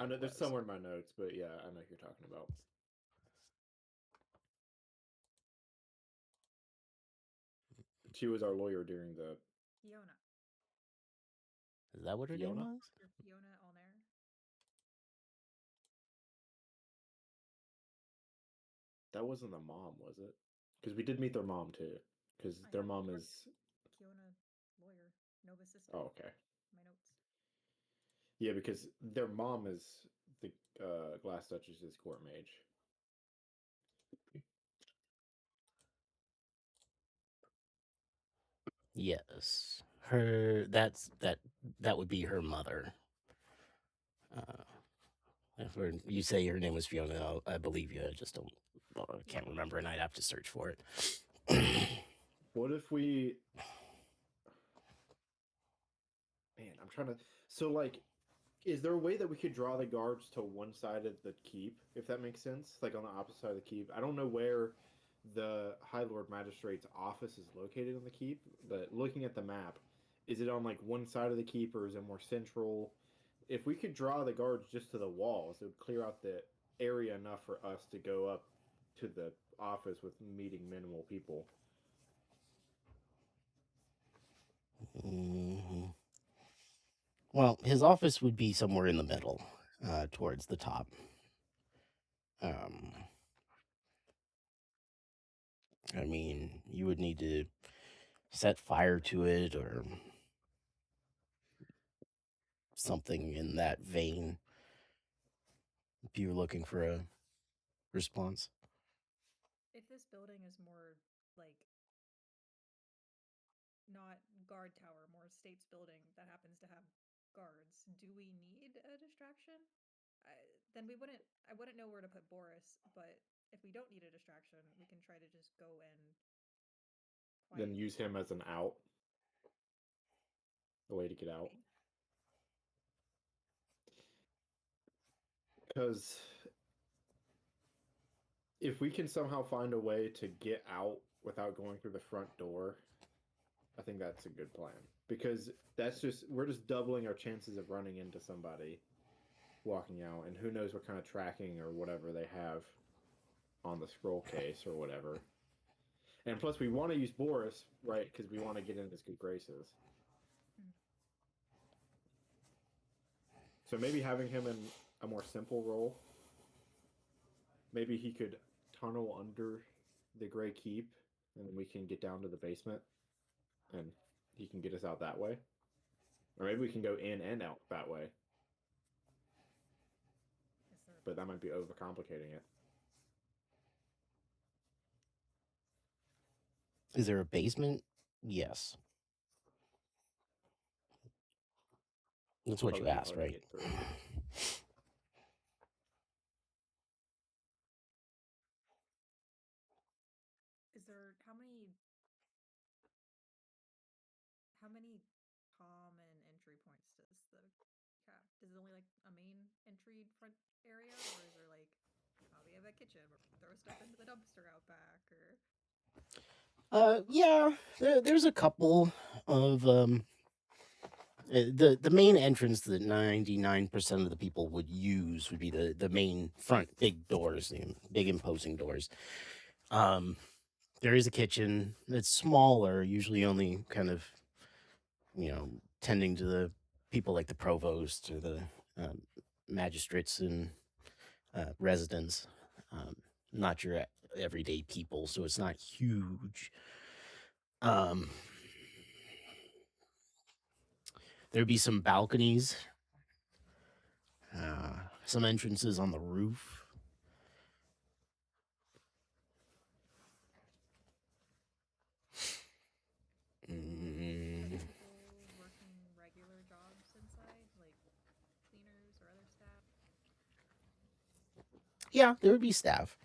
I know there's was. somewhere in my notes, but yeah, I know who you're talking about. She was our lawyer during the Fiona. Is that what her name Fiona. was? Dr. Fiona Allnair. That wasn't the mom, was it? Because we did meet their mom too. Because I their have mom is. Fiona lawyer, Nova's sister. Oh, okay. My notes. Yeah, because their mom is the Glass Duchess's court mage. Yes, her. That would be her mother. If you say her name was Fiona, I believe you. I just don't. Well, I can't remember, and I'd have to search for it. What if we? Man, I'm trying to. So like, is there a way that we could draw the guards to one side of the keep, if that makes sense? Like on the opposite side of the keep. I don't know where the High Lord Magistrate's office is located on the keep, but looking at the map, is it on like one side of the keep or is it more central? If we could draw the guards just to the walls, it would clear out the area enough for us to go up to the office with meeting minimal people. Mhm. Well, his office would be somewhere in the middle, towards the top. Um, I mean, you would need to set fire to it or something in that vein if you're looking for a response. If this building is more like not guard tower, more states building that happens to have guards, do we need a distraction? Then we wouldn't. I wouldn't know where to put Boris, but if we don't need a distraction, we can try to just go in Then quietly. use him as an out, a way to get out. Maybe. Because if we can somehow find a way to get out without going through the front door, I think that's a good plan. Because we're just doubling our chances of running into somebody walking out, and who knows what kind of tracking or whatever they have on the scroll case or whatever. And plus, we want to use Boris, right? Because we want to get in his good graces. Mm. So maybe having him in a more simple role. Maybe he could tunnel under the Gray Keep, and we can get down to the basement, and he can get us out that way. Or maybe we can go in and out that way, Is there a but that basement? might be overcomplicating it. Is there a basement? Yes. That's what you Probably be asked, hard to right? get through. Is there how many common entry points does the cap? Is it only like a main entry front area, or is there like, oh, we have a kitchen where we can throw stuff into the dumpster out back, or Yeah, there's a couple of the main entrance that 99% of the people would use would be the main front big doors, the big imposing doors. Um, there is a kitchen that's smaller, usually only kind of tending to the people like the provost or the um, magistrates and residents, not your everyday people, so it's not huge. Um, there'd be some balconies, some entrances on the roof. are Mm, there people working regular jobs inside, like cleaners or other staff? yeah, there would be staff.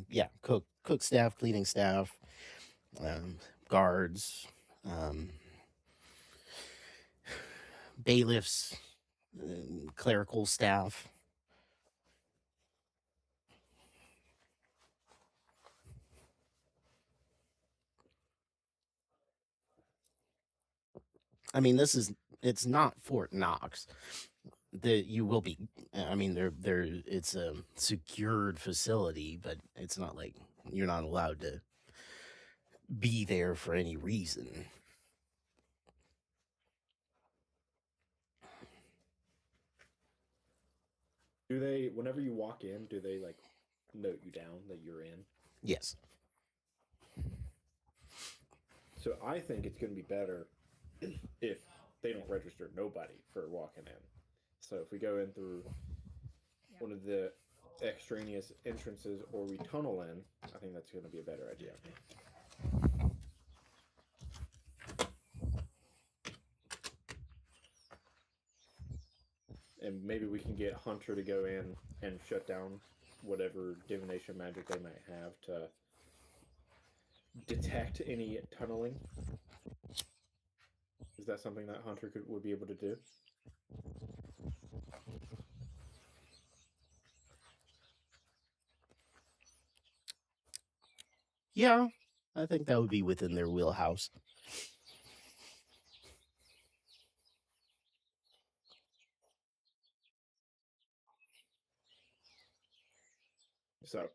Yeah, cook staff, cleaning staff, guards, um, bailiffs, clerical staff. I mean, it's not Fort Knox. You will be. I mean, it's a secured facility, but it's not like you're not allowed to be there for any reason. Do they, whenever you walk in, do they like note you down that you're in? Yes. So I think it's going to be better if they don't register nobody for walking in. So if we go in through Yeah. one of the extraneous entrances or we tunnel in, I think that's going to be a better idea. And maybe we can get Hunter to go in and shut down whatever divination magic they might have to detect any tunneling. Is that something that Hunter would be able to do? Yeah, I think that would be within their wheelhouse. So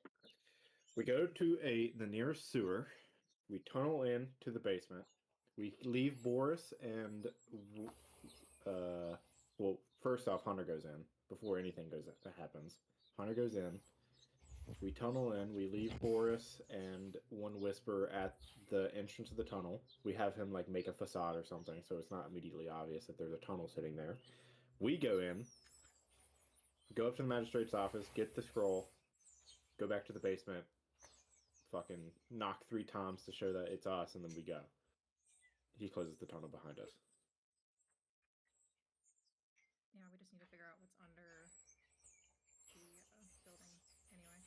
we go to the nearest sewer. We tunnel in to the basement. We leave Boris and well, first off, Hunter goes in before anything happens. Hunter goes in. We tunnel in. We leave Boris and one Whisper at the entrance of the tunnel. We have him like make a facade or something, so it's not immediately obvious that there's a tunnel sitting there. We go in, go up to the magistrate's office, get the scroll, go back to the basement, fucking knock 3 times to show that it's us, and then we go. He closes the tunnel behind us. Yeah, we just need to figure out what's under the building anyway.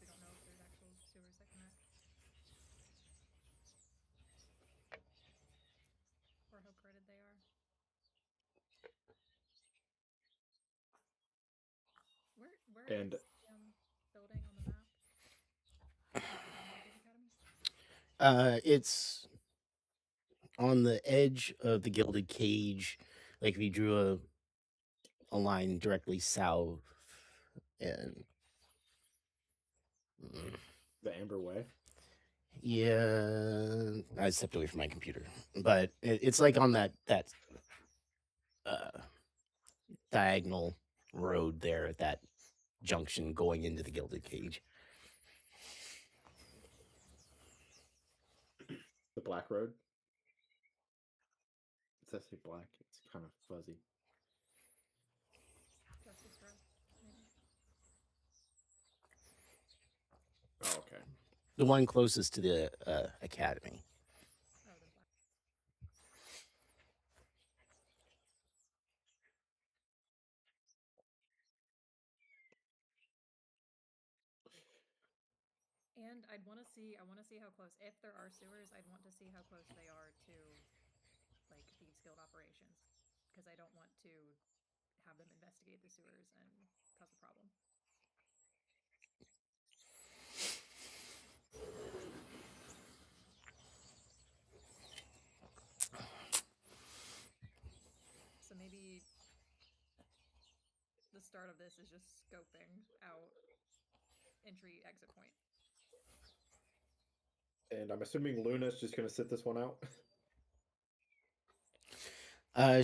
We don't know if there's actual sewers that connect. Or how crowded they are. Where And is the building on the map? Magic Academy? It's on the edge of the Gilded Cage. Like if you drew a line directly south, and the Amber Way. yeah, I stepped away from my computer, but it's like on that diagonal road there at that junction going into the Gilded Cage. The Black Road. It says say black. It's kind of fuzzy. Justice Road, maybe. Oh, okay. The one closest to the academy. Oh, the black. And I want to see how close, if there are sewers, I'd want to see how close they are to, like, Thieves Guild operations. Because I don't want to have them investigate the sewers and cause a problem. So maybe the start of this is just scoping out entry exit point. And I'm assuming Luna's just going to sit this one out.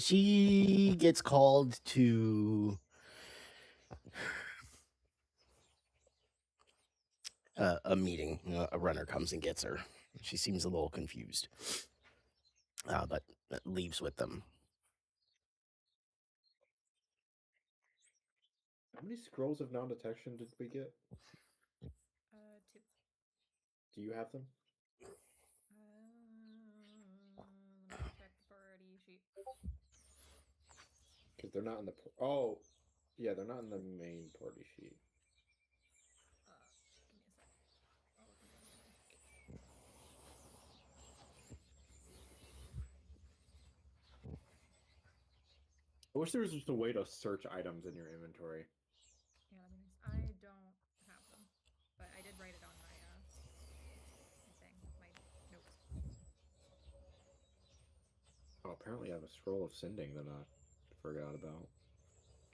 She gets called to a meeting. A runner comes and gets her. She seems a little confused, but leaves with them. How many scrolls of non-detection did we get? 2. Do you have them? Let me check the party sheet. Because they're not in the... Oh, yeah, they're not in the main party sheet. Give me a sec. I'll look in the inventory. I wish there was just a way to search items in your inventory. Yeah, that'd be nice. I don't have them, but I did write it on my thing, my notes. Oh, apparently I have a scroll of sending that I forgot about.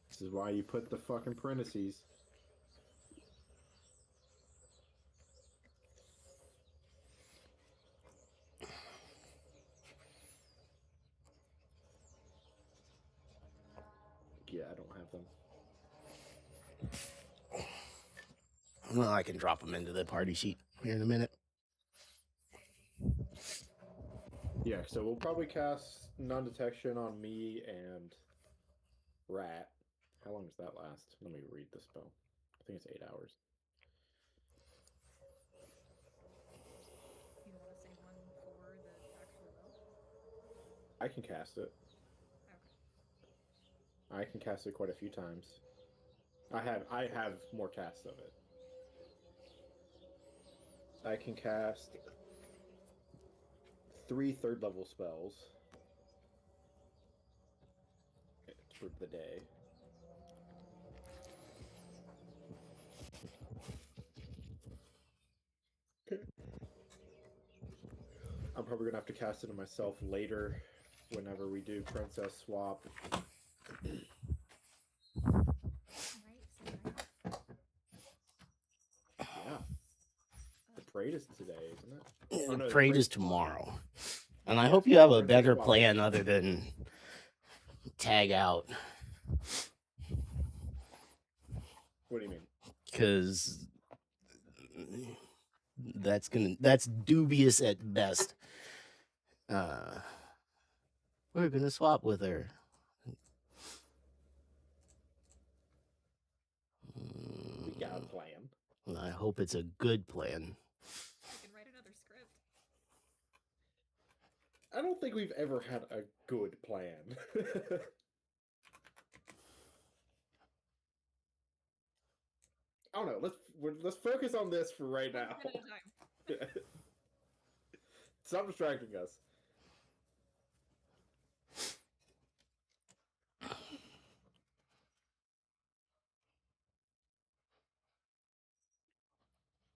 This is why you put the fucking parentheses. Yeah, I don't have them. Well, I can drop them into the party sheet here in a minute. Yeah, so we'll probably cast non-detection on me and Rat. How long does that last? Let me read the spell. I think it's 8 hours. You don't want to say one for the actual will? I can cast it. Okay. I can cast it quite a few times. I have more casts of it. I can cast 3 third-level spells for the day. I'm probably gonna have to cast it on myself later, whenever we do Princess Swap. Right, so Yeah. The parade is today, isn't it? Oh, no, The the parade parade's is tomorrow. And I Yeah, hope you have a Princess better Swap. plan other than tag out. What do you mean? Because that's dubious at best. We're gonna swap with her. We got a plan. I hope it's a good plan. we can write another script. I don't think we've ever had a good plan. I don't know. Let's focus on this for right One now. step at a time. Stop distracting us.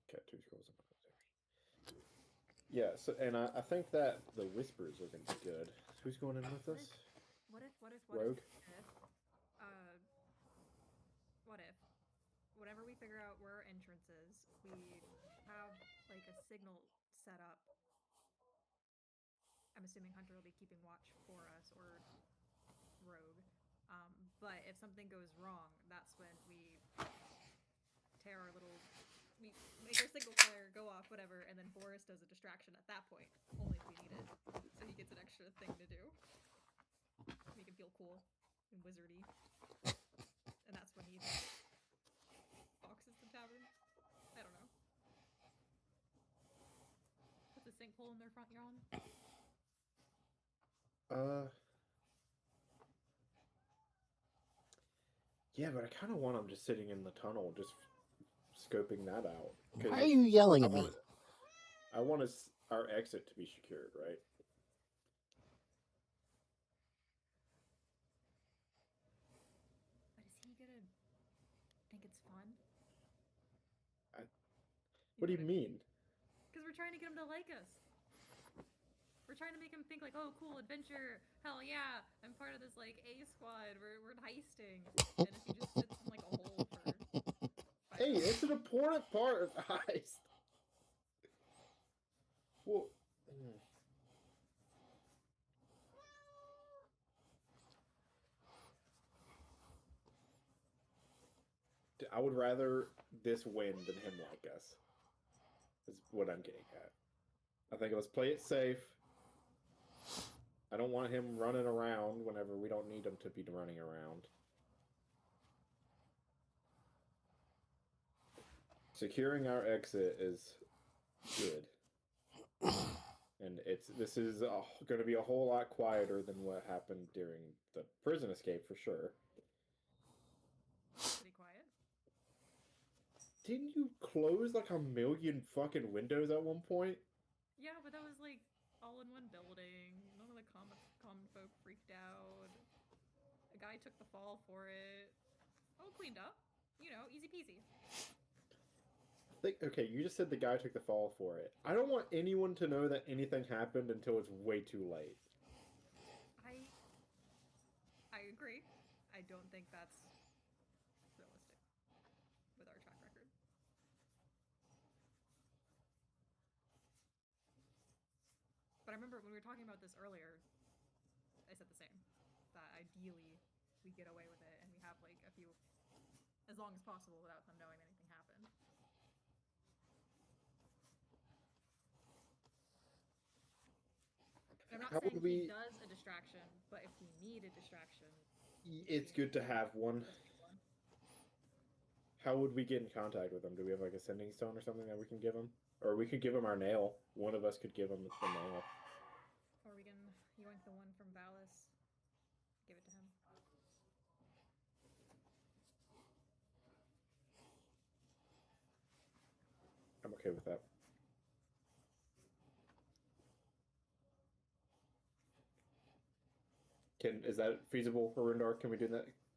Okay, 2 scrolls. Yeah, so and I think that the whispers are gonna be good. Who's going in with us? What if, Rogue? what if, whenever we figure out where our entrance is, we have, like, a signal set up. I'm assuming Hunter will be keeping watch for us, or Rogue. But if something goes wrong, that's when we tear our little... We make our signal flare go off, whatever, and then Boris does a distraction at that point, only if we need it. So he gets an extra thing to do. Make him feel cool and wizardy. And that's when he boxes the tavern. I don't know. What's a sinkhole in their front yard? Yeah, but I kind of want him just sitting in the tunnel, just scoping that out. 'cause Why are you yelling I at me? want, I want our exit to be secured, right? But is he gonna think it's fun? What do you mean? Because we're trying to get him to like us. We're trying to make him think like, oh, cool, adventure. Hell yeah, I'm part of this, like, A squad. We're heisting. And if he just sits in, like, a hole for... Hey, it's an important part of the heist. Well, I would rather this win than him like us. Is what I'm getting at. I think let's play it safe. I don't want him running around whenever we don't need him to be running around. Securing our exit is good. And this is going to be a whole lot quieter than what happened during the prison escape, for sure. Pretty quiet. Didn't you close like a million fucking windows at one point? Yeah, but that was, like, all in one building. None of the common folk freaked out. A guy took the fall for it. All cleaned up. You know, easy peasy. Okay, you just said the guy took the fall for it. I don't want anyone to know that anything happened until it's way too late. I don't think that's realistic with our track record. But I remember when we were talking about this earlier, I said the same. That ideally we get away with it and we have like a few, as long as possible, without them knowing anything happened. I'm not saying he does a distraction, but if we need a distraction, it's good to have one. How would we get in contact with him? Do we have like a sending stone or something that we can give him? Or we could give him our nail. One of us could give him the nail. Or we can yoink the one from Valis, give it to him. I'm okay with that. Is that feasible for Rindar? Can we do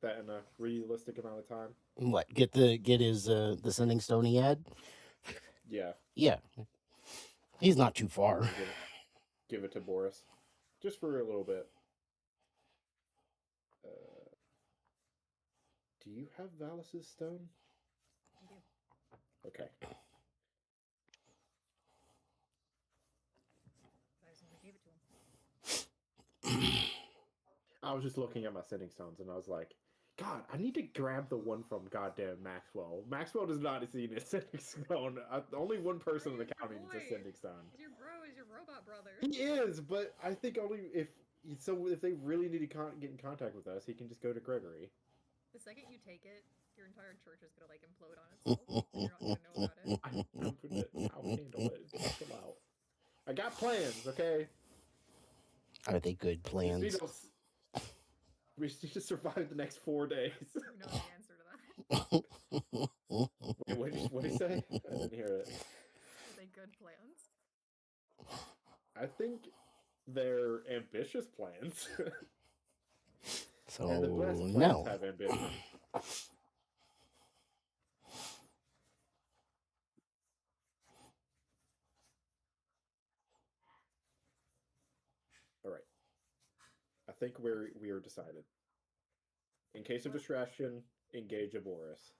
that in a realistic amount of time? What? Get his the sending stone he had? Yeah. Yeah. He's not too far. Give it to Boris. Just for a little bit. Do you have Valis's stone? I do. Okay. I just want to give it to him. I was just looking at my sending stones and I was like, God, I need to grab the one from goddamn Maxwell. Maxwell does not see a sending stone. Only one person in the county needs a sending stone. He's your bro. He's your robot brother. He is, but I think only if they really need to get in contact with us, he can just go to Gregory. The second you take it, your entire church is gonna like implode on itself. And you're not gonna know about it. I'll handle it. Chill out. I got plans, okay? Are they good plans? We need to survive the next 4 days. You know the answer to that. Wait, what did he say? I didn't hear it. Are they good plans? I think they're ambitious plans. So and the best plans no. have ambition. All right. I think we are decided. In case of distraction, engage a Boris.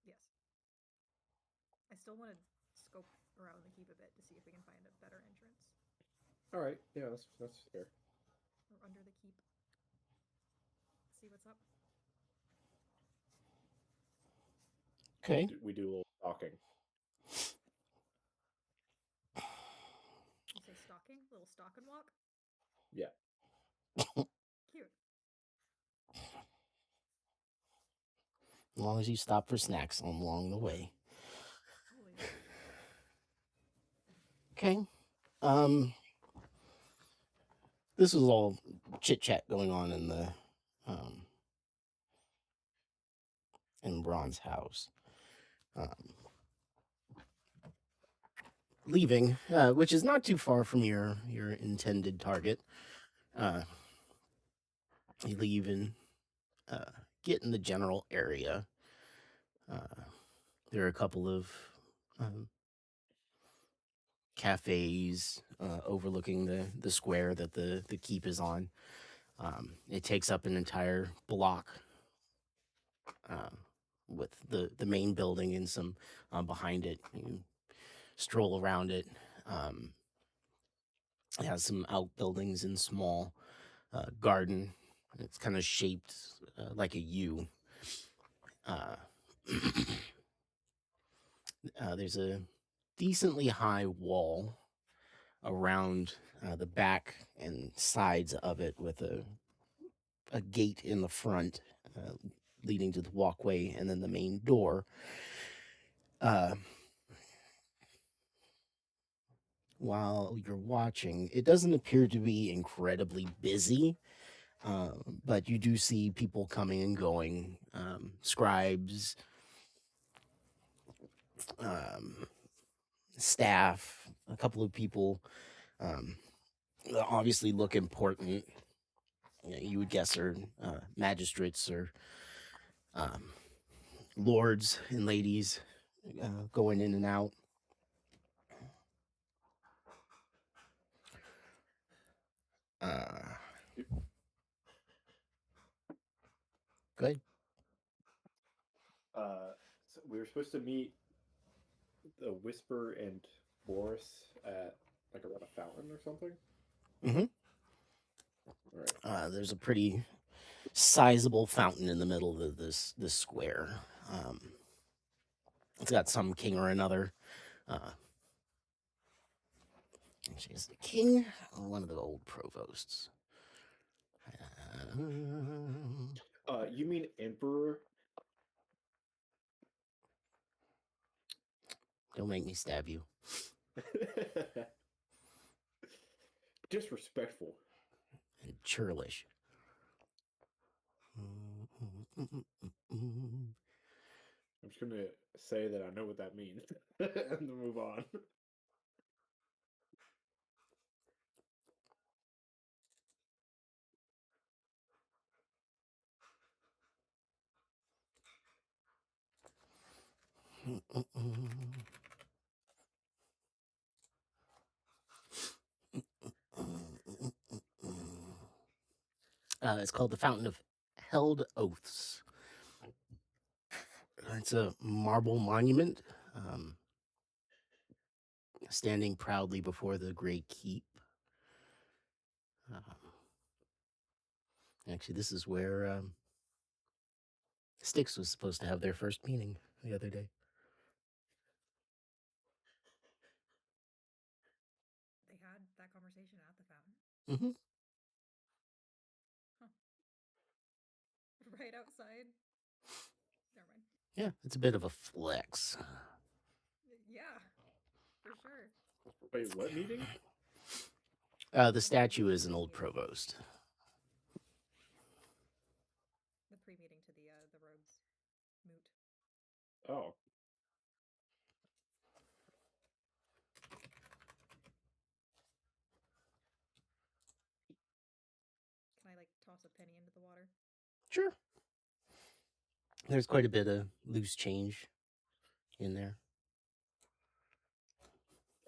Yes. I still want to scope around the keep a bit to see if we can find a better entrance. All right. Yeah, that's fair. Or under the keep. See what's up. Okay. We do a little stalking. You say stalking? A little stalk and walk? Yeah. Cute. As long as you stop for snacks along the way. Totally. Okay. This was all chit chat going on in Braun's house. Leaving, which is not too far from your intended target. You leave and get in the general area. There are a couple of cafes overlooking the square that the keep is on. It takes up an entire block with the main building and some behind it. You stroll around it. It has some outbuildings and small garden. It's kind of shaped like a U. There's a decently high wall around the back and sides of it with a gate in the front leading to the walkway and then the main door. While you're watching, it doesn't appear to be incredibly busy, but you do see people coming and going, scribes, staff, a couple of people that obviously look important. You would guess are magistrates or lords and ladies going in and out. Go ahead. So we were supposed to meet the Whisper and Boris at like around a fountain or something. Mm-hmm. All right. There's a pretty sizable fountain in the middle of this square. It's got some king or another. Actually, is the king or one of the old provosts? You mean Emperor? Don't make me stab you. Disrespectful. And churlish. I'm just gonna say that I know what that means and then move on. It's called the Fountain of Held Oaths. It's a marble monument standing proudly before the Great Keep. Actually, this is where Styx was supposed to have their first meeting the other day. They had that conversation at the fountain. Mm-hmm. Right outside. Never mind. Yeah, it's a bit of a flex. Yeah, for sure. Wait, what meeting? The statue is an old provost. The pre-meeting to the rogues moot. Oh. Can I like toss a penny into the water? Sure. There's quite a bit of loose change in there.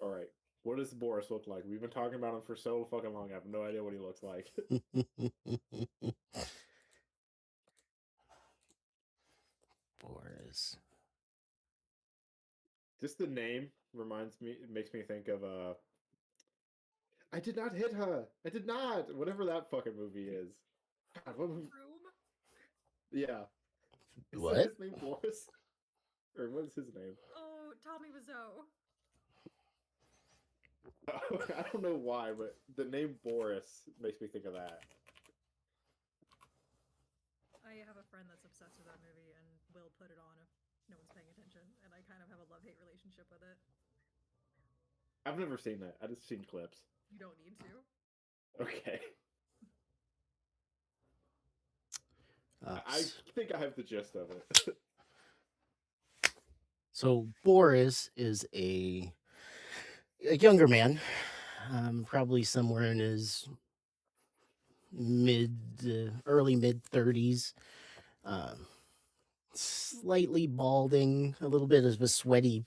All right. What does Boris look like? We've been talking about him for so fucking long. I have no idea what he looks like. Boris. Just the name reminds me. It makes me think of I did not hit her. I did not. Whatever that fucking movie is. God, what movie? Room? Yeah. Is What? that his name Boris? Or what is his name? Oh, Tommy Wiseau. I don't know why, but the name Boris makes me think of that. I have a friend that's obsessed with that movie and will put it on if no one's paying attention, and I kind of have a love-hate relationship with it. I've never seen that. I just seen clips. You don't need to. Okay. I think I have the gist of it. So Boris is a younger man, probably somewhere in his early mid 30s, slightly balding, a little bit of a sweaty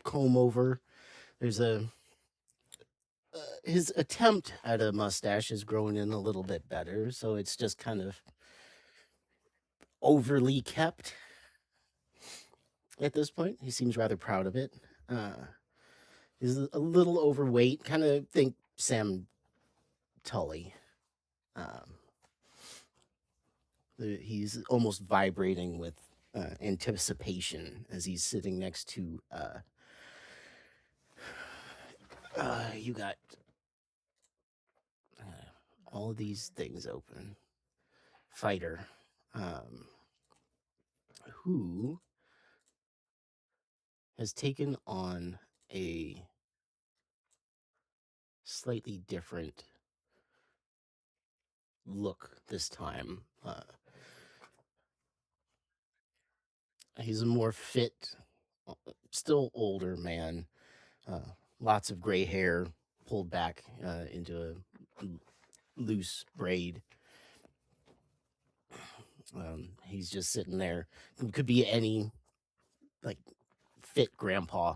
comb over. There's his attempt at a mustache is growing in a little bit better, so it's just kind of overly kept at this point. He seems rather proud of it. He's a little overweight, kind of think Sam Tully. He's almost vibrating with anticipation as he's sitting next to you got all of these things open. Fighter, who has taken on a slightly different look this time. He's a more fit, still older man. Lots of gray hair pulled back into a loose braid. He's just sitting there. Could be any like fit grandpa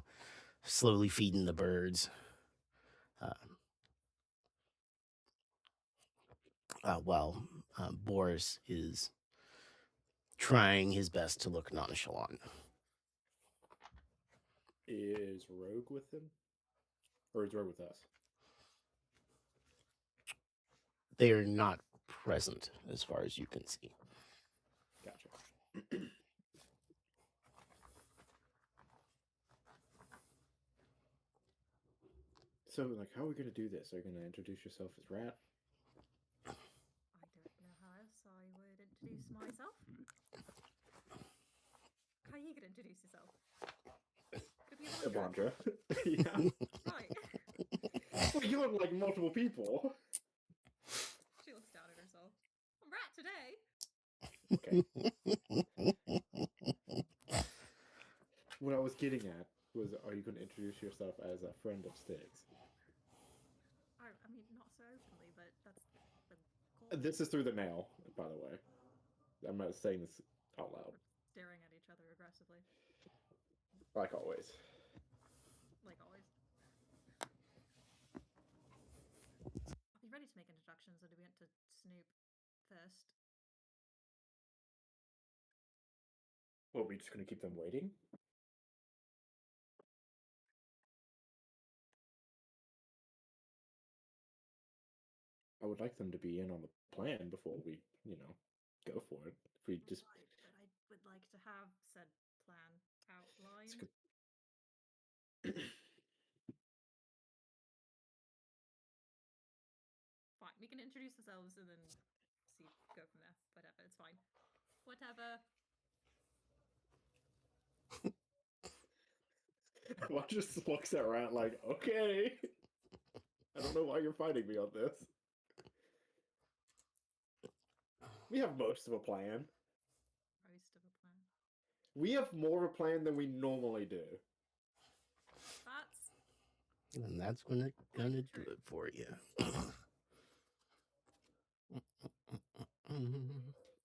slowly feeding the birds. While Boris is trying his best to look nonchalant. Is Rogue with them? Or is Rogue with us? They are not present as far as you can see. Gotcha. So, like, how are we going to do this? Are you going to introduce yourself as Rat? I don't know how else I would introduce myself. How are you gonna introduce yourself? Could be Evandra. Yeah. Right. Well, you look like multiple people. She looks down at herself. I'm Rat today. Okay. What I was getting at was, are you going to introduce yourself as a friend of Styx? I mean, not so openly, but that's the goal. This is through the nail, by the way. I'm not saying this out loud. We're staring at each other aggressively, Like always. like always. Are you ready to make introductions, or do we want to snoop first? Well, we're just going to keep them waiting? I would like them to be in on the plan before we, go for it. If we just... Right, but I would like to have said plan outlined. Fine, we can introduce ourselves and then go from there. Whatever, it's fine. Whatever. Well, just looks at Rat like, okay. I don't know why you're fighting me on this. We have most of a plan. Most of a plan. We have more of a plan than we normally do. That's And that's gonna do it for you.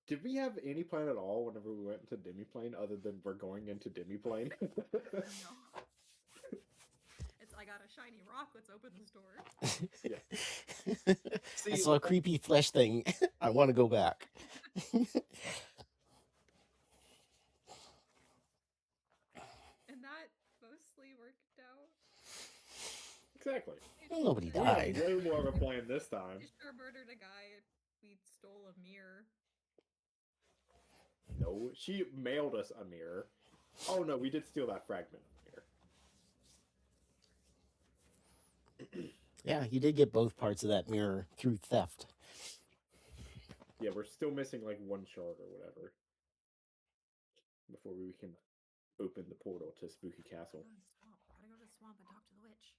Did we have any plan at all whenever we went into Demiplane other than we're going into Demiplane? no. It's I got a shiny rock. Let's open this door. Yeah. I saw a creepy flesh thing. I want to go back. And that mostly worked out. Exactly. Well, nobody We died. had way more of a plan this time. We sure murdered a guy. We stole a mirror. No, she mailed us a mirror. Oh no, we did steal that fragment mirror. Yeah, you did get both parts of that mirror through theft. Yeah, we're still missing like one shard or whatever before we can open the portal to Spooky Castle. Gotta go to the swamp and talk to the witch.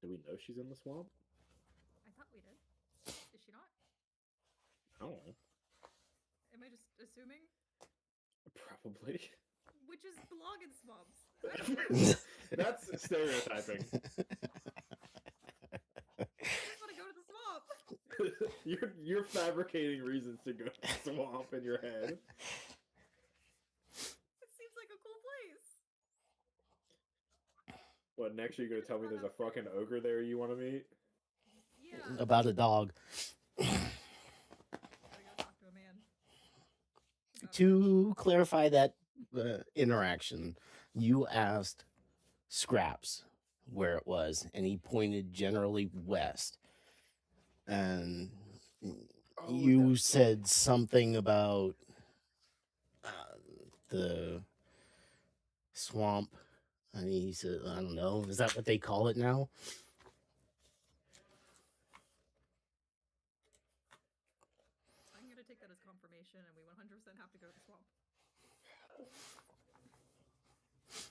Do we know she's in the swamp? I thought we did. Is she not? I don't know. Am I just assuming? Probably. Witches belong in swamps. That's stereotyping. I just want to go to the swamp. You're fabricating reasons to go to the swamp in your head. It seems like a cool place. What, next you're gonna tell me there's a fucking ogre there you want to meet? Yeah. About a dog. Gotta go talk to a man. To clarify that interaction, you asked Scraps where it was, and he pointed generally west. And you said something about the swamp. And he said, I don't know, is that what they call it now? I'm gonna take that as confirmation, and we 100% have to go to the swamp.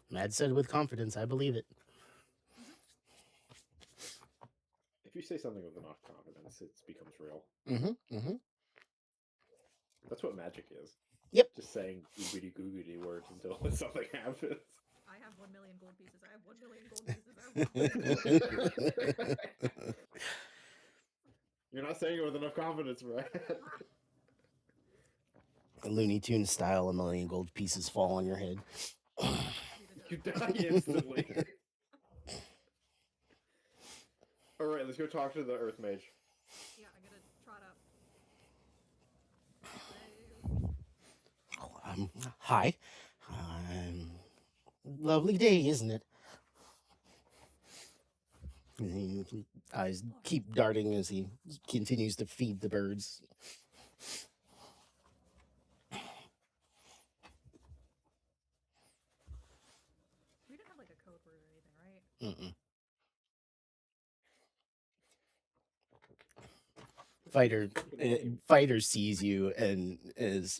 Mad said with confidence, I believe it. If you say something with enough confidence, it becomes real. That's what magic is. Yep. Just saying googity googity words until something happens. I have 1 million gold pieces. I have 1 million gold pieces. I have 1 million gold pieces. You're not saying it with enough confidence, right? A Looney Tunes style, 1 million gold pieces fall on your head. You die instantly. Alright, let's go talk to the Earth Mage. Yeah, I'm gonna trot up. Hi. Lovely day, isn't it? And eyes keep darting as he continues to feed the birds. We didn't have like a code word or anything, right? Mm-mm. Fighter sees you and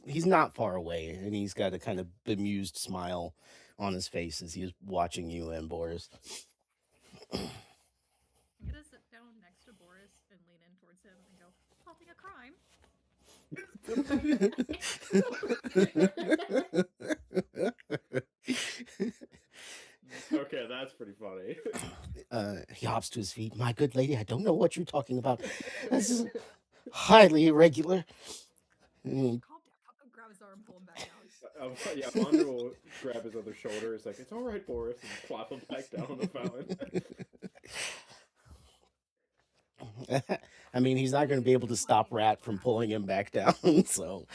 he's not far away, and he's got a kind of bemused smile on his face as he's watching you and Boris. I'm gonna sit down next to Boris and lean in towards him and go, plotting a crime. Okay, that's pretty funny. He hops to his feet. My good lady, I don't know what you're talking about. This is highly irregular. Mm, Calm down. Grab his arm, pull him back down. Yeah, Mondra will grab his other shoulder. It's like, it's all right, Boris, and plop him back down on the fountain. I mean, he's not going to be able to stop Rat from pulling him back down, so.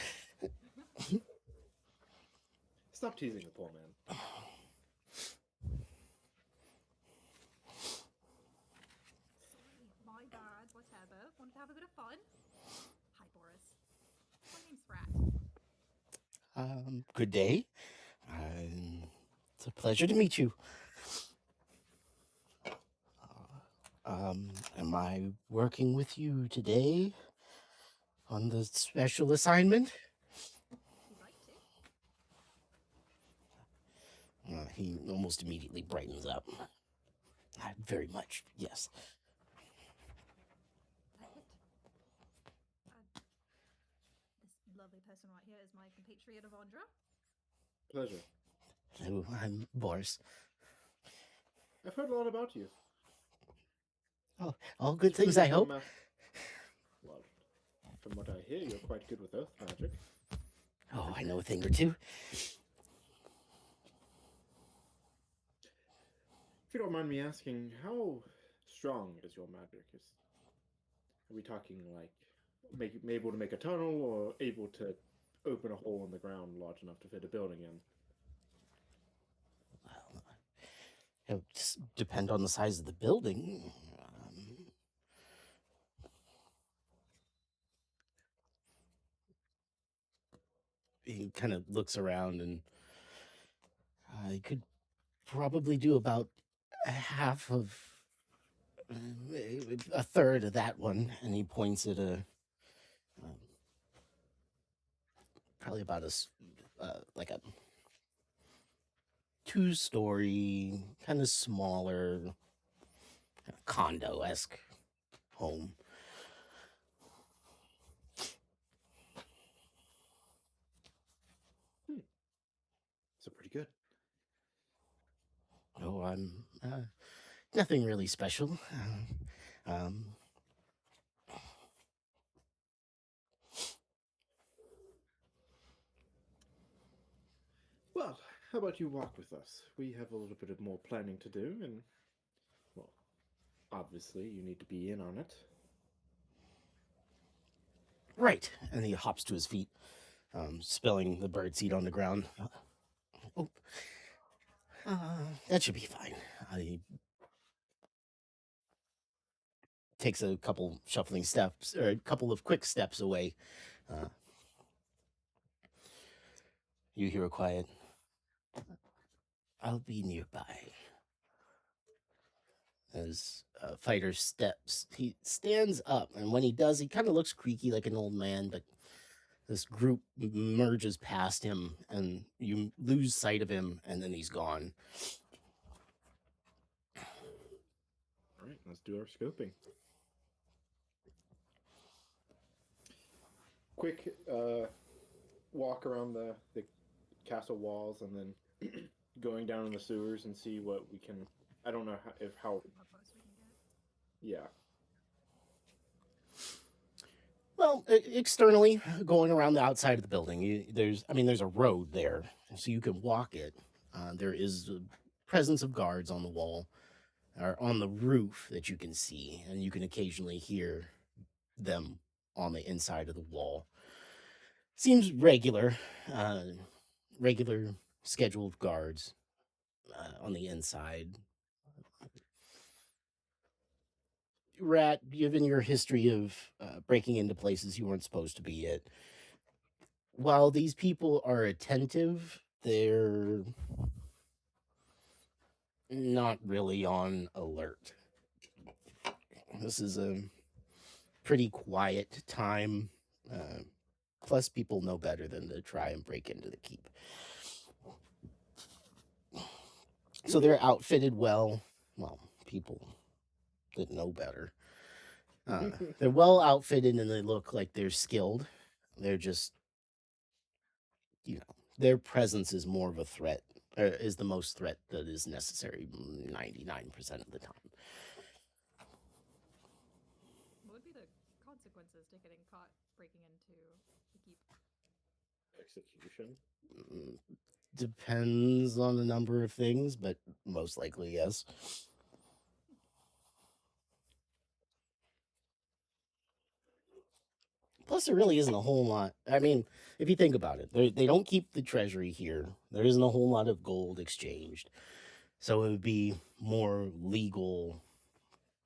Stop teasing the poor man. Sorry, my bad, whatever. Wanted to have a bit of fun. Hi, Boris. My name's Rat. Good day. It's a pleasure to meet you. Am I working with you today on the special assignment? You'd like to? He almost immediately brightens up. Very much, yes. Perfect. This lovely person right here is my compatriot Avandra. Pleasure. Oh, I'm Boris. I've heard a lot about you. Oh, all good things, I hope. Well, from what I hear, you're quite good with earth magic. Oh, I know a thing or two. If you don't mind me asking, how strong is your magic? Are we talking like able to make a tunnel, or able to open a hole in the ground large enough to fit a building in? Well, it would just depend on the size of the building. He kind of looks around, and he could probably do about half of a third of that one, and he points at probably about like a 2-story, kind of smaller, condo-esque home. So pretty good. Oh, I'm nothing really special. Well, how about you walk with us? We have a little bit of more planning to do, and, well, obviously you need to be in on it. Right, and he hops to his feet, spilling the birdseed on the ground. Oh, that should be fine. He takes a couple shuffling steps, or a couple of quick steps away. You hear a quiet, I'll be nearby. As Fighter steps, he stands up, and when he does, he kind of looks creaky like an old man, but this group merges past him, and you lose sight of him, and then he's gone. All right, let's do our scoping. Quick walk around the castle walls, and then going down in the sewers and see what we can. I don't know how. What post we can get. Yeah. Well, externally, going around the outside of the building, there's a road there, so you can walk it. There is a presence of guards on the wall, or on the roof that you can see, and you can occasionally hear them on the inside of the wall. Seems regular. regular scheduled guards on the inside. Rat, given your history of breaking into places you weren't supposed to be at, while these people are attentive, they're not really on alert. This is a pretty quiet time. Plus, people know better than to try and break into the keep. So they're outfitted well. Well, people that know better. They're well outfitted and they look like they're skilled. They're just, their presence is more of a threat, is the most threat that is necessary 99% of the time. What would be the consequences to getting caught breaking into the keep? Execution. Depends on a number of things, but most likely, yes. Plus, there really isn't a whole lot. I mean, if you think about it, they don't keep the treasury here. There isn't a whole lot of gold exchanged. So it would be more legal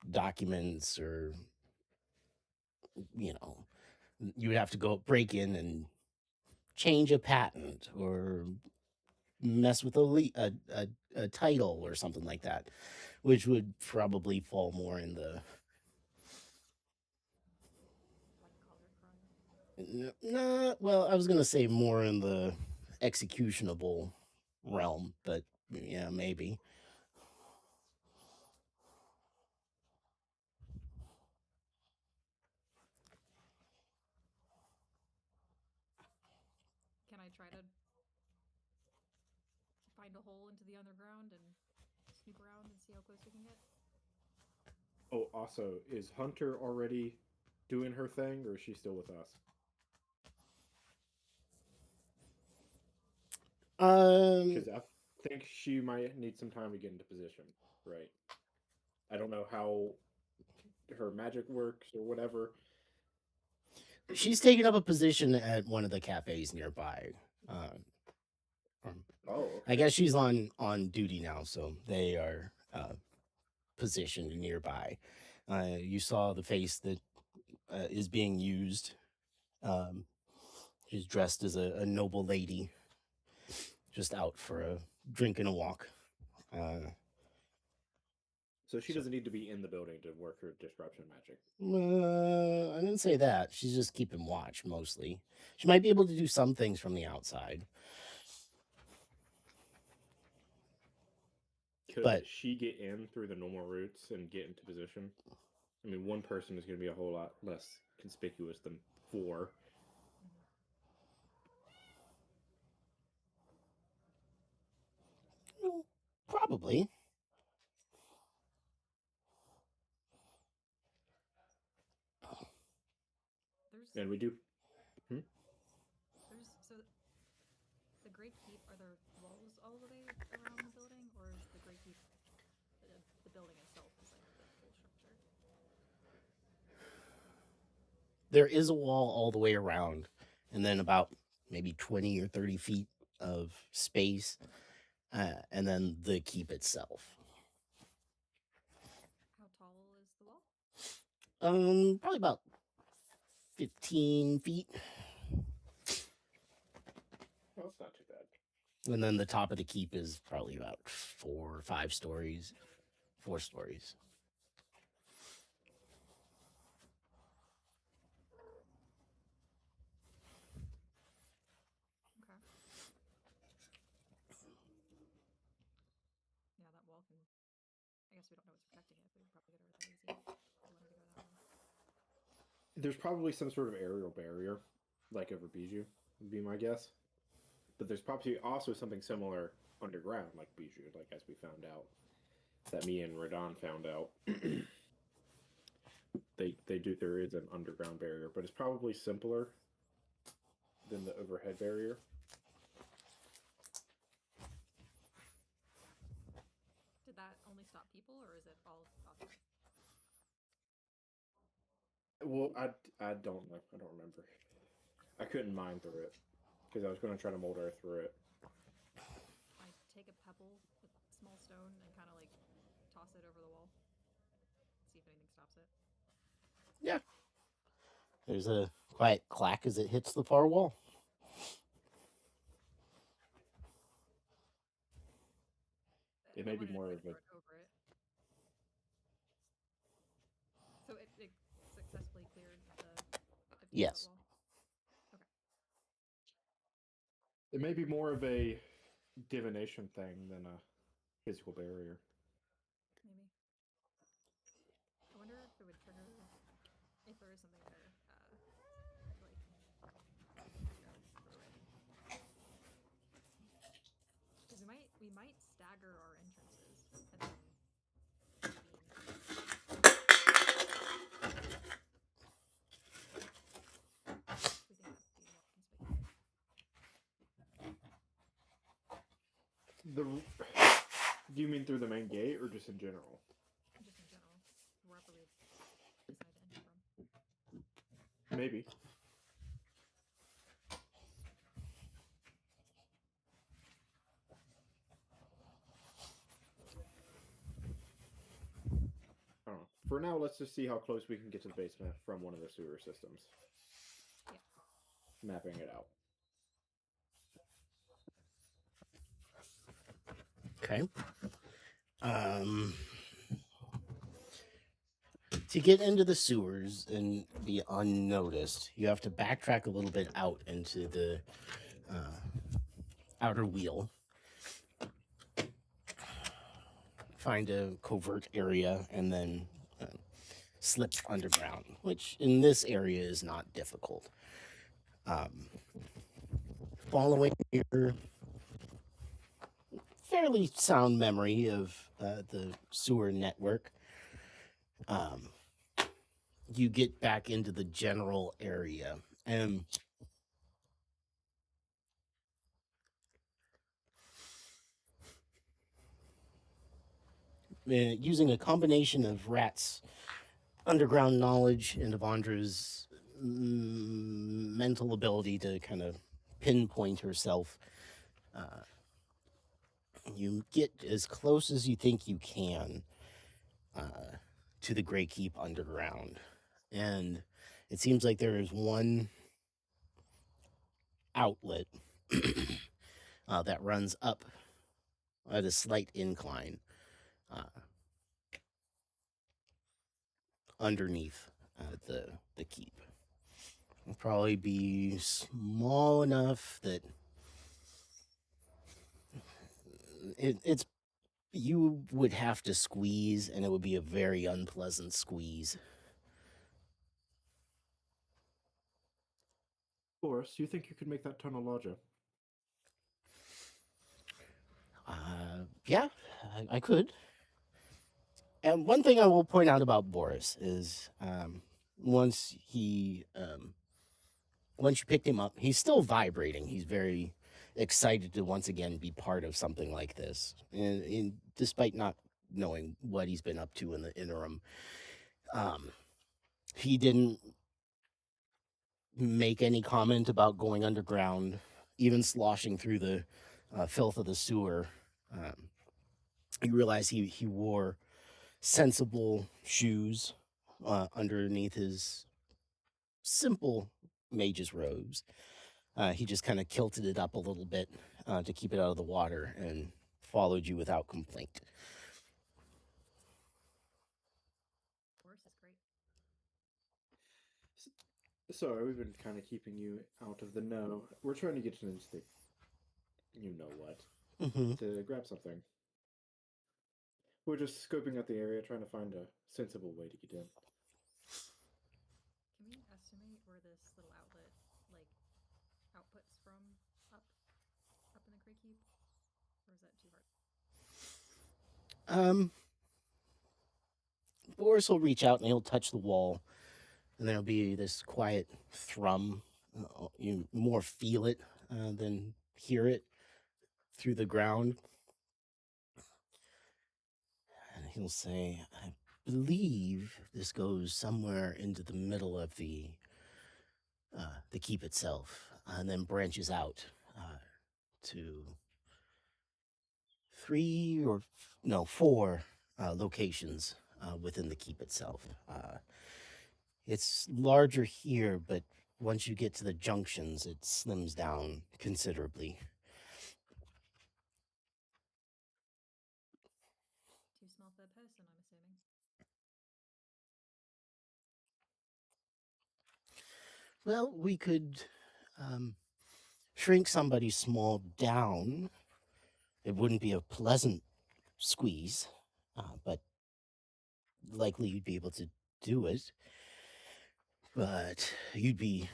documents, or, you would have to go break in and change a patent or mess with a title or something like that, which would probably fall more in the nah, well, I was gonna say more in the executionable realm, but yeah, maybe. Can I try to find a hole into the underground and snoop around and see how close we can get? Oh, also, is Hunter already doing her thing, or is she still with us? Because I think she might need some time to get into position, right? I don't know how her magic works or whatever. She's taking up a position at one of the cafes nearby. Oh, I guess she's on duty now, so they are positioned nearby. You saw the face that is being used. She's dressed as a noble lady, just out for a drink and a walk. so she doesn't need to be in the building to work her disruption magic. I didn't say that. She's just keeping watch mostly. She might be able to do some things from the outside. Could But- she get in through the normal routes and get into position? I mean, one person is going to be a whole lot less conspicuous than four. Probably. And we do. There's so the Great Keep. Are there walls all the way around the building, or is the Great Keep the building itself is like the full structure? There is a wall all the way around, and then about maybe 20 or 30 feet of space, and then the keep itself. How tall is the wall? Probably about 15 feet. Well, it's not too bad. And then the top of the keep is probably about 4 or 5 stories. 4 stories. Okay. Yeah, that wall can. I guess we don't know what's protecting it, but we can probably get over there easy. If we wanted to go that way. There's probably some sort of aerial barrier, like over Bijou, would be my guess. But there's probably also something similar underground, like Bijou, like as we found out, that me and Radon found out. they do. There is an underground barrier, but it's probably simpler than the overhead barrier. Did that only stop people, or is it all objects? Well, I don't know. I don't remember. I couldn't mine through it because I was going to try to mold air through it. make a pebble, a small stone, and kind of like toss it over the wall? See if anything stops it. Yeah. There's a quiet clack as it hits the far wall. It I may be wanted to more try of to a. throw it over it. So it successfully cleared the 50-foot Yes. wall. Okay. It may be more of a divination thing than a physical barrier. Maybe. I wonder if it would trigger if there is something there. Like go through it. Because we might stagger our entrances and then convene. We think that'd be more conspicuous. Do you mean through the main gate or just in general? Just in general, wherever we decide to enter from. Maybe. I don't know. For now, let's just see how close we can get to the basement from one of the sewer systems. Yeah. Mapping it out. Okay. To get into the sewers and be unnoticed, you have to backtrack a little bit out into the outer wheel. Find a covert area and then slip underground, which in this area is not difficult. Following your fairly sound memory of the sewer network, you get back into the general area and using a combination of Rat's underground knowledge and Avandra's mental ability to kind of pinpoint herself, you get as close as you think you can to the Grey Keep underground. And it seems like there is one outlet that runs up at a slight incline underneath the keep. It'll probably be small enough that it's you would have to squeeze, and it would be a very unpleasant squeeze. Boris, do you think you could make that tunnel larger? Yeah, I could. And one thing I will point out about Boris is once once you picked him up, he's still vibrating. He's very excited to once again be part of something like this, and despite not knowing what he's been up to in the interim, he didn't make any comment about going underground, even sloshing through the filth of the sewer. You realize he wore sensible shoes underneath his simple mage's robes. He just kind of kilted it up a little bit to keep it out of the water and followed you without complaint. Boris is great. Sorry, we've been kind of keeping you out of the know. We're trying to get you into the, you know what, to grab something. We're just scoping out the area, trying to find a sensible way to get in. Can we estimate where this little outlet, like, outputs from up in the Grey Keep? Or is that too hard? Boris will reach out and he'll touch the wall, and there'll be this quiet thrum. You more feel it than hear it through the ground. And he'll say, I believe this goes somewhere into the middle of the keep itself, and then branches out to four locations within the keep itself. It's larger here, but once you get to the junctions, it slims down considerably. Too small for a person, I'm assuming. Well, we could shrink somebody small down. It wouldn't be a pleasant squeeze, but likely you'd be able to do it. But you'd be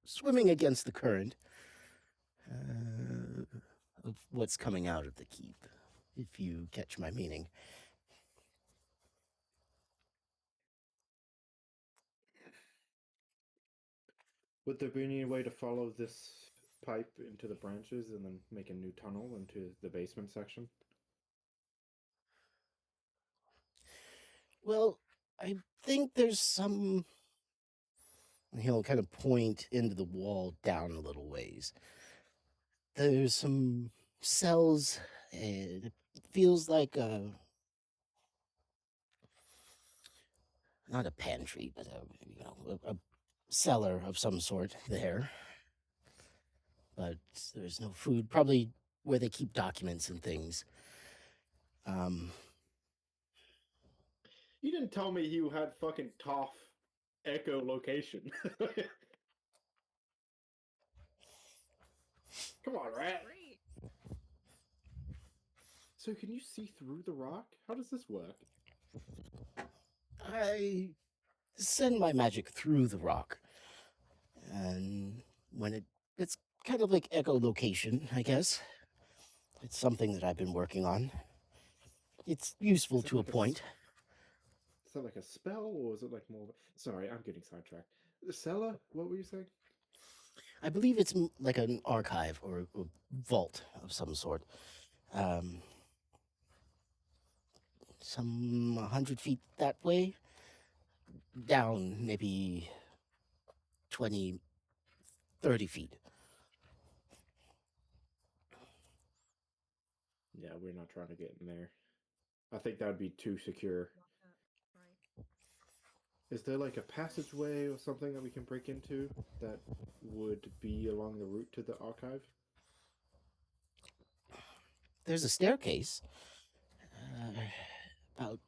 swimming against the current of what's coming out of the keep, if you catch my meaning. Would there be any way to follow this pipe into the branches and then make a new tunnel into the basement section? Well, I think there's some. He'll kind of point into the wall down a little ways. There's some cells, and it feels like not a pantry, but a cellar of some sort there. But there's no food. Probably where they keep documents and things. You didn't tell me you had fucking Toph echolocation. Come on, rat. Great. So can you see through the rock? How does this work? I send my magic through the rock, and when it's kind of like echolocation, I guess. It's something that I've been working on. It's useful Is it to a like a point. Is that like a spell, or is it like more? Sorry, I'm getting sidetracked. Sella, what were you saying? I believe it's like an archive or a vault of some sort. Some 100 feet that way, down maybe 20, 30 feet. Yeah, we're not trying to get in there. I think that would be too secure. Lock up. Right. Is there like a passageway or something that we can break into that would be along the route to the archive? There's a staircase, about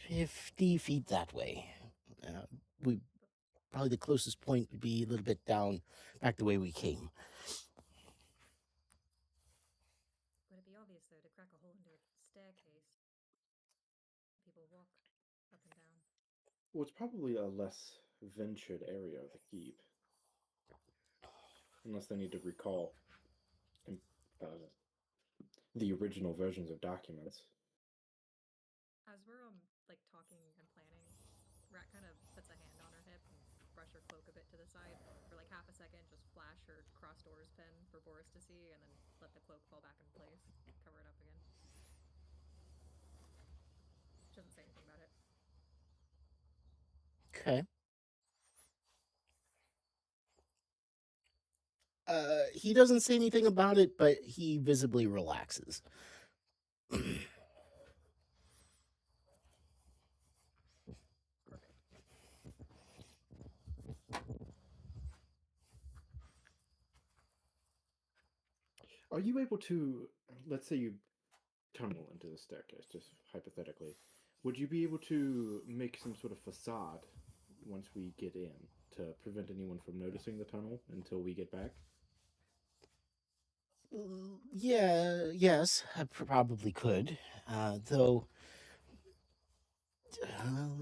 50 feet that way. We probably the closest point would be a little bit down, back the way we came. Would it be obvious, though, to crack a hole into a staircase? People walk up and down. Well, it's probably a less ventured area of the keep. Unless they need to recall the original versions of documents. As we're like talking and planning, Rat kind of puts a hand on her hip and brush her cloak a bit to the side for like half a second, just flash her cross doors pin for Boris to see, and then let the cloak fall back in place, cover it up again. She doesn't say anything about it. Okay. He doesn't say anything about it, but he visibly relaxes. Are you able to, let's say you tunnel into the staircase, just hypothetically, would you be able to make some sort of facade once we get in to prevent anyone from noticing the tunnel until we get back? Yes, I probably could. Though,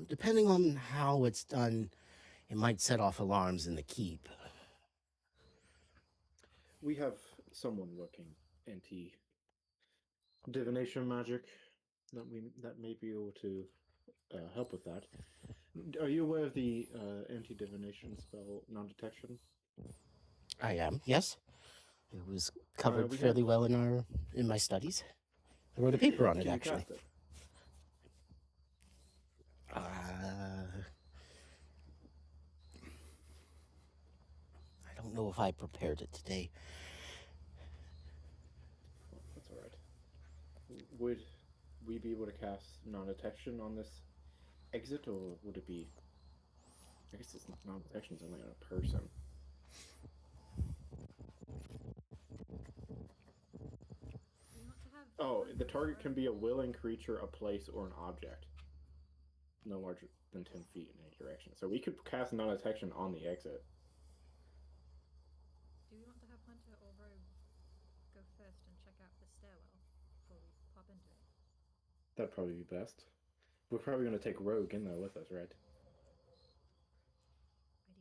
depending on how it's done, it might set off alarms in the keep. We have someone working anti divination magic that may be able to help with that. Are you aware of the anti divination spell non-detection? I am, yes. It was covered we fairly have- well in my studies. I wrote a paper on it, Can you actually. cast it? I don't know if I prepared it today. would we be able to cast non-detection on this exit, or would it be? I guess it's non-detection is only on a person. Do you want to have Oh, Hunt the target over- can be a willing creature, a place, or an object, no larger than 10 feet in any direction. So we could cast non-detection on the exit. Do we want to have Hunter or Rogue go first and check out the stairwell before we pop into it? That'd probably be best. We're probably going to take Rogue in there with us, right? Ideally. And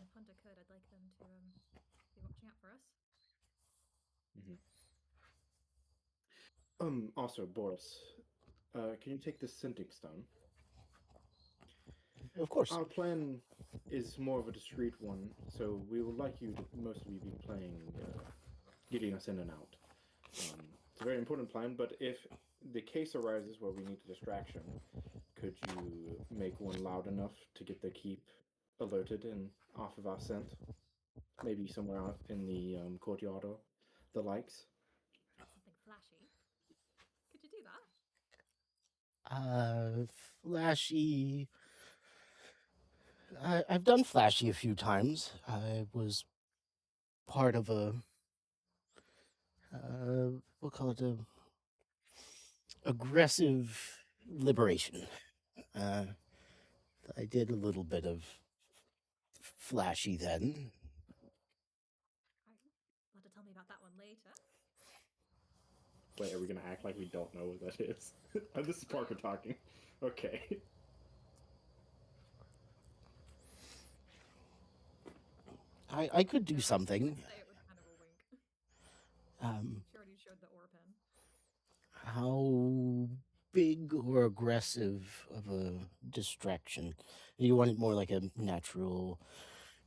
if Hunter could, I'd like them to be watching out for us. Also, Boris, can you take this scenting stone? Of course. Our plan is more of a discreet one, so we would like you to mostly be playing, getting us in and out. It's a very important plan, but if the case arises where we need a distraction, could you make one loud enough to get the keep alerted and off of our scent? Maybe somewhere out in the courtyard or the likes? Something flashy. Could you do that? Flashy. I've done flashy a few times. I was part of a we'll call it a aggressive liberation. I did a little bit of flashy then. You'll have to tell me about that one later. Wait, are we gonna act like we don't know what that is? This is Parker talking. Okay. I could do something. Say it with kind of a wink. Um, She already showed the ore pen. how big or aggressive of a distraction? You want it more like a natural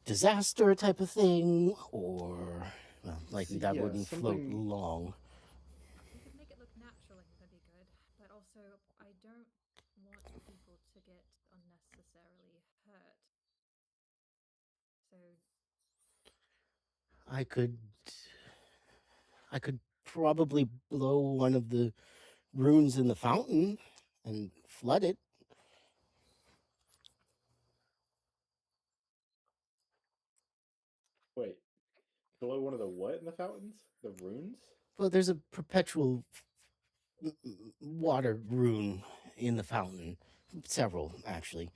disaster type of thing, or well, likely that Yeah, wouldn't float something- long. You could make it look natural, I think that'd be good. But also, I don't want people to get unnecessarily hurt. So, I could probably blow one of the runes in the fountain and flood it. Wait. Below one of the what in the fountains? The runes? Well, there's a perpetual water rune in the fountain. Several, actually.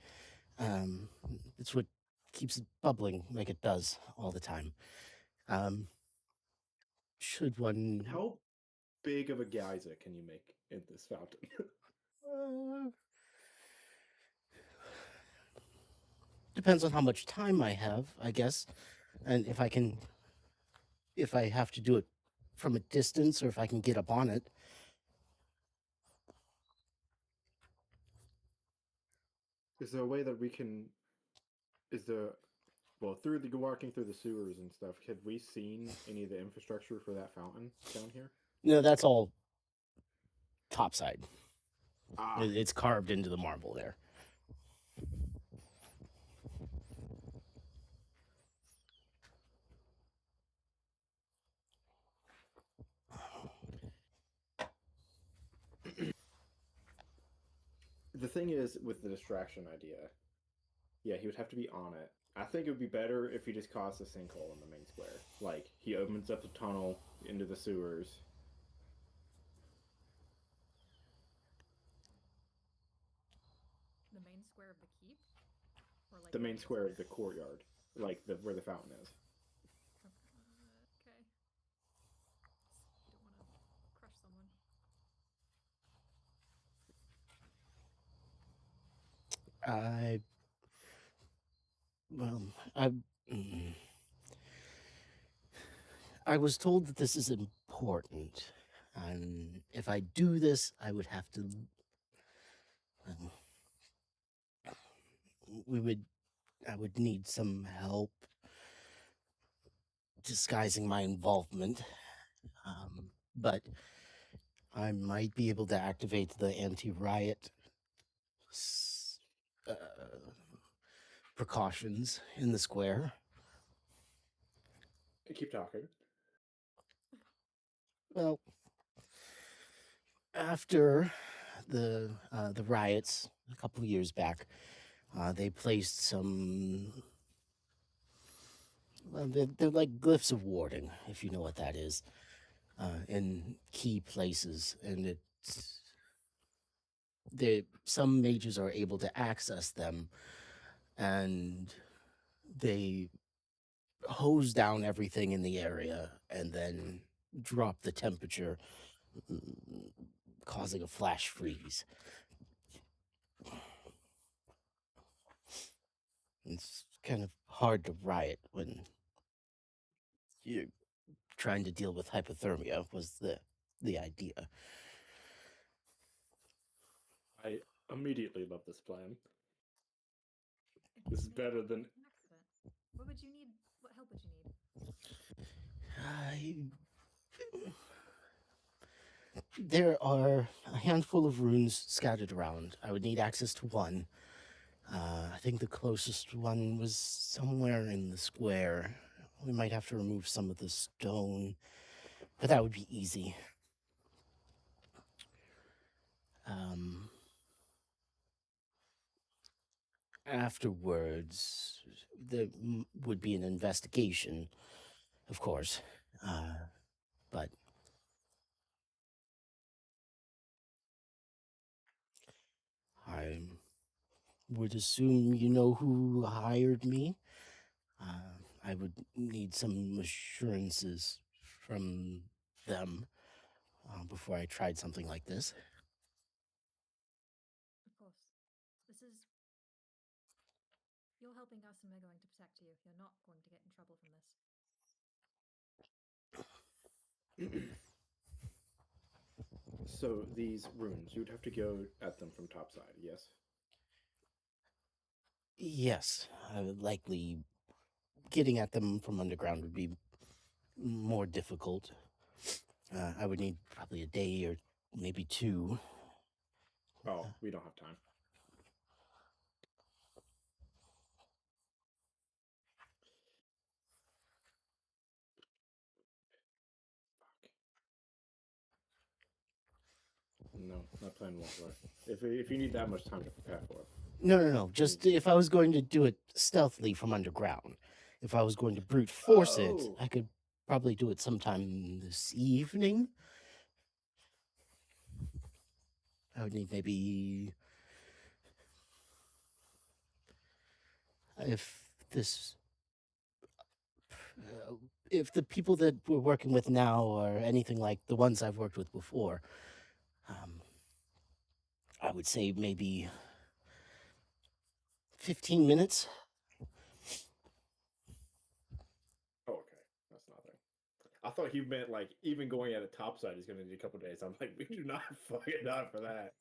It's what keeps it bubbling like it does all the time. Should one... How big of a geyser can you make in this fountain? Depends on how much time I have, I guess. And if I have to do it from a distance or if I can get up on it. Is there a way that we can? Is there? Well, through the walking through the sewers and stuff, had we seen any of the infrastructure for that fountain down here? No, that's all topside. Ah, It's carved into the marble there. the thing is with the distraction idea. Yeah, he would have to be on it. I think it would be better if he just caused a sinkhole in the main square. Like he opens up the tunnel into the sewers. the main square of the keep? Or like The main square of the courtyard, like where the fountain is. Okay. Don't want to crush someone. Mm. I was told that this is important, and if I do this, I would have to. um, I would need some help disguising my involvement, but I might be able to activate the anti-riot precautions in the square. Keep talking. Well, After the riots a couple of years back, they placed some. Well, they're like glyphs of warding, if you know what that is, in key places, and some mages are able to access them, and they hose down everything in the area and then drop the temperature, mm, causing a flash freeze. It's kind of hard to riot when you're trying to deal with hypothermia. Was the idea? I immediately love this plan. It This is may better cause than. an accident. What would you need? What help would you need? I, there are a handful of runes scattered around. I would need access to one. I think the closest one was somewhere in the square. We might have to remove some of the stone, but that would be easy. Um, Afterwards, there would be an investigation, of course. But I would assume you know who hired me. I would need some assurances from them before I tried something like this. Of course. This is. You're helping us and we're going to protect you. You're not going to get in trouble from this. So these runes, you'd have to go at them from topside, yes? Yes, I would likely getting at them from underground would be more difficult. I would need probably a day or maybe two. Oh, we don't have time. Fuck. No, that plan won't work. If you need that much time to prepare for it. No. Just if I was going to do it stealthily from underground. If I was going to brute force it, Oh. I could probably do it sometime this evening. I would need maybe if this if the people that we're working with now are anything like the ones I've worked with before, um, I would say maybe 15 minutes. Oh, okay. That's nothing. I thought he meant like even going at a topside is going to need a couple days. I'm like, we do not have fucking time for that.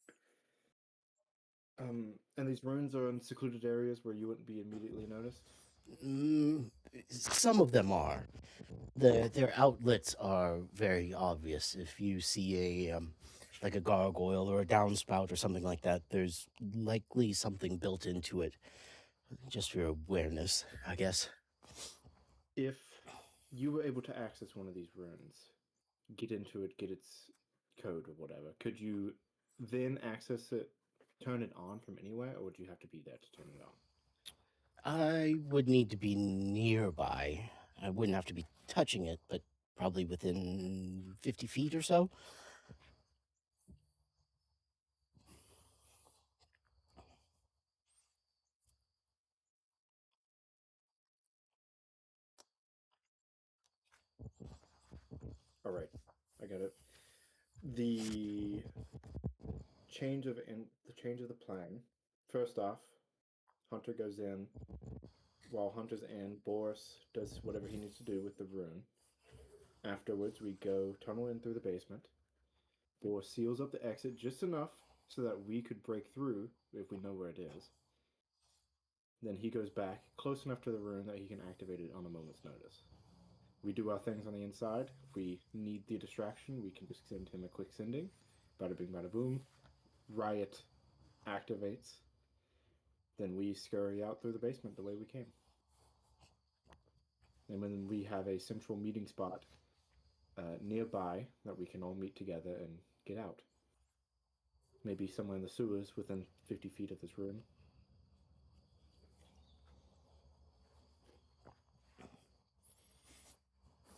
And these runes are in secluded areas where you wouldn't be immediately noticed. Mm, some of them are. Their outlets are very obvious. If you see a like a gargoyle or a downspout or something like that, there's likely something built into it. Just for your awareness, I guess. If you were able to access one of these runes, get into it, get its code or whatever, could you then access it, turn it on from anywhere, or would you have to be there to turn it on? I would need to be nearby. I wouldn't have to be touching it, but probably within 50 feet or so. All right, I got it. The the plan. First off, Hunter goes in. While Hunter's in, Boris does whatever he needs to do with the rune. Afterwards, we go tunnel in through the basement. Boris seals up the exit just enough so that we could break through if we know where it is. Then he goes back close enough to the rune that he can activate it on a moment's notice. We do our things on the inside. If we need the distraction, we can just send him a quick sending. Bada bing, bada boom. Riot activates. Then we scurry out through the basement the way we came. And then we have a central meeting spot nearby that we can all meet together and get out. Maybe somewhere in the sewers within 50 feet of this room. I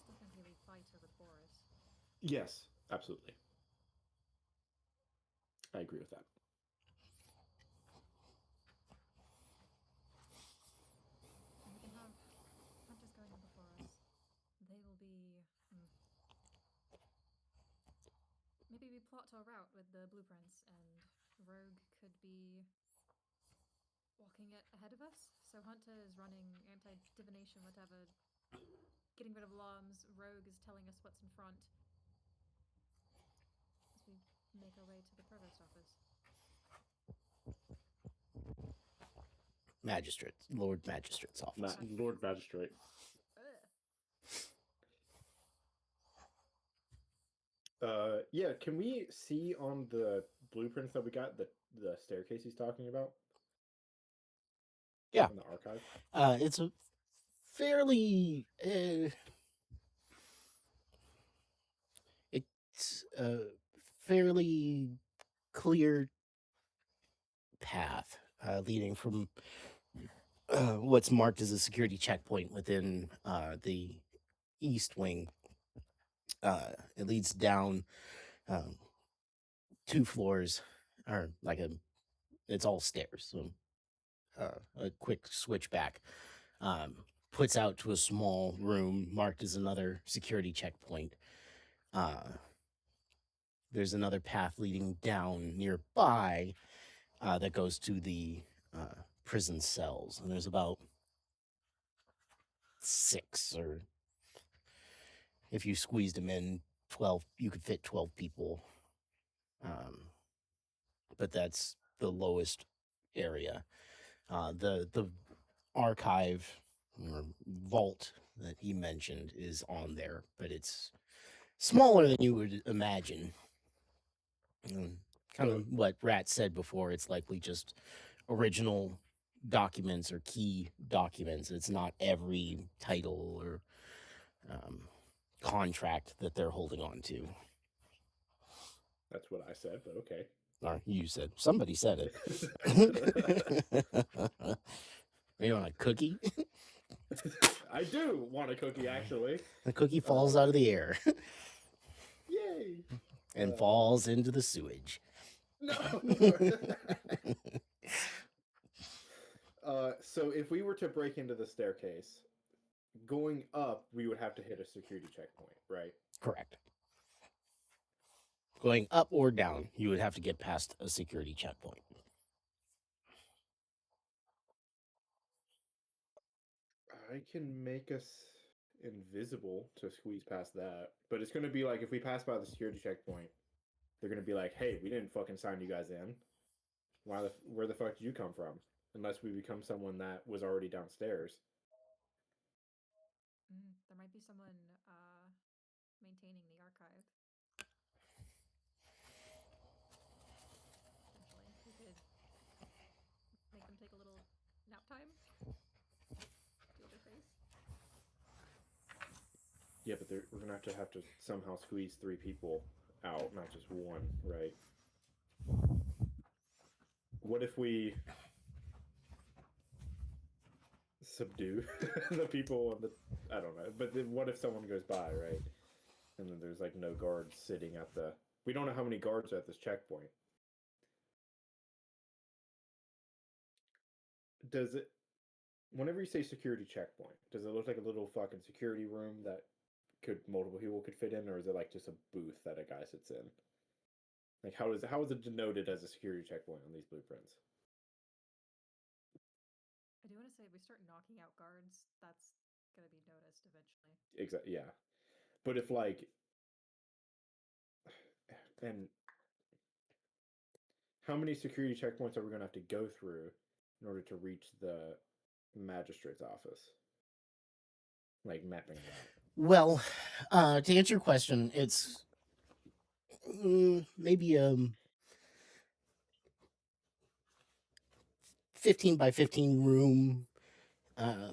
still think we leave Fighter with Boris. Yes, absolutely. I agree with that. And we can have hunters going in before us. They will be. Maybe we plot our route with the blueprints, and Rogue could be walking it ahead of us. So Hunter is running anti-divination, whatever, getting rid of alarms. Rogue is telling us what's in front as we make our way to the provost office. Lord Magistrate's office. Lord Magistrate. Yeah, can we see on the blueprints that we got the staircase he's talking about? Yeah. In the archive? It's a fairly it's a fairly clear path leading from what's marked as a security checkpoint within the east wing. It leads down 2 floors, or like it's all stairs. So a quick switchback puts out to a small room marked as another security checkpoint. There's another path leading down nearby that goes to the prison cells, and there's about 6, or if you squeezed them in, 12. You could fit 12 people, but that's the lowest area. The archive or vault that he mentioned is on there, but it's smaller than you would imagine. Kind of what Rat said before, it's likely just original documents or key documents. It's not every title or contract that they're holding on to. That's what I said, but okay. Or you said. Somebody said it. Are you on a cookie? I do want a cookie, actually. The cookie falls out of the air. Yay! And falls into the sewage. No! So if we were to break into the staircase, going up, we would have to hit a security checkpoint, right? Correct. Going up or down, you would have to get past a security checkpoint. I can make us invisible to squeeze past that, but it's going to be like if we pass by the security checkpoint, they're going to be like, "Hey, we didn't fucking sign you guys in. Where the fuck did you come from?" Unless we become someone that was already downstairs. There might be someone maintaining the archive. Potentially, we could make them take a little nap time. Feel their face. Yeah, but we're gonna have to somehow squeeze 3 people out, not just one, right? What if we subdue the people on the? I don't know, but then what if someone goes by, right? And then there's like no guards sitting at the. We don't know how many guards are at this checkpoint. Does it? Whenever you say security checkpoint, does it look like a little fucking security room that multiple people could fit in, or is it like just a booth that a guy sits in? Like how is it denoted as a security checkpoint on these blueprints? I do want to say if we start knocking out guards, that's gonna be noticed eventually. Exactly. Yeah, but if like, and how many security checkpoints are we gonna have to go through in order to reach the magistrate's office? Like mapping it out. Well, to answer your question, it's maybe 15 by 15 room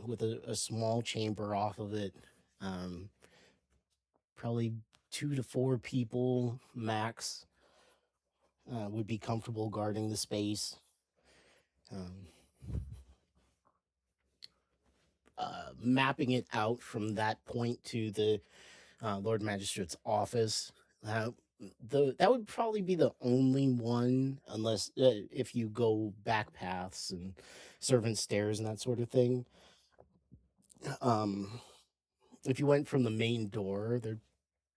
with a small chamber off of it. Probably 2 to 4 people max. would be comfortable guarding the space. Um, Mapping it out from that point to the Lord Magistrate's office. That would probably be the only one, unless if you go back paths and servant stairs and that sort of thing. Um, if you went from the main door, there'd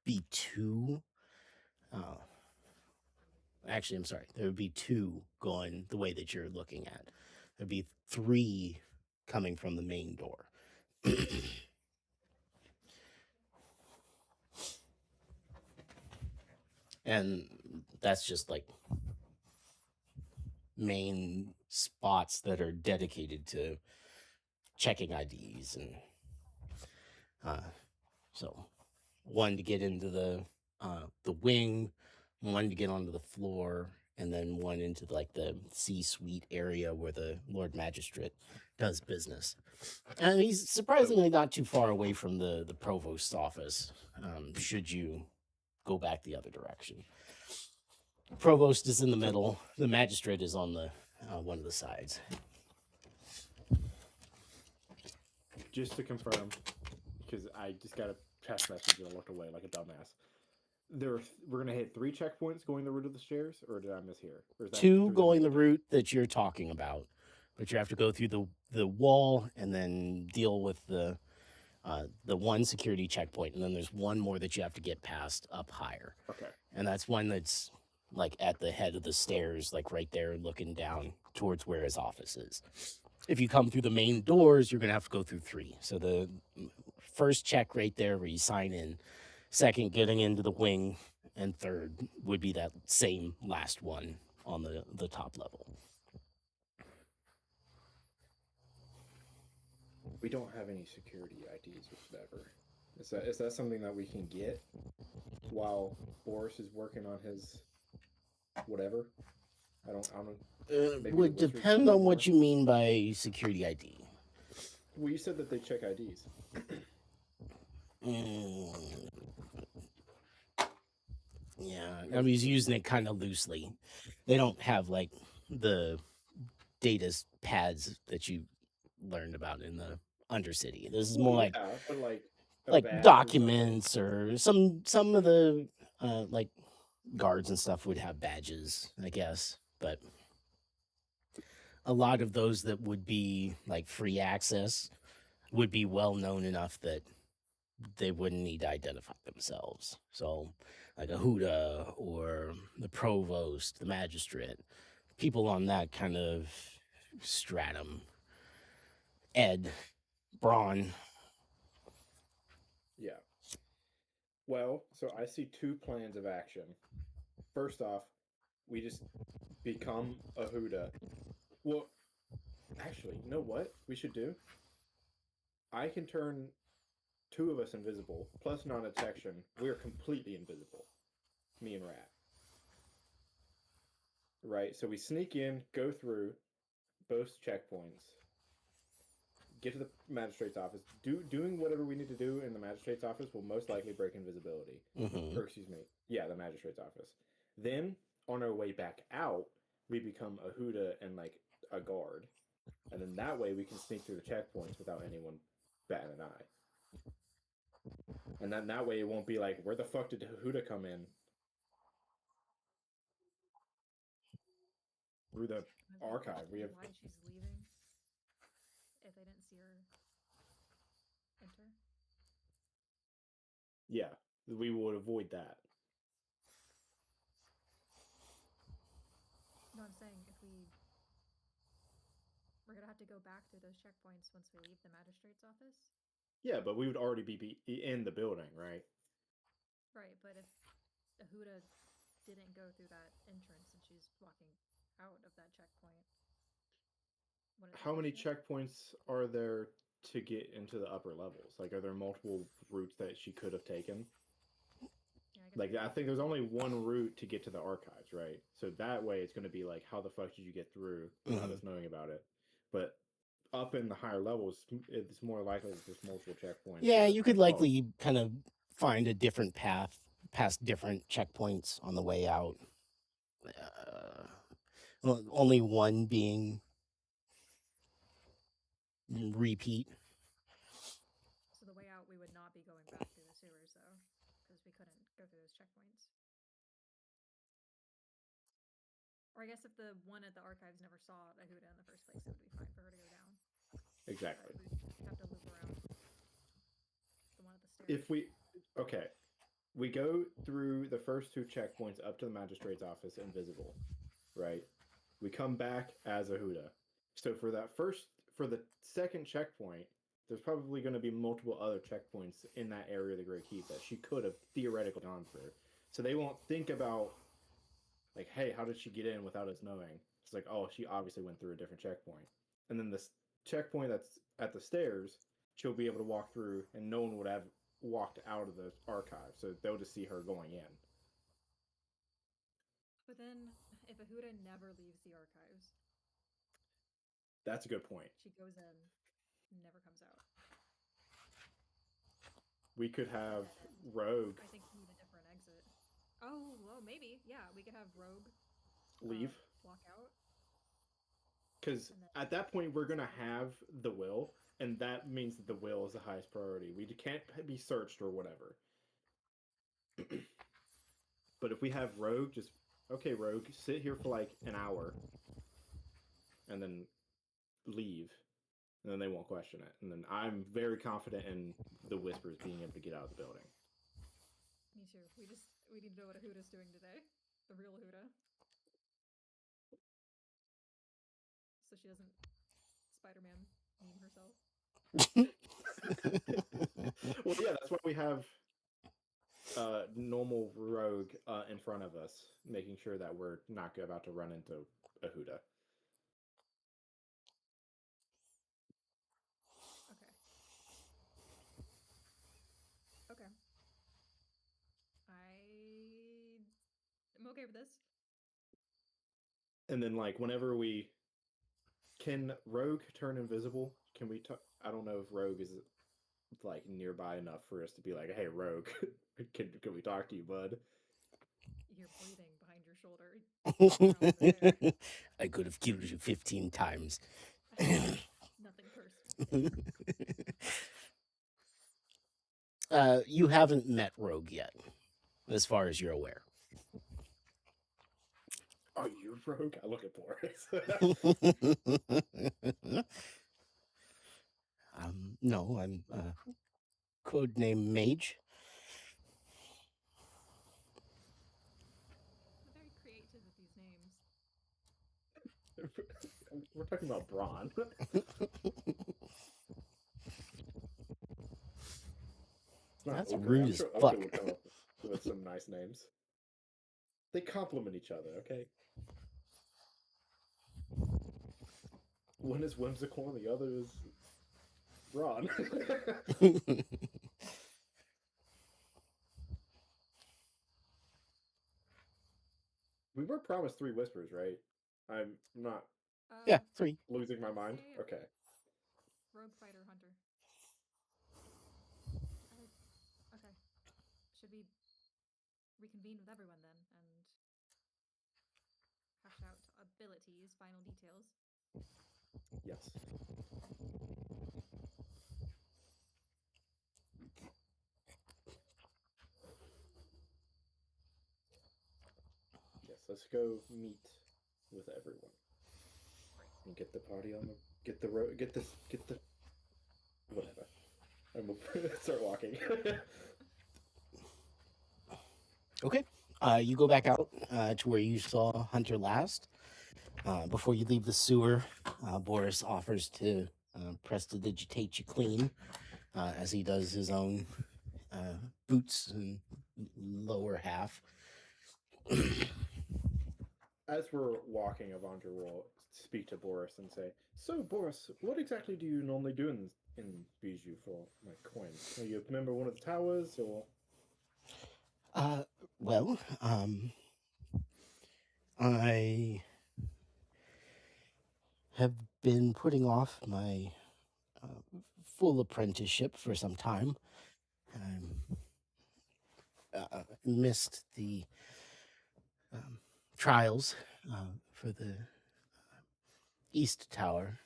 be two. Uh, Actually, I'm sorry. There would be two going the way that you're looking at. There'd be three coming from the main door. And that's just like main spots that are dedicated to checking IDs, and so one to get into the wing, one to get onto the floor, and then one into like the C-suite area where the Lord Magistrate does business. And he's surprisingly not too far away from the provost's office. Should you go back the other direction, provost is in the middle. The magistrate is on the one of the sides. Just to confirm, because I just got a text message and I looked away like a dumbass. We're gonna hit 3 checkpoints going the route of the stairs, or did I mishear? Or is that Two through going the middle? route that you're talking about, but you have to go through the wall and then deal with the one security checkpoint, and then there's one more that you have to get past up higher, Okay. and that's one that's like at the head of the stairs, like right there, looking down towards where his office is. If you come through the main doors, you're gonna have to go through 3. So the first check right there where you sign in, second getting into the wing, and third would be that same last one on the top level. We don't have any security IDs or whatever. Is that something that we can get while Boris is working on his whatever? I don't It maybe would the wizards depend know on what more. you mean by security ID. Well, you said that they check IDs. Yeah, I was using it kind of loosely. They don't have like the data pads that you learned about in the Undercity. This is more Well, like yeah, but like a like badge or something. documents, or some of the like guards and stuff would have badges, I guess, but a lot of those that would be like free access would be well known enough that they wouldn't need to identify themselves. So, like a Huda or the provost, the magistrate, people on that kind of stratum. Ed, Braun. Yeah. Well, so I see 2 plans of action. First off, we just become a Huda. Well, actually, you know what we should do? I can turn 2 of us invisible, plus non-detection. We're completely invisible. Me and Rat. Right? So we sneak in, go through both checkpoints, get to the magistrate's office. Doing whatever we need to do in the magistrate's office will most likely break invisibility. Mm-hmm. Or excuse me, yeah, the magistrate's office. Then on our way back out, we become a Huda and like a guard, and then that way we can sneak through the checkpoints without anyone batting an eye. And then that way it won't be like, where the fuck did Huda come in? Through the archive. We have. Why she's leaving if they didn't see her enter. Yeah, we would avoid that. No, I'm saying if we're gonna have to go back through those checkpoints once we leave the magistrate's office. Yeah, but we would already be in the building, right? Right, but if Ahuda didn't go through that entrance and she's walking out of that checkpoint, How many checkpoints are there to get into the upper levels? Like, are there multiple routes that she could have taken? Yeah, like, I think there's only one route to get to the archives, right? So that way, it's going to be like, how the fuck did you get through without us knowing about it? But up in the higher levels, it's more likely that there's multiple checkpoints. Yeah, you could likely kind of find a different path past different checkpoints on the way out. well, only one being repeat. So the way out, we would not be going back through the sewers, though, because we couldn't go through those checkpoints. Or I guess if the one at the archives never saw a Huda in the first place, it would be fine for her to go down. Exactly. But we'd have to loop around the one at the stairs. If we go through the first two checkpoints up to the magistrate's office invisible, right? We come back as a Huda. So for the second checkpoint, there's probably going to be multiple other checkpoints in that area of the Great Keep that she could have theoretically gone through. So they won't think about, like, hey, how did she get in without us knowing? It's like, oh, she obviously went through a different checkpoint. And then this checkpoint that's at the stairs, she'll be able to walk through, and no one would have walked out of the archive, so they'll just see her going in. But then, if a Huda never leaves the archives, That's a good point. she goes in, never comes out. We could have Rogue I think we need a different exit. Oh, well, maybe. Yeah, we could have Rogue leave, walk out. because at that point we're gonna have the will, and that means that the will is the highest priority. We can't be searched or whatever. But if we have Rogue, just okay, Rogue, sit here for like an hour, and then leave, and then they won't question it. And then I'm very confident in the Whispers being able to get out of the building. Me too. We need to know what a Huda's doing today. The real Huda. So she doesn't Spider-Man meme herself. Well, yeah, that's why we have normal Rogue in front of us, making sure that we're not about to run into a Huda. Okay. I'm okay with this. And then, like, whenever can Rogue turn invisible? Can we? I don't know if Rogue is like nearby enough for us to be like, "Hey, Rogue, can we talk to you, bud?" You hear breathing behind your shoulder. You're over there. I could have killed you 15 times. Nothing personal. You haven't met Rogue yet, as far as you're aware. Are you Rogue? I look at Boris. No, I'm codename Mage. We're very creative with these names. We're talking about Braun. That's Oakley. rude I'm as sure fuck. Oakley would come up with some nice names. They complement each other, okay? One is whimsical and the other is Ron. We were promised 3 whispers, right? I'm not Yeah, 3. losing my mind. Yeah. Okay. Rogue, fighter, hunter. Okay. Should we reconvene with everyone then and hash out abilities, final details? Yes. Yes, let's go meet with everyone. And get the party on the get the whatever. And we'll start walking. Okay. You go back out to where you saw Hunter last. Before you leave the sewer, Boris offers to prestidigitate you clean, as he does his own boots and lower half. As we're walking, Avandra will speak to Boris and say, "So, Boris, what exactly do you normally do in Bijou for my coins? Are you a member of one of the towers, or?" Well, I have been putting off my full apprenticeship for some time. I missed the trials for the East Tower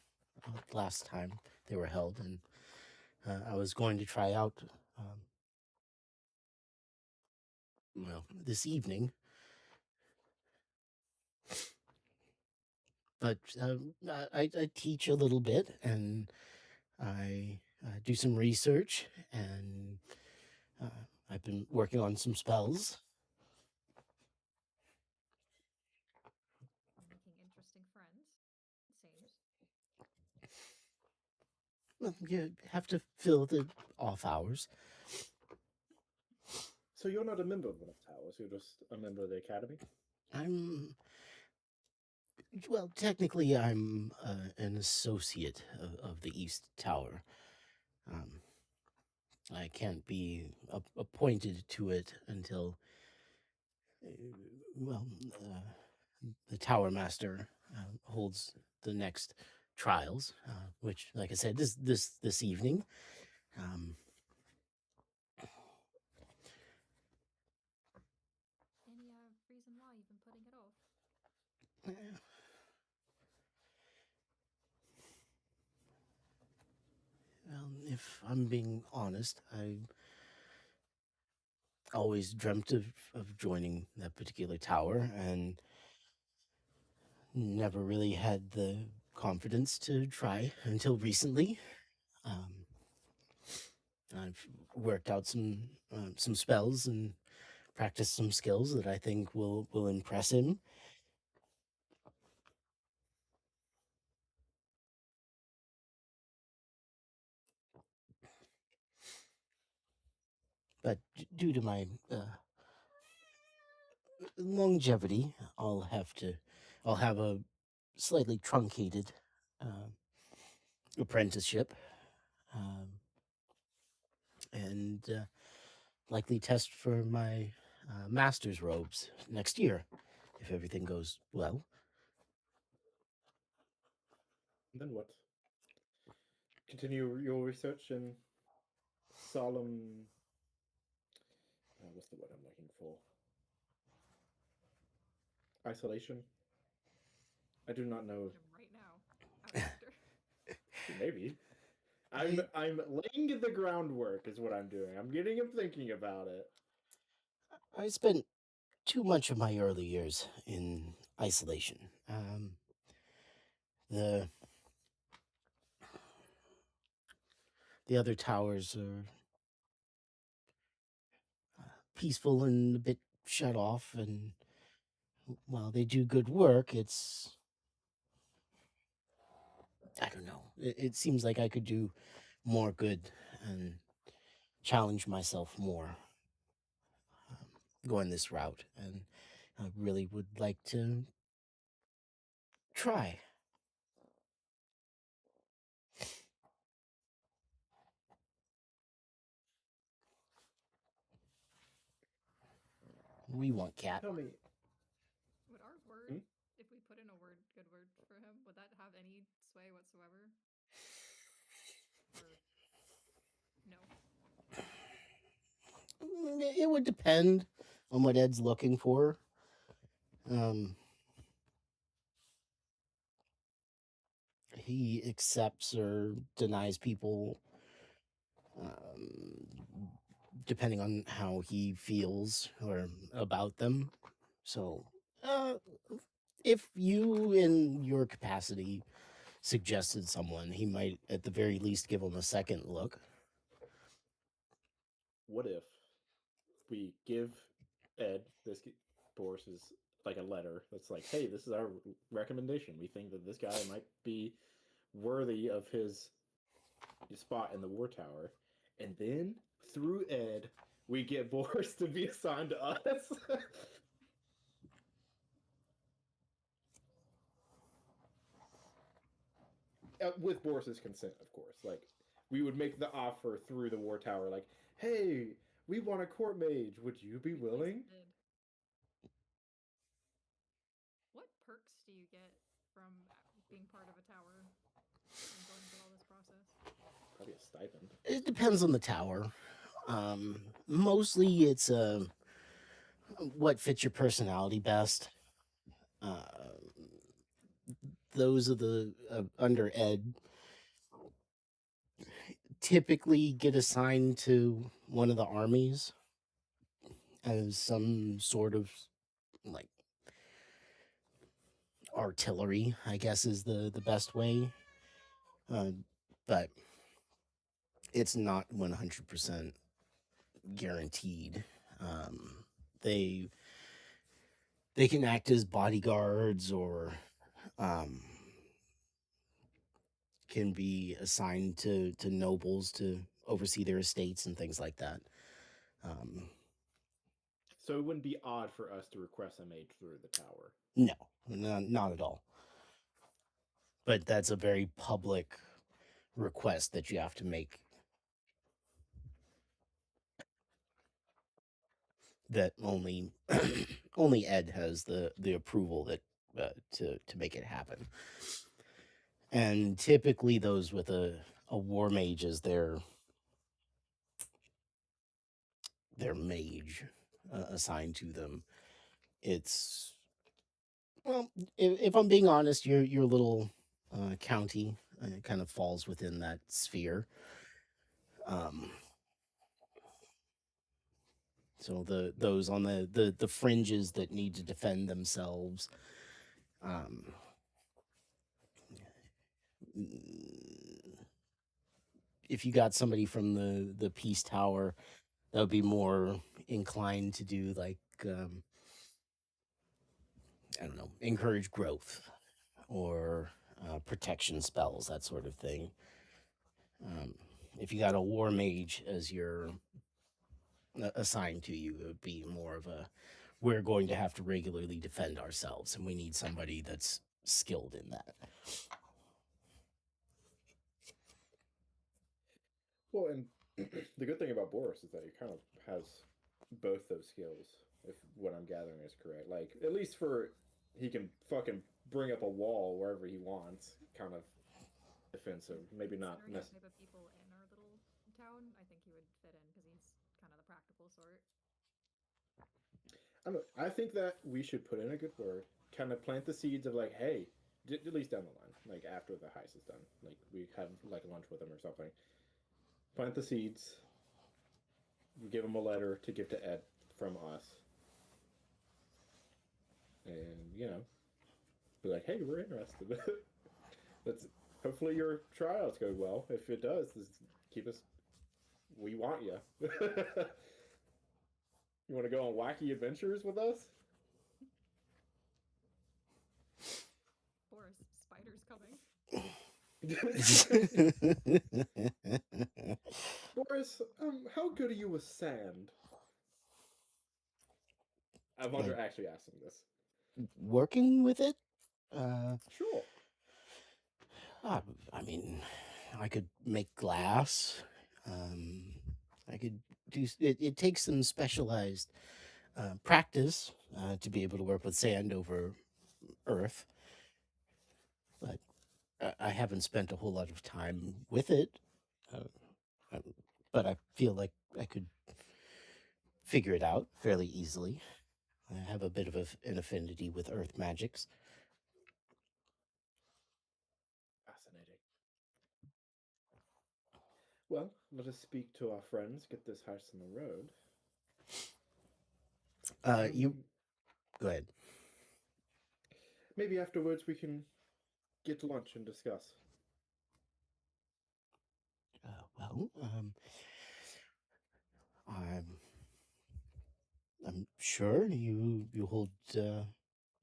last time they were held, and I was going to try out, well, this evening. But I teach a little bit, and I do some research, and I've been working on some spells. Making interesting friends, it seems. Well, you have to fill the off hours. So you're not a member of one of Towers, you're just a member of the Academy? Well, technically, I'm an associate of the East Tower. I can't be appointed to it until, well, the Tower Master holds the next trials, which, like I said, this evening. Any reason why you've been putting it off? Well, if I'm being honest, I always dreamt of joining that particular tower and never really had the confidence to try until recently. I've worked out some spells and practiced some skills that I think will impress him. But due to my longevity, I'll have a slightly truncated apprenticeship, and likely test for my master's robes next year, if everything goes well. Then what? Continue your research in solemn. What's the word I'm looking for? Isolation. I do not know. Right now, out after. Maybe. I'm laying the groundwork is what I'm doing. I'm getting him thinking about it. I spent too much of my early years in isolation. The other towers are peaceful and a bit shut off, and while they do good work, I don't know. It seems like I could do more good and challenge myself more going this route, and I really would like to try. We want Cat. Tell me, Would our word, Hmm? if we put in a good word for him, would that have any sway whatsoever? Or no? It would depend on what Ed's looking for. He accepts or denies people depending on how he feels or about them. So, if you, in your capacity, suggested someone, he might at the very least give him a second look. what if we give Ed Boris is like a letter that's like, hey, this is our recommendation. We think that this guy might be worthy of his spot in the War Tower, and then through Ed, we get Boris to be assigned to us. With Boris's consent, of course. Like, we would make the offer through the War Tower, like, hey, we want a court mage. Would you be willing? What perks do you get from being part of a tower and going through all this process? Probably a stipend. It depends on the tower. Mostly it's what fits your personality best. those of the under Ed typically get assigned to one of the armies as some sort of like artillery, I guess is the best way. But it's not 100% guaranteed. Um, they they can act as bodyguards or um, can be assigned to nobles to oversee their estates and things like that. Um, So it wouldn't be odd for us to request a mage through the tower. no, not at all. But that's a very public request that you have to make. That only only Ed has the approval that to make it happen. And typically, those with a war mage as their mage assigned to them. It's well, if I'm being honest, your little county kind of falls within that sphere. Um, so those on the fringes that need to defend themselves. Um, if you got somebody from the Peace Tower, that would be more inclined to do like I don't know, encourage growth or protection spells, that sort of thing. If you got a war mage as your assigned to you, it would be more of a we're going to have to regularly defend ourselves, and we need somebody that's skilled in that. Well, and the good thing about Boris is that he kind of has both those skills, if what I'm gathering is correct. Like, at least for he can fucking bring up a wall wherever he wants, kind of defensive. Maybe not Considering the necessarily. type of people in our little town, I think he would fit in because he's kind of the practical sort. I think that we should put in a good word, kind of plant the seeds of like, hey, at least down the line, like after the heist is done, like we have like lunch with him or something. Plant the seeds. Give him a letter to give to Ed from us, and be like, hey, we're interested. Let's hopefully your trials go well. If it does, keep us. We want you. You want to go on wacky adventures with us? Boris, spiders coming. Boris, how good are you with sand? Avandra actually asked him this. Working with it? Uh, Sure. I mean, I could make glass. Um, I could do. It takes some specialized practice to be able to work with sand over earth, but I haven't spent a whole lot of time with it. Uh, but I feel like I could figure it out fairly easily. I have a bit of an affinity with earth magics. Fascinating. Well, let us speak to our friends, get this house on the road. You go ahead. Maybe afterwards we can get to lunch and discuss. Well, I'm I'm sure you hold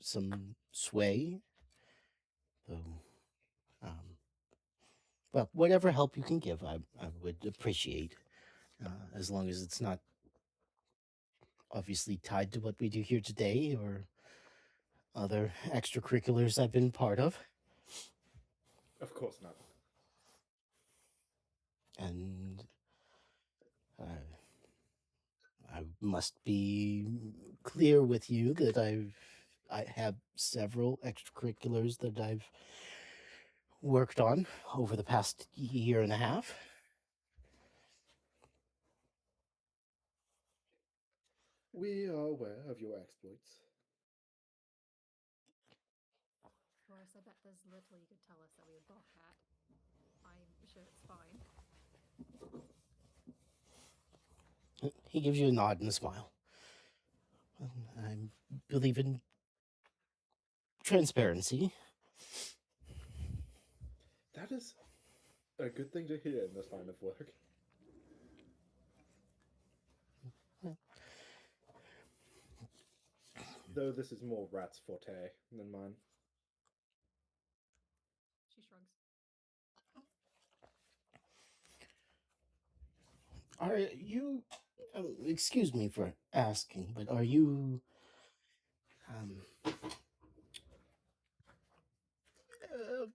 some sway, though. Um, well, whatever help you can give, I would appreciate, as long as it's not obviously tied to what we do here today or other extracurriculars I've been part of. Of course not. And I must be clear with you that I have several extracurriculars that I've worked on over the past year and a half. We are aware of your exploits. Boris, I bet there's little you could tell us that we would balk at. I'm sure it's fine. He gives you a nod and a smile. I believe in transparency. That is a good thing to hear in this line of work. Though this is more Rat's forte than mine. She shrugs. Are you... excuse me for asking, but are you...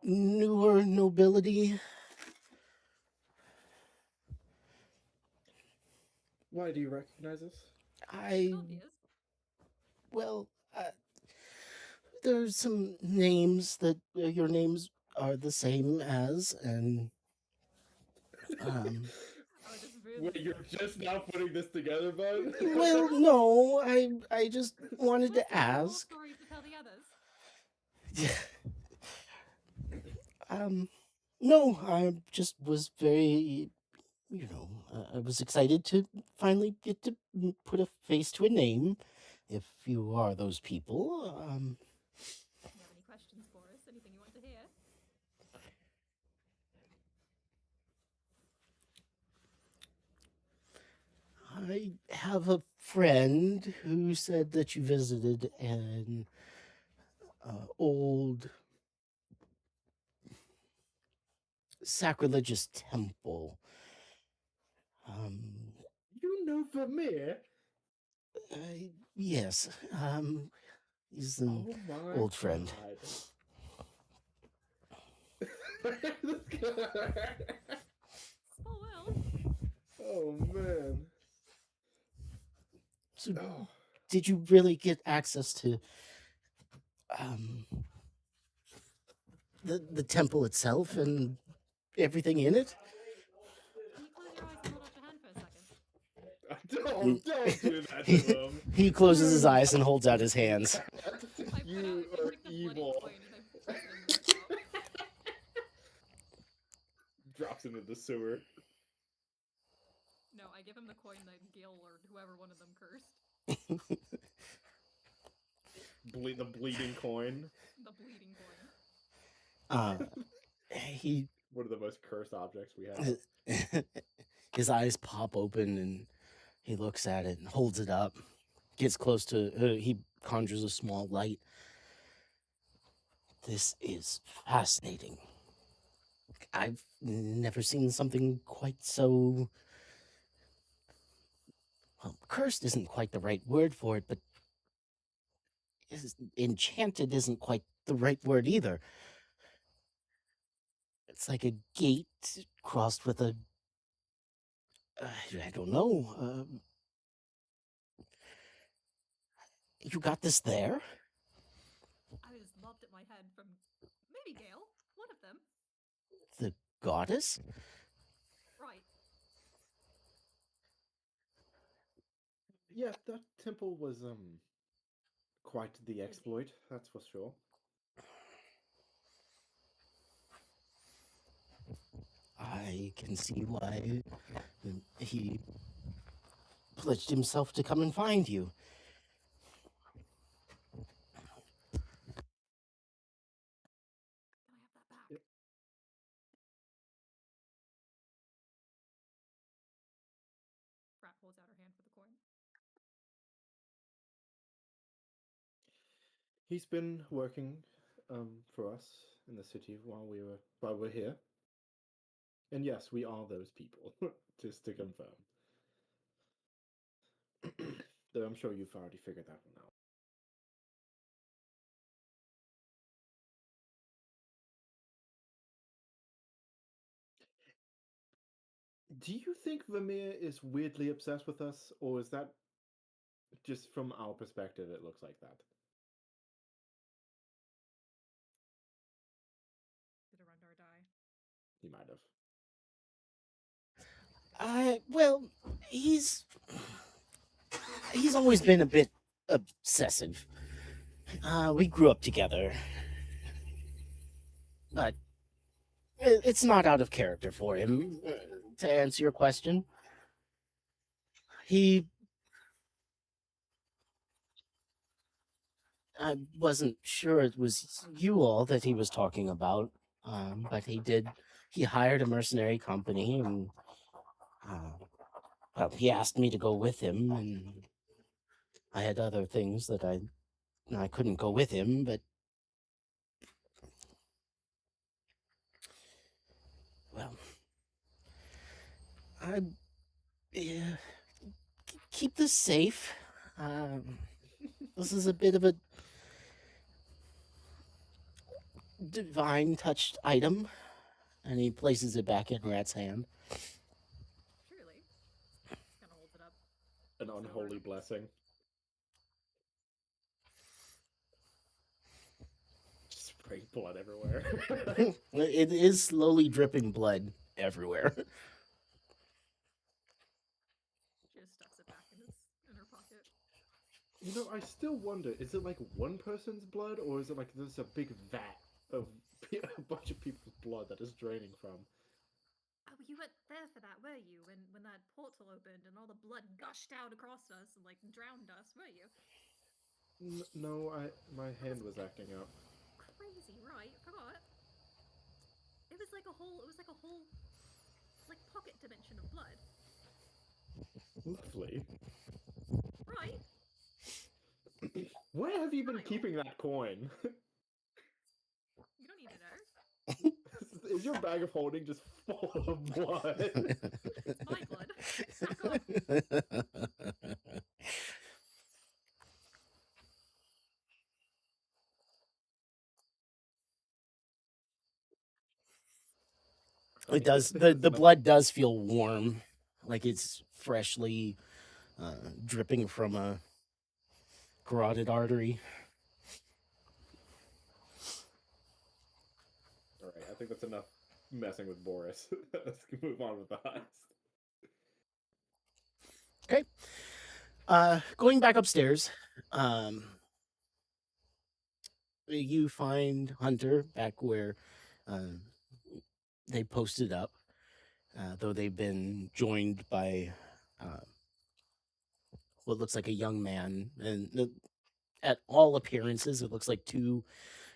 newer nobility? Why do you recognize us? Obvious. Well, there's some names that your names are the same as, and Oh, this really. Wait, you're just now putting this together, bud? well, no, I just wanted Let's to hear more ask. stories to tell the others. No, I just was very, I was excited to finally get to put a face to a name. If you are those people, Do you have any questions for us? Anything you want to hear? I have a friend who said that you visited an old sacrilegious temple. You know Vermeer? Yes, he's an Oh my old friend. God. Small world. Oh man. So, Oh. did you really get access to the temple itself and everything in it? Can you close your eyes and hold out your hand for a second? Don't do that to him. He closes his eyes and holds out his hands. I You put out, are I pick the bloody evil. coin and I press it in the top. Drops into the sewer. No, I give him the coin that Gil or whoever one of them cursed. The bleeding coin. The bleeding coin. He One of the most cursed objects we have. his eyes pop open and he looks at it and holds it up. Gets close to he conjures a small light. This is fascinating. I've never seen something quite so... Well, cursed isn't quite the right word for it, but enchanted isn't quite the right word either. It's like a gate crossed with a... I don't know. You got this there? I just lobbed at my head from maybe Gale, one of them. The goddess? Right. Yeah, that temple was quite the exploit, that's for sure. I can see why he pledged himself to come and find you. Can I have that back? Yep. Frat holds out her hand for the coin. He's been working for us in the city while we're here. And yes, we are those people, just to confirm. Though I'm sure you've already figured that one out. Do you think Vermeer is weirdly obsessed with us, or is that just from our perspective it looks like that? Did Arundar die? He might have. Well, he's always been a bit obsessive. We grew up together. but it's not out of character for him. To answer your question, he I wasn't sure it was you all that he was talking about, but he hired a mercenary company, and well, he asked me to go with him, and I had other things that I couldn't go with him, but well, I yeah, keep this safe. Um, this is a bit of a divine touched item, and he places it back in Rat's hand. Truly. Just kind of holds it up. An Looks over. unholy blessing. Just spraying blood everywhere. It is slowly dripping blood everywhere. She just stuffs it back in her pocket. You know, I still wonder, is it like one person's blood, or is it like there's a big vat of a bunch of people's blood that is draining from? Oh, you weren't there for that, were you? When that portal opened and all the blood gushed out across us and like drowned us, were you? No, my hand was acting up. Crazy, right? Forgot. It was like a whole like pocket dimension of blood. Lovely. Right? Where have you been Kyle. keeping that coin? You don't need to know. Is your bag of holding just full of blood? It's my blood. Back off. I It mean, does. there's The enough- blood does feel warm, like it's freshly dripping from a carotid artery. All right, I think that's enough messing with Boris. Let's move on with the heist. Okay. Going back upstairs, you find Hunter back where they posted up, though they've been joined by what looks like a young man, and at all appearances, it looks like two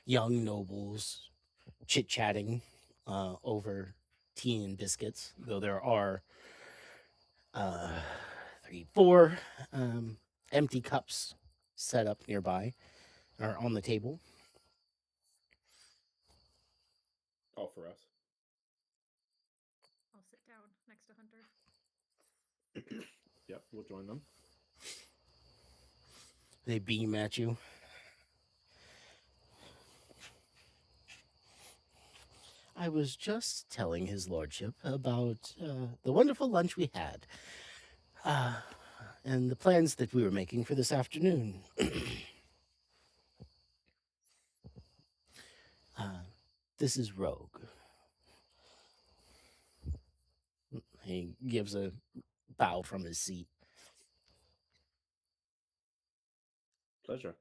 young nobles chit chatting over tea and biscuits. Though there are uh, 3, 4 empty cups set up nearby or on the table. All for us. I'll sit down next to Hunter. Yep, we'll join them. They beam at you. I was just telling his lordship about the wonderful lunch we had and the plans that we were making for this afternoon. This is Rogue. He gives a bow from his seat. Pleasure.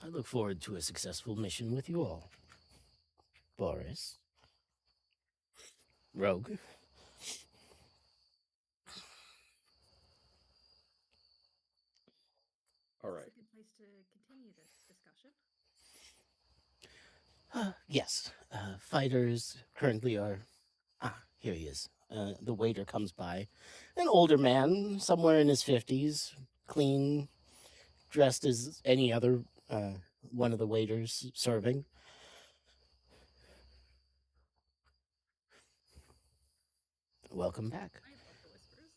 I look forward to a successful mission with you all. Boris. Rogue. All Is right. this a good place to continue this discussion? Yes. Fighters currently are. Here he is. The waiter comes by. An older man, somewhere in his 50s, clean, dressed as any other one of the waiters serving. Welcome back. I love the whispers.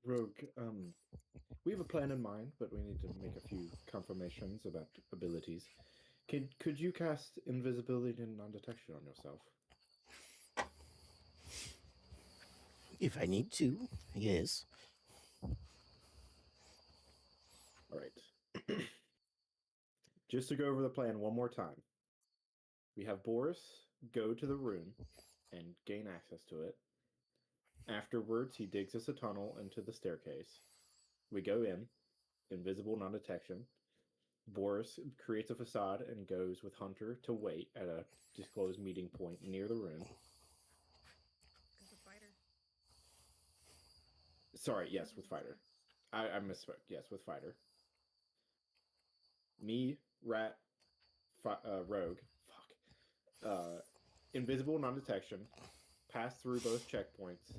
Rogue, we have a plan in mind, but we need to make a few confirmations about abilities. Could you cast invisibility and non-detection on yourself? If I need to, yes. All right. Just to go over the plan one more time. We have Boris go to the room and gain access to it. Afterwards, he digs us a tunnel into the staircase. We go in, invisible, non-detection. Boris creates a facade and goes with Hunter to wait at a disclosed meeting point near the room. Goes with fighter. Sorry, yes, with Fighter. I misspoke. Yes, with Fighter. Me, Rat, Rogue. Fuck. Invisible, non-detection. Pass through both checkpoints.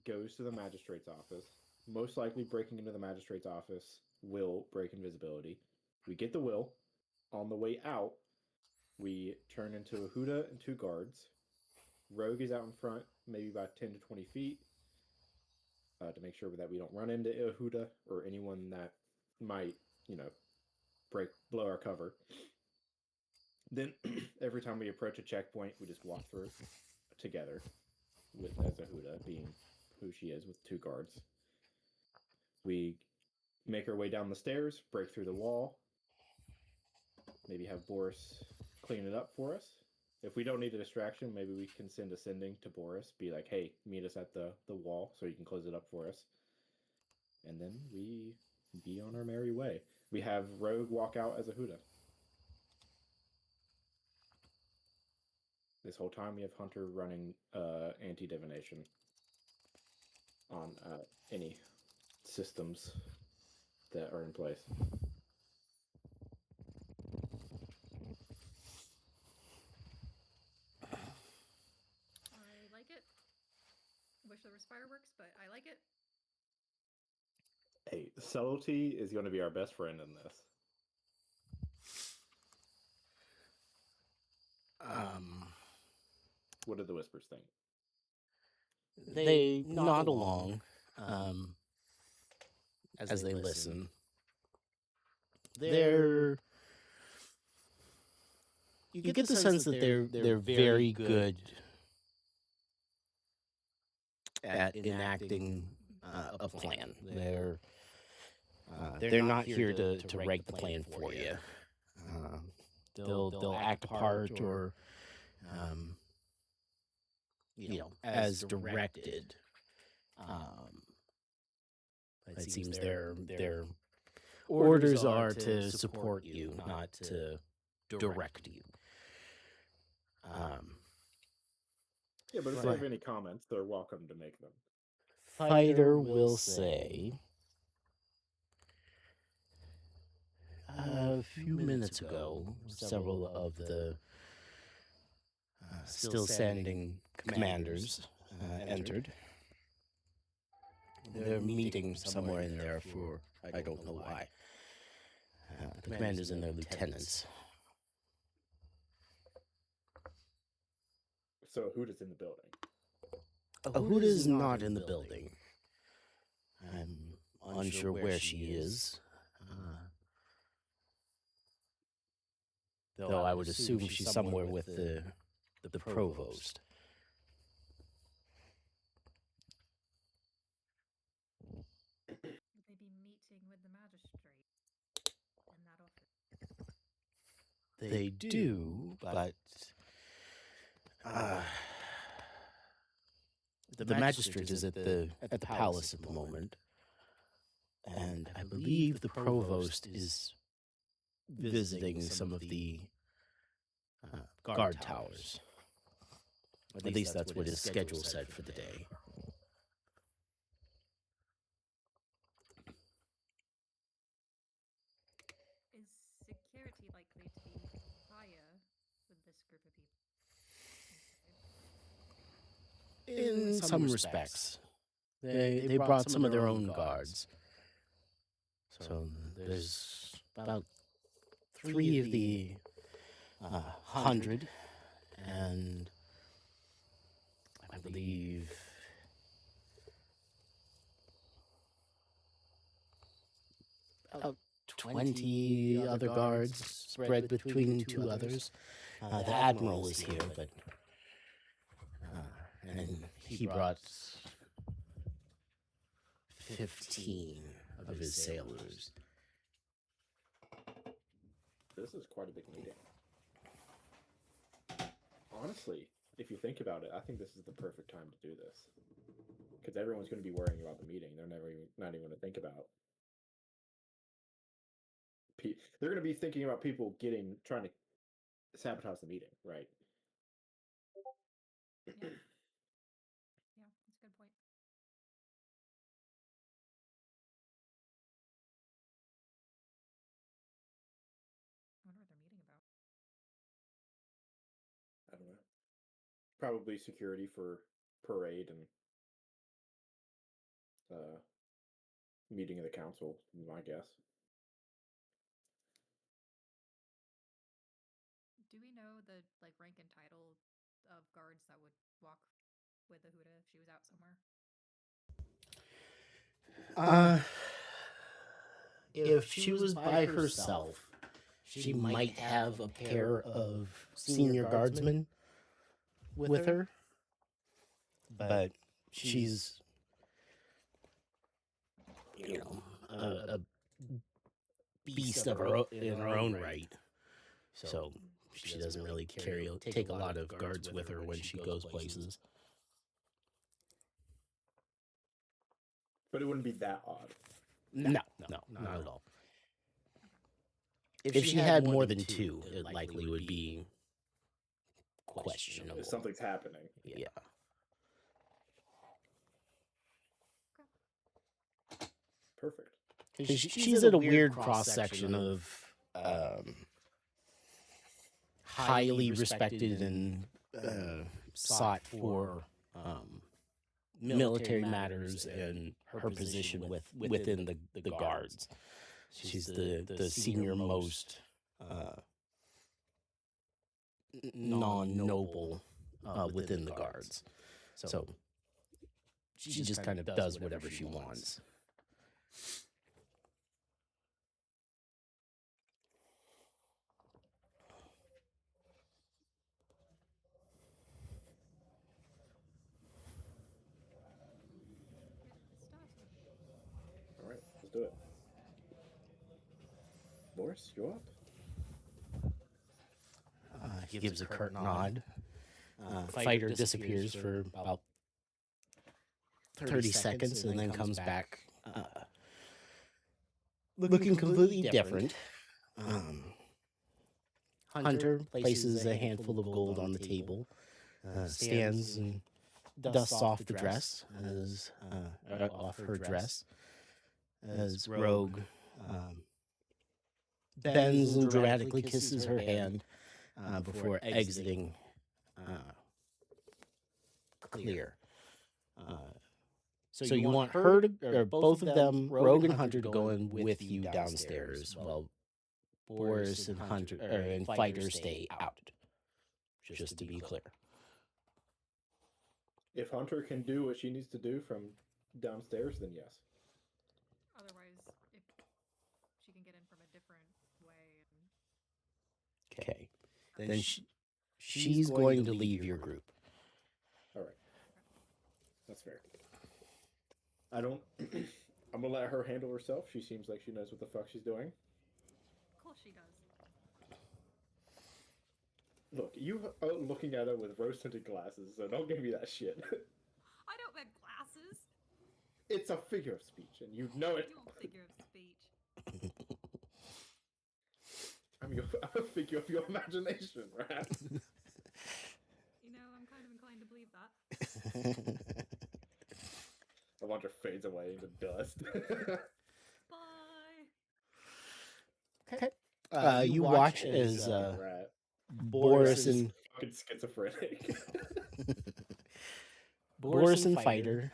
Goes to the magistrate's office. Most likely breaking into the magistrate's office will break invisibility. We get the will. On the way out, we turn into a Huda and 2 guards. Rogue is out in front, maybe about 10 to 20 feet, to make sure that we don't run into a Huda or anyone that might, blow our cover. Then every time we approach a checkpoint, we just walk through together as a Huda, being who she is with 2 guards. We make our way down the stairs, break through the wall, maybe have Boris clean it up for us. If we don't need a distraction, maybe we can send Ascending to Boris, be like, hey, meet us at the wall so you can close it up for us. And then we be on our merry way. We have Rogue walk out as a Huda. This whole time we have Hunter running anti-divination on any systems that are in place. I like it. Wish there was fireworks, but I like it. Hey, subtlety is going to be our best friend in this. What do the whispers think? They nod along as they listen. You get the sense that they're very good at enacting a plan. They're not here to write the plan for you. They'll act a part or as directed. It seems their orders are to support you, not to direct you. Yeah, but if they have any comments, they're welcome to make them. Fighter will say, a few minutes ago, several of the still standing commanders entered. They're meeting somewhere in there for, I don't know why. The commanders and their lieutenants. So Huda's in the building. Huda's not in the building. I'm unsure where she is. Though I would assume she's somewhere with the provost. Would they be meeting with the magistrate in that office? They do, but the magistrate is at the palace at the moment, and I believe the provost is visiting some of the guard towers. At least that's what his schedule said for the day. Is security likely to be higher with this group of people? In some respects, they brought some of their own guards. So there's about 3 of the 100, and I believe about 20 other guards spread between 2 others. The admiral is here, but and he brought 15 of his sailors. This is quite a big meeting. Honestly, if you think about it, I think this is the perfect time to do this. because everyone's going to be worrying about the meeting. They're not even going to think about. They're going to be thinking about people trying to sabotage the meeting, right? Yeah. Yeah, that's a good point. I wonder what they're meeting about. I don't know. Probably security for parade and meeting of the council, my guess. Do we know the rank and title of guards that would walk with the Huda if she was out somewhere? If she was by herself, she might have a pair of senior guardsmen with her, but she's, a beast of in her own right. So she doesn't really take a lot of guards with her when she goes places. But it wouldn't be that odd. No, not at all. If she had more than two, it likely would be questionable. If something's happening. Yeah. Perfect. She's at a weird cross section of highly respected and sought for military matters and her position within the guards. She's the senior most non-noble within the guards. So she just kind of does whatever she wants. All right, let's do it. Boris, you up? He gives a curt nod. Fighter disappears for about 30 seconds and then comes back looking completely different. Hunter places a handful of gold on the table, stands and dusts off the dress, off her dress, as Rogue bends and dramatically kisses her hand before exiting clear. So you want her to, or both of them, Rogue and Hunter, to go in with you downstairs, while Boris and Hunter and Fighter stay out. Just to be clear. If Hunter can do what she needs to do from downstairs, then yes. Otherwise, if she can get in from a different way. Okay. Then she's going to leave your group. All right. That's fair. I'm gonna let her handle herself. She seems like she knows what the fuck she's doing. Of course she does. Look, you are looking at her with rose-tinted glasses, so don't give me that shit. I don't wear glasses. It's a figure of speech, and you know it. You're a figure of speech. I'm a figure of your imagination, right? I'm kind of inclined to believe that. I wonder fades away into dust. Bye. Okay. You watch as Boris and fucking schizophrenic. Boris and Fighter.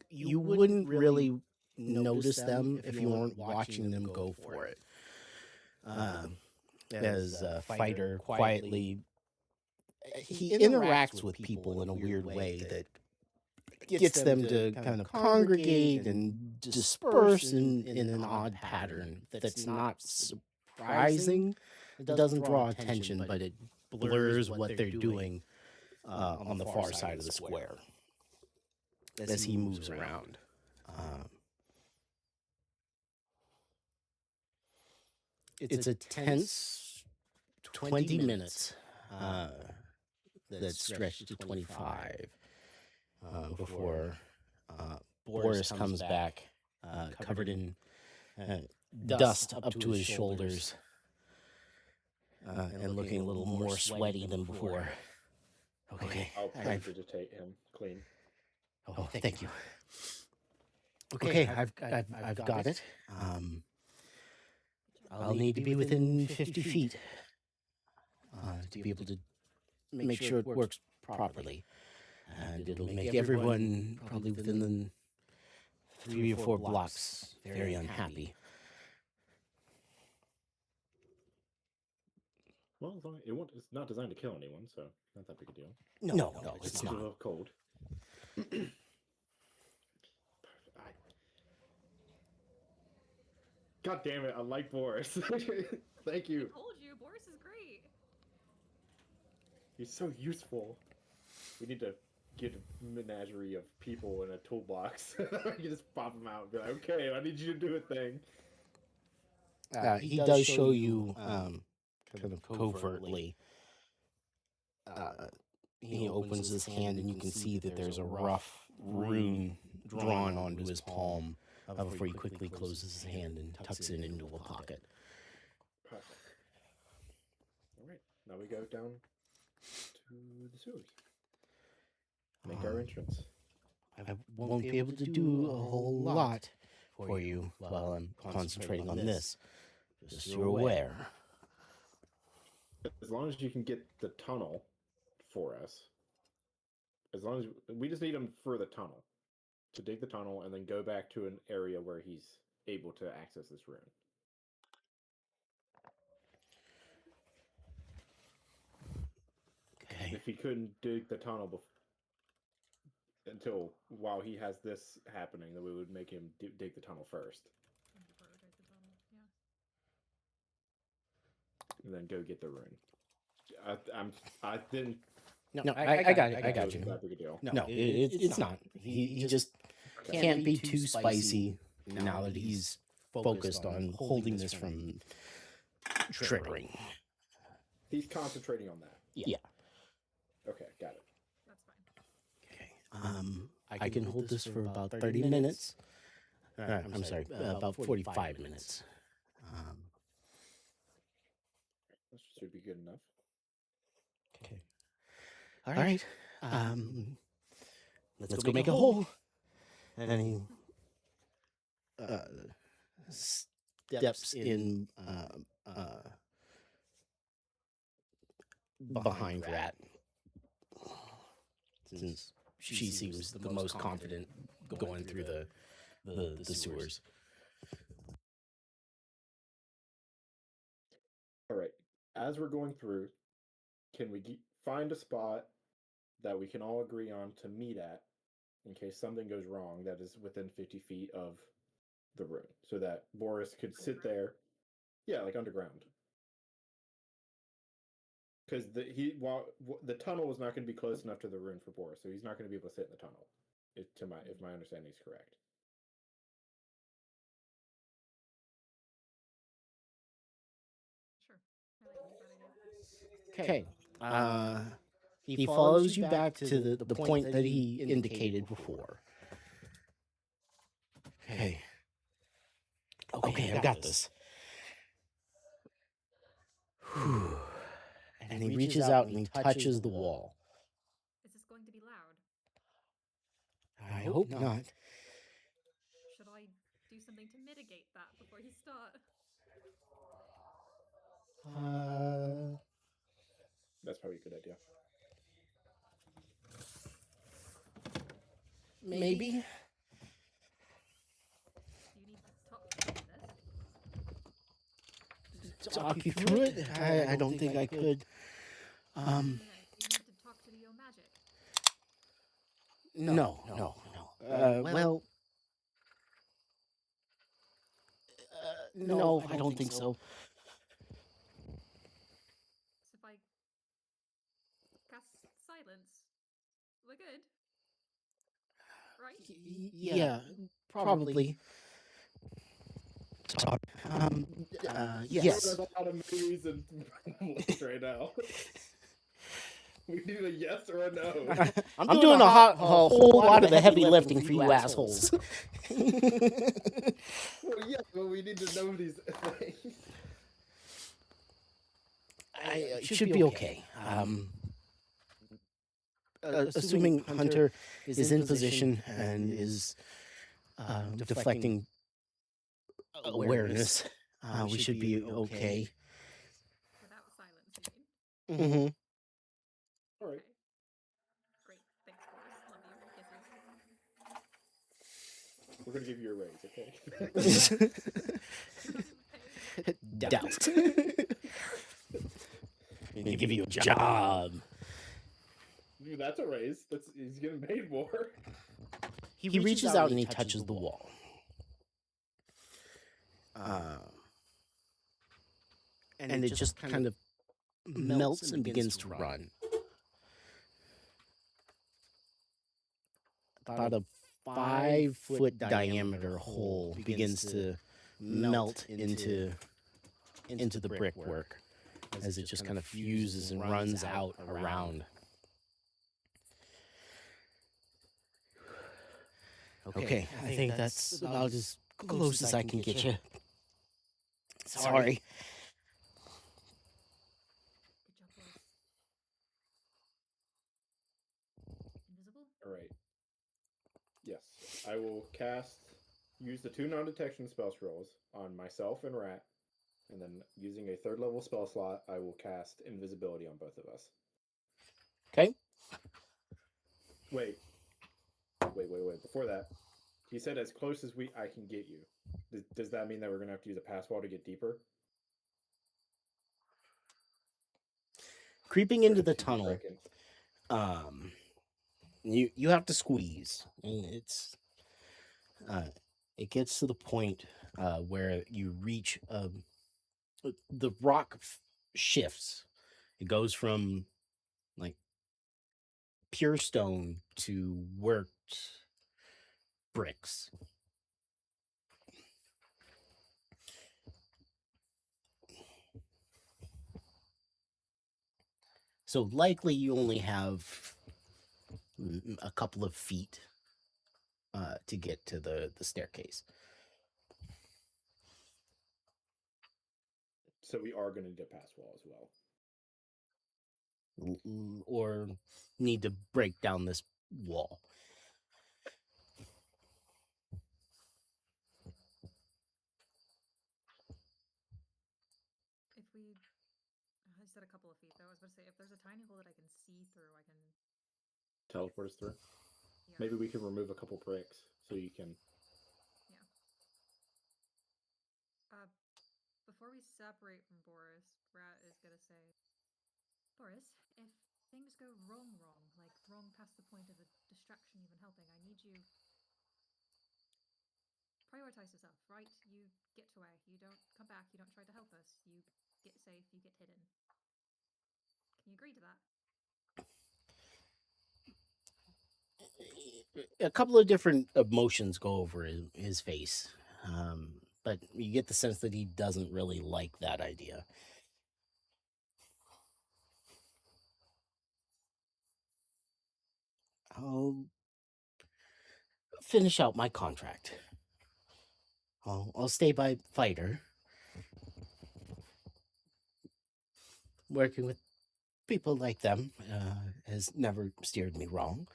You wouldn't really notice them if you weren't watching them go for it. As Fighter quietly, he interacts with people in a weird way that gets them to kind of congregate and disperse in an odd pattern that's not surprising. It doesn't draw attention, but it blurs what they're doing on the far side of the square as he moves around. It's a tense 20 minutes that's stretched to 25 before Boris comes back covered in dust up to his shoulders and looking a little more sweaty than before. Okay. I'll I've- prestidigitate him clean. Oh, thank you. Okay, I've got it. I'll need to be within 50 feet to be able to make sure it works properly. And it'll make everyone probably within the 3 or 4 blocks very unhappy. Well, as long as it's not designed to kill anyone, so not that big a deal. No, it's Just a not. little cold. Perfect. God damn it! I like Boris. Thank I you. told you, Boris is great. He's so useful. We need to get a menagerie of people in a toolbox. We can just pop them out and be like, okay, I need you to do a thing. He does show you kind of covertly. He opens his hand and you can see that there's a rough rune drawn onto his palm before he quickly closes his hand and tucks it into a pocket. Perfect. All right, now we go down to the sewers. Make our entrance. I won't be able to do a whole lot for you while I'm concentrating on this. Just so you're aware. As long as you can get the tunnel for us. As long as we just need him for the tunnel. To dig the tunnel and then go back to an area where he's able to access this rune. Okay. If he couldn't dig the tunnel until while he has this happening, then we would make him dig the tunnel first, And prioritize the tunnel, yeah. and then go get the rune. I didn't. No, I got it. I got It's you. that big a deal. No, it's not. He just can't be too spicy now that he's focused on holding this from triggering. He's concentrating on that. Yeah. Okay, got it. That's fine. Okay. I can hold this for about 30 minutes. I'm sorry, about 45 minutes. That should be good enough. Okay. All right. Let's go make a hole. And he steps in behind Rat, since she seems the most confident going through the sewers. All right. As we're going through, can we find a spot that we can all agree on to meet at in case something goes wrong that is within 50 feet of the room so that Boris could sit there? Yeah, like underground. Because the tunnel is not going to be close enough to the rune for Boris, so he's not going to be able to sit in the tunnel. If my understanding is correct. Sure. I like that idea. Okay. He follows you back to the point that he indicated before. Okay. Okay, I got this. Whew. And he reaches out and he touches the wall. Is this going to be loud? I hope not. Should I do something to mitigate that before you start? That's probably a good idea. Maybe. Do you need to talk about this? Talk you through it? I don't think I could. No, you need to talk to your magic. No. Well, no, I don't think so. So if I cast silence, we're good, right? Yeah, probably. Talk. Yes. There's a lot of movies and right now. We need a yes or a no. I'm doing a whole lot of the heavy lifting for you assholes. Well, yeah, but we need to know these things. It should be okay. Assuming Hunter is in position and is deflecting awareness, we should be okay. Without silence, you mean? Mm-hmm. All right. Okay. Great. Thanks, Boris. Love you. Kisses. We're gonna give you a raise, okay? Doubt. Gonna give you a job. Dude, that's a raise. He's getting paid more. He reaches out and he touches the wall. And it just kind of melts and begins to run. About a 5-foot diameter hole begins to melt into the brickwork as it just kind of fuses and runs out around. Okay, I think that's about as close as I can get you. Sorry. Good job, Boris. Invisible? All right. Yes, I will use the 2 non-detection spell scrolls on myself and Rat, and then using a 3rd level spell slot, I will cast invisibility on both of us. Okay. Wait. Before that, he said as close as I can get you. Does that mean that we're gonna have to use a pass wall to get deeper? Creeping into the tunnel, you have to squeeze, and it gets to the point where you reach the rock shifts. It goes from like pure stone to worked bricks. So likely you only have a couple of feet to get to the staircase. So we are going to need a pass wall as well. Or need to break down this wall. If we... I said a couple of feet, though. I was about to say, if there's a tiny hole that I can see through, I can... Teleport us through? Yeah. Maybe we can remove a couple bricks so you can... Before we separate from Boris, Rat is gonna say, Boris, if things go wrong, like wrong past the point of a distraction even helping, I need you... Prioritize yourself, right? You get away. You don't come back. You don't try to help us. You get safe. You get hidden. Can you agree to that? A couple of different emotions go over his face. But you get the sense that he doesn't really like that idea. I'll finish out my contract. I'll stay by fighter. Working with people like them has never steered me wrong.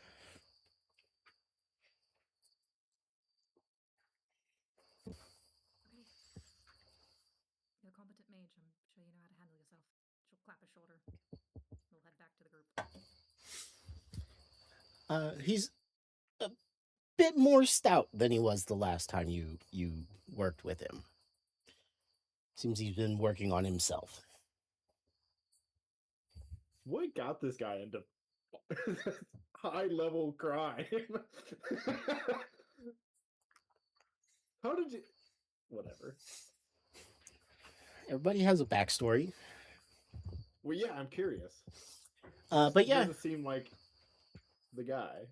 You're a competent mage. I'm sure you know how to handle yourself. She'll clap a shoulder. We'll head back to the group. He's a bit more stout than he was the last time you worked with him. Seems he's been working on himself. What got this guy into high-level crime? How did you... Whatever. Everybody has a backstory. Well, yeah, I'm curious. But yeah. It doesn't seem like the guy.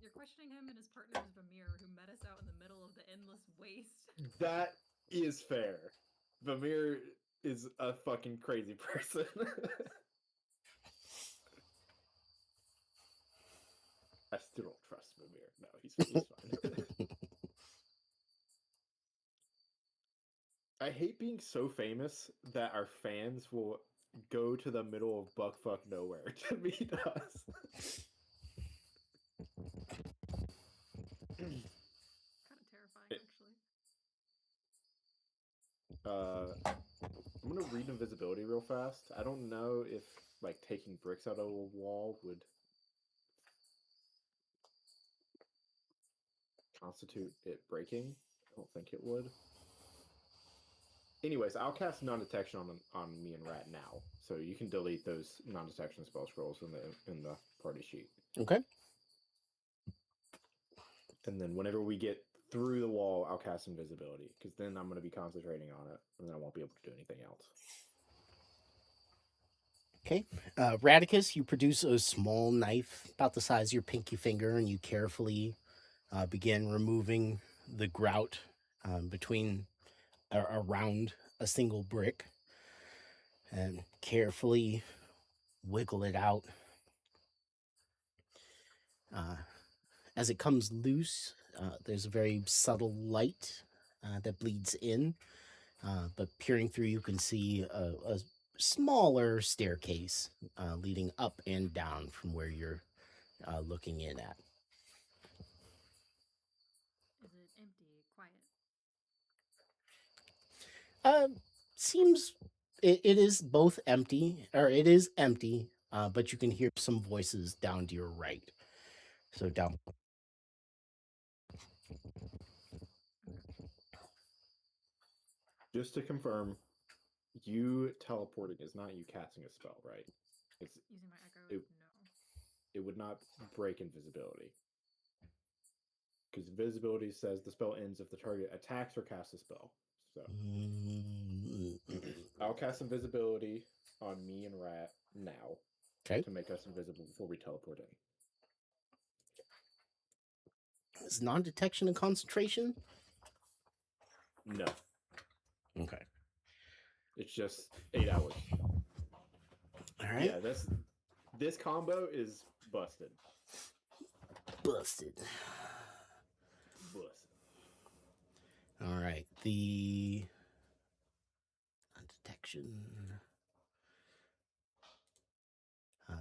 You're questioning him and his partner is Vamir, who met us out in the middle of the endless waste. That is fair. Vamir is a fucking crazy person. I still don't trust Mimir. No, he's fine. I hate being so famous that our fans will go to the middle of buckfuck nowhere to meet us. Kind of terrifying, actually. I'm gonna read invisibility real fast. I don't know if like taking bricks out of a wall would constitute it breaking. I don't think it would. Anyways, I'll cast non-detection on me and Rat now, so you can delete those non-detection spell scrolls in the party sheet. Okay. And then whenever we get through the wall, I'll cast invisibility, because then I'm going to be concentrating on it, and then I won't be able to do anything else. Okay. Radicus, you produce a small knife about the size of your pinky finger, and you carefully begin removing the grout between around a single brick, and carefully wiggle it out. As it comes loose, there's a very subtle light that bleeds in, but peering through, you can see a smaller staircase leading up and down from where you're looking in at. Is it empty, quiet? Seems it is both empty, or it is empty, but you can hear some voices down to your right. So down. Just to confirm, you teleporting is not you casting a spell, right? It's Using my echo? It- No. it would not break invisibility. Because invisibility says the spell ends if the target attacks or casts a spell. So I'll cast invisibility on me and Rat now. Okay. To make us invisible before we teleport in. Is non-detection and concentration? No. Okay. It's just 8 hours. All right. Yeah, this combo is busted. Busted. All right. The detection.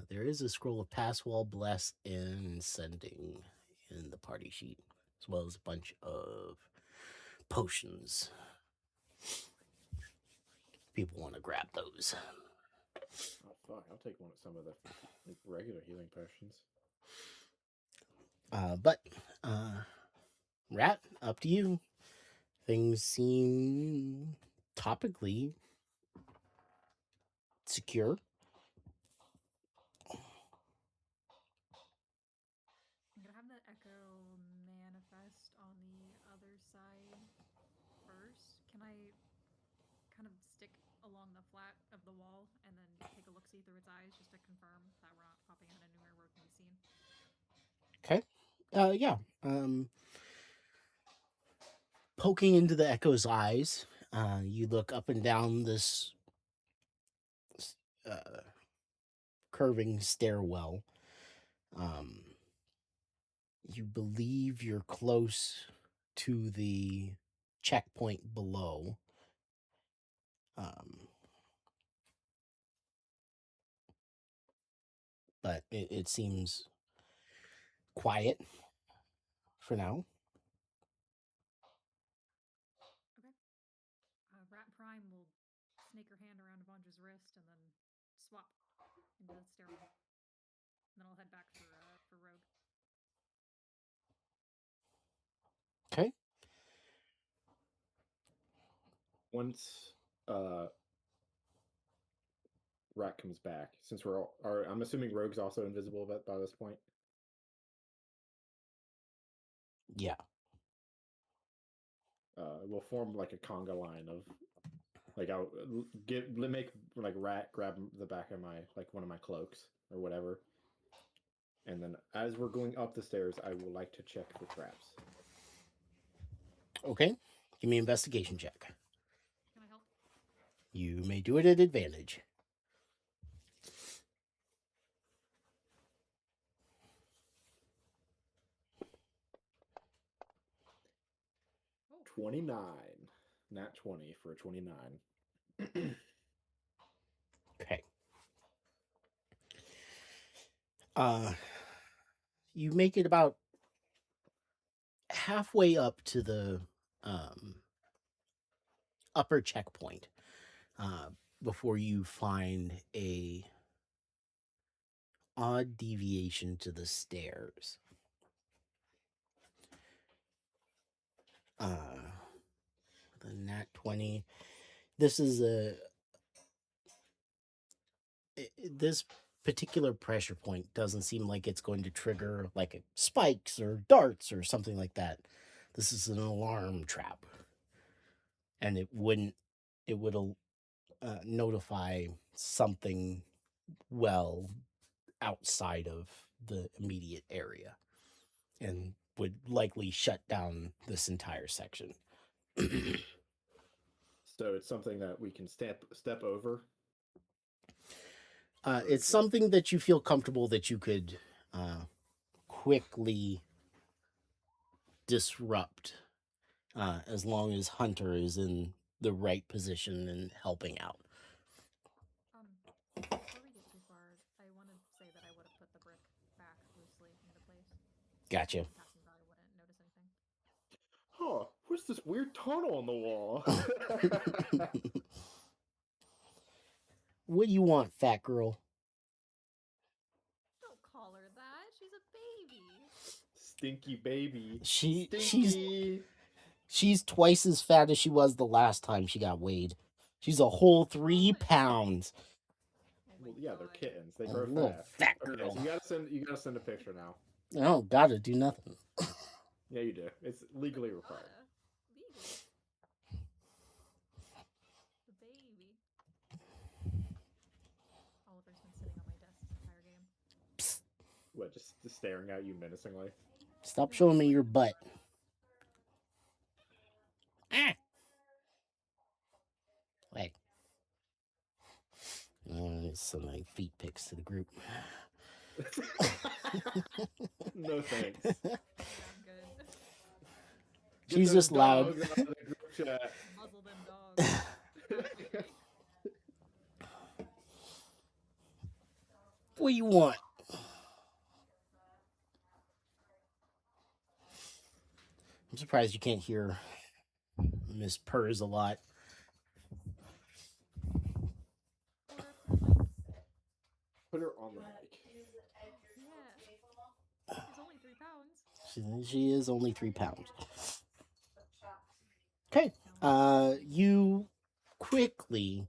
There is a scroll of pass wall, bless, and sending in the party sheet, as well as a bunch of potions. People want to grab those. Oh fuck! I'll take some of the regular healing potions. But Rat, up to you. Things seem topically secure. I'm gonna have the echo manifest on the other side first. Can I kind of stick along the flat of the wall and then take a look-see through its eyes just to confirm that we're not popping out anywhere where it can be seen? Okay. Yeah. Poking into the echo's eyes, you look up and down this curving stairwell. You believe you're close to the checkpoint below. But it seems quiet for now. Okay. Rat Prime will snake her hand around Avandra's wrist and then swap into the stairwell. And then I'll head back for Rogue. Okay. Once Rat comes back, since I'm assuming Rogue's also invisible by this point. Yeah. We'll form like a conga line of, like I'll make like Rat grab the back of one of my cloaks or whatever, and then as we're going up the stairs, I would like to check for traps. Okay. Give me an investigation check. Can I help? You may do it at advantage. 29. Nat 20 for a 29. Okay. You make it about halfway up to the upper checkpoint before you find a odd deviation to the stairs. The nat 20. This is this particular pressure point doesn't seem like it's going to trigger like spikes or darts or something like that. This is an alarm trap, and it would notify something well outside of the immediate area, and would likely shut down this entire section. So it's something that we can step over. It's something that you feel comfortable that you could quickly disrupt, as long as Hunter is in the right position and helping out. Before we get too far, I want to say that I would have put the brick back loosely into place. Gotcha. Passing by wouldn't notice anything. Huh, what's this weird tunnel on the wall? What do you want, fat girl? Don't call her that. She's a baby. Stinky baby. She's twice as fat as she was the last time she got weighed. She's a whole 3 pounds. Oh my Well, yeah, they're God. kittens. They A grow little fast. fat Okay, girl. so you gotta send a picture now. I don't gotta do nothing. Yeah, you do. It's legally required. Legal. The baby. Oliver's been sitting on my desk this entire game. Psst, What, just staring at you menacingly? stop showing me your butt. Ah! Wait. Some like feet pics to the group. No thanks. Yeah, I'm good. Get She's those just loud. dogs out of the group chat. Muzzle them dogs. What do you want? I'm surprised you can't hear Miss Purrs a lot. Put her on the mic. Yeah. She's only 3 pounds. She is only 3 pounds. Okay. You quickly.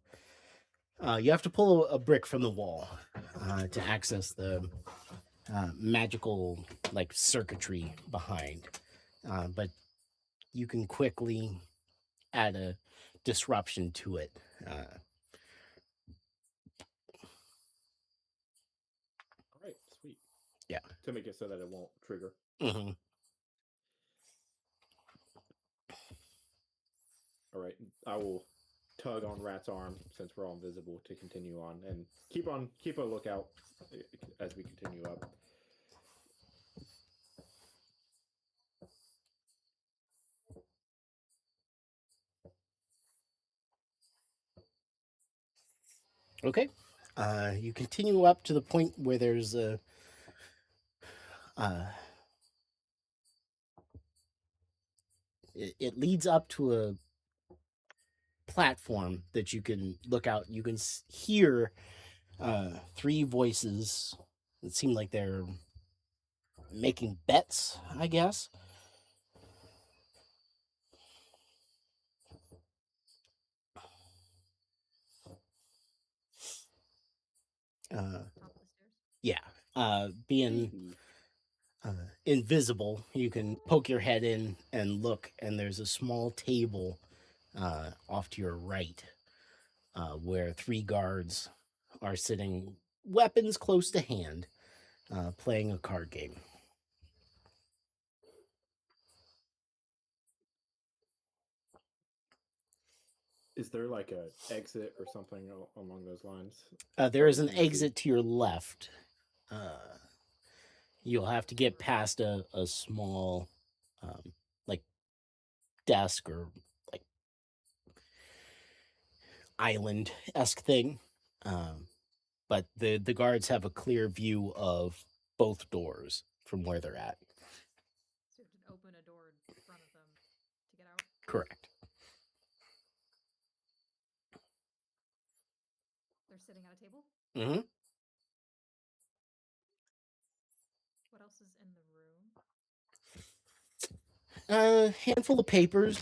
You have to pull a brick from the wall to access the magical like circuitry behind, but you can quickly add a disruption to it. All right, sweet. Yeah. To make it so that it won't trigger. Mhm. All right, I will tug on Rat's arm since we're all invisible to continue on, and keep a lookout as we continue up. Okay. You continue up to the point where there's a it leads up to a platform that you can look out. You can hear 3 voices that seem like they're making bets, I guess. Top of the stairs. Yeah. Being invisible, you can poke your head in and look, and there's a small table off to your right where 3 guards are sitting, weapons close to hand, playing a card game. Is there like a exit or something along those lines? There is an Can you see? exit to your left. You'll have to get past a small, like, desk or like island-esque thing. But the guards have a clear view of both doors from where they're at. So you have to open a door in front of them to get out. Correct. They're sitting at a table. Mm-hmm. What else is in the room? A handful of papers.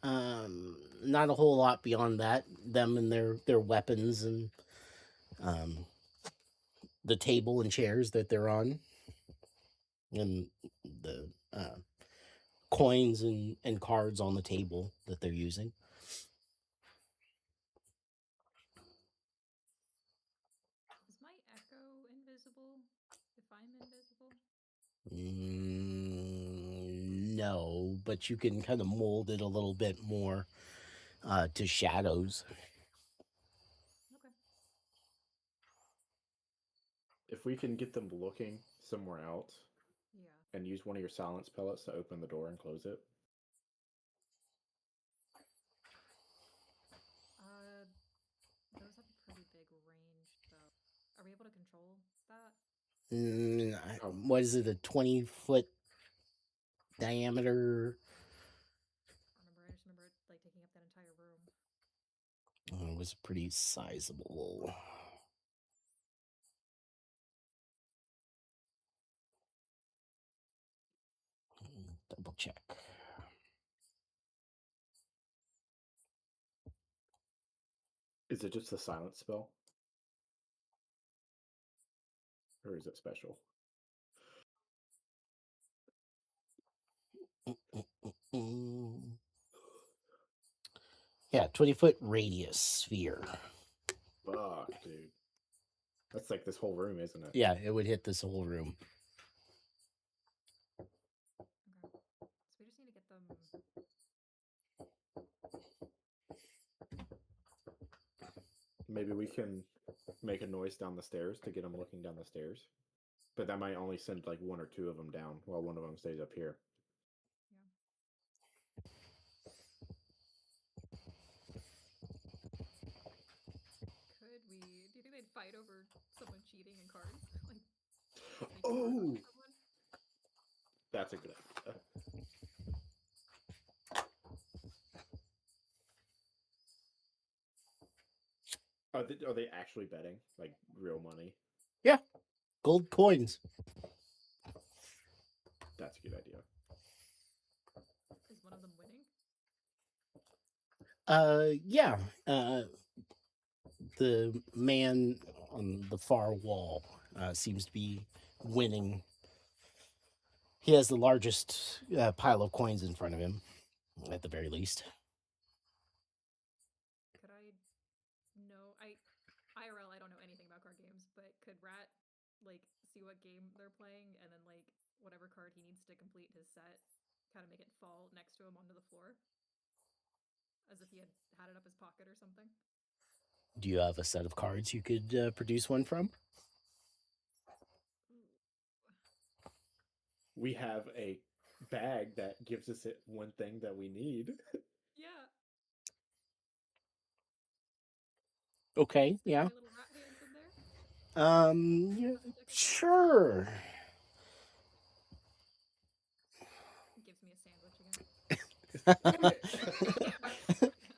Not a whole lot beyond that. Them and their weapons and the table and chairs that they're on, and the coins and cards on the table that they're using. Is my echo invisible if I'm invisible? No, but you can kind of mold it a little bit more to shadows. Okay. If we can get them looking somewhere else Yeah. and use one of your silence pellets to open the door and close it. Those have a pretty big range, though. Are we able to control that? What is it? A 20-foot diameter? I just remember it like taking up that entire room. It was pretty sizable. Double check. Is it just a silence spell? Or is it special? Yeah, 20-foot radius sphere. Fuck, dude. That's like this whole room, isn't it? Yeah, it would hit this whole room. Okay. So we just need to get them. Maybe we can make a noise down the stairs to get them looking down the stairs. But that might only send like one or two of them down while one of them stays up here. Could we? Do you think they'd fight over someone cheating in cards? Like. Oh! That's a good idea. Are they actually betting? Like real money? Yeah. Gold coins. That's a good idea. Is one of them winning? Yeah. The man on the far wall seems to be winning. He has the largest pile of coins in front of him, at the very least. Could I know? IRL, I don't know anything about card games, but could Rat like see what game they're playing and then like whatever card he needs to complete his set, kind of make it fall next to him onto the floor, as if he had it up his pocket or something? Do you have a set of cards you could produce one from? We have a bag that gives us one thing that we need. Yeah. Okay, yeah. My little rat hands in there. Yeah, sure. Gives me a sandwich again.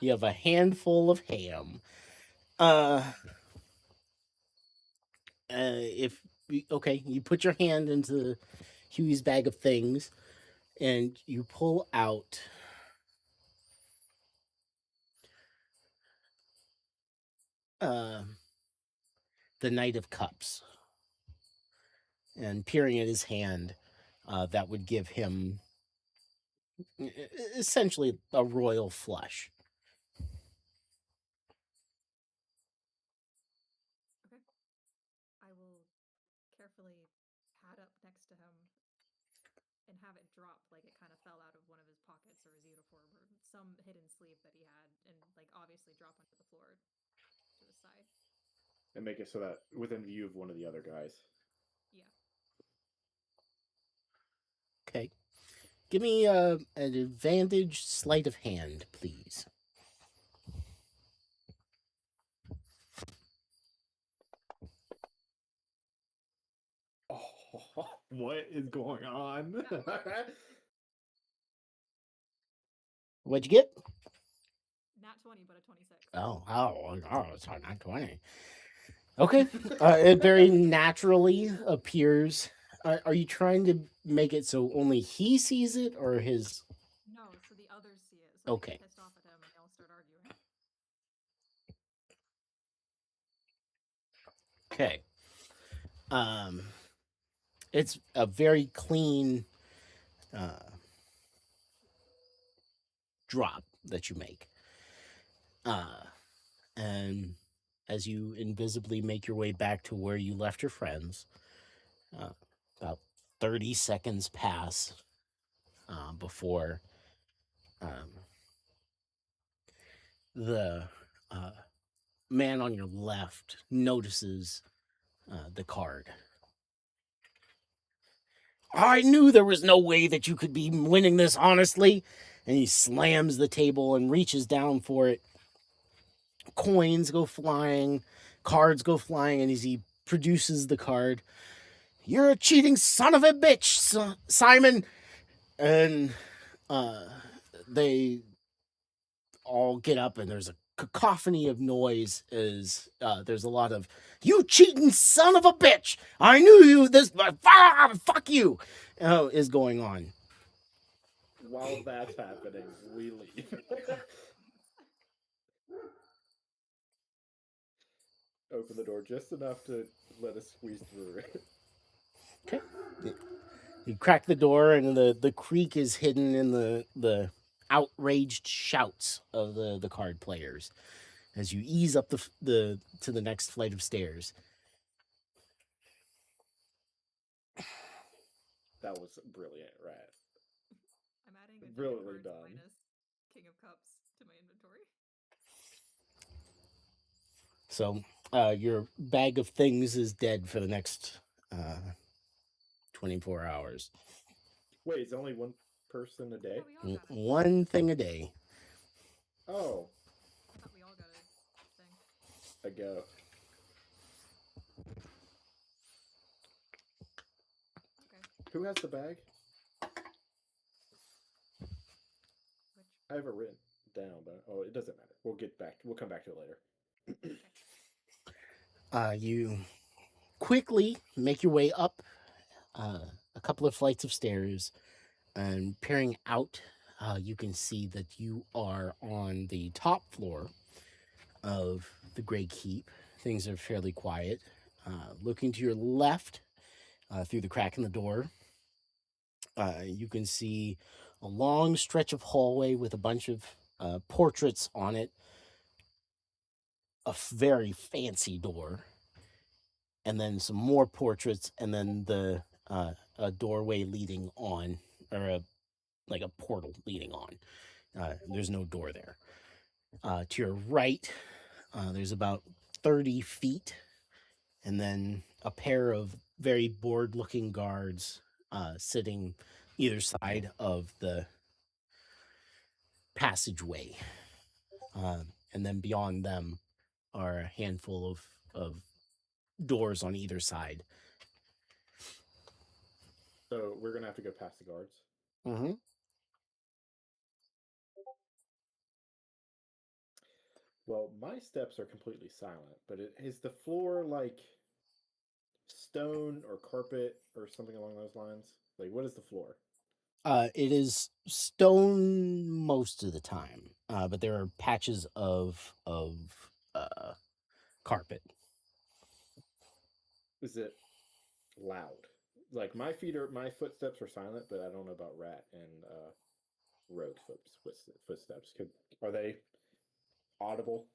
You have a handful of ham. Okay, you put your hand into Huey's bag of things, and you pull out the Knight of Cups. And peering at his hand, that would give him essentially a royal flush. Okay. I will carefully pad up next to him and have it drop like it kind of fell out of one of his pockets or his uniform or some hidden sleeve that he had, and like obviously drop onto the floor to the side. And make it so that within view of one of the other guys. Yeah. Okay. Give me an advantage sleight of hand, please. Oh, what is going on? What'd you get? Nat 20, but a 26. Oh, it's not 20. Okay. It very naturally appears. Are you trying to make it so only he sees it, or his? No, so the others see it. So Okay. they get pissed off at him and they all start arguing. Okay. It's a very clean drop that you make. And as you invisibly make your way back to where you left your friends, about 30 seconds pass before the man on your left notices the card. I knew there was no way that you could be winning this honestly. And he slams the table and reaches down for it. Coins go flying, cards go flying, and as he produces the card, "You're a cheating son of a bitch, Simon!" And they all get up, and there's a cacophony of noise as there's a lot of, "You cheating son of a bitch! I knew you this, fuck you," is going on. While that's happening, we leave. Open the door just enough to let us squeeze through it. Okay. You crack the door, and the creak is hidden in the outraged shouts of the card players as you ease up the to the next flight of stairs. That was brilliant, Rat. I'm adding a deck Really of cards done. minus King of Cups to my inventory. So your bag of things is dead for the next 24 hours. Wait, it's only one person a day? Yeah, we all got it. One thing a day. Oh, I thought we all got a thing. a go. Okay. Who has the bag? Which I have it written down, but it doesn't matter. We'll come back to it later. You quickly make your way up a couple of flights of stairs, and peering out, you can see that you are on the top floor of the Grey Keep. Things are fairly quiet. Looking to your left, through the crack in the door, you can see a long stretch of hallway with a bunch of portraits on it, a very fancy door, and then some more portraits, and then a doorway leading on, or like a portal leading on. There's no door there. To your right, there's about 30 feet, and then a pair of very bored looking guards sitting either side of the passageway. And then beyond them are a handful of doors on either side. So we're gonna have to go past the guards. Mm-hmm. Well, my steps are completely silent, but is the floor like stone or carpet or something along those lines? Like, what is the floor? It is stone most of the time, but there are patches of carpet. Is it loud? Like my footsteps are silent, but I don't know about Rat and Rogue footsteps. Are they audible?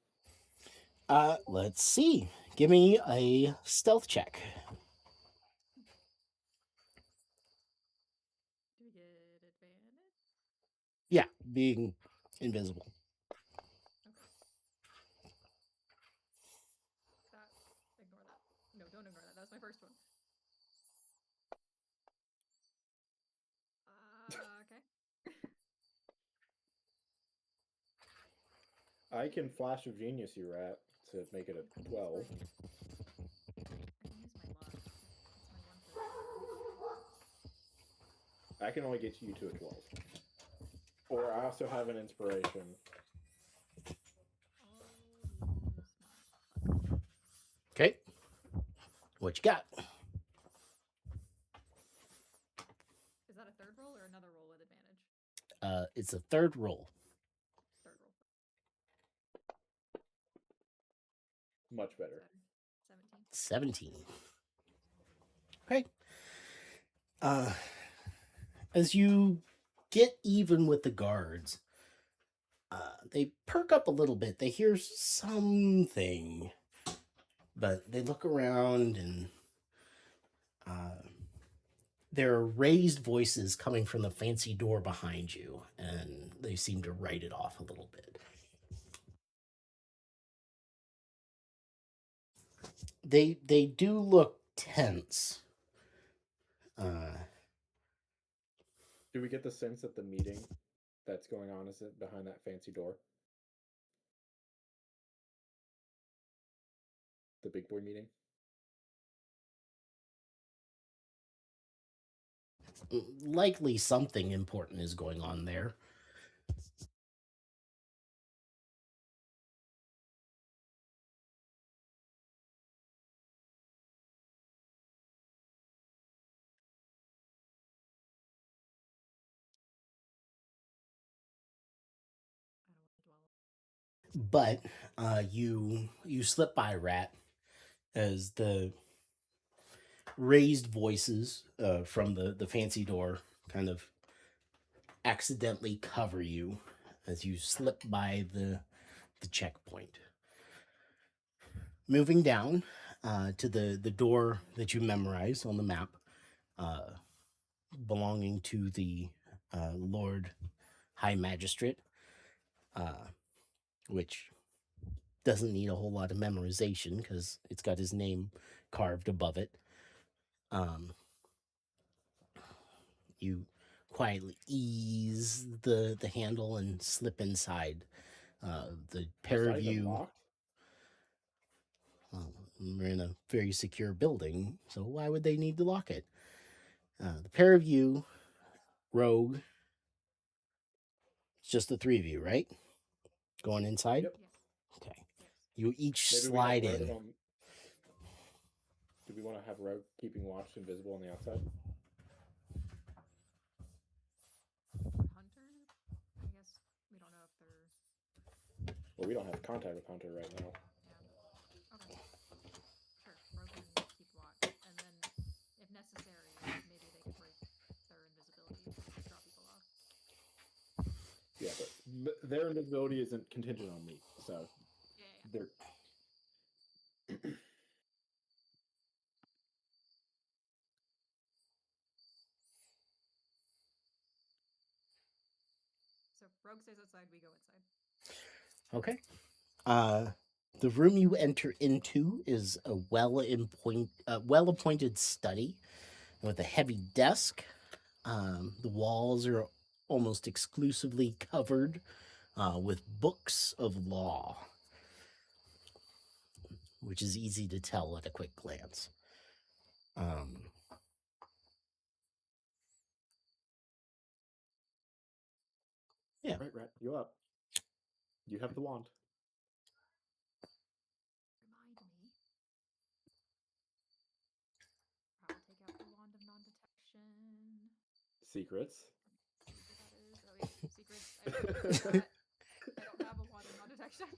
Let's see. Give me a stealth check. do we get advantage? Yeah, being invisible. Ignore that. No, don't ignore that. That was my first one. Okay. I can Flash of Genius you, Rat, to make it a 12. I can use my luck. That's my one for I can only get you to a 12. Or I also have an inspiration. I'll use my luck. Okay. What you got? Is that a third roll or another roll with advantage? It's a third roll. Third roll. Much better. 17. 17. Okay. As you get even with the guards, they perk up a little bit. They hear something, but they look around and there are raised voices coming from the fancy door behind you, and they seem to write it off a little bit. They do look tense. Do we get the sense that the meeting that's going on is it behind that fancy door? The big boy meeting? Likely something important is going on there. I don't want to dwell. But you slip by, Rat, as the raised voices from the fancy door kind of accidentally cover you as you slip by the checkpoint. Moving down to the door that you memorize on the map, belonging to the Lord High Magistrate, which doesn't need a whole lot of memorization because it's got his name carved above it. You quietly ease the handle and slip inside. The pair Is that of even you. locked? Well, we're in a very secure building, so why would they need to lock it? The pair of you, Rogue, it's just the three of you, right? Going inside? Yep. Yes. Okay. Yes. You each Maybe slide we have in. Rogue Do we want to have Rogue keeping watch invisible on the outside? Hunter? I guess we don't know if they're. Well, we don't have contact with Hunter right now. Yeah. Okay. Sure. Rogue can keep watch, and then, if necessary, maybe they could break their invisibility to draw people off. Yeah, but their invisibility isn't contingent on me, so Yeah. they're. So Rogue stays outside. We go inside. Okay. The room you enter into is a well-appointed study with a heavy desk. The walls are almost exclusively covered with books of law, which is easy to tell at a quick glance. Yeah. Right. You up. You have the wand. Remind me. I'll take out the wand of non-detection. Secrets. See what that is. Oh yeah, secrets. I don't have a wand of non-detection.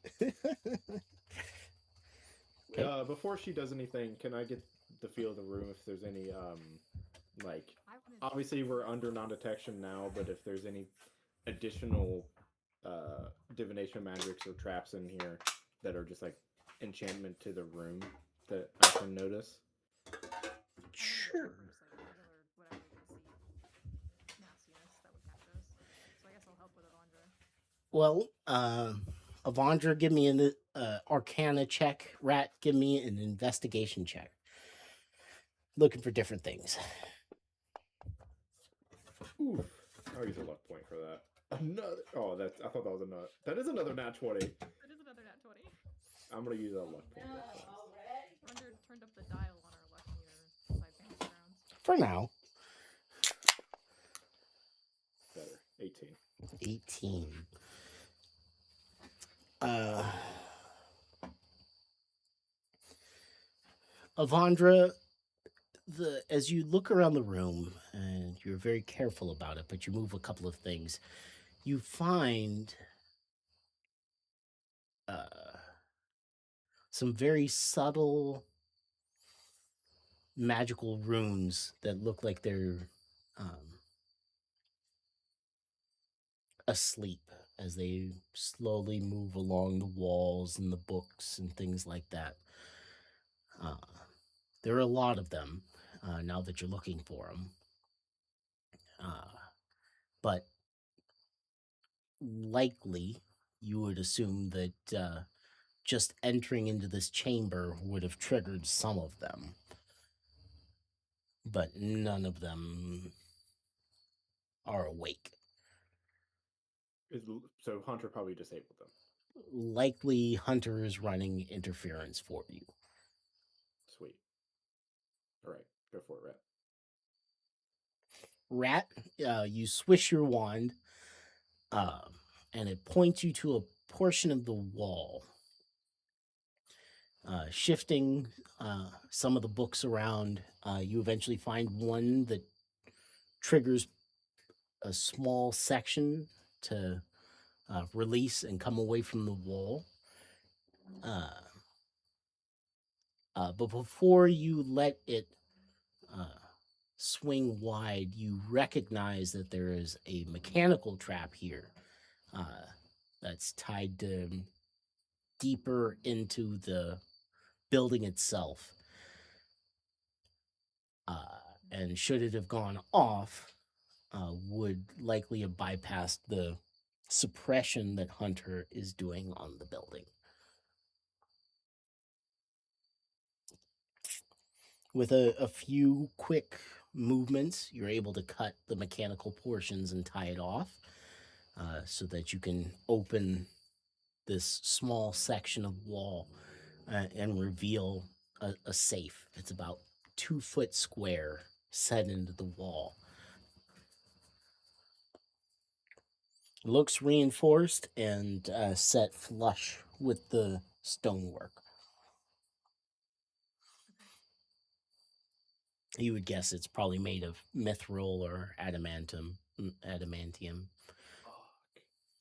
Okay. Before she does anything, can I get the feel of the room if there's any like obviously we're under non-detection now, but if there's any additional divination magics or traps in here that are just like enchantment to the room that I can notice. Sure. Whatever we can see. Nastiness that would catch us. So I guess I'll help with Avandra. Well, Avandra, give me an Arcana check. Rat, give me an investigation check. Looking for different things. Oof. I'll use a luck point for that. Another. Oh, I thought that was a nut. That is another nat 20. It I'm gonna use that luck point. That's fine. Turned up the dial on our luck meter inside Fantasy Grounds. For now. Better. 18. 18. Uh, Avandra, as you look around the room, and you're very careful about it, but you move a couple of things, you find some very subtle magical runes that look like they're asleep as they slowly move along the walls and the books and things like that. There are a lot of them now that you're looking for them. But likely you would assume that just entering into this chamber would have triggered some of them. But none of them are awake. So Hunter probably disabled them. Likely Hunter is running interference for you. Sweet. All right, go for it, Rat. Rat, you swish your wand, and it points you to a portion of the wall. Shifting some of the books around, you eventually find one that triggers a small section to release and come away from the wall. But before you let it swing wide, you recognize that there is a mechanical trap here that's tied deeper into the building itself. And should it have gone off, would likely have bypassed the suppression that Hunter is doing on the building. With a few quick movements, you're able to cut the mechanical portions and tie it off so that you can open this small section of wall and reveal a safe. It's about 2 foot square set into the wall. Looks reinforced and set flush with the stonework. You would guess it's probably made of mithril or adamantium.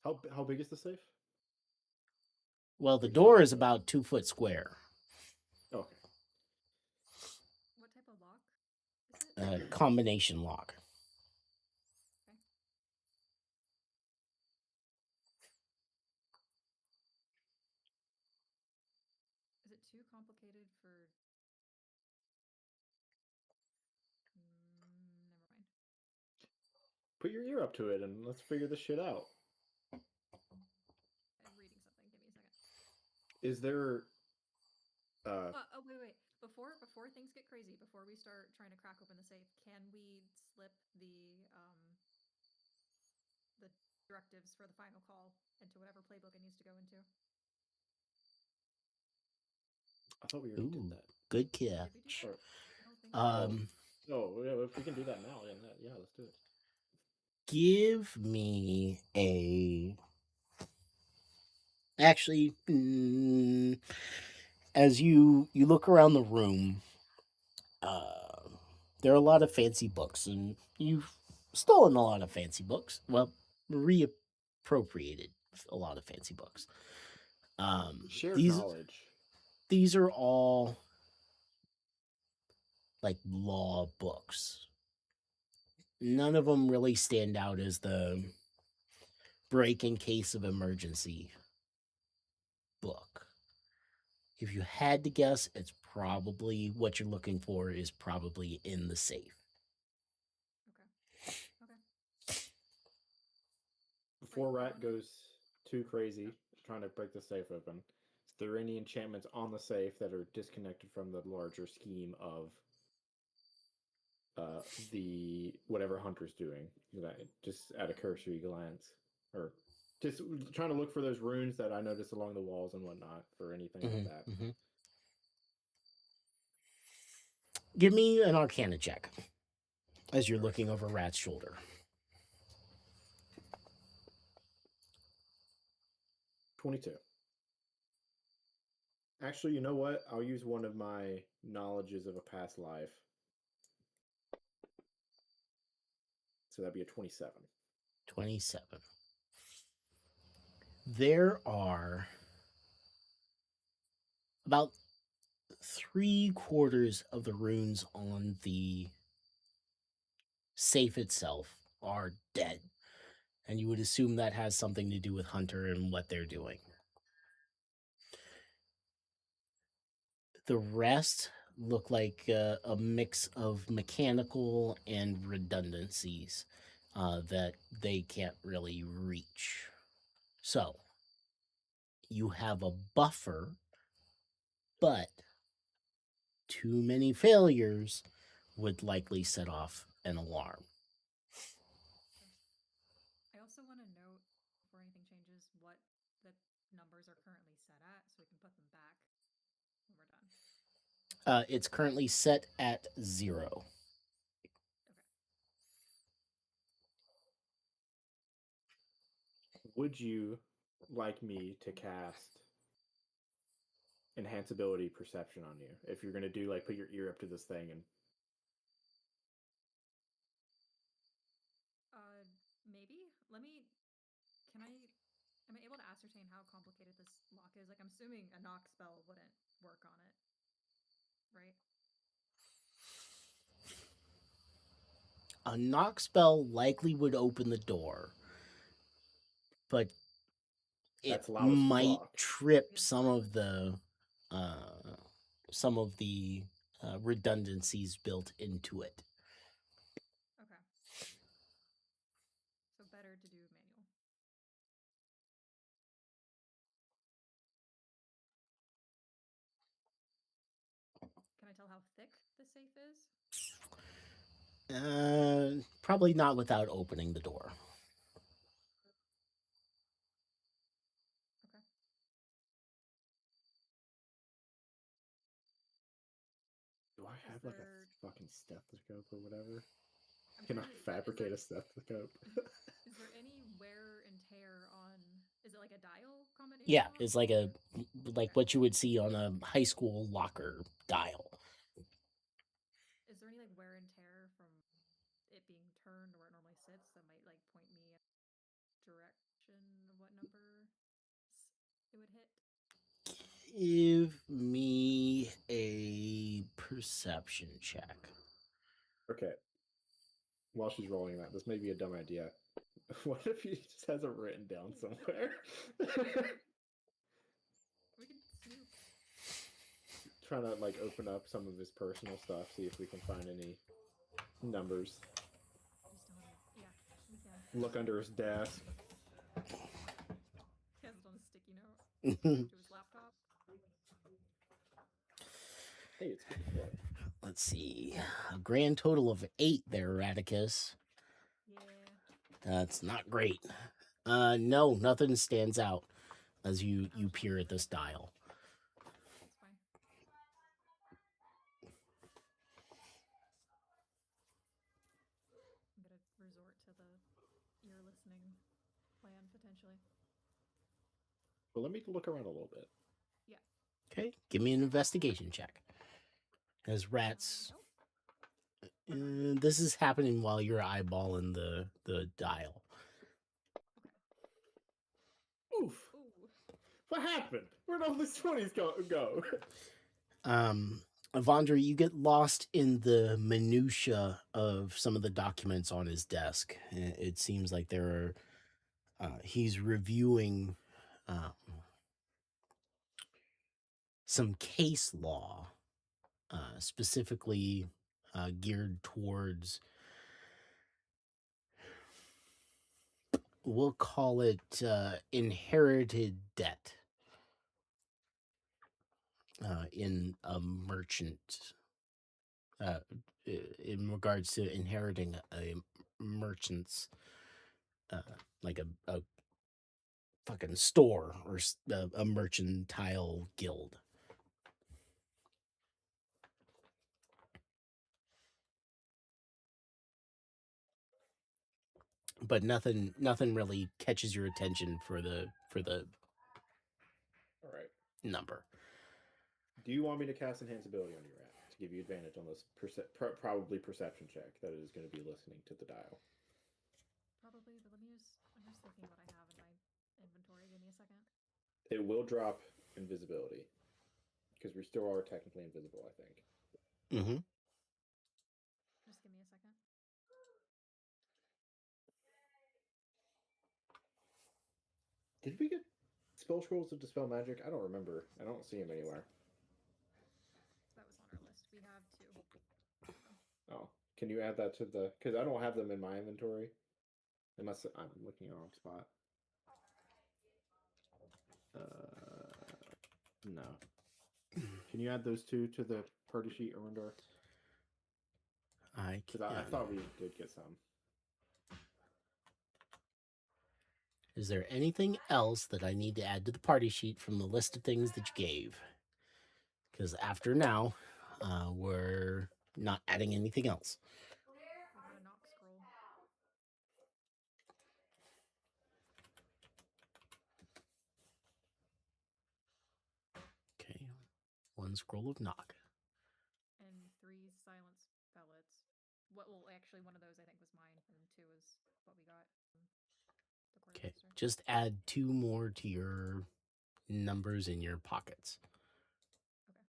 How big is the safe? Well, the door is about 2 foot square. Okay. What type of lock is it? Combination lock. Is it too complicated for... never mind. Put your ear up to it and let's figure this shit out. I'm reading something. Give me a second. Is there... wait. Before things get crazy, before we start trying to crack open the safe, can we slip the directives for the final call into whatever playbook it needs to go into? I thought we already did that. Good catch. Yeah, if we can do that now, yeah, let's do it. Give me a... Actually, as you look around the room, there are a lot of fancy books, and you've stolen a lot of fancy books. Well, reappropriated a lot of fancy books. Shared knowledge. These are all like law books. None of them really stand out as the break in case of emergency book. If you had to guess, it's probably what you're looking for is probably in the safe. Okay. Before Rat goes too crazy trying to break the safe open, is there any enchantments on the safe that are disconnected from the larger scheme of the whatever Hunter's doing? Just at a cursory glance, or Just trying to look for those runes that I noticed along the walls and whatnot, for anything like that. Give me an Arcana check as you're looking over Rat's shoulder. 22. Actually, you know what? I'll use one of my knowledges of a past life. So that'd be a 27. 27. There are about 3/4 of the runes on the safe itself are dead. And you would assume that has something to do with Hunter and what they're doing. The rest look like a mix of mechanical and redundancies that they can't really reach. So, you have a buffer, but too many failures would likely set off an alarm. I also want to note before anything changes what the numbers are currently set at, so we can put them back when we're done. It's currently set at 0. Would you like me to cast enhance ability perception on you? If you're going to do, like, put your ear up to this thing and... Maybe. Am I able to ascertain how complicated this lock is? Like, I'm assuming a knock spell wouldn't work on it, right? A knock spell likely would open the door, but it That's loud as might fuck. trip some of the redundancies built into it. Okay. So better to do manual. Can I tell how thick the safe is? Probably not without opening the door. Okay. Do I have, like, a fucking stethoscope or whatever? I'm Can I trying to- fabricate a stethoscope? Is there any wear and tear on? Is it like a dial combination? Yeah, lock? it's like what you would see on a high school locker dial. Is there any like wear and tear from it being turned where it normally sits that might like point me in direction of what number it would hit? Give me a perception check. Okay. While she's rolling that, this may be a dumb idea. What if he just has it written down somewhere? We can snoop. Trying to, like, open up some of his personal stuff, see if we can find any numbers. Just don't wanna, yeah, we can. Look under his desk. He has it on a sticky note to his laptop. Hey, it's good. Let's see. A grand total of 8 there, Radicus. Yeah. That's not great. No, nothing stands out as you peer at this dial. That's fine. I'm gonna resort to the ear listening plan potentially. Well, let me look around a little bit. Okay, give me an investigation check. As rats, this is happening while you're eyeballing the dial. Oof! Ooh. What happened? Where'd all these 20s go? Avandra, you get lost in the minutia of some of the documents on his desk. It seems like there are. He's reviewing some case law, specifically geared towards. We'll call it inherited debt in a merchant. In regards to inheriting a merchant's, like a fucking store or a mercantile guild. But nothing really catches your attention for the All right. number. Do you want me to cast Enhance Ability on your rat to give you advantage on this probably perception check that it is going to be listening to the dial? Probably, but I'm just thinking what I have in my inventory. Give me a second. It will drop invisibility because we still are technically invisible, I think. Mm-hmm. Just give me a second. Did we get spell scrolls to dispel magic? I don't remember. I don't see them anywhere. That was on our list. We have 2. Oh, can you add that to the? Because I don't have them in my inventory. Unless I'm looking in the wrong spot. No. Can you add those 2 to the party sheet, Erwindor? I thought we did get some. Is there anything else that I need to add to the party sheet from the list of things that you gave? Because after now, we're not adding anything else. I got a knock scroll. Okay, 1 scroll of knock. And 3 silence pellets. Well, actually, one of those I think was mine, and 2 is what we got from the Okay, quartermaster. just add 2 more to your numbers in your pockets. Okay.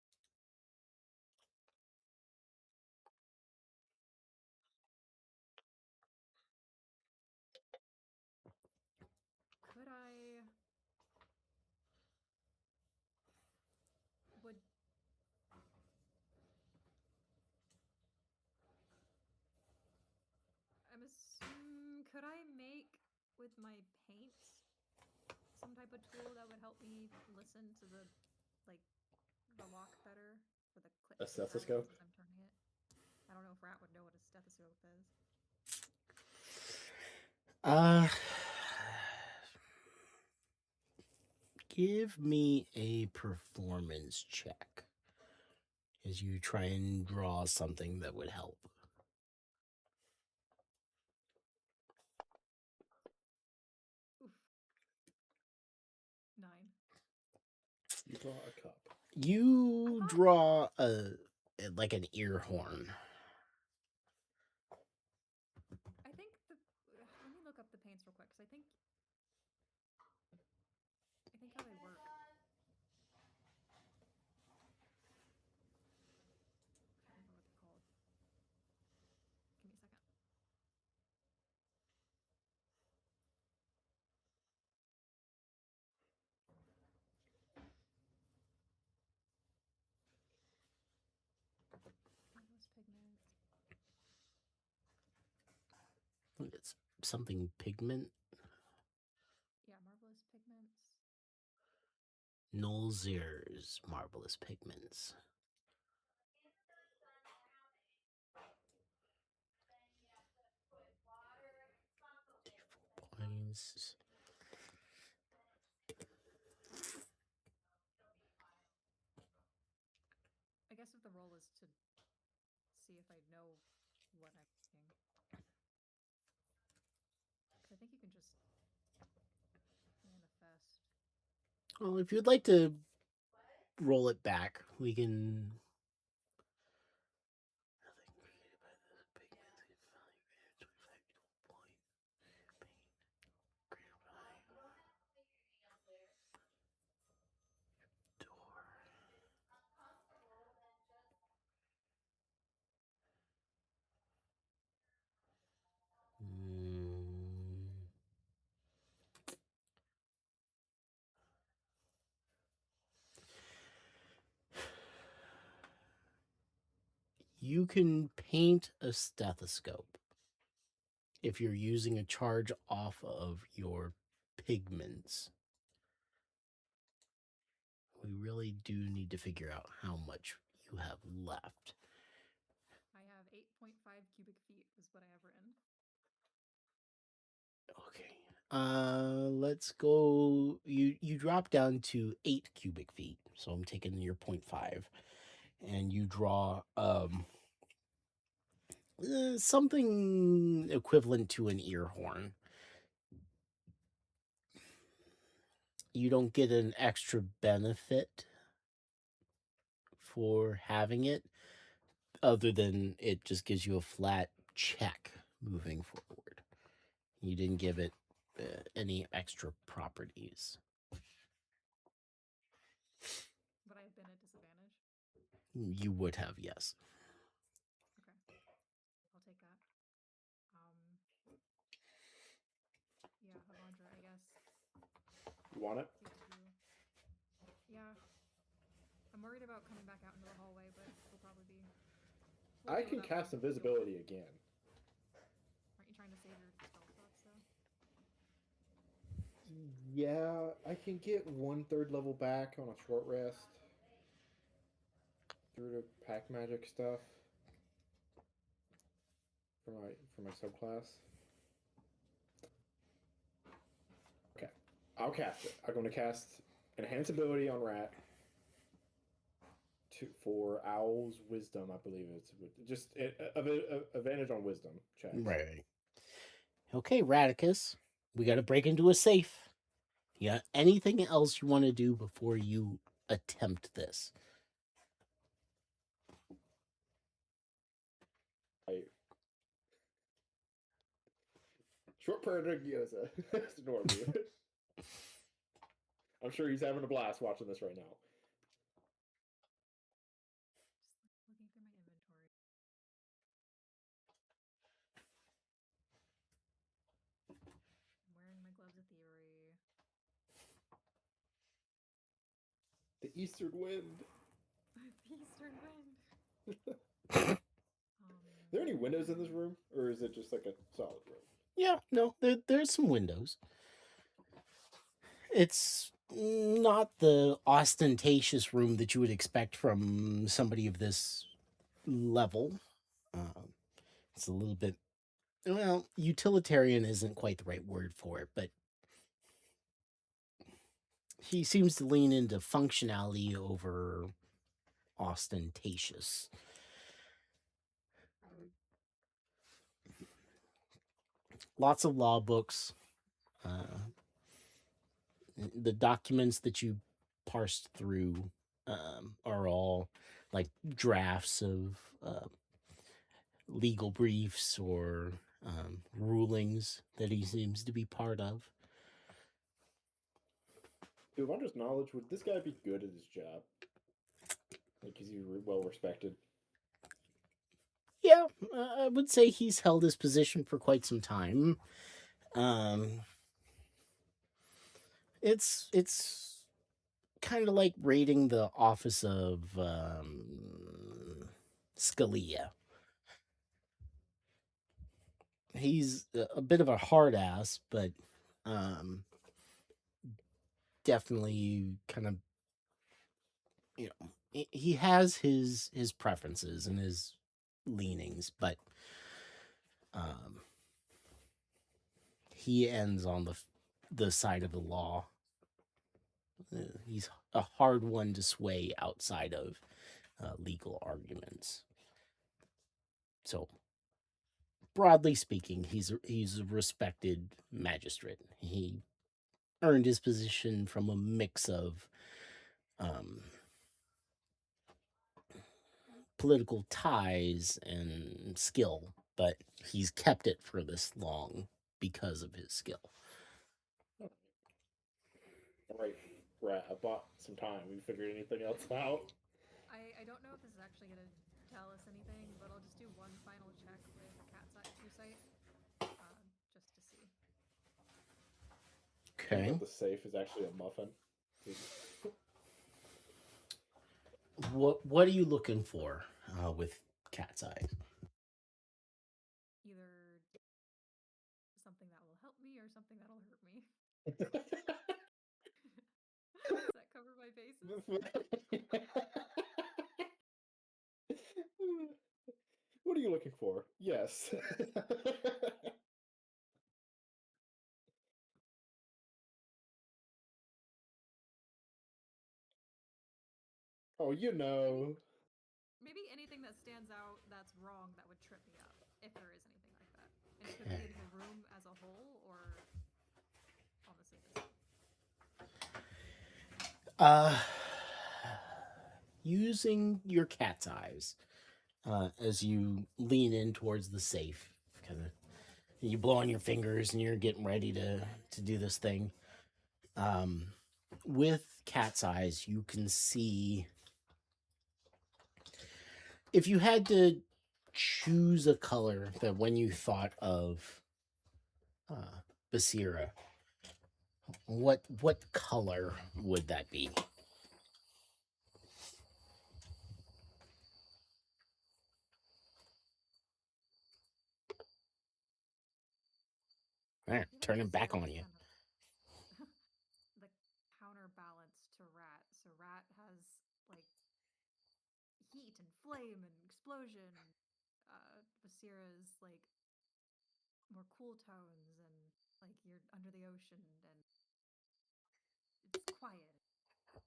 Could I? Would could I make with my paints some type of tool that would help me listen to the lock better for the click? A stethoscope? As I'm turning it. I don't know if Rat would know what a stethoscope is. Give me a performance check as you try and draw something that would help. Oof. 9. You draw a cup. You draw like an ear horn. I think let me look up the paints real quick, because I think how they work. I don't know what they're called. Give me a second. Marvelous pigment. I think it's something pigment. Yeah, marvelous pigments. Nolzir's marvelous pigments. Points. I guess if the role is to see if I know what I'm making. Because I think you can just manifest. Well, if you'd like to roll it back, we can. You can paint a stethoscope if you're using a charge off of your pigments. We really do need to figure out how much you have left. I have 8.5 cubic feet is what I have written. Okay. Let's go. You drop down to 8 cubic feet, so I'm taking your 0.5, and you draw something equivalent to an ear horn. You don't get an extra benefit for having it, other than it just gives you a flat check moving forward. You didn't give it any extra properties. Would I have been at disadvantage? You would have, yes. Okay. I'll take that. Yeah, Havandra, I guess. You want it? See what to do. Yeah. I'm worried about coming back out into the hallway, but we'll probably be. I can cast invisibility again. Aren't you trying to save your spell slots, though? Yeah, I can get 1/3 level back on a short rest through the pack magic stuff for my subclass. Okay, I'll cast it. I'm going to cast enhance ability on Rat for Owl's wisdom. I believe it's just advantage on wisdom checks. Right. Okay, Radicus, we got to break into a safe. Yeah. Anything else you want to do before you attempt this? Short prayer to Gyoza. That's Norby. I'm sure he's having a blast watching this right now. Just looking through my inventory. I'm wearing my gloves of thievery. The Eastern Wind. The Eastern Wind. Are there any windows in this room, or is it just like a solid room? Yeah, no, there's some windows. It's not the ostentatious room that you would expect from somebody of this level. It's a little bit, well, utilitarian isn't quite the right word for it, but he seems to lean into functionality over ostentatious. Lots of law books. The documents that you parsed through are all like drafts of legal briefs or rulings that he seems to be part of. Dude, Wander's knowledge, would this guy be good at his job? Like, is he well respected? Yeah, I would say he's held his position for quite some time. It's kind of like raiding the office of Scalia. He's a bit of a hard ass, but definitely kind of, you know, he has his preferences and his leanings, but he ends on the side of the law. He's a hard one to sway outside of legal arguments. So, broadly speaking, he's a respected magistrate. He earned his position from a mix of political ties and skill, but he's kept it for this long because of his skill. All right, Rat, I bought some time. We figured anything else out? I don't know if this is actually going to tell us anything, but I'll just do one final check with Cat's Eye True Sight, just to see. Okay. The safe is actually a muffin. What are you looking for with Cat's Eye? Either something that will help me or something that'll hurt me. Does that cover my bases? What are you looking for? Yes. Oh, you know. Maybe anything that stands out that's wrong that would trip me up, if there is anything like that. And it could be in the room as a whole or on the safe as Using your cat's eyes as you lean in towards the safe, kind of you blow on your fingers and you're getting ready to do this thing. With cat's eyes, you can see if you had to choose a color that when you thought of Basira, what color would that be? All right, turning back on you. The counterbalance to Rat. So Rat has like heat and flame and explosion. Basira's like more cool tones and like you're under the ocean and it's quiet.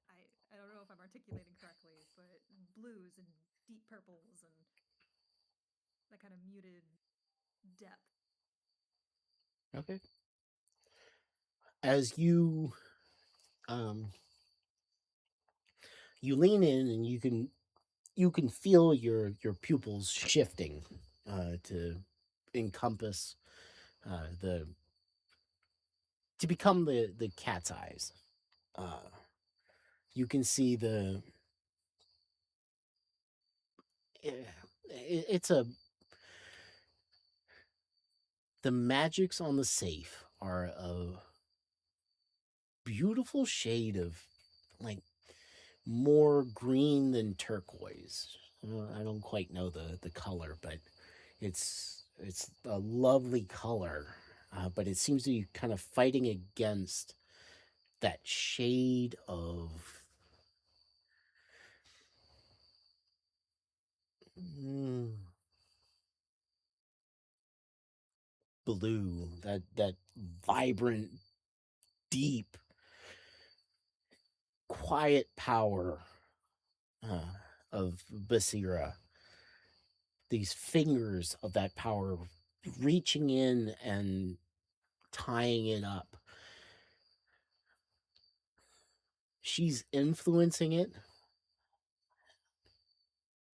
I don't know if I'm articulating correctly, but blues and deep purples and that kind of muted depth. Okay. As um you lean in and you can feel your pupils shifting to encompass the to become the cat's eyes. You can see it's a the magics on the safe are a beautiful shade of like more green than turquoise. I don't quite know the color, but it's a lovely color. But it seems to be kind of fighting against that shade of blue, that vibrant, deep, quiet power of Basira. These fingers of that power reaching in and tying it up. She's influencing it,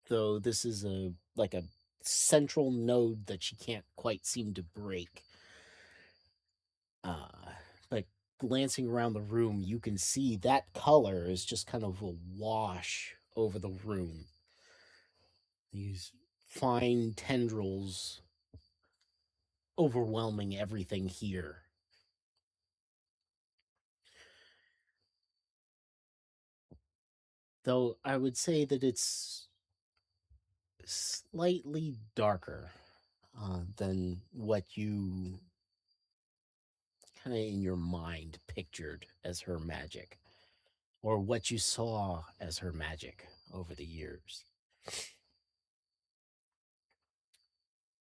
though this is a like a central node that she can't quite seem to break. But glancing around the room, you can see that color is just kind of a wash over the room. These fine tendrils overwhelming everything here. Though I would say that it's slightly darker than what you kind of in your mind pictured as her magic, or what you saw as her magic over the years.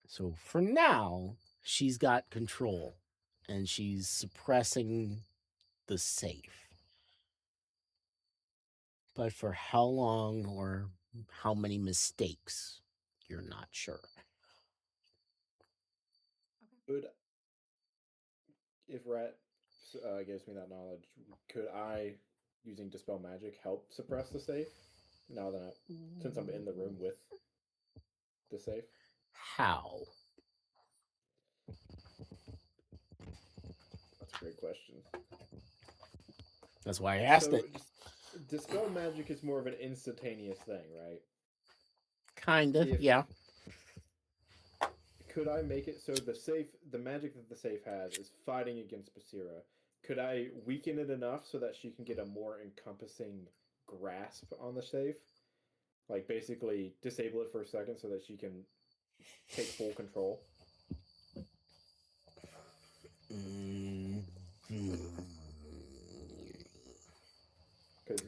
So for now, she's got control and she's suppressing the safe. But for how long or how many mistakes, you're not sure. Could, if Rat gives me that knowledge, could I, using Dispel Magic, help suppress the safe? Now that since I'm in the room with the safe? How? That's a great question. That's why I asked it. Dispel Magic is more of an instantaneous thing, right? Kinda, yeah. Could I make it so the magic that the safe has is fighting against Basira? Could I weaken it enough so that she can get a more encompassing grasp on the safe? Like basically disable it for a second so that she can take full control?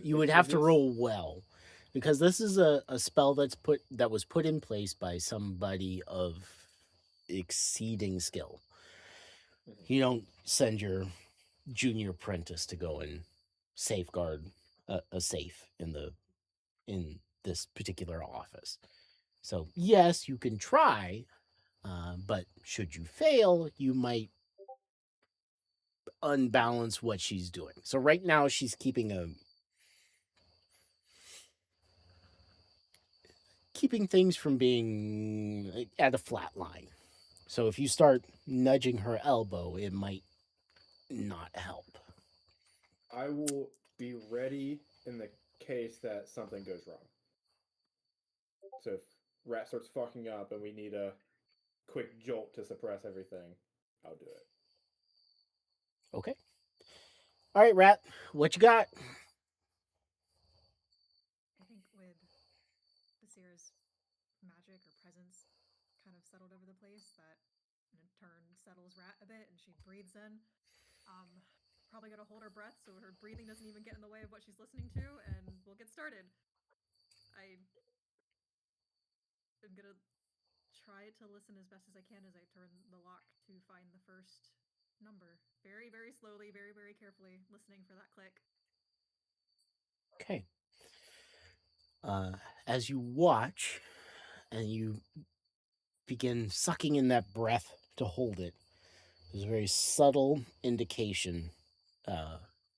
You would have to roll well, because this is a spell that was put in place by somebody of exceeding skill. You don't send your junior apprentice to go and safeguard a safe in the in this particular office. So, yes, you can try, but should you fail, you might unbalance what she's doing. So, right now, she's keeping things from being at a flat line. So, if you start nudging her elbow, it might not help. I will be ready in the case that something goes wrong. So if Rat starts fucking up and we need a quick jolt to suppress everything, I'll do it. Okay. All right, Rat, what you got? I think with Basira's magic or presence kind of settled over the place, that in turn settles Rat a bit, and she breathes in. Probably gonna hold her breath so her breathing doesn't even get in the way of what she's listening to, and we'll get started. I am gonna try to listen as best as I can as I turn the lock to find the first number. Very, very slowly, very, very carefully, listening for that click. Okay. As you watch and you begin sucking in that breath to hold it, there's a very subtle indication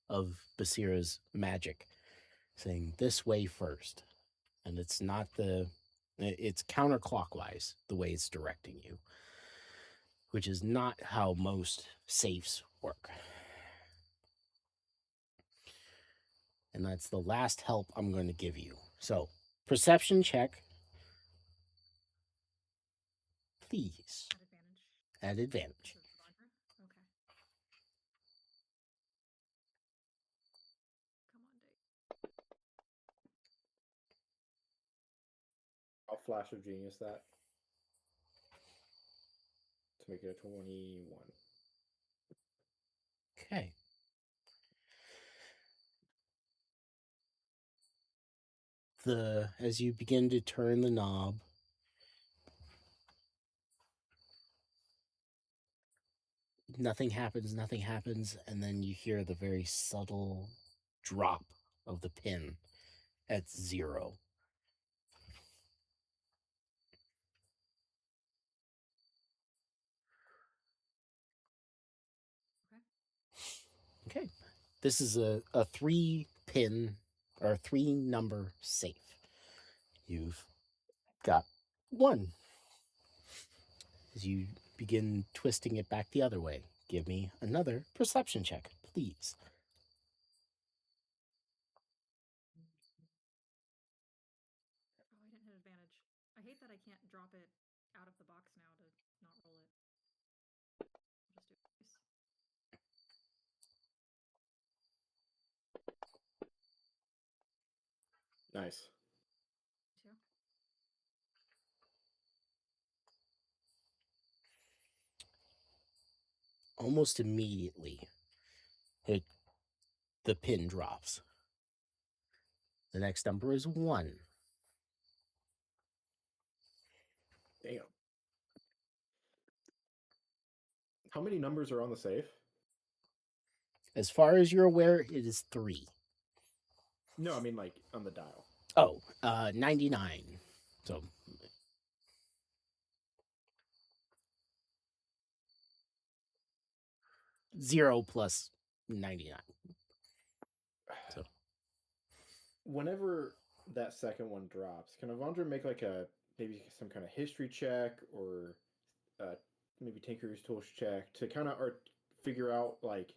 of Basira's magic saying this way first. And it's not it's counterclockwise the way it's directing you, which is not how most safes work. And that's the last help I'm going to give you. So, perception check, please. At advantage. At advantage. So, Devondra? Okay. Come on, Dave. I'll flash of genius that to make it a 21. Okay. As you begin to turn the knob, nothing happens, and then you hear the very subtle drop of the pin at 0. Okay. Okay. This is a 3-pin or 3-number safe. You've got 1. As you begin twisting it back the other way, give me another perception check, please. Oh, I didn't hit advantage. I hate that I can't drop it out of the box now to not roll it. I'll just do it twice. Nice. 2. Almost immediately, the pin drops. The next number is 1. Damn. How many numbers are on the safe? As far as you're aware, it is 3. No, I mean like on the dial. Oh, 99. So 0 plus 99. So Whenever that second one drops, can Avandra make like maybe some kind of history check or maybe Tinker's Tools check to kind of figure out like,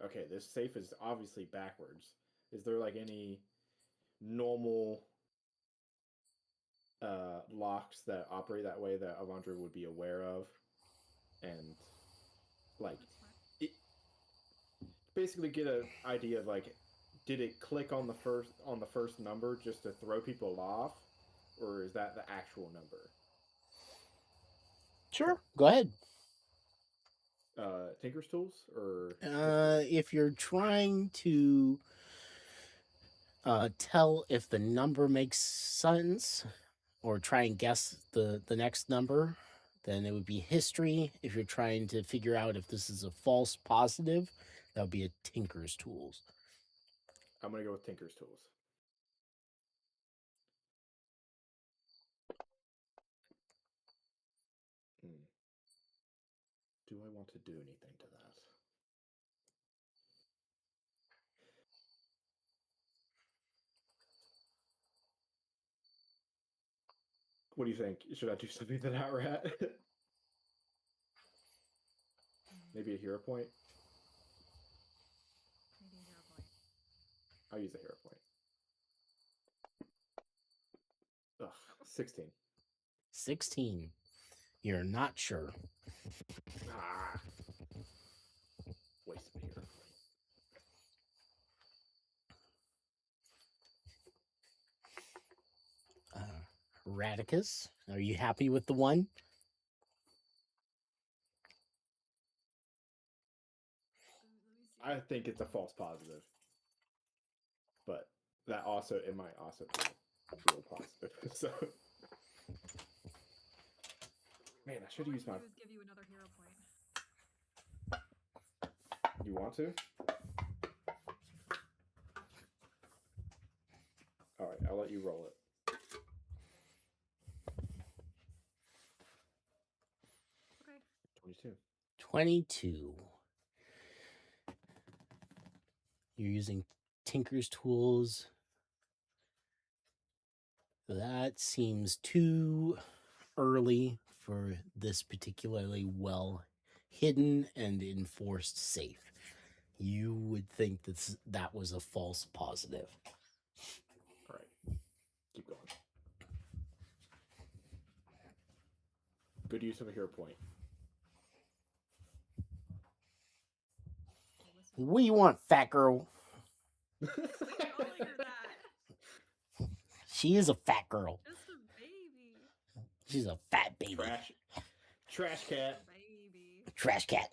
okay, this safe is obviously backwards. Is there like any normal locks that operate that way that Avandra would be aware of? And like, That's smart. it, basically get an idea of like, did it click on the first number just to throw people off, or is that the actual number? sure, go ahead. Tinker's Tools or If you're trying to tell if the number makes sense or try and guess the next number, then it would be history. If you're trying to figure out if this is a false positive, that would be a Tinker's Tools. I'm gonna go with Tinker's Tools. do I want to do anything to that? What do you think? Should I do something to that rat? Maybe a hero point? Maybe a hero point. I'll use a hero point. Ugh, 16. 16. You're not sure. Ah. Waste of a hero point. Radicus, are you happy with the one? Let me see. I think it's a false positive. But that also, it might also be a real positive. So, man, I should All I use can my. do is give you another hero point. You want to? All right, I'll let you roll it. Okay. 22. 22. You're using Tinker's tools. That seems too early for this particularly well hidden and enforced safe. You would think that was a false positive. All right, keep going. Good use of a hero point. I'll listen. What do you want, fat girl? Calling her that. She is a fat girl. Just a baby. She's a fat baby. Trash cat. Baby. Trash cat.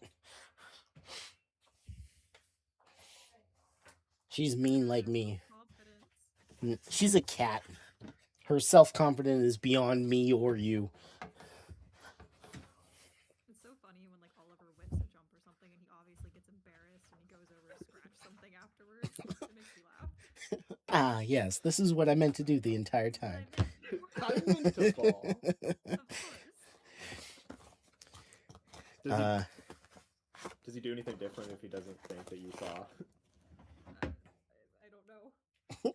She's mean like me. Confidence. She's a cat. Her self-confidence is beyond me or you. It's so funny when like Oliver whips a jump or something and he obviously gets embarrassed and he goes over to scratch something afterwards. It makes me laugh. Ah, yes, this is what I meant to do the entire time. I meant to fall. Of course. Does he do anything different if he doesn't think that you saw? I don't know.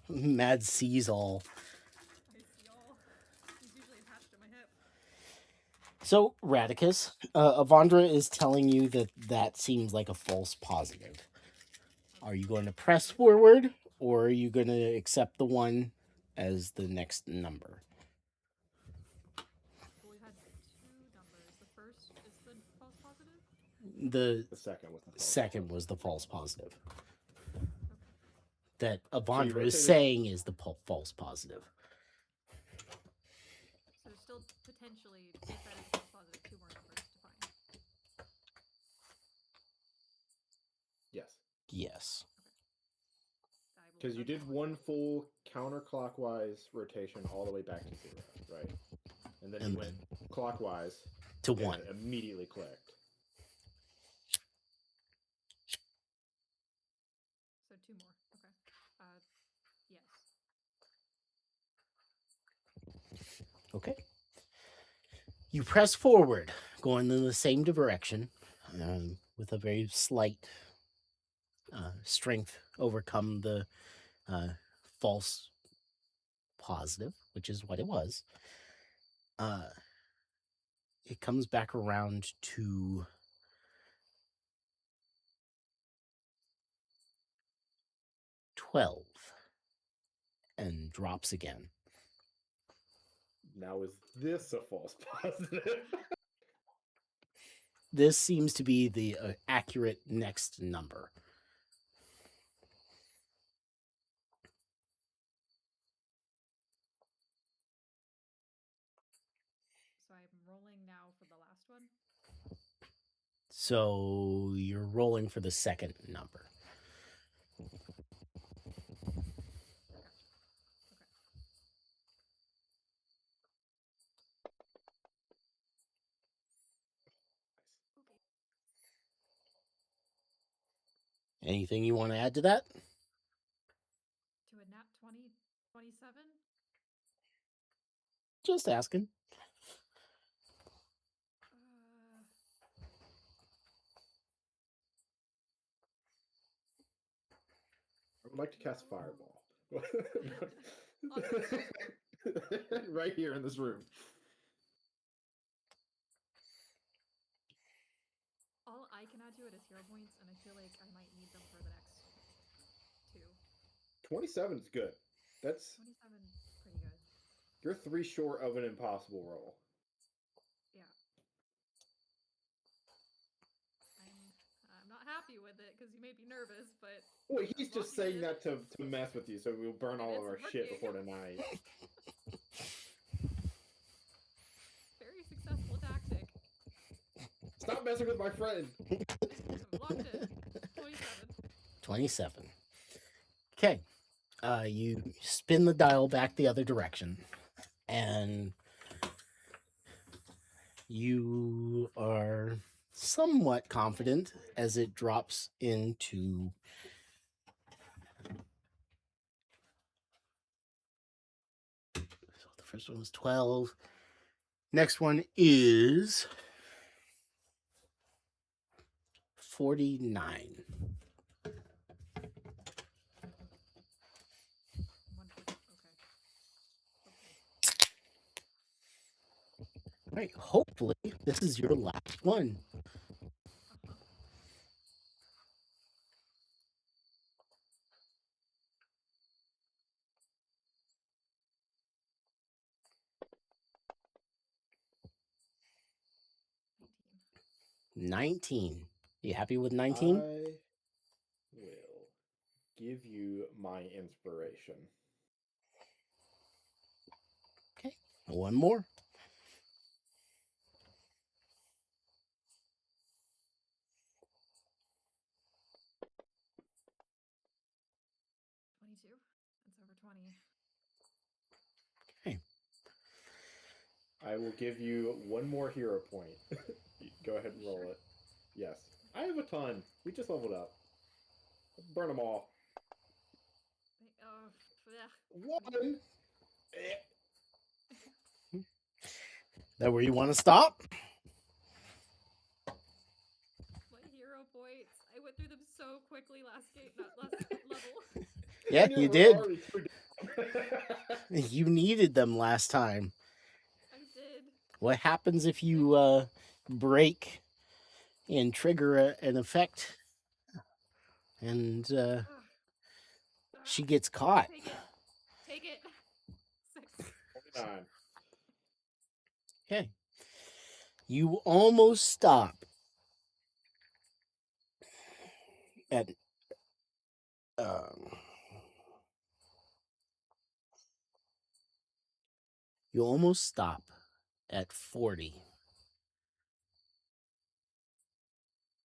Mad sees all. I see all. He's usually attached to my hip. So, Radicus, Avandra is telling you that seems like a false positive. Are you going to press forward, or are you going to accept the one as the next number? Well, we had two numbers. The first is the false positive. The The second was the false second was the false positive. Okay. That you Avandra is rotated- saying is the false positive. So there's still potentially, if that is a false positive, two more numbers to find. Yes. Yes. I will Because you press did forward. one full counterclockwise rotation all the way back to 0, right? And then you And went clockwise To and one. it immediately clicked. So two more. Okay. Yes. Okay. You press forward, going in the same direction, with a very slight strength overcome the false positive, which is what it was. It comes back around to 12 and drops again. Now is this a false positive? This seems to be the accurate next number. So I'm rolling now for the last one. So you're rolling for the second number. Anything you want to add to that? To a nat 20, 27. Just asking. would like to cast Fireball. On- Right here in this room. All I can add to it is hero points, and I feel like I might need them for the next 2. 27's good. That's 27, pretty good. you're 3 short of an impossible roll. Yeah. I'm not happy with it because you made me nervous, but Well, he's I'm just rocking saying it. that to mess with you, so we'll burn all And of our it's shit working. before tonight. Very successful tactic. Stop messing with my friend. I've locked it. 27. 27. Okay. You spin the dial back the other direction, and you are somewhat confident as it drops into so the first one was 12. Next one is 49. 140. Okay. All right, hopefully this is your last one. Uh-huh. $19. You happy with 19? I will give you my inspiration. Okay, one more. 22. That's over 20. I will give you one more hero point. Go ahead and roll Sure. it. Yes. I have a ton. We just leveled up. Burn them all. Blech. One. That where you want to stop? My hero points. I went through them so quickly last game, not last level. Yeah, And you we're did. already two down. You needed them last time. I did. What happens if you break and trigger an effect and Ugh. she gets caught? Take it. Take it. 6. 29. Okay. You almost stop at you almost stop at 40.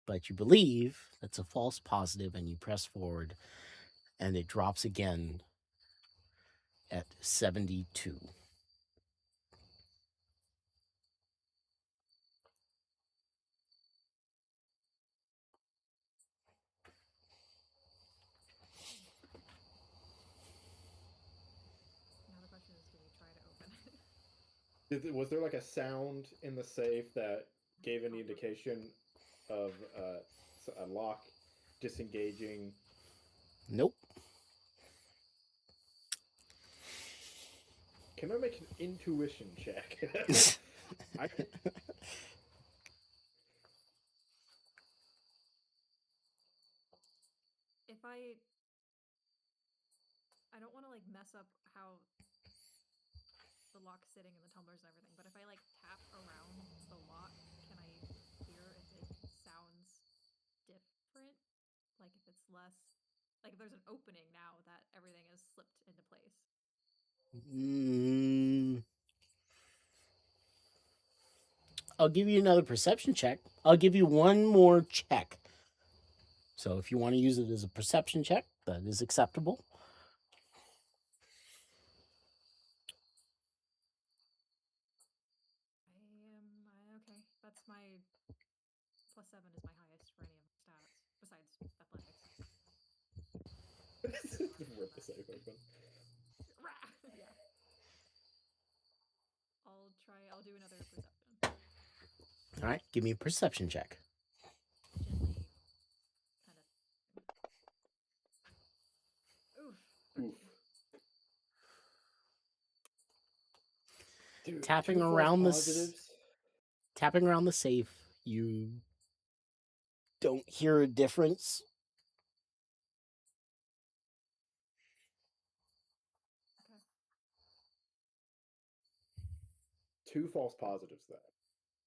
But you believe that's a false positive and you press forward and it drops again at 72. Now the question is, do we try to open it? Was there like a sound in the safe that gave any indication of a lock disengaging? Nope. Can I make an intuition check? I, If I don't want to like mess up how the lock's sitting and the tumblers and everything, but if I like tap around the lock, can I hear if it sounds different? Like if it's less, like if there's an opening now that everything is slipped into place. I'll give you another perception check. I'll give you one more check. So if you want to use it as a perception check, that is acceptable. Okay. That's my +7 is my highest for any of my stats besides athletics. Worth the save, open. Yeah. I'll do another perception. All right, give me a perception check. Gently kind of Dude, tapping two false around positives. tapping around the safe, you don't hear a difference. Okay. Two false positives then.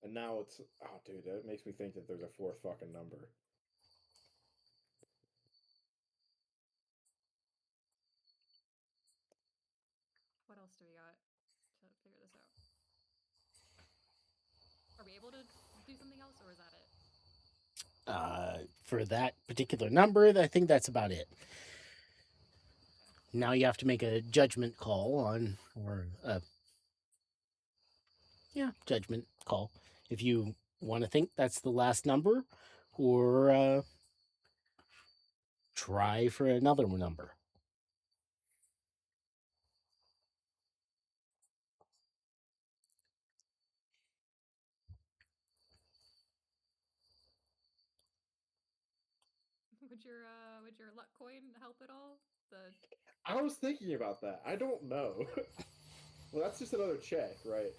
And now it's dude, that makes me think that there's a fourth fucking number. What else do we got to figure this out? Are we able to do something else, or is that it? For that particular number, I think that's about it. Now you have to make a judgment call on, or judgment call. If you want to think that's the last number, or try for another number. Would your luck coin help at all? The I was thinking about that. I don't know. Well, that's just another check, right?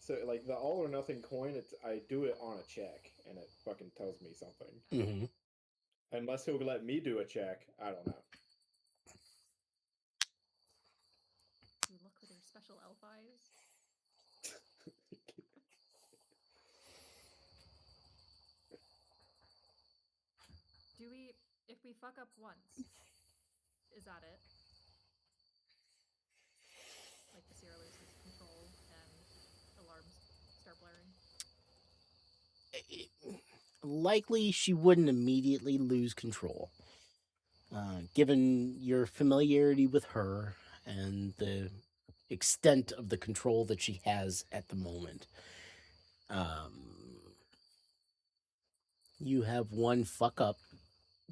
So, like, the all or nothing coin, I do it on a check, and it fucking tells me something. Mm-hmm. Unless he'll let me do a check, I don't know. you look with your special elf eyes. Do we, if we fuck up once, is that it? Like the Sierra loses control and alarms start blaring? Likely she wouldn't immediately lose control. Given your familiarity with her and the extent of the control that she has at the moment. You have one fuck up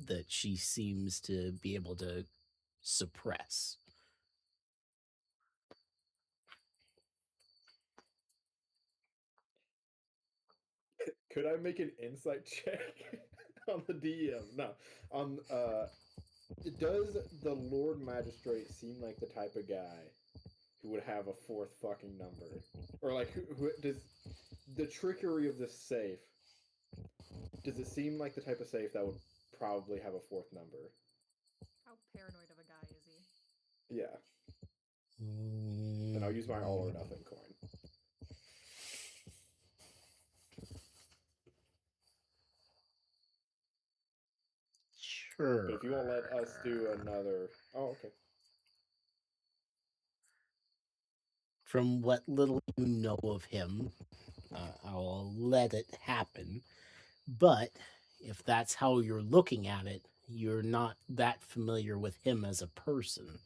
that she seems to be able to suppress. Could I make an insight check on the DM? No. Does the Lord Magistrate seem like the type of guy who would have a fourth fucking number? Or like who does the trickery of this safe, does it seem like the type of safe that would probably have a fourth number? How paranoid of a guy is he? Yeah. And I'll use my all or nothing coin. Sure. But if you won't let us do another... Oh, okay. From what little you know of him, I'll let it happen. But if that's how you're looking at it, you're not that familiar with him as a person,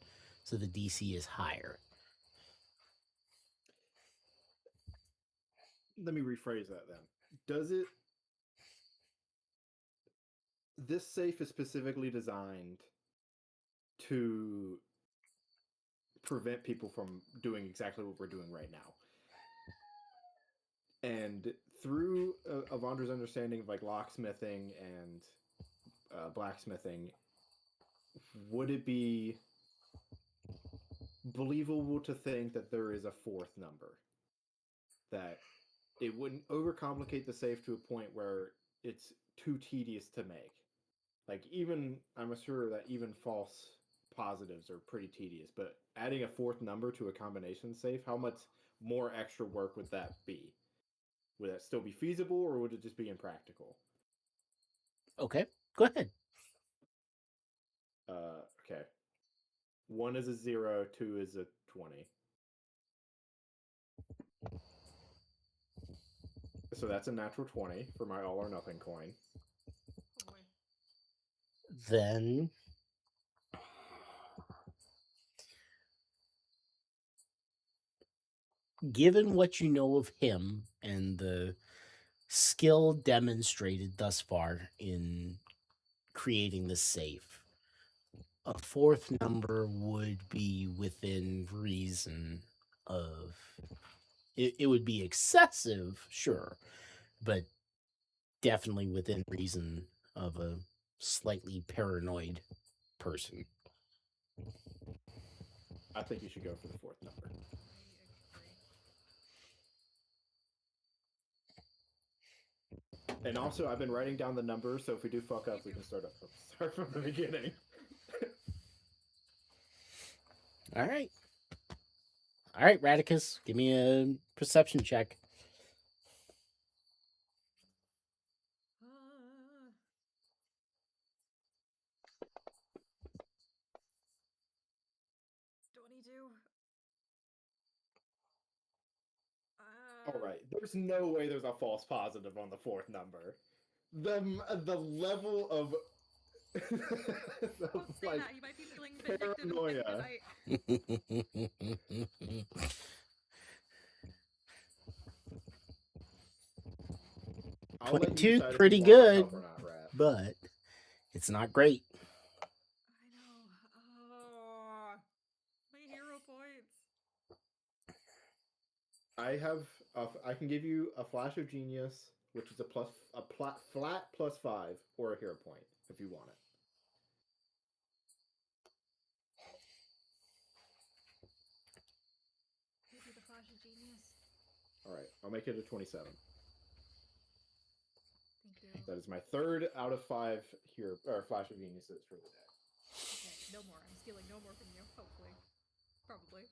so the DC is higher. Let me rephrase that then. Does it... This safe is specifically designed to prevent people from doing exactly what we're doing right now. And through Avandra's understanding of like locksmithing and blacksmithing, would it be believable to think that there is a fourth number? That it wouldn't overcomplicate the safe to a point where it's too tedious to make. Like even, I'm sure that even false positives are pretty tedious, but adding a fourth number to a combination safe, how much more extra work would that be? Would that still be feasible, or would it just be impractical? Okay, go ahead. Okay. 1 is a 0, 2 is a 20. So that's a natural 20 for my all or nothing coin. Oh boy. Then given what you know of him and the skill demonstrated thus far in creating the safe, a fourth number would be within reason of it would be excessive, sure, but definitely within reason of a slightly paranoid person. I think you should go for the fourth number. I agree. And also, I've been writing down the numbers, so if we do fuck up, we can start from the beginning. All right. All right, Radicus, give me a perception check. Ah. It's 22. All right, there's no way there's a false positive on the fourth number. The level of Don't say like that. He might be feeling vindictive and paranoia. I'll let you 22, decide if you pretty want my good. help or not, Rat. But it's not great. I know. Oh, my hero points. I can give you a flash of genius, which is flat +5, or a hero point if you want it. Maybe the flash of genius. All right, I'll make it a 27. Thank you. That is my 3rd out of 5 hero or flash of geniuses for the day. Okay, no more. I'm stealing no more from you. Hopefully, probably.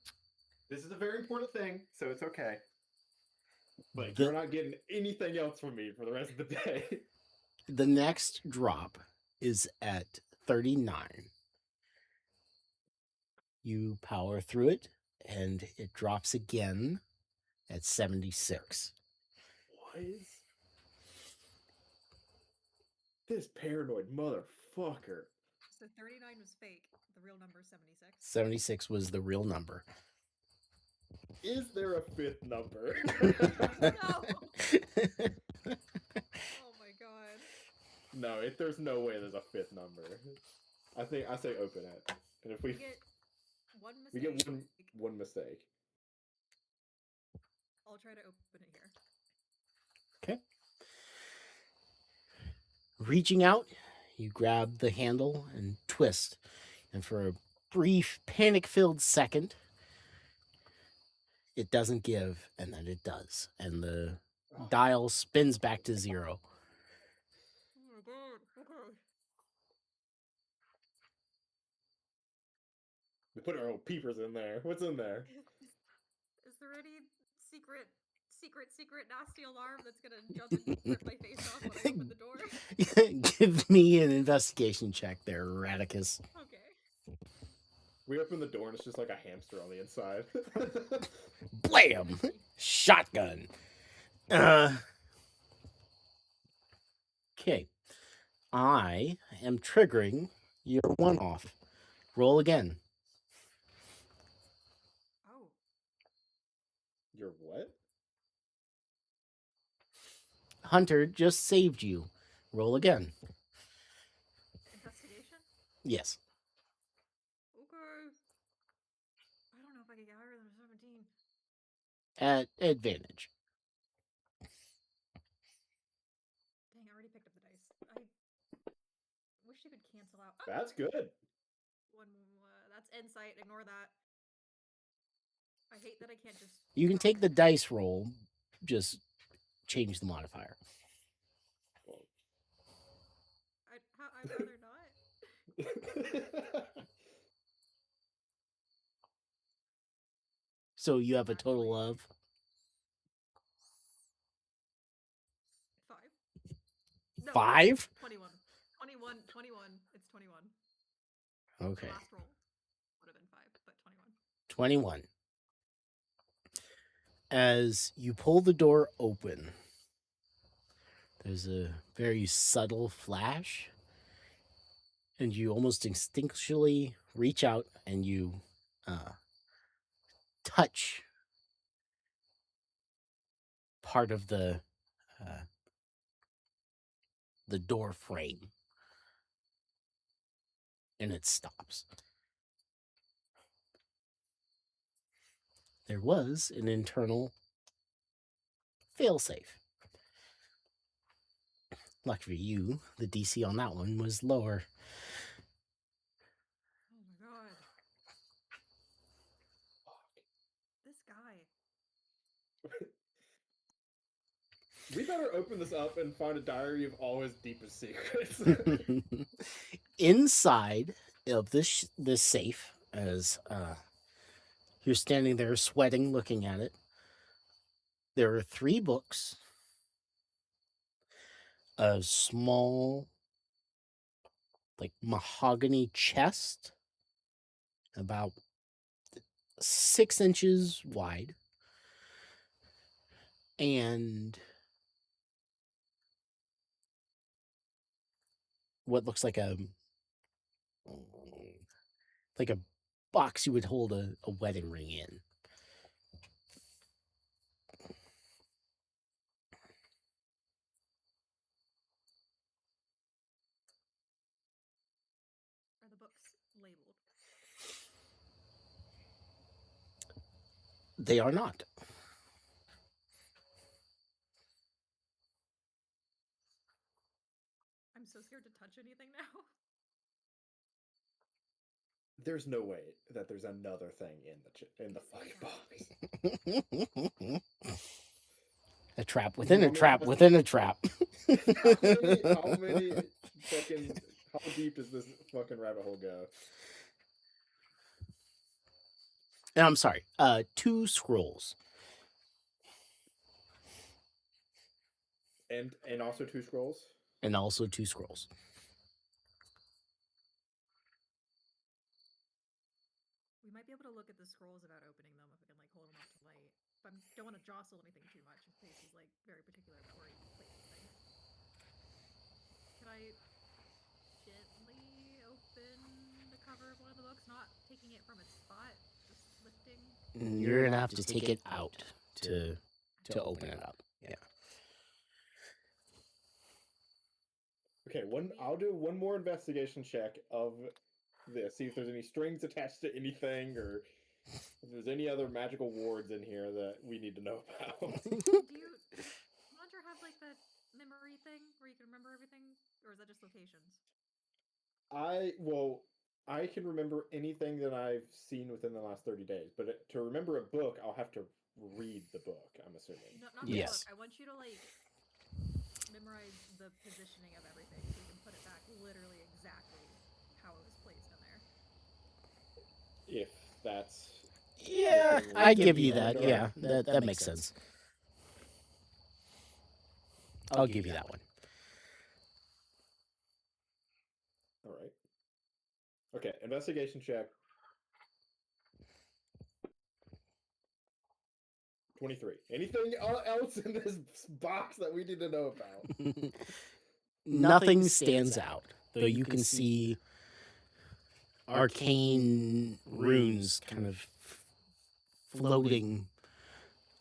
This is a very important thing, so it's okay. But The- you're not getting anything else from me for the rest of the day. The next drop is at 39. You power through it, and it drops again at 76. What? This paranoid motherfucker. So 39 was fake. The real number is 76. 76 was the real number. Is there a 5th number? No. Oh my god. No, there's no way there's a 5th number. I say open it. And if We we get one we mistake. get one mistake. I'll try to open it here. Okay. Reaching out, you grab the handle and twist. And for a brief, panic-filled second, it doesn't give, and then it does. And the dial spins back to 0. Oh my god. Okay. We put our old peepers in there. What's in there? Is there any secret, nasty alarm that's gonna jump and rip my face off when I open the door? Give me an investigation check there, Radicus. Okay. We open the door and it's just like a hamster on the inside. Blam! Shotgun. Okay. I am triggering your one-off. Roll again. Oh. You're what? Hunter just saved you. Roll again. Investigation? Yes. Okay. I don't know if I can get higher than a 17. At advantage. Dang, I already picked up the dice. I wish you could cancel out. Oh, That's good. that's insight. Ignore that. I hate that I can't just. You can take the dice roll, just change the modifier. I'd rather not. So you have a total of 5. No, 5? 21. 21. It's 21. Okay. Last roll would have been 5, but 21. 21. As you pull the door open, there's a very subtle flash, and you almost instinctually reach out and you touch part of the door frame, and it stops. There was an internal failsafe. Lucky for you, the DC on that one was lower. Oh my god. better open this up and find a diary of all his deepest secrets. Inside of this safe, as you're standing there sweating, looking at it, there are 3 books, a small, like mahogany chest, about 6 inches wide, and what looks like a box you would hold a wedding ring in. Are the books labeled? They are not. I'm so scared to touch anything now. There's no way that there's another thing in the fucking box. A trap within a want me to trap have a- within a trap. How deep does this fucking rabbit hole go? And I'm sorry, 2 scrolls. And also 2 scrolls? And also 2 scrolls. We might be able to look at the scrolls without opening them if we can like hold them up to light. But I don't want to jostle anything too much in case he's like very particular about where he places things. Could I gently open the cover of one of the books, not taking it from its spot, just lifting? You're gonna have to take it out to open it up. Yeah. Okay, I'll do one more investigation check of this. See if there's any strings attached to anything, or if there's any other magical wards in here that we need to know about. Do you Laundra have like that memory thing where you can remember everything, or is that just locations? I can remember anything that I've seen within the last 30 days, but to remember a book, I'll have to read the book, I'm assuming. No, not the Yes. book. I want you to like memorize the positioning of everything so you can put it back literally exactly how it was placed in there. If that's... Yeah, Okay, I we'll give give you you that. that. Yeah, that makes sense. I'll give you that one. All right. Okay, investigation check. 23. Anything else in this box that we need to know about? Nothing stands out, though you can see arcane runes kind of floating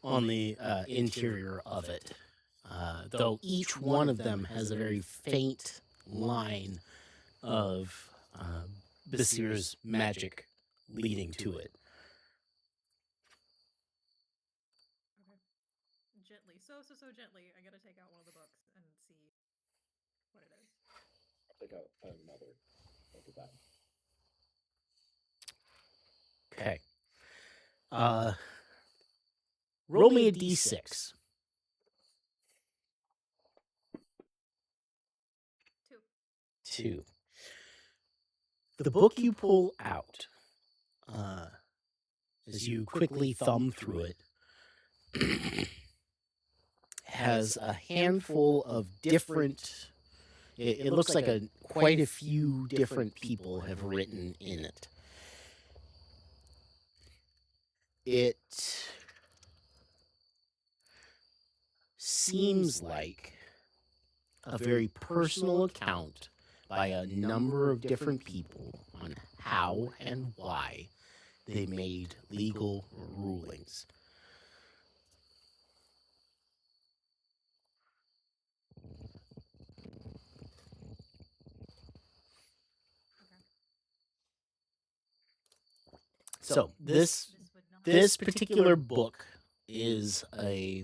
on the interior of it. Though each one of them has a very faint line of Basir's magic leading to it. Okay. Gently, so gently. I gotta take out one of the books and see what it is. I'll take out another. Look at that. Okay. Roll me a d6. 2. The book you pull out, as you quickly thumb through it, has a handful of different. It looks like quite a few different people have written in it. It seems like a very personal account by a number of different people on how and why they made legal rulings. So this would not. this particular book is a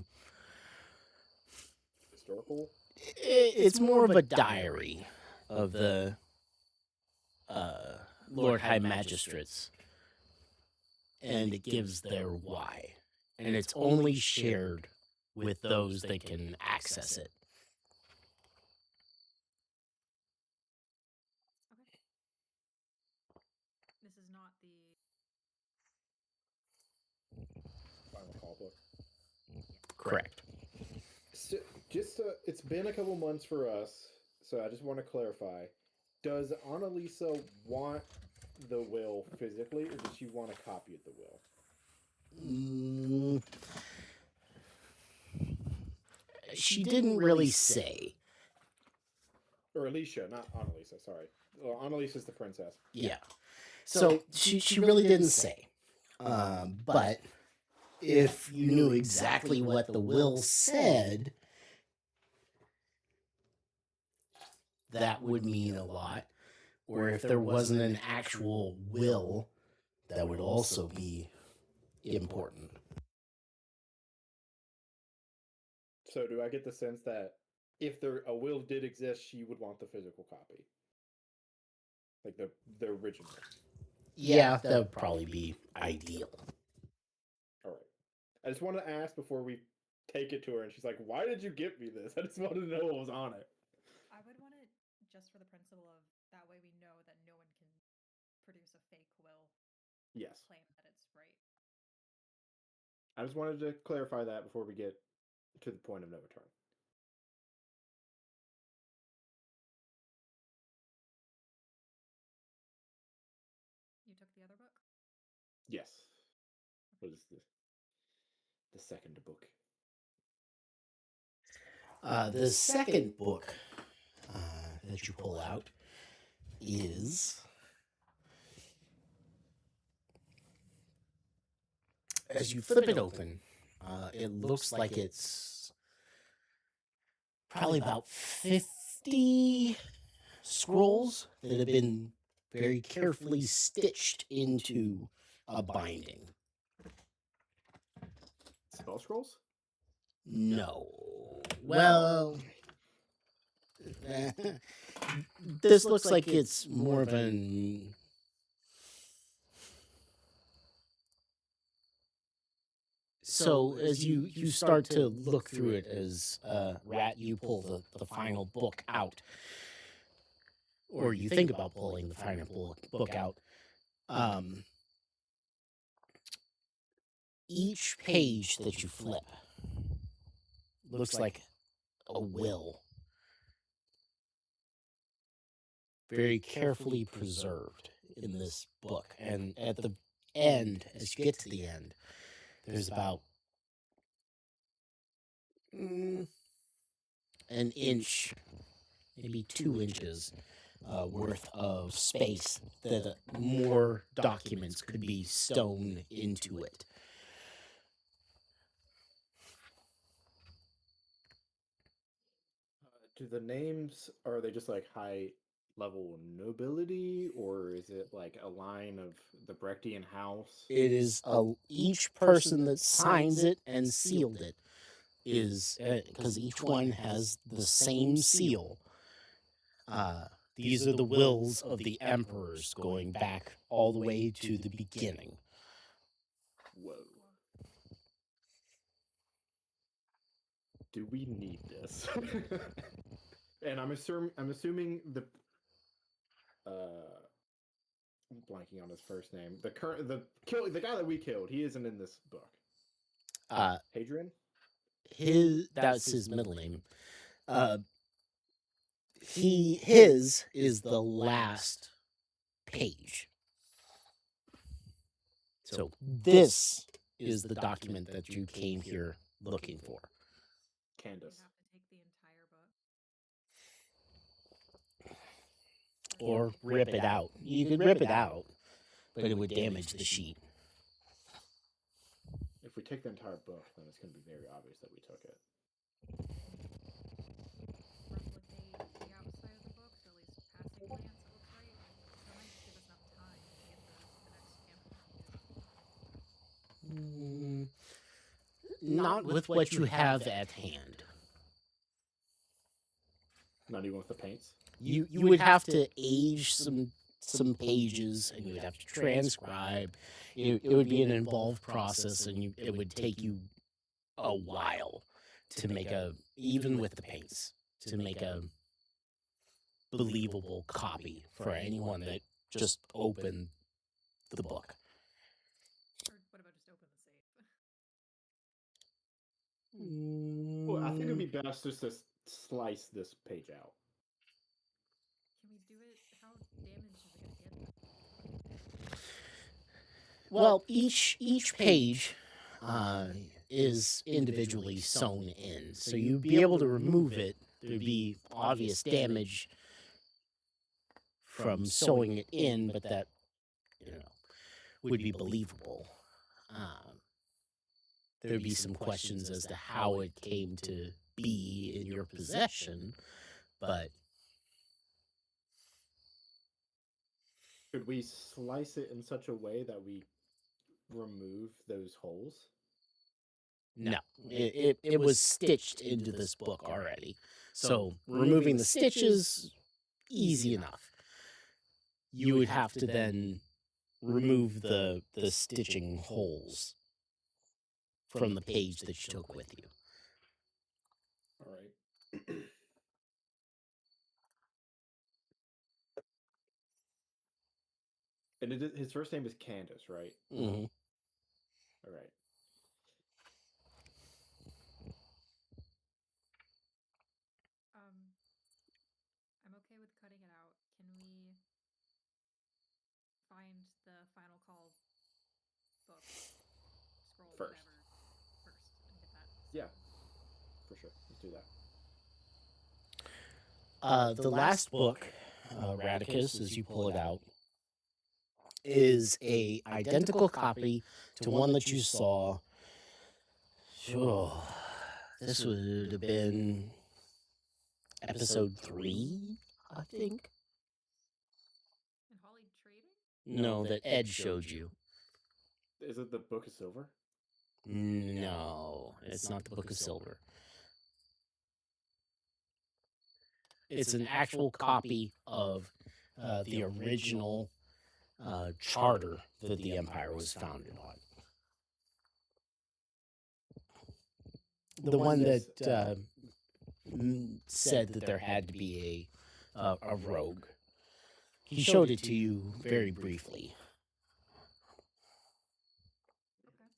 Historical? it's more of a diary of the Lord High Magistrates, and it gives their why, and it's only shared with those that can access it. Okay. This is not the. Final call book. Correct. So, it's been a couple months for us, so I just want to clarify: does Annalisa want the will physically, or does she want a copy of the will? She didn't really say. Or Alicia, not Annalisa. Sorry, well, Annalisa's the princess. Yeah. So she really didn't say. But if you knew exactly what the will said, that would mean a lot. Or if there wasn't an actual will, that would also be important. So, do I get the sense that if a will did exist, she would want the physical copy, like the original? Yeah, that would probably be ideal. All right. I just wanted to ask before we take it to her, and she's like, "Why did you give me this?" I just wanted to know what was on it. I would want it just for the principle of that way we know that no one can produce a fake will Yes. claim that it's right. I just wanted to clarify that before we get to the point of no return. You took the other book? Yes. What is the second book? The second book that you pull out is, as you flip it open, it looks like it's probably about 50 scrolls that have been very carefully stitched into a binding. Spell scrolls? No. Well, this looks like it's more of an... So as you start to look through it, as Rat, you pull the final book out, or you think about pulling the final book out, each page that you flip looks like a will, very carefully preserved in this book. And at the end, as you get to the end, there's about an inch, maybe 2 inches worth of space that more documents could be sewn into it. Do the names, are they just like high level nobility, or is it like a line of the Brechtian house? It is each person that signs it and sealed it is, because each one has the same seal. These are the wills of the emperors going back all the way to the beginning. Whoa. Do we need this? And I'm assuming the I'm blanking on his first name. The guy that we killed, he isn't in this book. Hadrian? That's his middle name. His is the last page. So this is the document that you came here looking for. You Candace. have to take the entire book. Or rip it out. You could rip it out, but it would damage the sheet. If we take the entire book, then it's going to be very obvious that we took it. Replicate the outside of the book, so at least passing glance it looks right. That might just give us enough time to get the next campaign completed. Not with what you have at hand. Not even with the paints? You would have to age some pages, and you would have to transcribe. It would be an involved process, and it would take you a while. to make a, even with the paints, to make a believable copy for anyone that just opened the book. Or what about just open the safe? Well, I think it'd be best just to slice this page out. Can we do it? How damaged is it gonna get? Well, each page is individually sewn in, so you'd be able to remove it. There'd be obvious damage from sewing it in, but that, you know, would be believable. There'd be some questions as to how it came to be in your possession, but Could we slice it in such a way that we remove those holes? no, it was stitched into this book already. So removing the stitches, easy enough. You would have to then remove the stitching holes from the page that you took with you. All right. And his first name is Candace, right? Mm-hmm. All right. I'm okay with cutting it out. Can we find the final call book, scroll, First. whatever, first, and get that? Yeah, for sure. Let's do that. The last book, Radicus, as you pull it out, is a identical copy to one that you saw. Sure, this would have been episode 3, I think. And Holly trading? No, that Ed showed you. Is it the Book of Silver? No, it's not the Book of Silver. It's an actual copy of the original charter that the Empire was founded on. The one that said that there had to be a rogue. He showed it to you very briefly. Okay.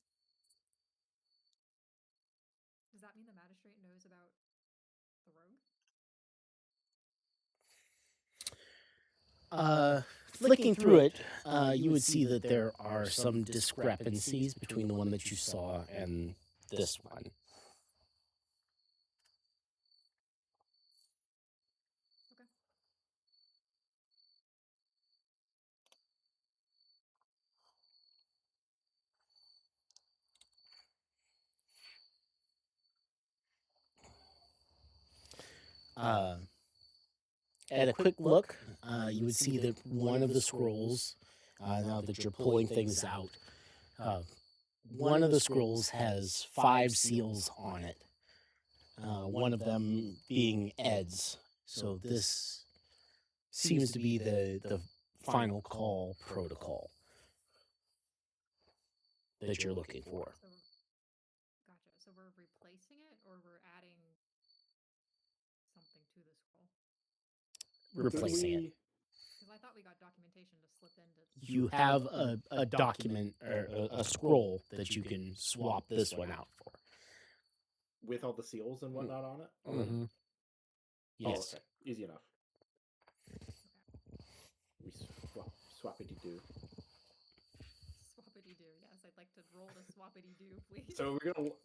Does that mean the magistrate knows about the rogue? Flicking through it, you would see that there are some discrepancies between the one that you saw and this one. Okay. At a quick look, you would see that one of the scrolls, now that you're pulling things out, one of the scrolls has 5 seals on it. One of them being Ed's. So this seems to be the final call protocol that you're looking for. So, gotcha. So we're replacing it, or we're adding something to the scroll? Replacing it. Because I thought we got documentation to slip into. You have a document or a scroll that you can swap this one out for. With all the seals and whatnot on it? Mm-hmm. Yes. Oh, okay. Easy enough. We swappity do. Swappity do. Yes, I'd like to roll the swappity do, please. So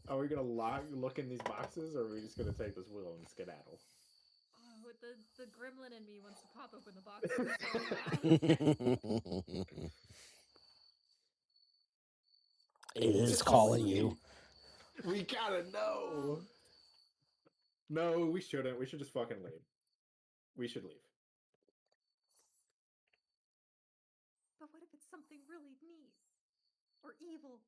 are we gonna look in these boxes, or are we just gonna take this wheel and skedaddle? Oh, the gremlin in me wants to pop open the box. It is calling you. We gotta know. No, we shouldn't. We should just fucking leave. We should leave. But what if it's something really neat? Or evil?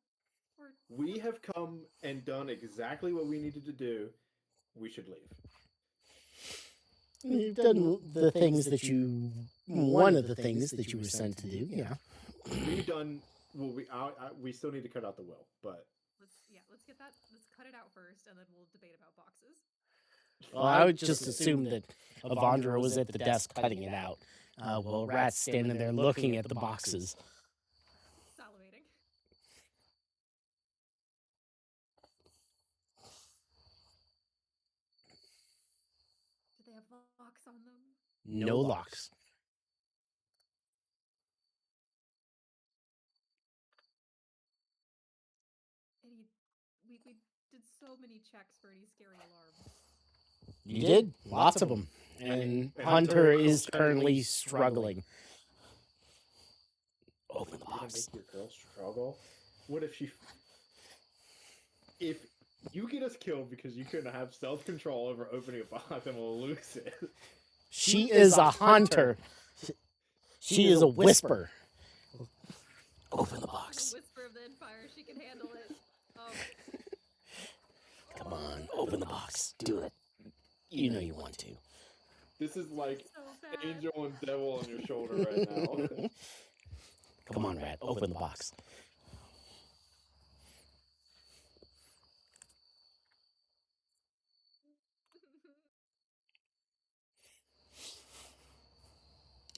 Or We have come and done exactly what we needed to do. We should leave. You've done the things that you... One of the things that you were sent to do, yeah. We've done... Well, we still need to cut out the will, but... let's get that. Let's cut it out first, and then we'll debate about boxes. Well, I would just assume that Avandra was at the desk cutting it out. While Rat's standing there looking at the boxes. Salivating. Do they have locks on them? No locks. Any, we did so many checks for any scary alarms. You did? Lots of them. And Hunter is currently struggling. Open the You're gonna box. make your girl struggle. What if she? If you get us killed because you couldn't have self-control over opening a box, and we'll lose it. She is a hunter. She is a whisper. Open the box. The whisper of the Empire, she can handle it. Come on, open the box. Do it. You know you want to. This is like So bad. angel and devil on your shoulder right now. Come on, Rat. Open the box.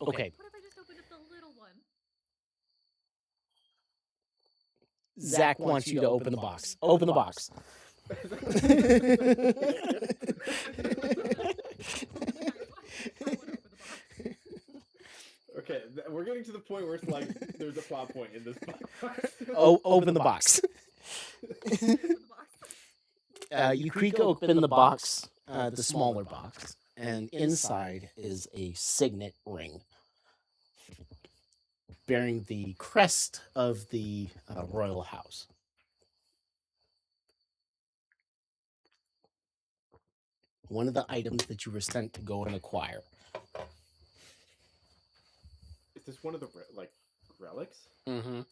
Okay. What if I just opened up the little one? Zach wants you to open the box. Open the box. Okay, we're getting to the point where it's like there's a plot point in this box. Oh, open the box. Open the box. You creak open the box, the smaller box, and inside is a signet ring bearing the crest of the royal house. One of the items that you were sent to go and acquire. Is this one of the relics? Mm-hmm. Ooh.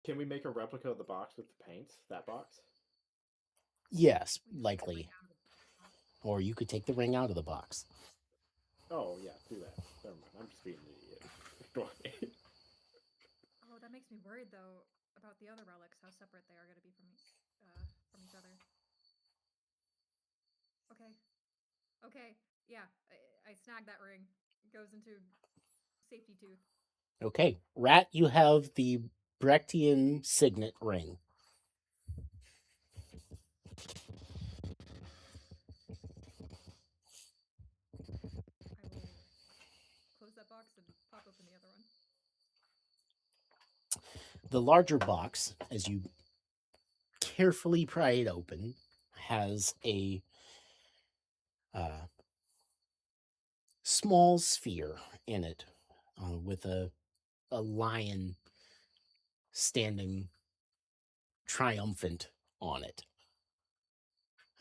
Can we make a replica of the box with the paints? That box? Yes, We just likely. break out of the box. Or you could take the ring out of the box. Oh yeah, do that. Never mind. I'm just being an idiot. Ignore me. Oh, that makes me worried though about the other relics, how separate they are going to be from each other. Okay. Okay. Yeah, I snagged that ring. It goes into safety tooth. Okay, Rat, you have the Brechtian signet ring. I will close that box and pop open the other one. The larger box, as you carefully pry it open, has a small sphere in it with a lion standing triumphant on it.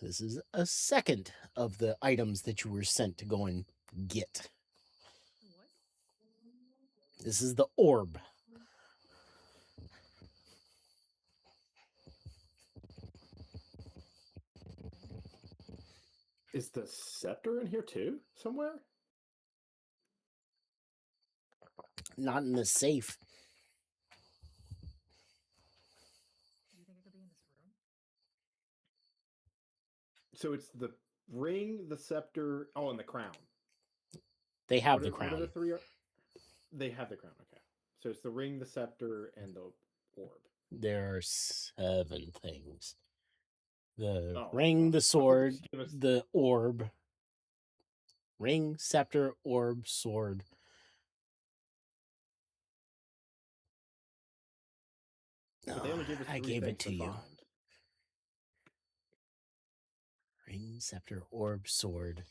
This is a second of the items that you were sent to go and get. What? This is the orb. Is the scepter in here too? Somewhere? Not in the safe. Do you think it could be in this room? So it's the ring, the scepter, and the crown. They have What the are- what are crown. the three? They have the crown. Okay. So it's the ring, the scepter, and the orb. There are 7 things. The Oh, ring, the I thought sword, just give us- the orb. Ring, scepter, orb, sword. But they only gave us I three gave it things to you. combined. Ring, scepter, orb, sword.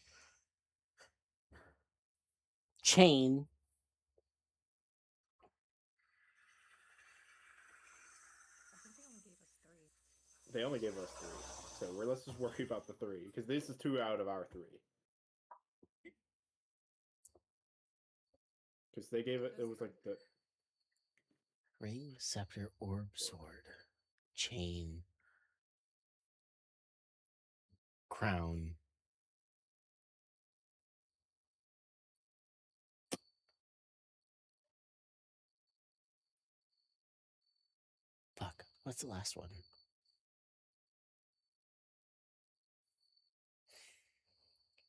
Chain. I think they only gave us 3. They only gave us 3. So let's just worry about the 3 because this is 2 out of our 3. Because they gave it. It was like the. Ring, scepter, orb, sword. Chain. Crown. Fuck. What's the last one?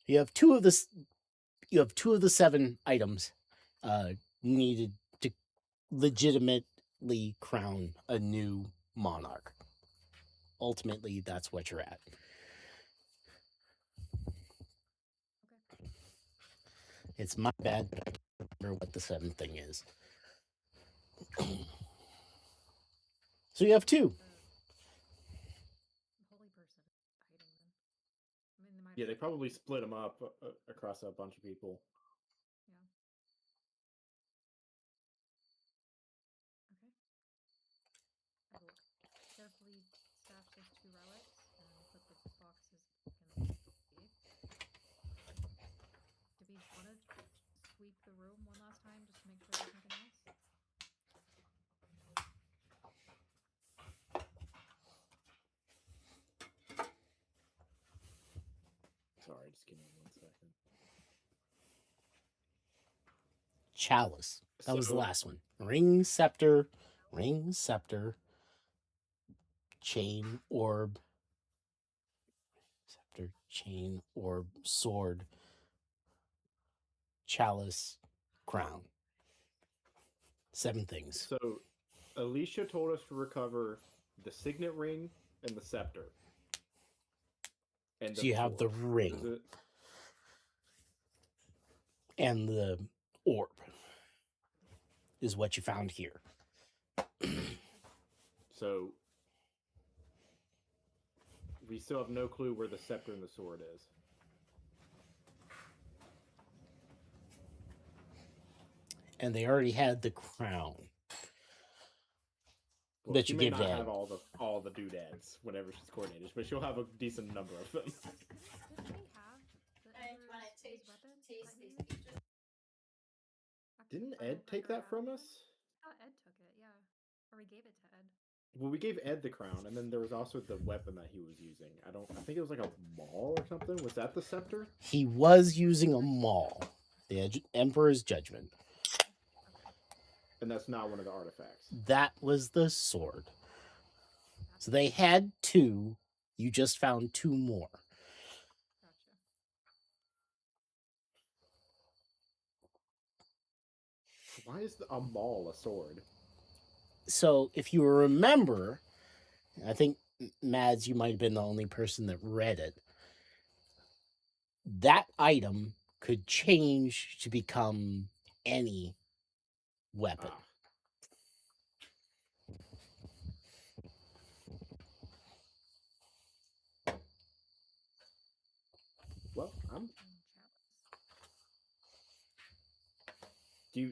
You have two of the 7 items needed to legitimately crown a new monarch. Ultimately, that's what you're at. Okay. It's my bad, but I don't remember what the 7th thing is. So you have 2. The holy person hiding them. I mean, they might. Yeah, they probably split them up across a bunch of people. Yeah. Okay. I will carefully stash those 2 relics and put the boxes back in the safe. Do we want to sweep the room one last time just to make sure there's nothing else? Sorry, just give me 1 second. Chalice. That was the So- last one. Ring, scepter, chain, orb. Scepter, chain, orb, sword, chalice, crown. 7 things. So, Alicia told us to recover the signet ring and the scepter. And So you have the sword. ring. What is it? And the orb is what you found here. So, we still have no clue where the scepter and the sword is. And they already had the crown. Well, That she you may give not to Ed. have all the doodads whenever she's coordinated, but she'll have a decent number of them. Didn't we have the Emperor's weapon that he used? Actually, Didn't final Ed take record that from after? us? I thought Ed took it, yeah. Or we gave it to Ed. Well, we gave Ed the crown, and then there was also the weapon that he was using. I think it was like a maul or something. Was that the scepter? He was using a maul. The Emperor's Judgment. Okay. And that's not one of the artifacts. That was the sword. So they had 2. You just found 2 more. Gotcha. Why is a maul a sword? So if you remember, I think Mads, you might have been the only person that read it. That item could change to become any weapon. Ah. Well, And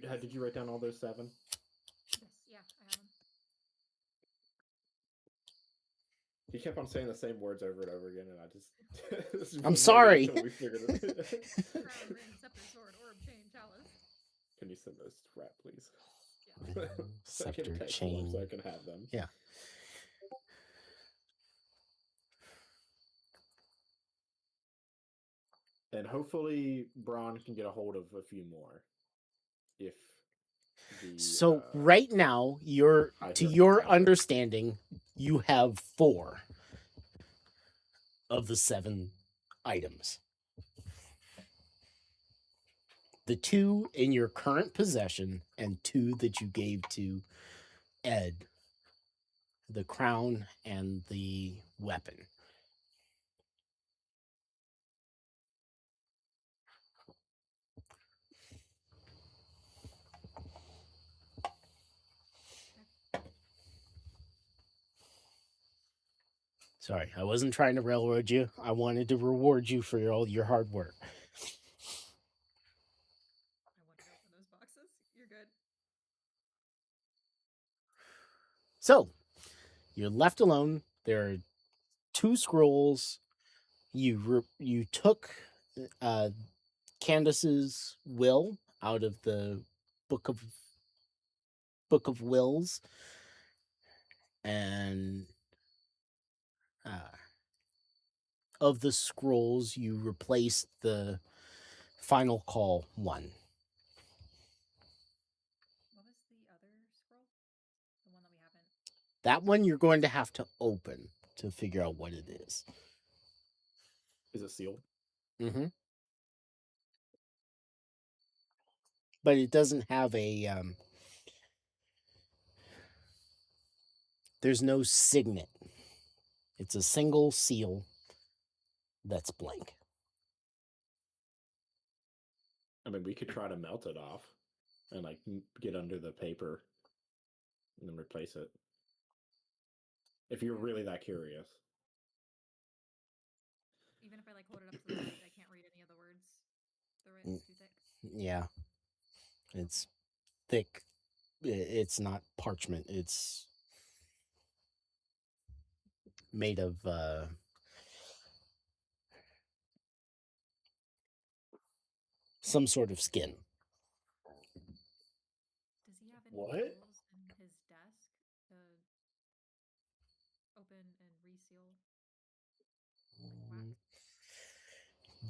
chalice. did you write down all those 7? Yes, yeah, I have them. He kept on saying the same words over and over again, and I just. this I'm was sorry. until we figured it. Crown, ring, scepter, sword, orb, chain, chalice. Can you send those to Rat, please? Yeah. So I can Scepter, text them chain. so I can have them. Yeah. And hopefully Braun can get a hold of a few more. If the So right now, your I to hear your Patrick. understanding, you have 4 of the 7 items. The 2 in your current possession and 2 that you gave to Ed. The crown and the weapon. Sorry, I wasn't trying to railroad you. I wanted to reward you for all your hard work. I want to open those boxes. You're good. So, you're left alone. There are 2 scrolls. You took Candace's will out of the book of wills, and of the scrolls, you replaced the final call 1. What was the other scroll? The one that we haven't That one you're going to have to open to figure out what it is. Is it sealed? Mm-hmm. But it doesn't have a. There's no signet. It's a single seal that's blank. I mean, we could try to melt it off and like get under the paper and then replace it. If you're really that curious. Even if I like hold it up to the light, I can't read any of the words. The writing's too thick. Yeah, it's thick. It's not parchment. It's made of some sort of skin. Does he have any What? tools in his desk to open and reseal? Like wax?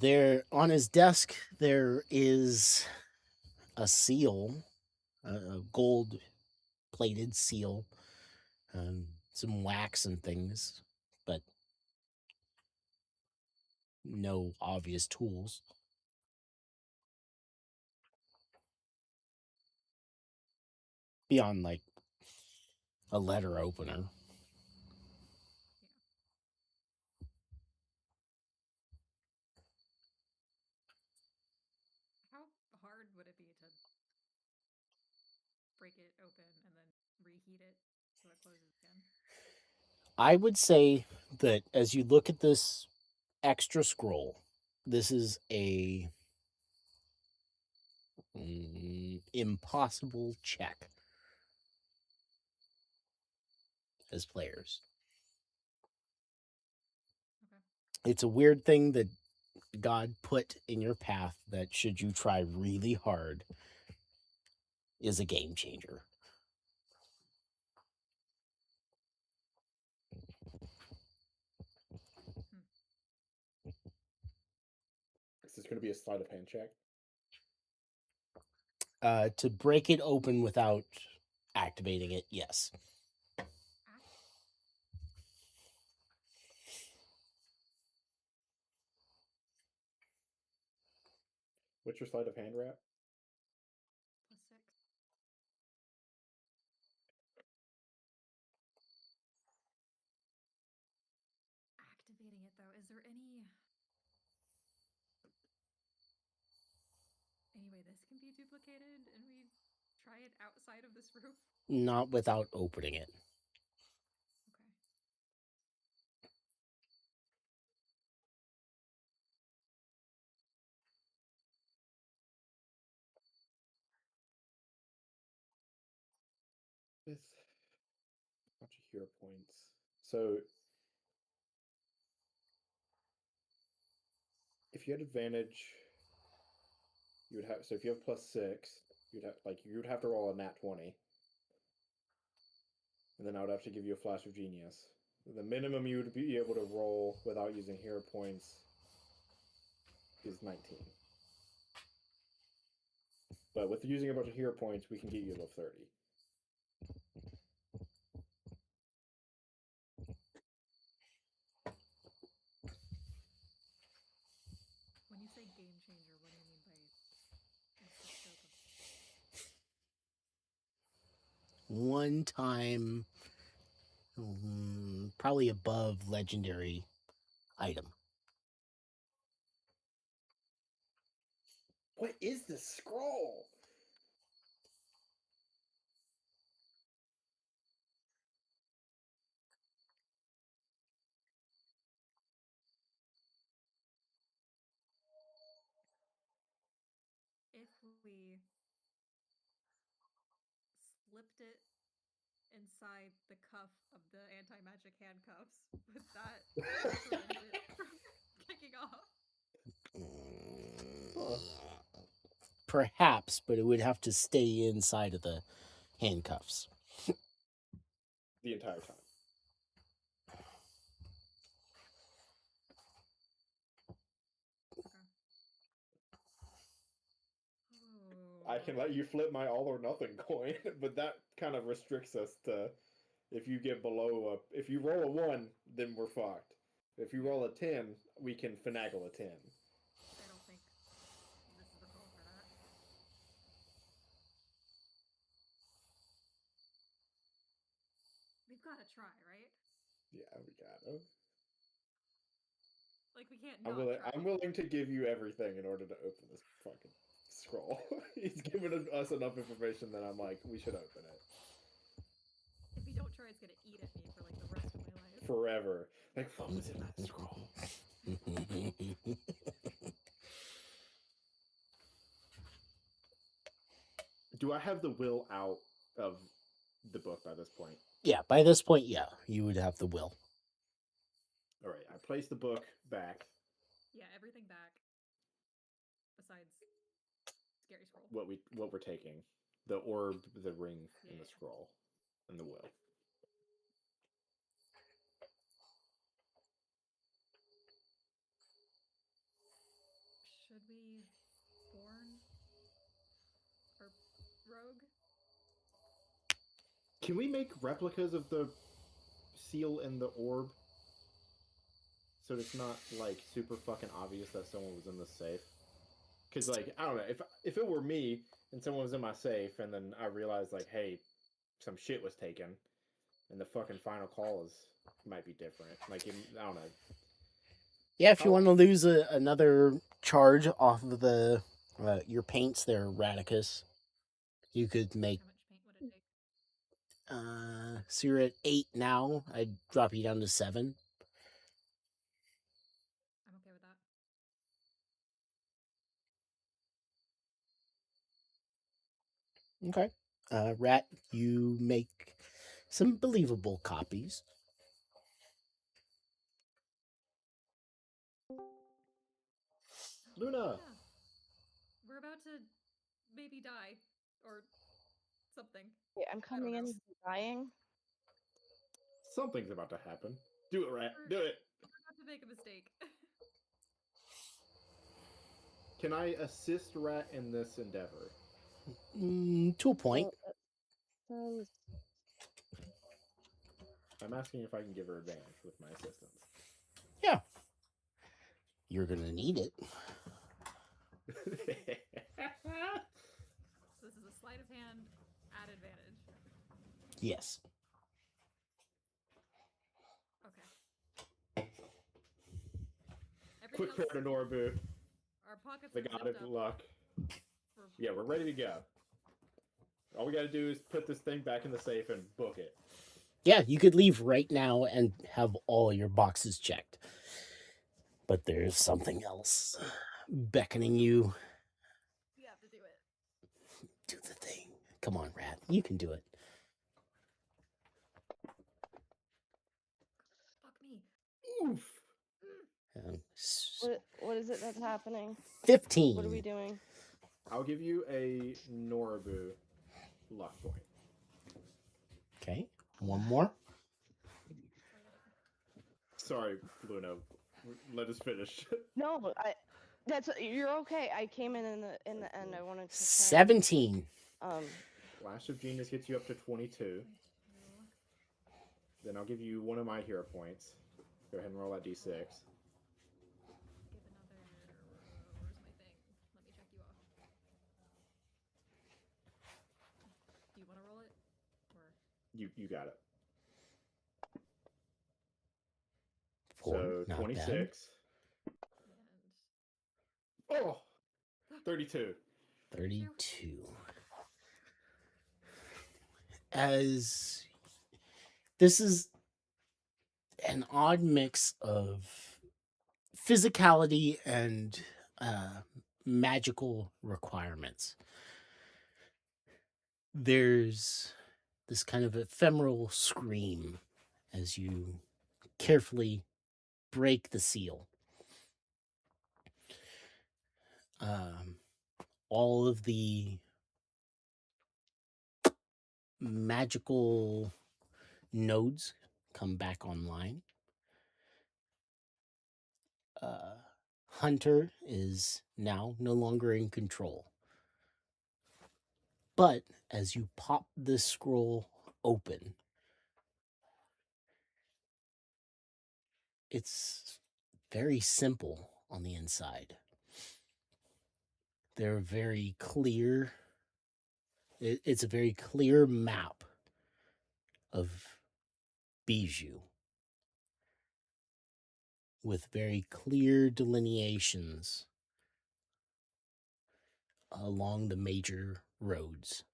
There on his desk there is a seal, a gold plated seal, some wax and things, but no obvious tools. Beyond like a letter opener. How hard would it be to break it open and then reheat it so it closes again? I would say that as you look at this extra scroll, this is a impossible check as players. Okay. It's a weird thing that God put in your path that, should you try really hard, is a game changer. Is this going to be a sleight of hand check? To break it open without activating it, yes. What's your sleight of hand wrap? +6. Activating it though, is there any way this can be duplicated and we try it outside of this roof? Not without opening it. Okay. With a bunch of hero points. So if you had advantage, you would have. So if you have +6, you'd have to roll a nat 20, and then I would have to give you a flash of genius. The minimum you would be able to roll without using hero points is 19. But with using a bunch of hero points, we can get you above 30. When you say game changer, what do you mean by what's the scope of One time, probably above legendary item. What is this scroll? if we slipped it inside the cuff of the anti-magic handcuffs, would that prevent it from kicking off? Perhaps, but it would have to stay inside of the handcuffs. The entire time. I can let you flip my all or nothing coin, but that kind of restricts us to If you get below if you roll a 1, then we're fucked. If you roll a 10, we can finagle a 10. I don't think this is the call for that. We've got to try, right? Yeah, we got it. Like we can't I'm not willing. try. I'm willing to give you everything in order to open this fucking scroll. He's given us enough information that I'm like, we should open it If we don't try, it's gonna eat at me for like the rest of my life. forever. Like, what was in that scroll? Do I have the will out of the book by this point? Yeah, by this point, yeah, you would have the will. All right, I place the book back. Yeah, everything back. Besides scary scroll. What we're taking, the orb, the ring, and the Yeah. scroll, and the will. Should we born or rogue? Can we make replicas of the seal and the orb? So it's not like super fucking obvious that someone was in the safe. Because like I don't know, if it were me and someone was in my safe and then I realized like, hey, some shit was taken, and the fucking final call might be different. Like I don't know. Yeah, if you How- want to lose another charge off of the your paints there, Radicus, you could make. How much paint would it take? So you're at 8 now. I'd drop you down to 7. I'm okay with that. Okay. Rat, you make some believable copies. Luna. Yeah. We're about to maybe die or something. Wait, I'm coming in know. and dying. Something's about to happen. Do it, Rat. We're- Do it. We're about to make a mistake. Can I assist Rat in this endeavor? To a point. Well, that sounds I'm asking if I can give her advantage with my assistance. You're going to need it. So this is a sleight of hand at advantage. Yes. Okay. Quick Everything prayer else, to Norabu, our pockets the are god zipped of up luck. for Yeah, we're ready to go. All we gotta do is put this thing back in the safe and book it. Yeah, you could leave right now and have all your boxes checked. But there's something else beckoning you. We have to do it. Do the thing. Come on, Rat. You can do it. Fuck me. Oof. what is it that's happening? 15. What are we doing? I'll give you a Norabu luck point. Okay. One more. Sorry, Luna. Let us finish. No, you're okay. I came in the end. I wanted to try 17. and, Flash of Genius gets you up to 22. Then I'll give you one of my hero points. Go ahead and roll that d6. Give another. Where's my thing? Let me check you off. Do you want to roll it, or You got it. 4. So Not 26. bad. and Oh! 32. 32. As this is an odd mix of physicality and magical requirements. There's this kind of ephemeral scream as you carefully break the seal. All of the magical nodes come back online. Hunter is now no longer in control. But as you pop this scroll open, it's very simple on the inside. They're very clear. It's a very clear map of Bijou with very clear delineations along the major roads.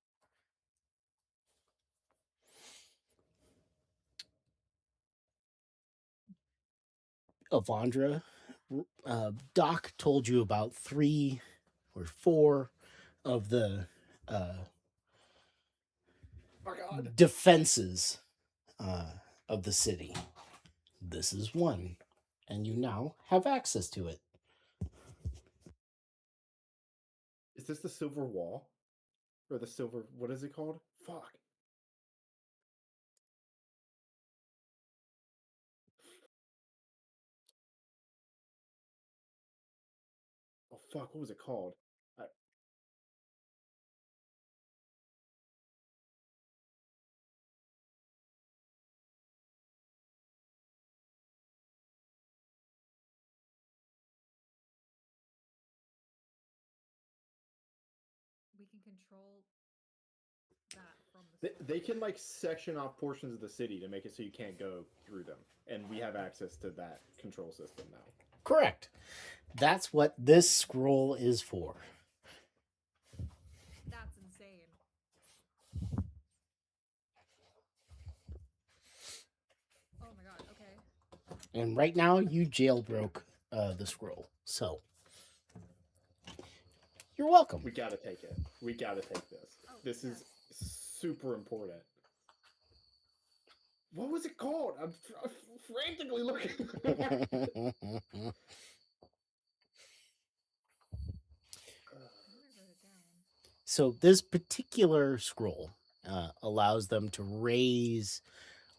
Avandra, Doc told you about 3 or 4 of the Oh God. defenses of the city. This is one, and you now have access to it. Is this the Silver Wall? Or the Silver... What is it called? Fuck. Oh, fuck. What was it called? We can control that from the They can, like, section off portions of the city to make it so you can't go through them. And we have access to that control system now. Correct. That's what this scroll is for. That's insane. Oh my god, okay. And right now, you jailbroke the scroll. So, you're welcome. We gotta take it. We gotta take this. Oh, This yes. is super important. What was it called? I'm frantically looking. I knew I wrote it down. So this particular scroll allows them to raise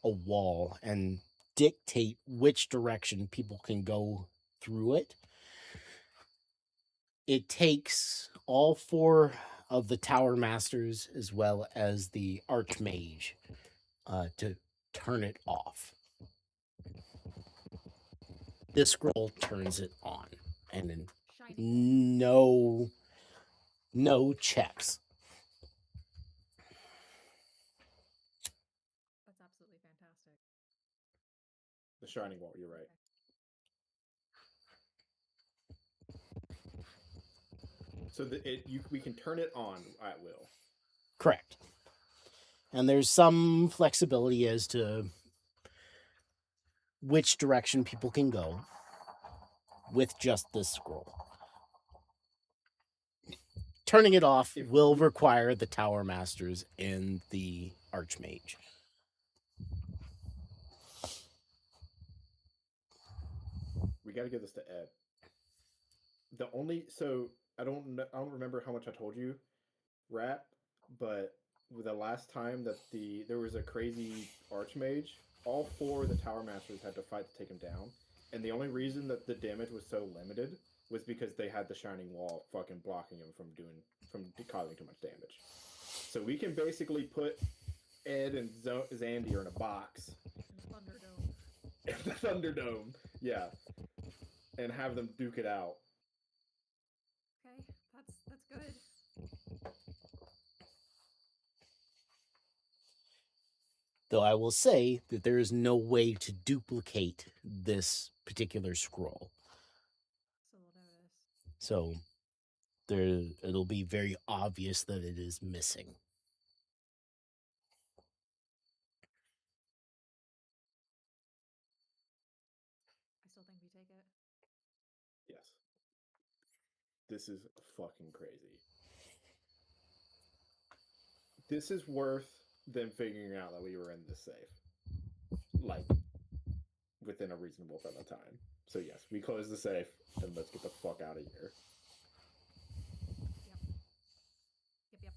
a wall and dictate which direction people can go through it. It takes all 4 of the Tower Masters as well as the Archmage to turn it off. This scroll turns it on, and then Shiny. no checks. That's absolutely fantastic. The Shining Wall, you're right. So we can turn it on at will. Correct. And there's some flexibility as to which direction people can go with just this scroll. Turning it off will require the Tower Masters and the Archmage. We got to give this to Ed. I don't remember how much I told you, Rat, but the last time that there was a crazy Archmage, all 4 of the Tower Masters had to fight to take him down, and the only reason that the damage was so limited was because they had the Shining Wall fucking blocking him from causing too much damage. So we can basically put Ed and Xandir in a box. Thunderdome. The Thunderdome, yeah, and have them duke it out. Okay, that's good. Though I will say that there is no way to duplicate this particular scroll. So we'll notice. So it'll be very obvious that it is missing. I still think we take it. Yes. This is fucking crazy. This is worth them figuring out that we were in this safe. Like, within a reasonable amount of time. So yes, we close the safe, and let's get the fuck out of here. Yep.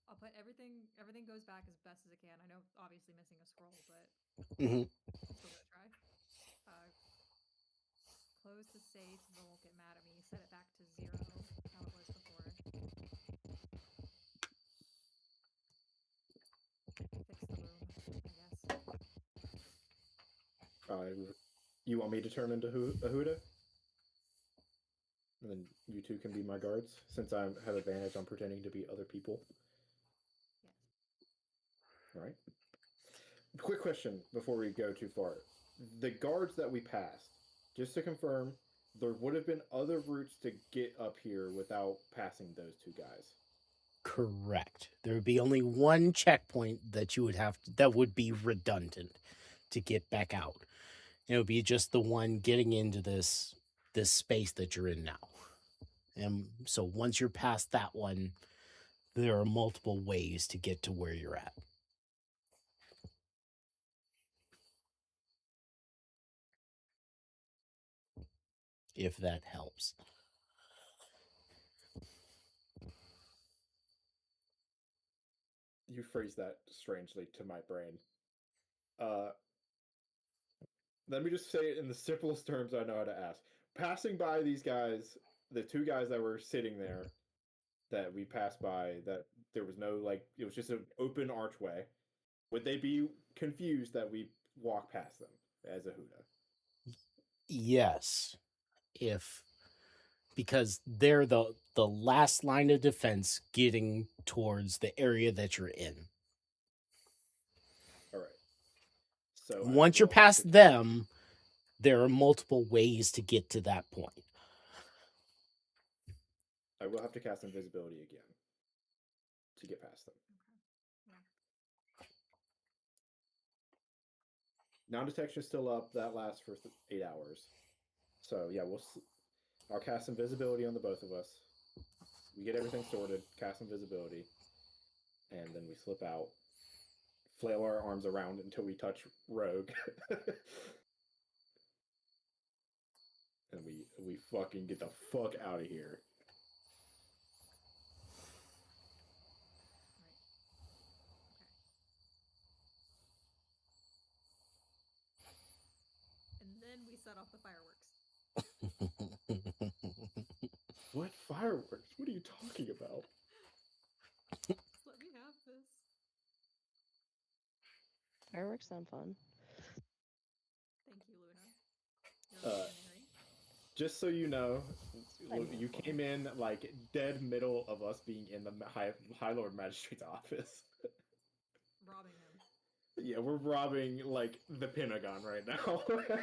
I'll put everything goes back as best as it can. I know obviously missing a scroll, but Mm-hmm. I'm still gonna try. Close the safe, they won't get mad at me. Set it back to 0, how it was before. Fix the room, I guess. You want me to turn into Ahuda? And then you two can be my guards, since I have advantage on pretending to be other people. Yes. All right. Quick question before we go too far. The guards that we passed, just to confirm, there would have been other routes to get up here without passing those two guys. Correct. There would be only one checkpoint that you would have that would be redundant to get back out. It would be just the one getting into this space that you're in now. And so once you're past that one, there are multiple ways to get to where you're at. If that helps. You phrased that strangely to my brain. Let me just say it in the simplest terms I know how to ask. Passing by these guys, the two guys that were sitting there that we passed by, that there was no, like, it was just an open archway. Would they be confused that we walk past them as Ahuda? Yes. Because they're the last line of defense getting towards the area that you're in. All right. So Once you're past them, there are multiple ways to get to that point. I will have to cast invisibility again to get past them. Okay. Yeah. Non-detection is still up. That lasts for 8 hours. So yeah, I'll cast invisibility on the both of us. We get everything sorted, cast invisibility, and then we slip out, flail our arms around until we touch Rogue, and we fucking get the fuck out of here. Right. Okay. And then we set off the fireworks. What fireworks? What are you talking about? Just let me have this. Fireworks sound fun. Thank you, Luna. You're visionary. Just so you know, I'm you helpful. came in like dead middle of us being in the High Lord Magistrate's office. Robbing him. Yeah, we're robbing like the Pentagon right now. Okay.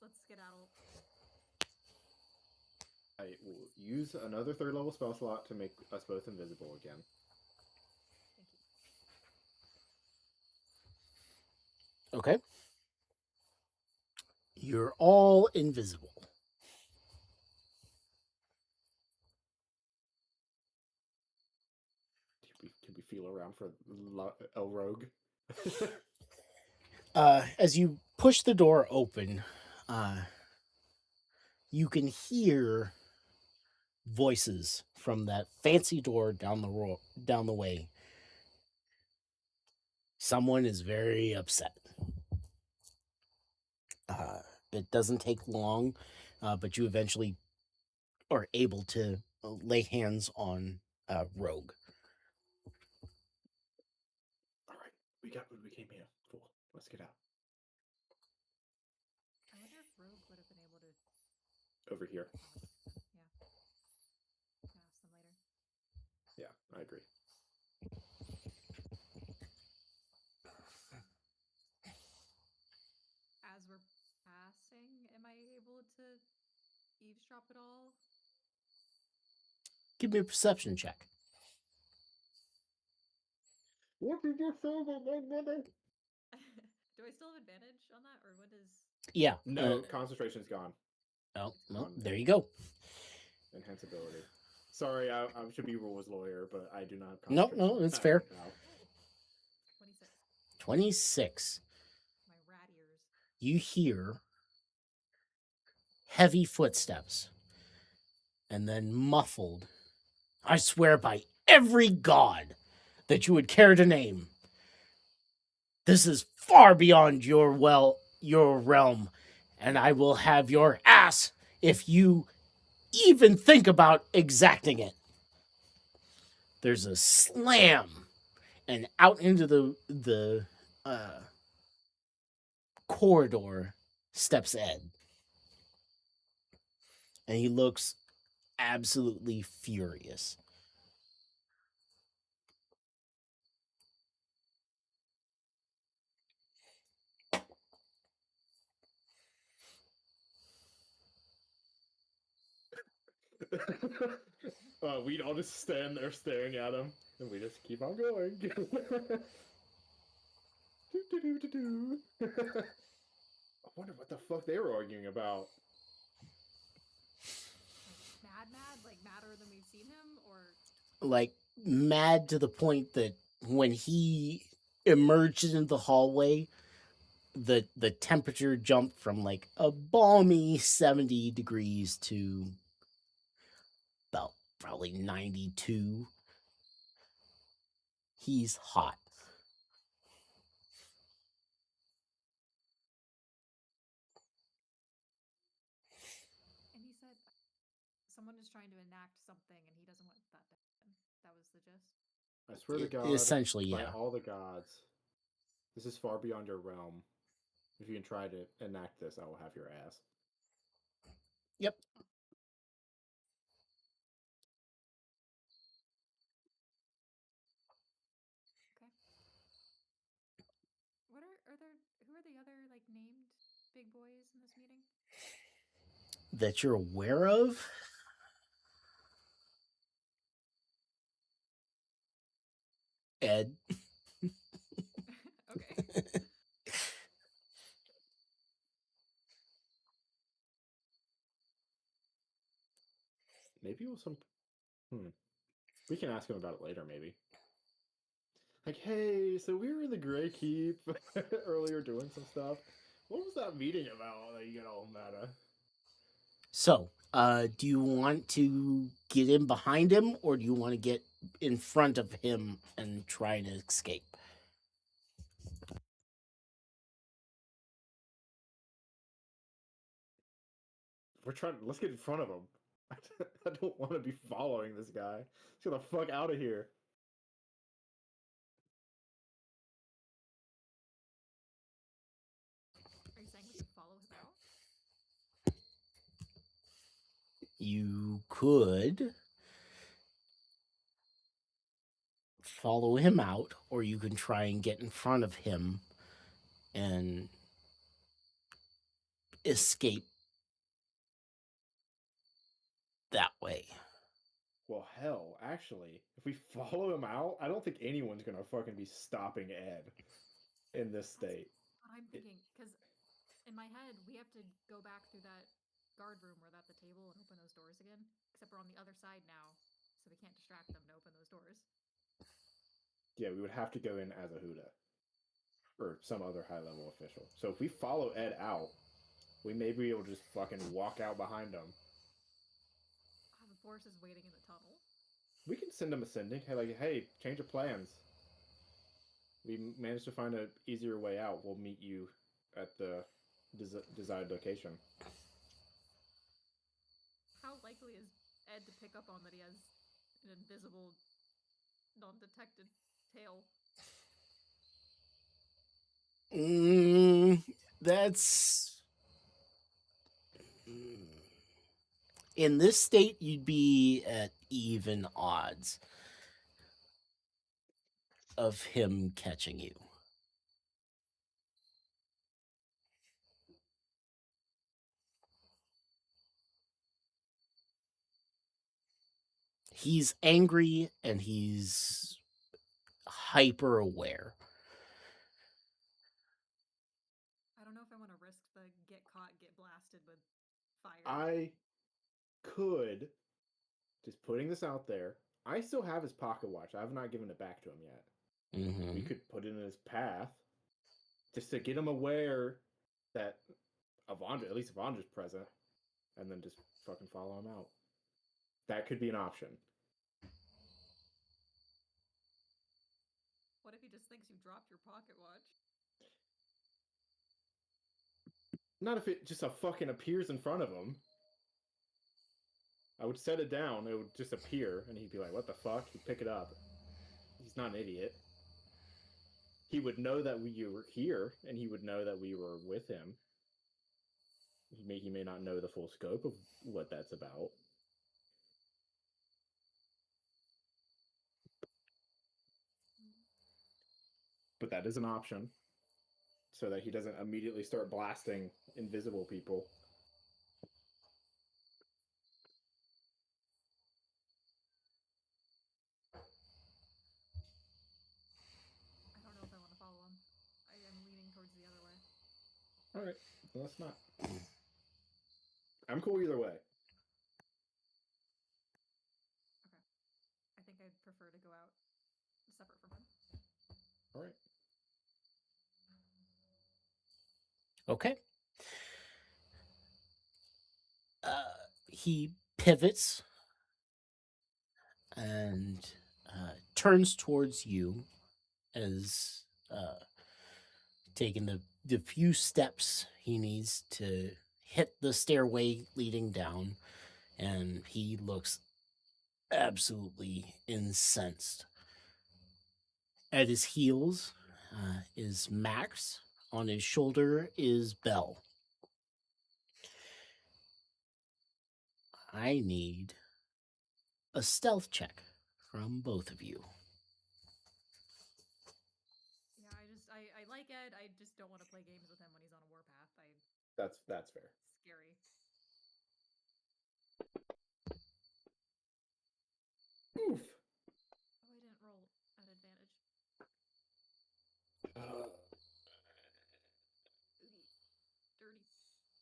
Let's skedaddle. I will use another 3rd level spell slot to make us both invisible again. Thank you. Okay. You're all invisible. Can we feel around for a rogue? As you push the door open, you can hear voices from that fancy door down the way. Someone is very upset. It doesn't take long, but you eventually are able to lay hands on Rogue. All right, we got what we came here for. Let's get out. I wonder if Rogue would have been able to. Over here. Yeah. Can ask them later. Yeah, I agree. As we're passing, am I able to eavesdrop at all? Give me a perception check. What did you say about my mother? Do I still have advantage on that, or what is? Yeah. No, concentration's gone. Oh, well, on there you go. Enhance ability. Sorry, I should be rules lawyer, but I do not have No, concentration it's right fair. now. 26. 26. My rat ears. You hear heavy footsteps, and then muffled, I swear by every god that you would care to name, this is far beyond your realm, and I will have your ass if you even think about exacting it, there's a slam, and out into the corridor steps Ed, and he looks absolutely furious. We'd all just stand there staring at him, and we just keep on going. Do-do-do-do-do. I wonder what the fuck they were arguing about. Mad, like madder than we've seen him, or Like mad to the point that when he emerged into the hallway, the temperature jumped from like a balmy 70 degrees to about probably 92. He's hot. and he said someone is trying to enact something, and he doesn't want that to happen. That was the gist. I swear to God, Essentially, by yeah. all the gods, this is far beyond your realm. If you can try to enact this, I will have your ass. Yep. What are there? Who are the other like named big boys in this meeting? That you're aware of? Ed. Okay. Maybe it was some. We can ask him about it later, maybe. Like, hey, so we were in the Grey Keep earlier doing some stuff. What was that meeting about that you get all meta? So, do you want to get in behind him, or do you want to get in front of him and try to escape? We're trying. Let's get in front of him. I don't want to be following this guy. Let's get the fuck out of here. Are you saying we could follow him out? You could follow him out, or you can try and get in front of him and escape that way. Well, hell, actually, if we follow him out, I don't think anyone's gonna fucking be stopping Ed in this state. What I'm thinking, because in my head we have to go back through that guard room where at the table and open those doors again. Except we're on the other side now, so we can't distract them to open those doors. Yeah, we would have to go in as a Huda. Or some other high level official. So if we follow Ed out, we may be able to just fucking walk out behind him. The force is waiting in the tunnel. We can send him a sending. Hey, like, hey, change of plans. We managed to find an easier way out. We'll meet you at the desired location. How likely is Ed to pick up on that he has an invisible, non-detected tail? That's in this state you'd be at even odds of him catching you. He's angry and he's hyper aware. I don't know if I want to risk the get caught, get blasted with fire. I could, just putting this out there, I still have his pocket watch. I have not given it back to him yet. Mm-hmm. We could put it in his path just to get him aware that Avandra, at least Avandra's present, and then just fucking follow him out. That could be an option. What if he just thinks you dropped your pocket watch? Not if it just fucking appears in front of him. I would set it down. It would just appear, and he'd be like, "What the fuck?" He'd pick it up. He's not an idiot. He would know that we were here, and he would know that we were with him. He may not know the full scope of what that's about. But that is an option, so that he doesn't immediately start blasting invisible people. I don't know if I want to follow him. I am leaning towards the other way. All right, well, let's not. I'm cool either way. Okay. I think I'd prefer to go out separate from him. All right. Okay. He pivots and turns towards you as taking the few steps he needs to hit the stairway leading down, and he looks absolutely incensed. At his heels is Max. On his shoulder is Belle. I need a stealth check from both of you. Yeah, I like Ed. I just don't want to play games with him when he's on a warpath. That's fair. Scary. Oof. Oh, I didn't roll at advantage. Dirty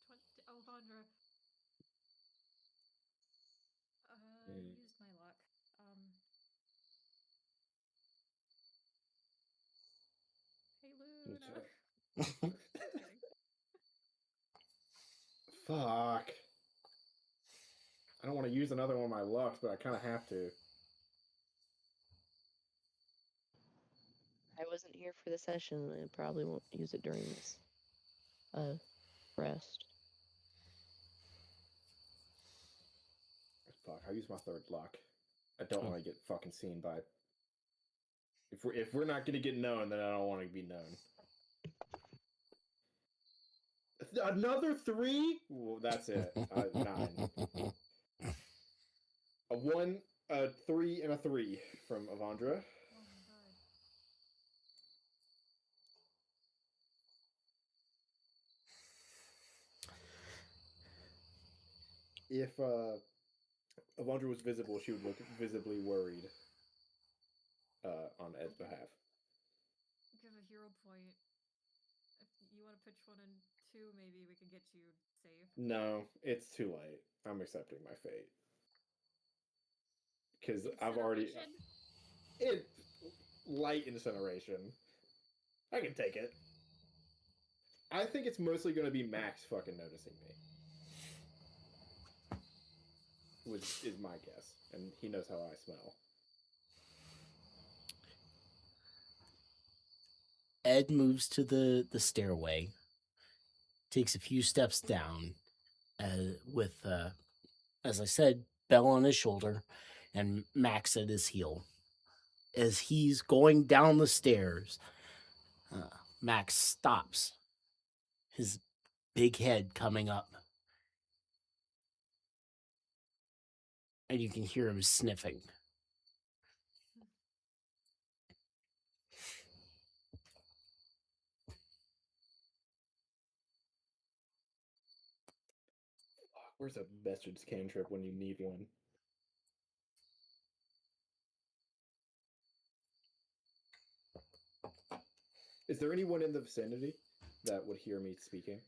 20. Oh, Vondra. I used my luck. Hey, Luna. Kidding. Fuck. I don't want to use another one of my lucks, but I kind of have to. I wasn't here for the session. I probably won't use it during this rest. Fuck, I use my third luck. I don't want to get fucking seen by. If we're not gonna get known, then I don't want to be known. Another 3? Well, that's it. 9. A 1, a 3, and a 3 from Avandra. Oh my god. If Avandra was visible, she would look visibly worried on Ed's behalf. Give a hero point. If you want to pitch 1 and 2, maybe we could get you safe. No, it's too late. I'm accepting my fate. Because I've already... Incineration? Light incineration. I can take it. I think it's mostly going to be Max fucking noticing me. Which is my guess. And he knows how I smell. Ed moves to the stairway, takes a few steps down, with, as I said, Belle on his shoulder and Max at his heel. As he's going down the stairs, Max stops, his big head coming up. And you can hear him sniffing. Where's a message cantrip when you need one? Is there anyone in the vicinity that would hear me speaking?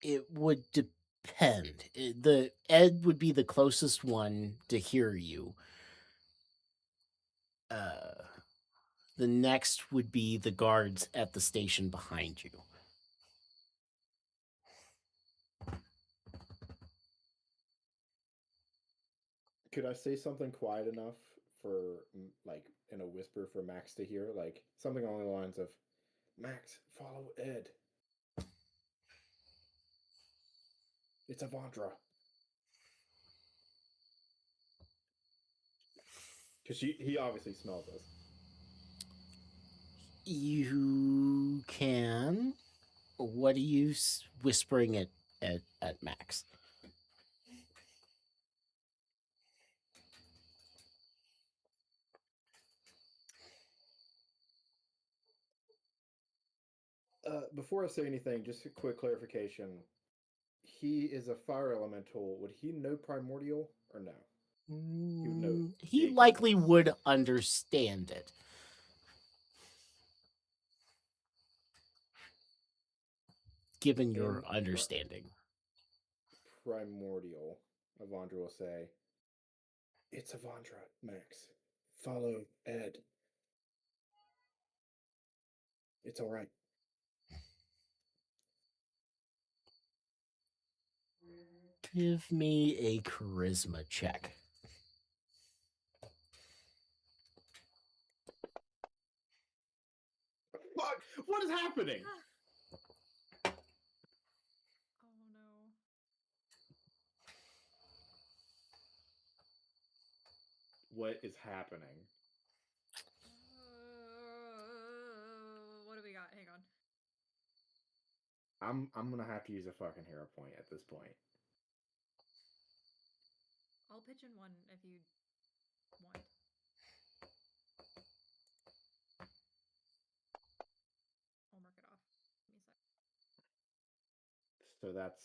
It would depend. The Ed would be the closest one to hear you. The next would be the guards at the station behind you. Could I say something quiet enough for, like, in a whisper for Max to hear? Like, something along the lines of, Max, follow Ed. It's Avandra. Because he obviously smells us. You can. What are you whispering at Max? Before I say anything, just a quick clarification. He is a fire elemental. Would he know primordial or no? would know He big likely noise. would understand it. Given your In understanding. primordial, Avandra will say, "It's Avandra, Max. Follow Ed. It's all right." Give me a charisma check. Fuck! What is happening? Oh no. What is happening? What do we got? Hang on. I'm gonna have to use a fucking hero point at this point. I'll pitch in one if you want. I'll mark it off. Give me a sec. So that's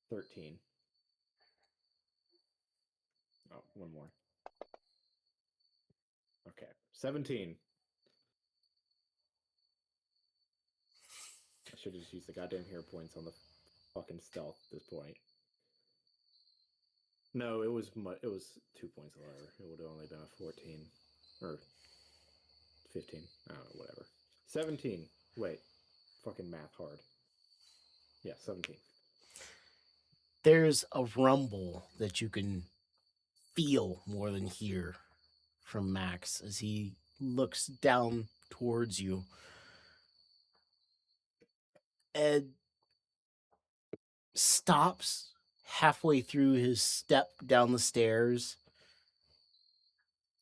13. Oh, one more. Okay, 17. I should have just used the goddamn hero points on the fucking stealth at this point. No, it was 2 points lower. It would have only been a 14 or 15. I don't know, whatever. 17. Wait, fucking math hard. Yeah, 17. There's a rumble that you can feel more than hear from Max as he looks down towards you. Ed stops halfway through his step down the stairs.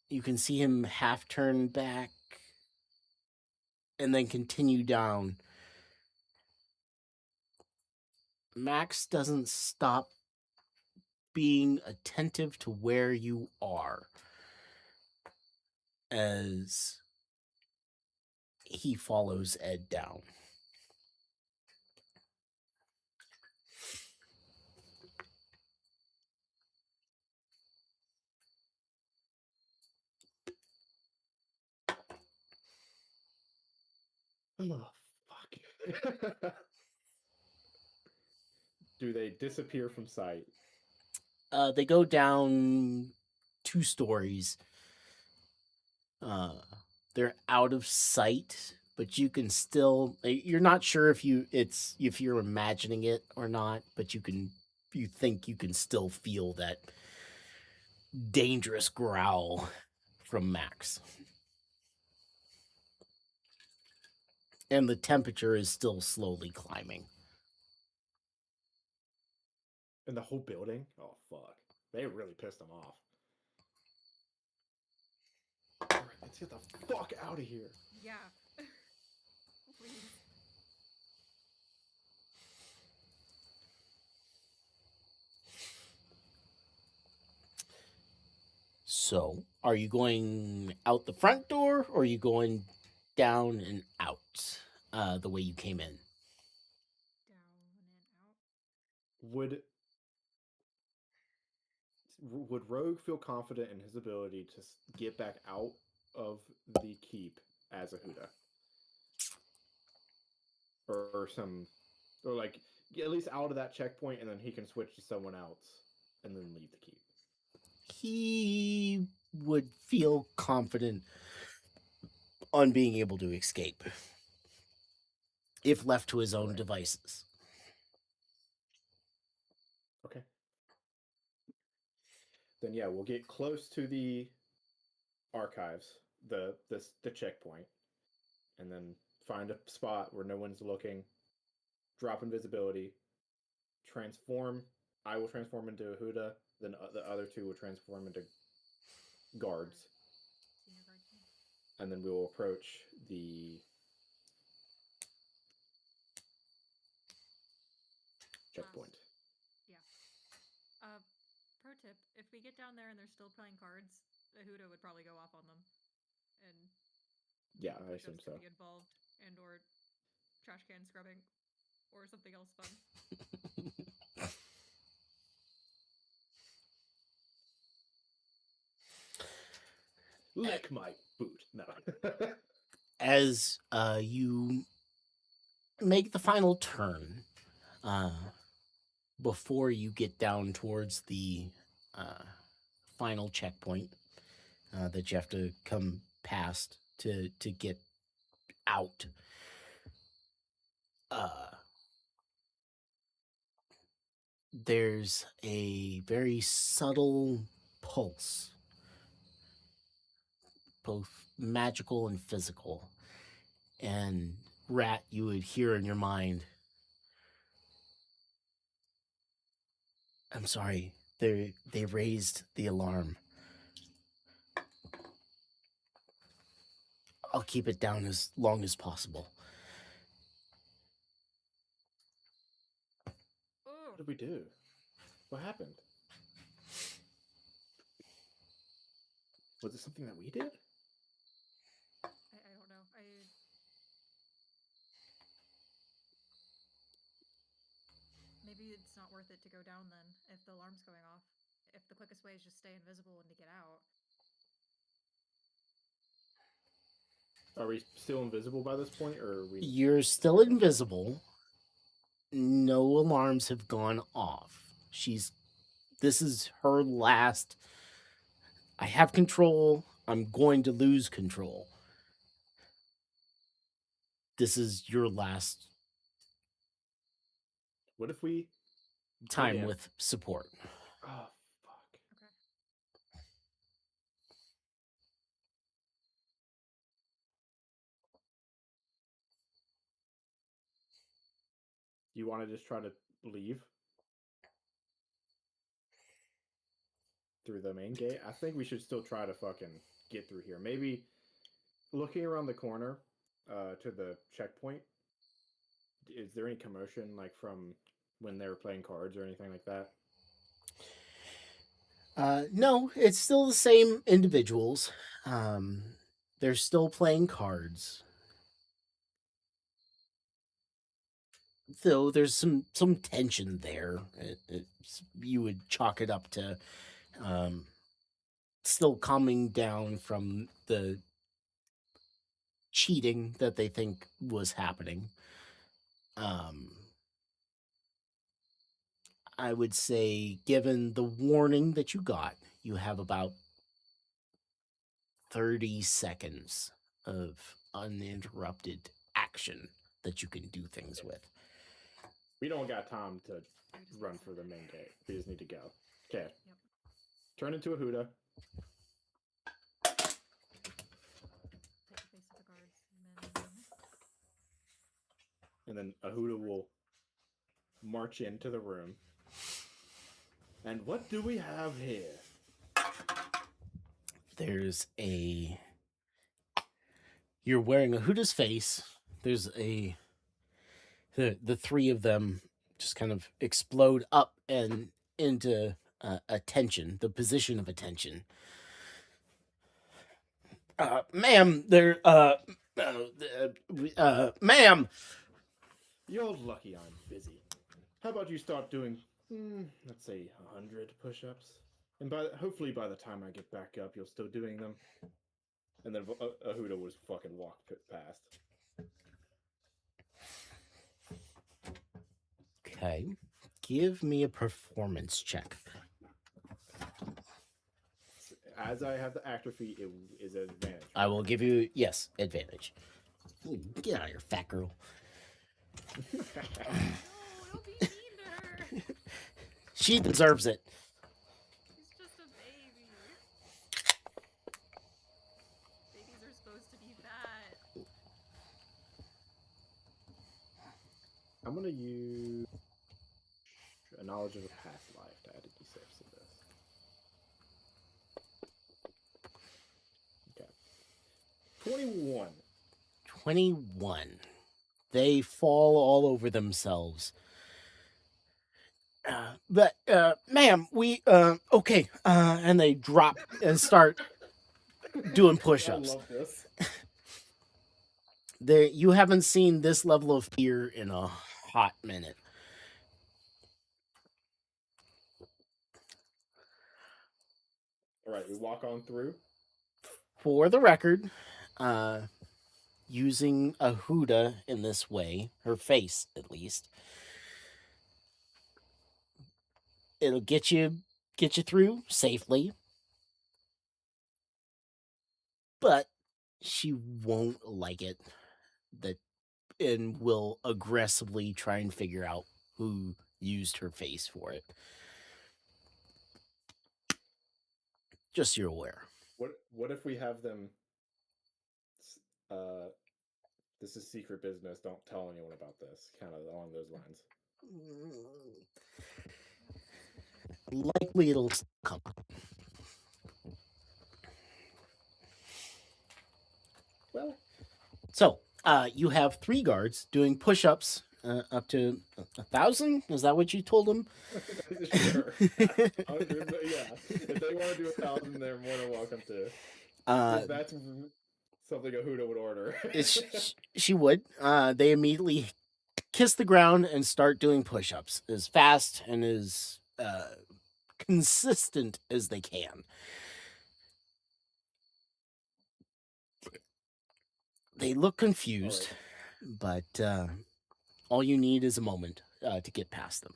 You can see him half turn back and then continue down. Max doesn't stop being attentive to where you are as he follows Ed down. Oh, fuck. Do they disappear from sight? They go down 2 stories. They're out of sight, but you can still. You're not sure if you're imagining it or not, but you think you can still feel that dangerous growl from Max. And the temperature is still slowly climbing. In the whole building? Oh, fuck. They really pissed him off. Alright, let's get the fuck out of here. Yeah. Please. So, are you going out the front door or are you going down and out the way you came in? Down and out. Would Rogue feel confident in his ability to get back out of the keep as a Huda? Or like get at least out of that checkpoint, and then he can switch to someone else and then leave the keep. He would feel confident on being able to escape if left to his own Right. devices. Okay. Then yeah, we'll get close to the archives, the checkpoint, and then find a spot where no one's looking. Drop invisibility. Transform. I will transform into a Huda. Then the other two will transform into guards, Senior guardsman. and then we will approach the checkpoint. Pro tip: if we get down there and they're still playing cards, Huda would probably go off on them, and Yeah, I push-ups assume could so. be involved, and or trash can scrubbing, or something else fun. Lick my boot. No. As you make the final turn, before you get down towards the final checkpoint that you have to come past to get out, there's a very subtle pulse, both magical and physical. And Rat, you would hear in your mind, I'm sorry, they raised the alarm. I'll keep it down as long as possible. What did we do? What happened? Was it something that we did? I don't know. Maybe it's not worth it to go down then, if the alarm's going off. If the quickest way is just stay invisible and to get out. Are we still invisible by this point, or are we? You're still invisible. No alarms have gone off. This is her last. I have control. I'm going to lose control. This is your last What if we? time yeah. with support. Oh fuck! Okay. You want to just try to leave through the main gate? I think we should still try to fucking get through here. Maybe looking around the corner to the checkpoint. Is there any commotion like from when they were playing cards or anything like that? No, it's still the same individuals. They're still playing cards. Though there's some tension there. You would chalk it up to still coming down from the cheating that they think was happening. I would say, given the warning that you got, you have about 30 seconds of uninterrupted action that you can do things with. We don't got time to We just need run a for the second. main gate. We just need to go. Okay. Yep. Turn into a Huda. Take the face of the guards, And then Ahuda will march into the room. And what do we have here? There's you're wearing Ahuda's face. There's the three of them just kind of explode up and into attention, the position of attention. Ma'am, ma'am. You're lucky I'm busy. How about you start doing, let's say, 100 push-ups? And hopefully by the time I get back up, you're still doing them. And then Ahuda was fucking walked past. Okay. Give me a performance check. As I have the actor feat, it is an advantage. I will give you, yes, advantage. Ooh, get out of here, fat girl. No, don't be mean to her. She deserves it. She's just a baby. Babies are supposed to be fat. I'm gonna use a knowledge of a past life to add a d6 to this. 21. 21. They fall all over themselves. Ma'am, we, okay. And they drop and start doing push-ups. I love this. You haven't seen this level of fear in a hot minute. All right, we walk on through. For the record, using a Huda in this way, her face at least, it'll get you through safely. But she won't like it and will aggressively try and figure out who used her face for it. Just so you're aware. What if we have them? This is secret business. Don't tell anyone about this. Kind of along those lines. Likely it'll come. Well, so you have 3 guards doing push-ups up to 1,000. Is that what you told them? Sure. 100, yeah. If they want to do 1,000, they're more than welcome to. If that's something a Huda would order. She would. They immediately kiss the ground and start doing push-ups as fast and as consistent as they can. They look confused, but all you need is a moment to get past them.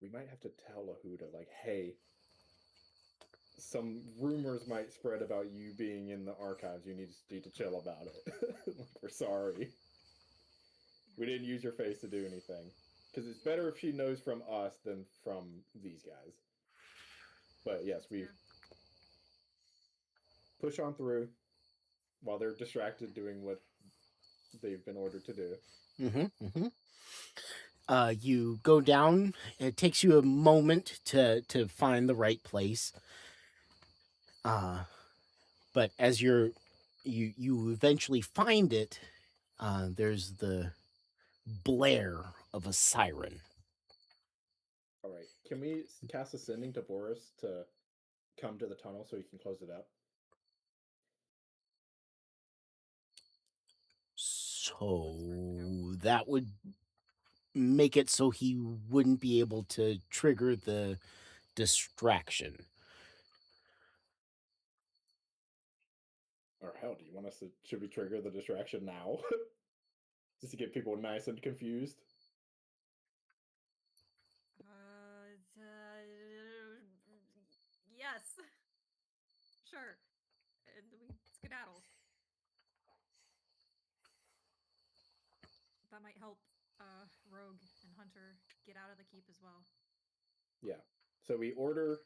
We might have to tell a Huda, like, hey, some rumors might spread about you being in the archives. You need to chill about it. Like, we're sorry. We didn't use your face to do anything. Because it's better if she knows from us than from these guys. But yes, we push on through while they're distracted doing what they've been ordered to do. You go down. It takes you a moment to find the right place. But as you eventually find it, there's the blare of a siren. All right. Can we cast a sending to Boris to come to the tunnel so he can close it up? So that would make it so he wouldn't be able to trigger the distraction. Or hell, do you want us to? Should we trigger the distraction now? Just to get people nice and confused? Yes. Sure. And we skedaddle. That might help Rogue and Hunter get out of the keep as well. Yeah. So we order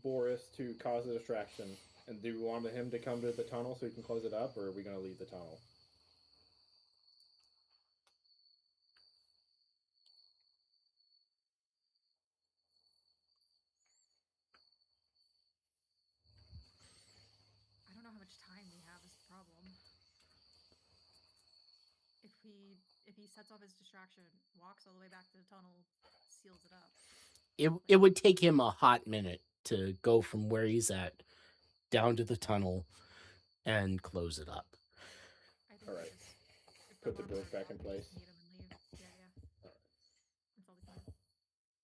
Boris to cause a distraction. And do we want him to come to the tunnel so he can close it up, or are we going to leave the tunnel? I don't know how much time we have is the problem. If he sets off his distraction, walks all the way back to the tunnel, seals it up. It would take him a hot minute to go from where he's at down to the tunnel and close it up. I think All right. if Put the alarm doors goes back in off, we place. just meet him and leave. Yeah. All right. That's all we can do.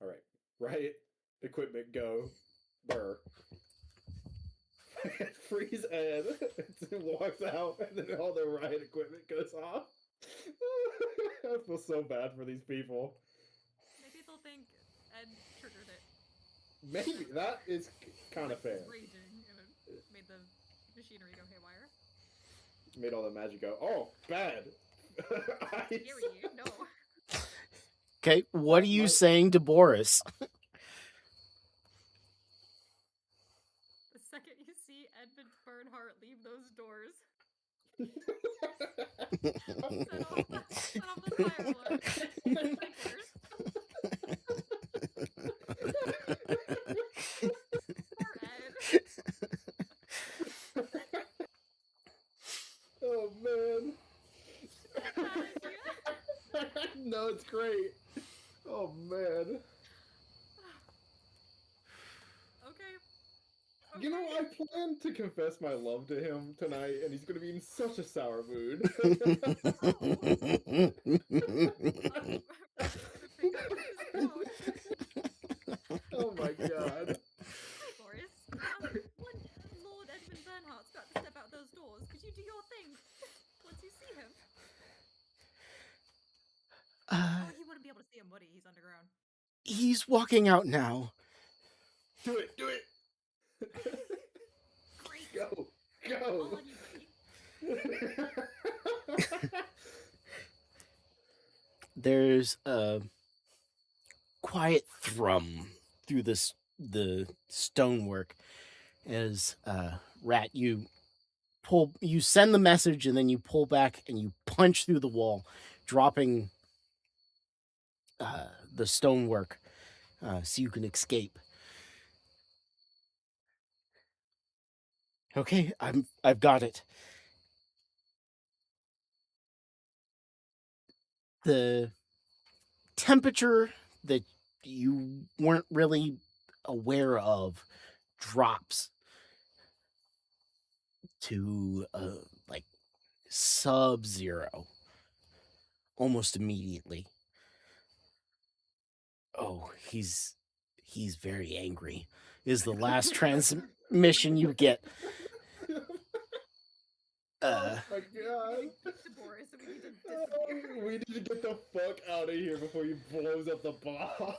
All right. Right equipment go. Burr. Freeze Ed walks out, and then all the riot equipment goes off. I feel so bad for these people. Maybe they'll think Ed triggered it. Maybe that is kind of fair. Raging, it made the machinery go haywire. Made all the magic go. Oh, bad. Scary, no. Okay, what are you saying to Boris? The second you see Edmund Bernhardt leave those doors, set off the fire alarm. Poor Ed. great. Oh man. Okay. You know, okay. I plan to confess my love to him tonight, and he's gonna be in such a sour mood. I'm just gonna pick up his phone. Oh my god. Hi, Boris. When Lord Edmund Bernhardt's about to step out those doors, could you do your thing once you see him? Oh, he wouldn't be able to see him, would he? He's underground. He's walking out now. Do it, do it. Great. Go, All go. on you, buddy. There's a quiet thrum through the stonework as Rat, you send the message and then you pull back and you punch through the wall, dropping the stonework so you can escape. Okay, I've got it. The temperature that you weren't really aware of drops to like sub-zero almost immediately. Oh, he's very angry. Is the last transmission you get. Oh my god. To Boris, and we need to disappear. We need to get the fuck out of here before he blows up the block. Oh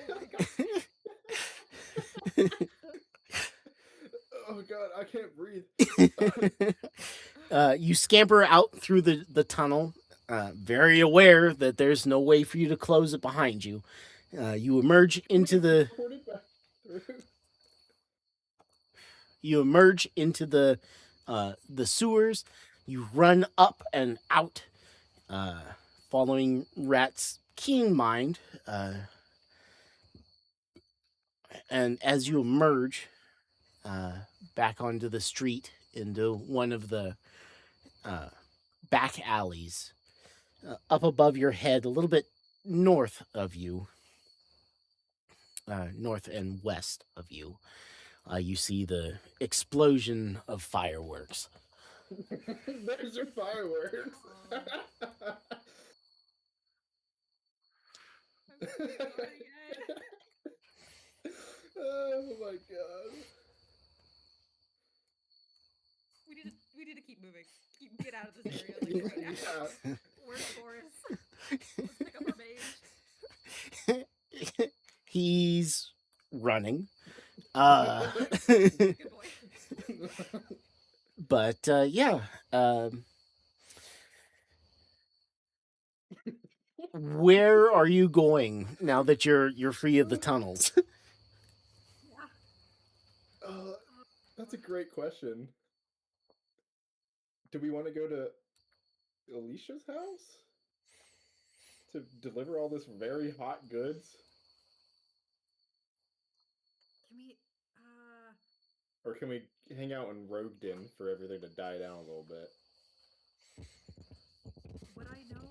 my god. Oh god, I can't breathe. You scamper out through the tunnel, very aware that there's no way for you to close it behind you. You emerge into the sewers. You run up and out, following Rat's keen mind. And as you emerge back onto the street into one of the back alleys, up above your head, a little bit north of you, north and west of you, you see the explosion of fireworks. There's your fireworks. Oh my god. We need to keep moving. Get out of this area like right now. Yeah. Where's Boris? Let's pick up our mage. He's running. Good boy. But yeah. Where are you going now that you're free of the tunnels? Yeah. That's a great question. Do we want to go to Alicia's house to deliver all this very hot goods? Can we Or can we hang out in Roguedin for everything to die down a little bit? would I know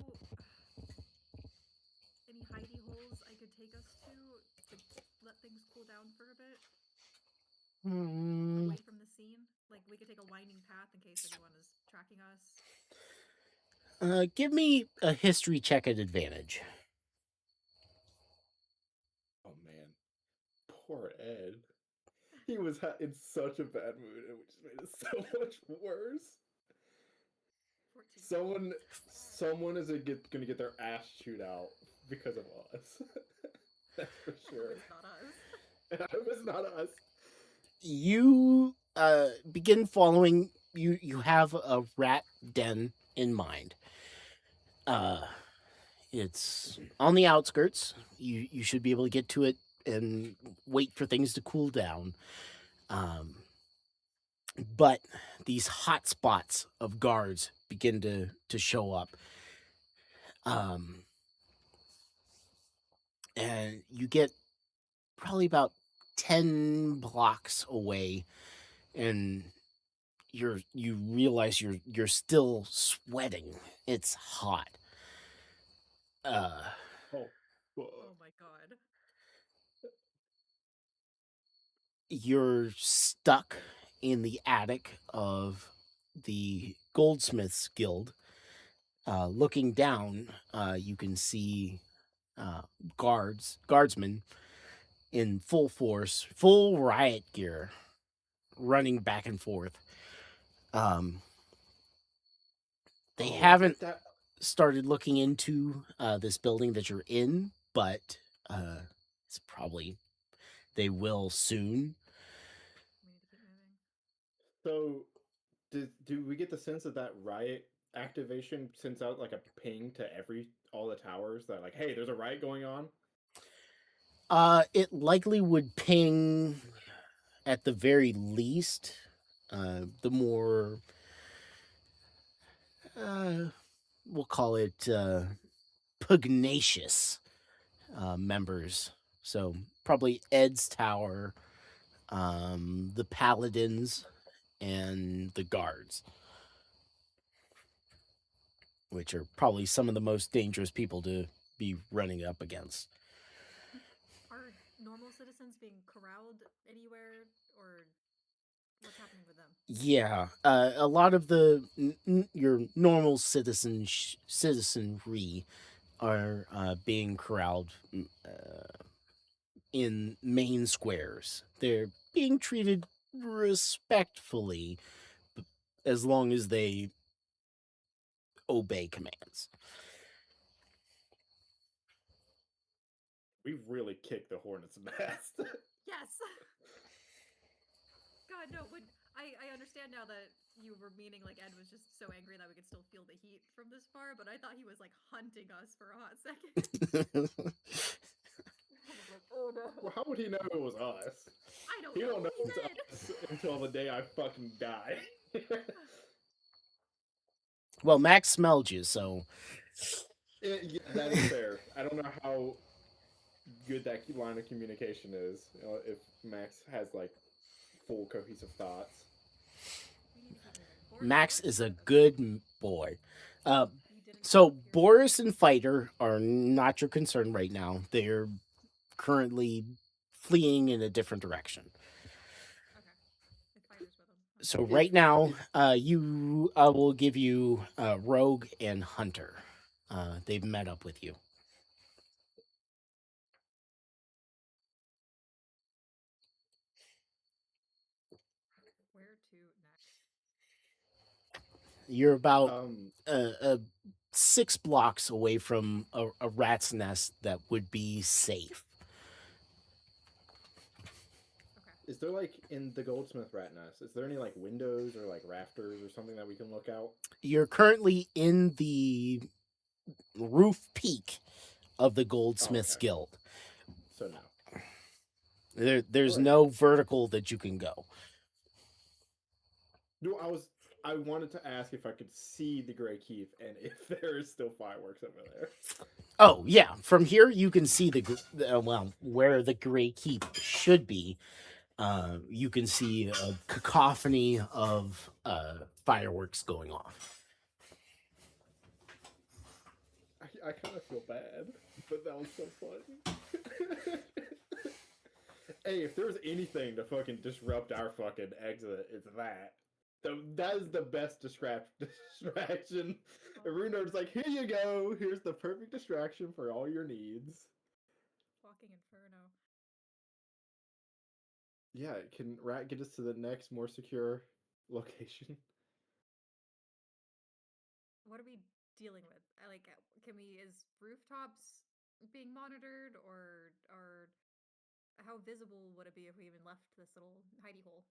any hidey holes I could take us to let things cool down for a bit? Away from the scene? Like we could take a winding path in case anyone is tracking us. Give me a history check at advantage. Oh man, poor Ed. He was in such a bad mood, and we just made it so much worse. 14. Someone is gonna get their ass chewed out because of us. That's for sure. It's not us. It was not us. You begin following. You have a rat den in mind. It's on the outskirts. You should be able to get to it and wait for things to cool down. But these hot spots of guards begin to show up. And you get probably about 10 blocks away, and you realize you're still sweating. It's hot. my god. You're stuck in the attic of the Goldsmiths Guild. Looking down, you can see guardsmen in full force, full riot gear, running back and forth. They Oh, haven't that. started looking into this building that you're in, but it's probably they will soon. We need to keep moving. So, do we get the sense that riot activation sends out like a ping to all the towers that like, hey, there's a riot going on? It likely would ping at the very least. The more we'll call it pugnacious members. So probably Ed's Tower, the Paladins, and the Guards, which are probably some of the most dangerous people to be running up against. Are normal citizens being corralled anywhere, or what's happening with them? Yeah, a lot of your normal citizenry are being corralled in main squares. They're being treated respectfully as long as they obey commands. We really kicked the Hornets' ass. Yes. God, no. When I understand now that you were meaning like Ed was just so angry that we could still feel the heat from this far, but I thought he was like hunting us for a hot second. I was like, oh no. Well, how would he know it was us? I don't He know. won't know He it's said. us until the day I fucking die. Well, Max smelled you, so Yeah, that is fair. I don't know how good that line of communication is. If Max has like full cohesive thoughts. We need to keep moving. Boris, Max Boris, is a good boy. you didn't So come up here. Boris and Fighter are not your concern right now. They're currently fleeing in a different direction. Okay. If Fighter's with him. Okay. So right now, I will give you Rogue and Hunter. They've met up with you. Where to next? You're about 6 blocks away from a rat's nest that would be safe. Okay. Is there like in the Goldsmith rat nest? Is there any like windows or like rafters or something that we can look out? You're currently in the roof peak of the Goldsmiths okay. Guild. So no. There's Alright. no vertical that you can go. No, I wanted to ask if I could see the Grey Keep and if there is still fireworks over there. Oh yeah, from here you can see where the Grey Keep should be. You can see a cacophony of fireworks going off. I kind of feel bad, but that was so funny. Hey, if there's anything to fucking disrupt our fucking exit, it's that. That is the best distraction. Runer's like, here you go. Here's the perfect distraction for all your needs. Walking Inferno. Yeah, can Rat get us to the next, more secure location? What are we dealing with? Is rooftops being monitored, or how visible would it be if we even left this little hidey hole?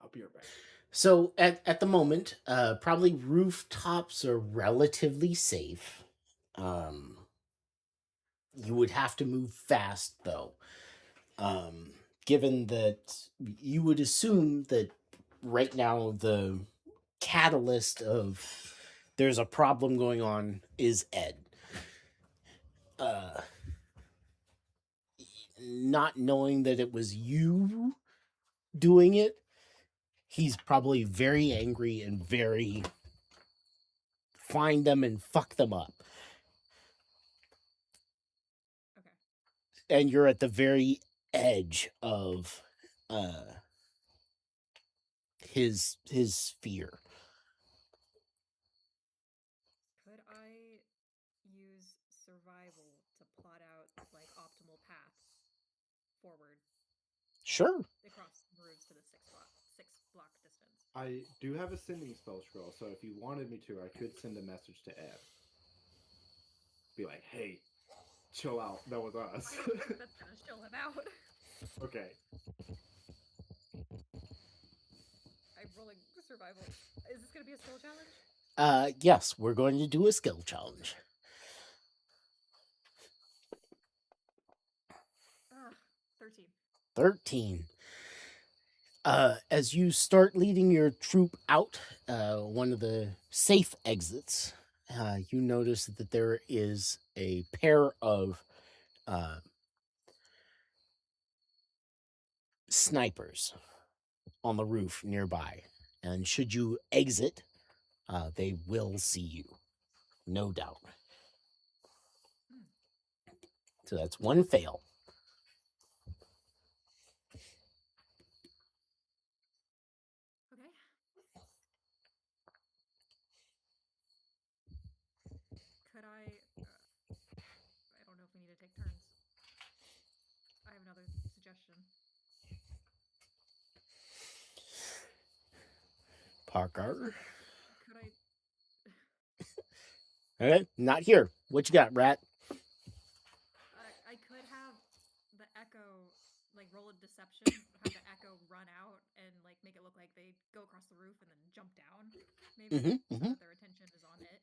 I'll be right back. So at the moment, probably rooftops are relatively safe. You would have to move fast though. Given that you would assume that right now the catalyst of there's a problem going on is Ed. Not knowing that it was you doing it, he's probably very angry and very find them and fuck them up. Okay. And you're at the very edge of his sphere. Could I use survival to plot out like optimal paths forward Sure. across the roofs to the 6 block distance? I do have a sending spell scroll, so if you wanted me to, I could send a message to Ed. Be like, hey, chill out. That was us. I don't think that's gonna chill him out. Okay. I'm rolling survival. Is this gonna be a skill challenge? Yes, we're going to do a skill challenge. 13. 13. As you start leading your troop out, one of the safe exits, you notice that there is a pair of snipers on the roof nearby. And should you exit, they will see you. No doubt. So that's one fail. Okay. Could I don't know if we need to take turns. I have another suggestion. Parker. Could I Okay, not here. What you got, Rat? I could have the echo like roll a deception, have the echo run out and like make it look like they go across the roof and then jump down, maybe, so that their attention is on it.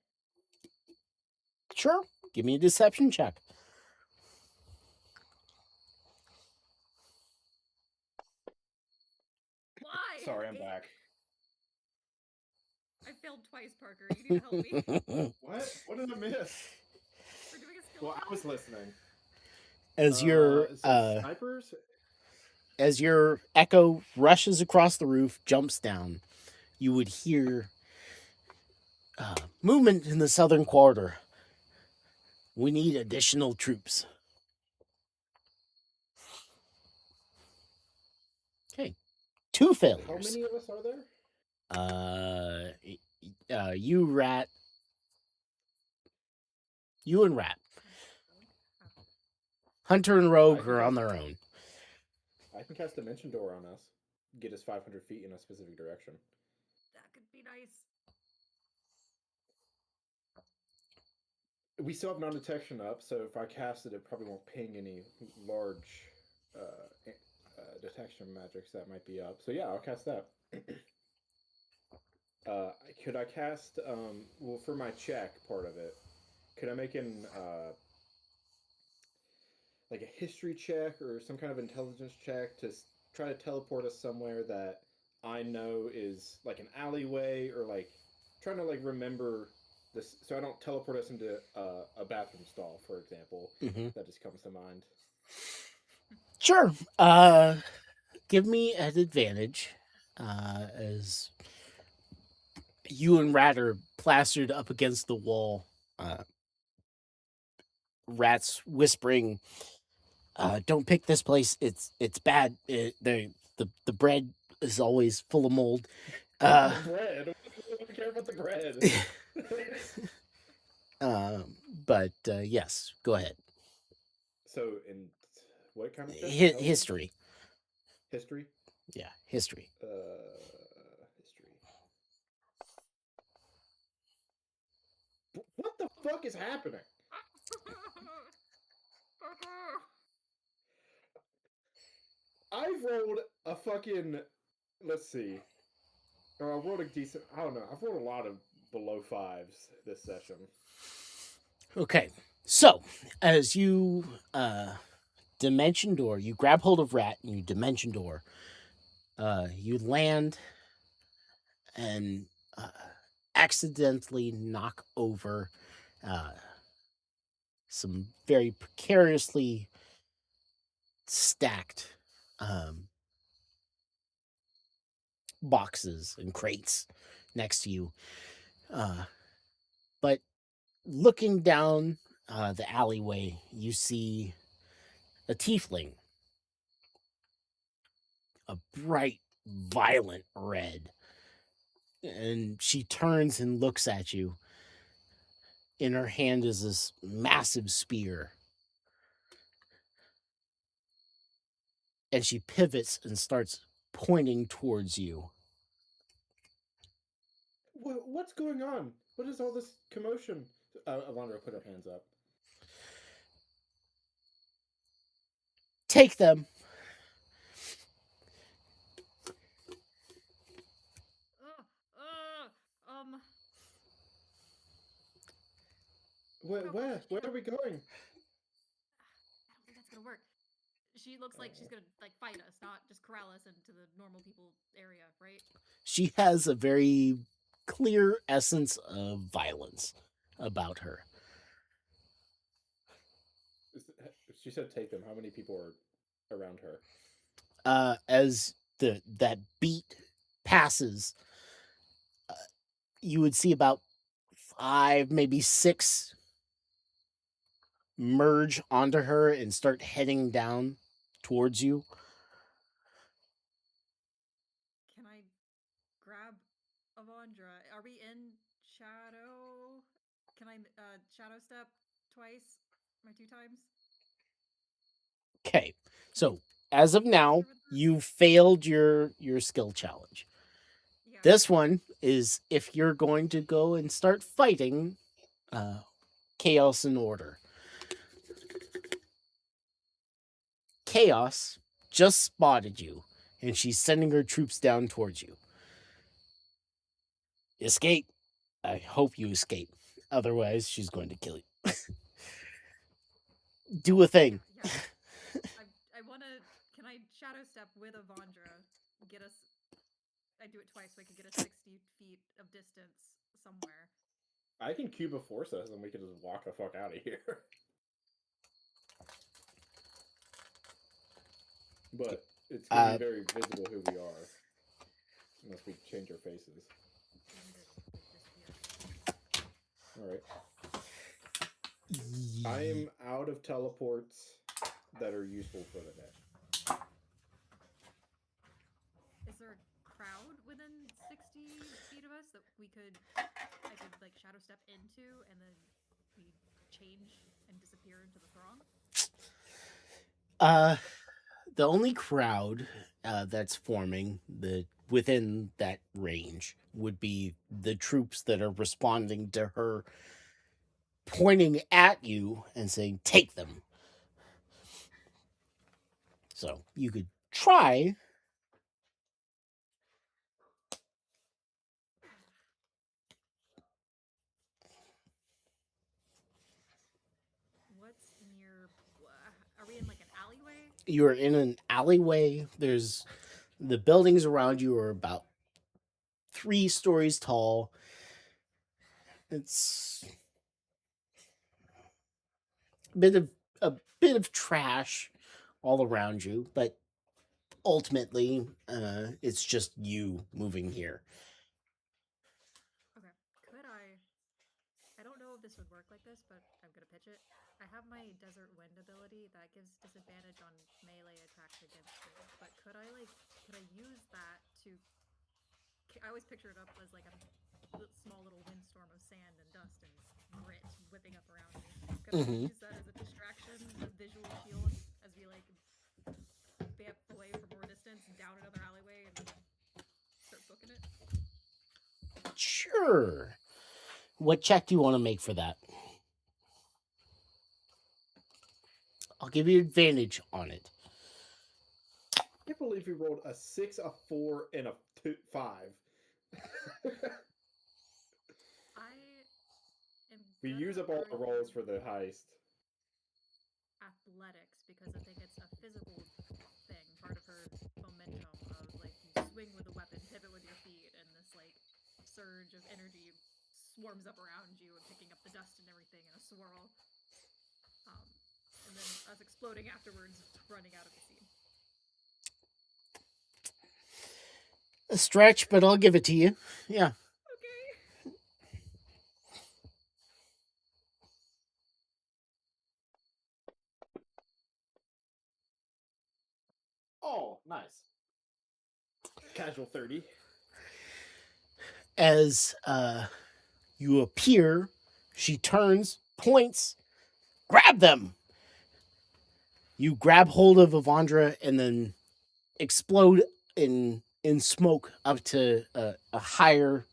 Sure. Give me a deception check. Why? Sorry, I'm back. I failed twice, Parker. You need to help me. What? What did I miss? We're doing a skill Well, I was challenge. listening. As your snipers? as your echo rushes across the roof, jumps down, you would hear movement in the southern quarter. We need additional troops. Okay, 2 failures. How many of us are there? You, Rat. You and Rat. Hunter and Rogue are on their own. I can cast Dimension Door on us. Get us 500 feet in a specific direction. That could be nice. We still have non-detection up, so if I cast it, it probably won't ping any large detection magics that might be up. So yeah, I'll cast that. Could I cast, well, for my check part of it, could I make an, like a history check or some kind of intelligence check to try to teleport us somewhere that I know is like an alleyway, or like trying to like remember this, so I don't teleport us into a bathroom stall, for example. That just comes to mind. Sure. Give me an advantage as you and Rat are plastered up against the wall. Rat's whispering, "Don't pick this place. It's bad. The bread is always full of mold." The bread. I don't care about the bread. But yes, go ahead. So, in what kind of check? History. History? Yeah, history. History. What the fuck is happening? I've rolled a fucking, let's see. Or I rolled a decent, I don't know. I've rolled a lot of below 5s this session. Okay, so as you dimension door, you grab hold of Rat and you dimension door. You land and accidentally knock over some very precariously stacked boxes and crates next to you. But looking down the alleyway, you see a tiefling, a bright, violent red. And she turns and looks at you. In her hand is this massive spear. And she pivots and starts pointing towards you. What's going on? What is all this commotion? Alondra put her hands up. Take them. Um. Where are we going? I don't think that's gonna work. She looks like she's gonna like fight us, not just corral us into the normal people area, right? She has a very clear essence of violence about her. She said take them. How many people are around her? As that beat passes, you would see about 5, maybe 6 merge onto her and start heading down towards you. Can I grab Avandra? Are we in shadow? Can I shadow step twice? My 2 times? Okay, so as of now, you failed your skill challenge. Yeah. This one is if you're going to go and start fighting Chaos and Order. Chaos just spotted you, and she's sending her troops down towards you. Escape. I hope you escape. Otherwise, she's going to kill you. Do a thing. Yeah. I want to. Can I shadow step with Avandra? Get us. I do it twice so I can get us 60 feet of distance somewhere. I can Cuba force us, and we can just walk the fuck out of here. But it's going to be very visible who we are, unless we change our faces. All right. I am out of teleports that are useful for the day. Is there a crowd within 60 feet of us that I could like shadow step into and then we change and disappear into the throng? The only crowd that's forming within that range would be the troops that are responding to her pointing at you and saying, "Take them." So you could try. What's near? Are we in like an alleyway? You're in an alleyway. There's the buildings around you are about 3 stories tall. It's a bit of trash all around you, but ultimately, it's just you moving here. Okay. Could I don't know if this would work like this, but I'm gonna pitch it. I have my Desert Wind ability that gives disadvantage on melee attacks against me. But could I use that to? I always picture it up as like a small little windstorm of sand and dust and grit whipping up around me. Could I use that as a distraction, a visual shield, as we like bamf away for more distance and down another alleyway and start booking it? Sure. What check do you want to make for that? I'll give you advantage on it. I can't believe we rolled a 6, a 4, and a 5. We use up all the rolls for the heist. Athletics, because I think it's a physical thing, part of her momentum of like you swing with a weapon, pivot with your feet, and this like surge of energy swarms up around you and picking up the dust and everything in a swirl. And then us exploding afterwards, running out of the scene. A stretch, but I'll give it to you. Yeah. Okay. Oh, nice. Casual 30. As you appear, she turns, points, grab them. You grab hold of Avandra and then explode in smoke up to a higher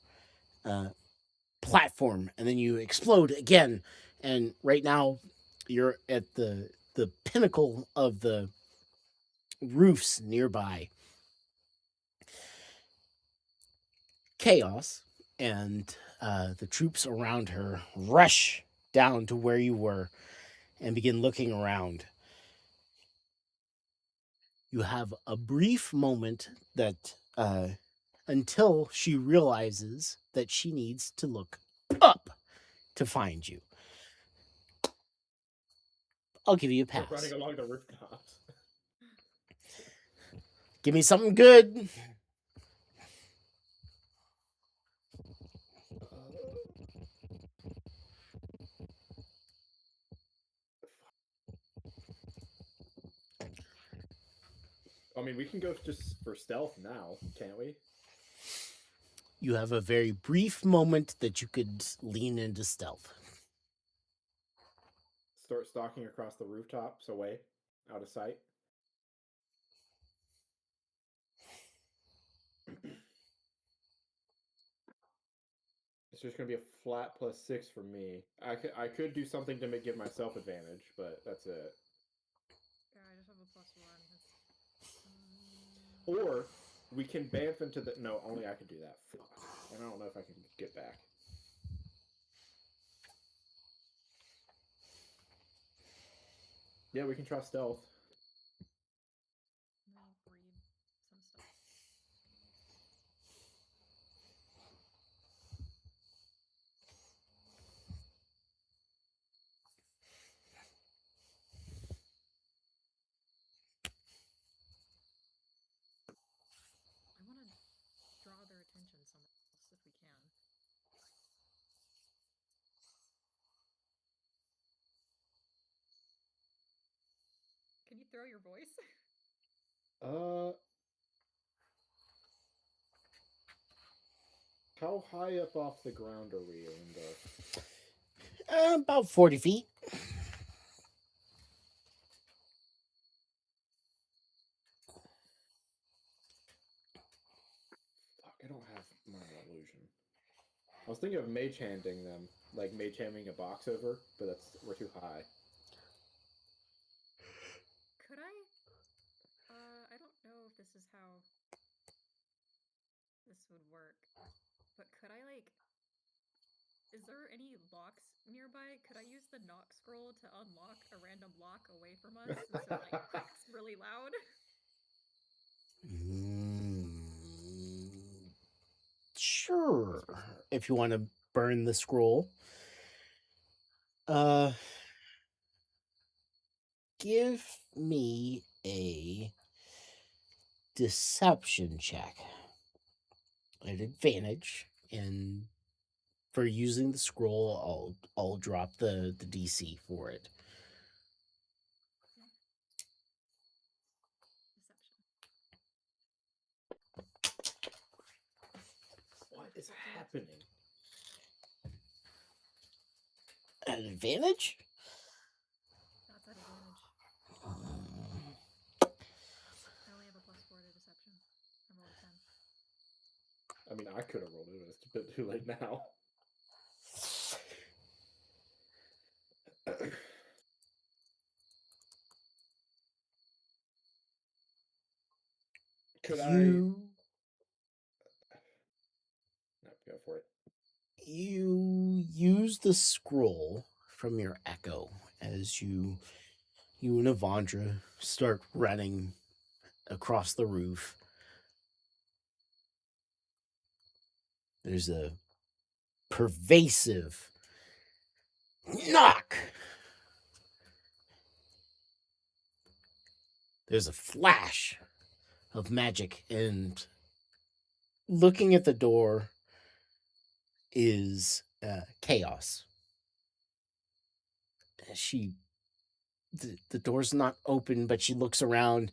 platform, and then you explode again. And right now, you're at the pinnacle of the roofs nearby. Chaos and the troops around her rush down to where you were and begin looking around. You have a brief moment that until she realizes that she needs to look up to find you. I'll give you a We're pass. running along the rooftops. Give me something good. I mean, we can go just for stealth now, can't we? You have a very brief moment that you could lean into stealth. Start stalking across the rooftops away, out of sight. It's just going to be a flat +6 for me. I could do something to give myself advantage, but that's it. Yeah, I just have a +1. Or we can bamf into the... No, only I can do that. Fuck. And I don't know if I can get back. Yeah, we can try stealth. I'll read some stuff. I want to draw their attention somewhere else if we can. Can you throw your voice? How high up off the ground are we in the... About 40 feet. Fuck, I don't have Minor Illusion. I was thinking of mage handing them, like mage handing a box over, but we're too high. Could I? I don't know if this is how this would work, but could I, like, is there any locks nearby? Could I use the knock scroll to unlock a random lock away from us so it, like, cracks really loud? Sure. If you want to burn the scroll. Give me a deception check. An advantage, and for using the scroll, I'll drop the DC for it. Deception. What is happening? An advantage? That's an advantage. I only have a +4 to deception. I rolled a 10. I mean, I could have rolled it, but it's a bit too late now. Could you, No, go for it. You use the scroll from your echo as you and Avandra start running across the roof. There's a pervasive knock. There's a flash of magic, and looking at the door is Chaos. The door's not open, but she looks around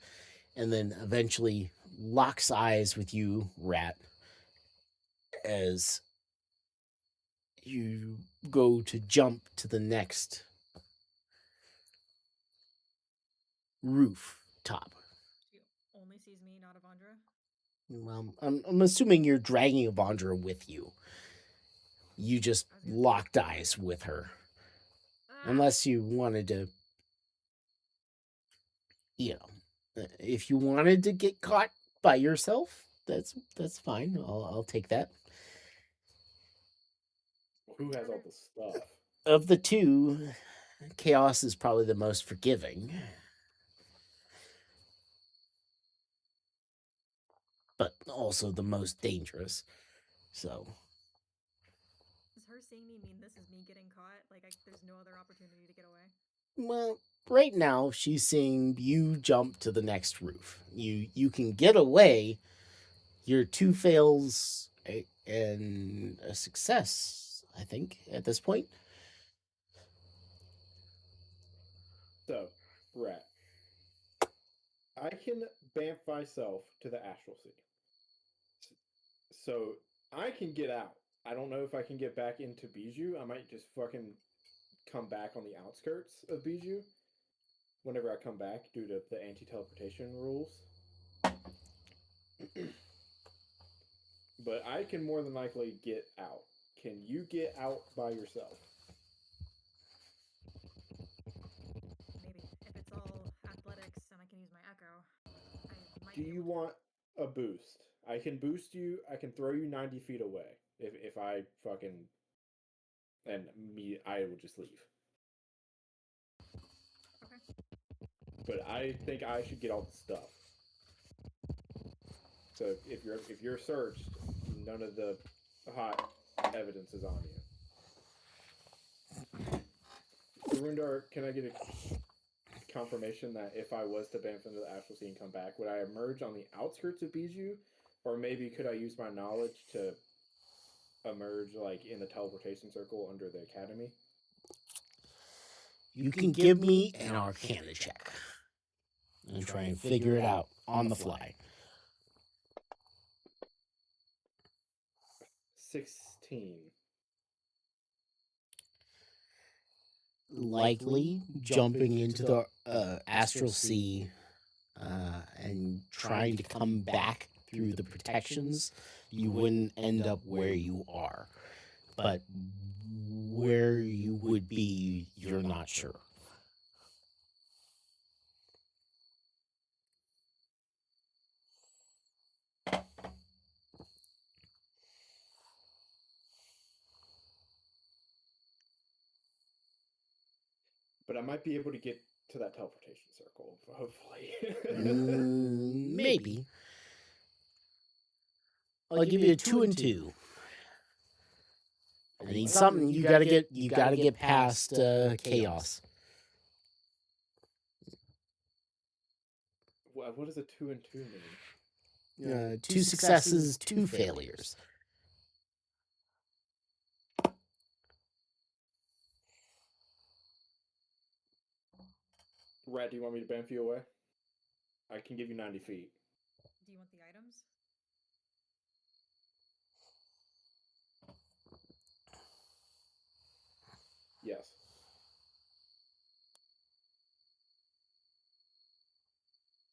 and then eventually locks eyes with you, Rat, as you go to jump to the next rooftop. She only sees me, not Avandra. Well, I'm assuming you're dragging Avandra with you. You just I was gonna say- locked eyes with her. Ah! Unless you wanted to, if you wanted to get caught by yourself, that's fine. I'll take that. Who has all the stuff? Of the two, Chaos is probably the most forgiving, but also the most dangerous. So, Does her seeing me mean this is me getting caught? Like, there's no other opportunity to get away? well, right now she's seeing you jump to the next roof. You can get away. Your 2 fails and a success, I think, at this point. So, Rat. I can bamf myself to the Astral Sea. So, I can get out. I don't know if I can get back into Bijou. I might just fucking come back on the outskirts of Bijou whenever I come back due to the anti-teleportation rules. But I can more than likely get out. Can you get out by yourself? Maybe. If it's all athletics and I can use my echo, I might Do be you able to. want a boost? I can boost you. I can throw you 90 feet away if I fucking I will just leave. Okay. But I think I should get all the stuff. So if you're searched, none of the hot evidence is on you. Arundar, can I get a confirmation that if I was to bamf into the Astral Sea and come back, would I emerge on the outskirts of Bijou? Or maybe could I use my knowledge to emerge like in the teleportation circle under the academy? You can give me an Arcana check and try and figure it out on the fly. 16. Likely jumping into the Astral Sea and trying to come back through the protections, you wouldn't end up where you are. But where you would be, you're not sure. But I might be able to get to that teleportation circle, hopefully. Maybe. I'll give you a 2 and 2. I need something. You gotta get past Chaos. What does a 2 and 2 mean? 2 successes, 2 failures. Rat, do you want me to bamf you away? I can give you 90 feet. Do you want the items? Yes.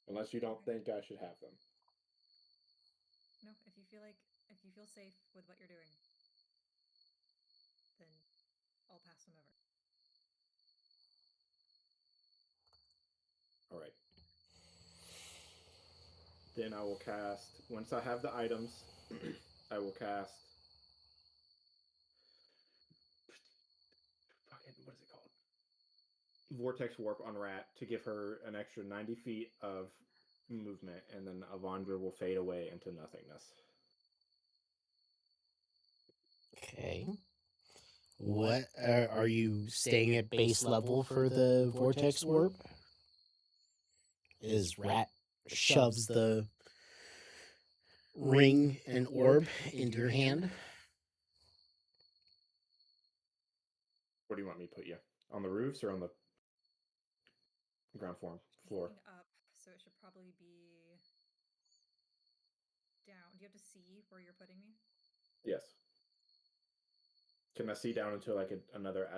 Unless you don't think I should have them. No, if you feel safe with what you're doing, then I'll pass them over. All right. Then I will cast, once I have the items, I will cast. Fucking, what is it called? Vortex Warp on Rat to give her an extra 90 feet of movement, and then Avandra will fade away into nothingness. Okay. What are you staying at base level for the vortex warp? Is Rat shoves the ring and orb into your hand? Where do you want me to put you? On the roofs or on the ground floor? He's looking up, so so it should probably be down. Do you have to see where you're putting me? Yes. Can I see down into like a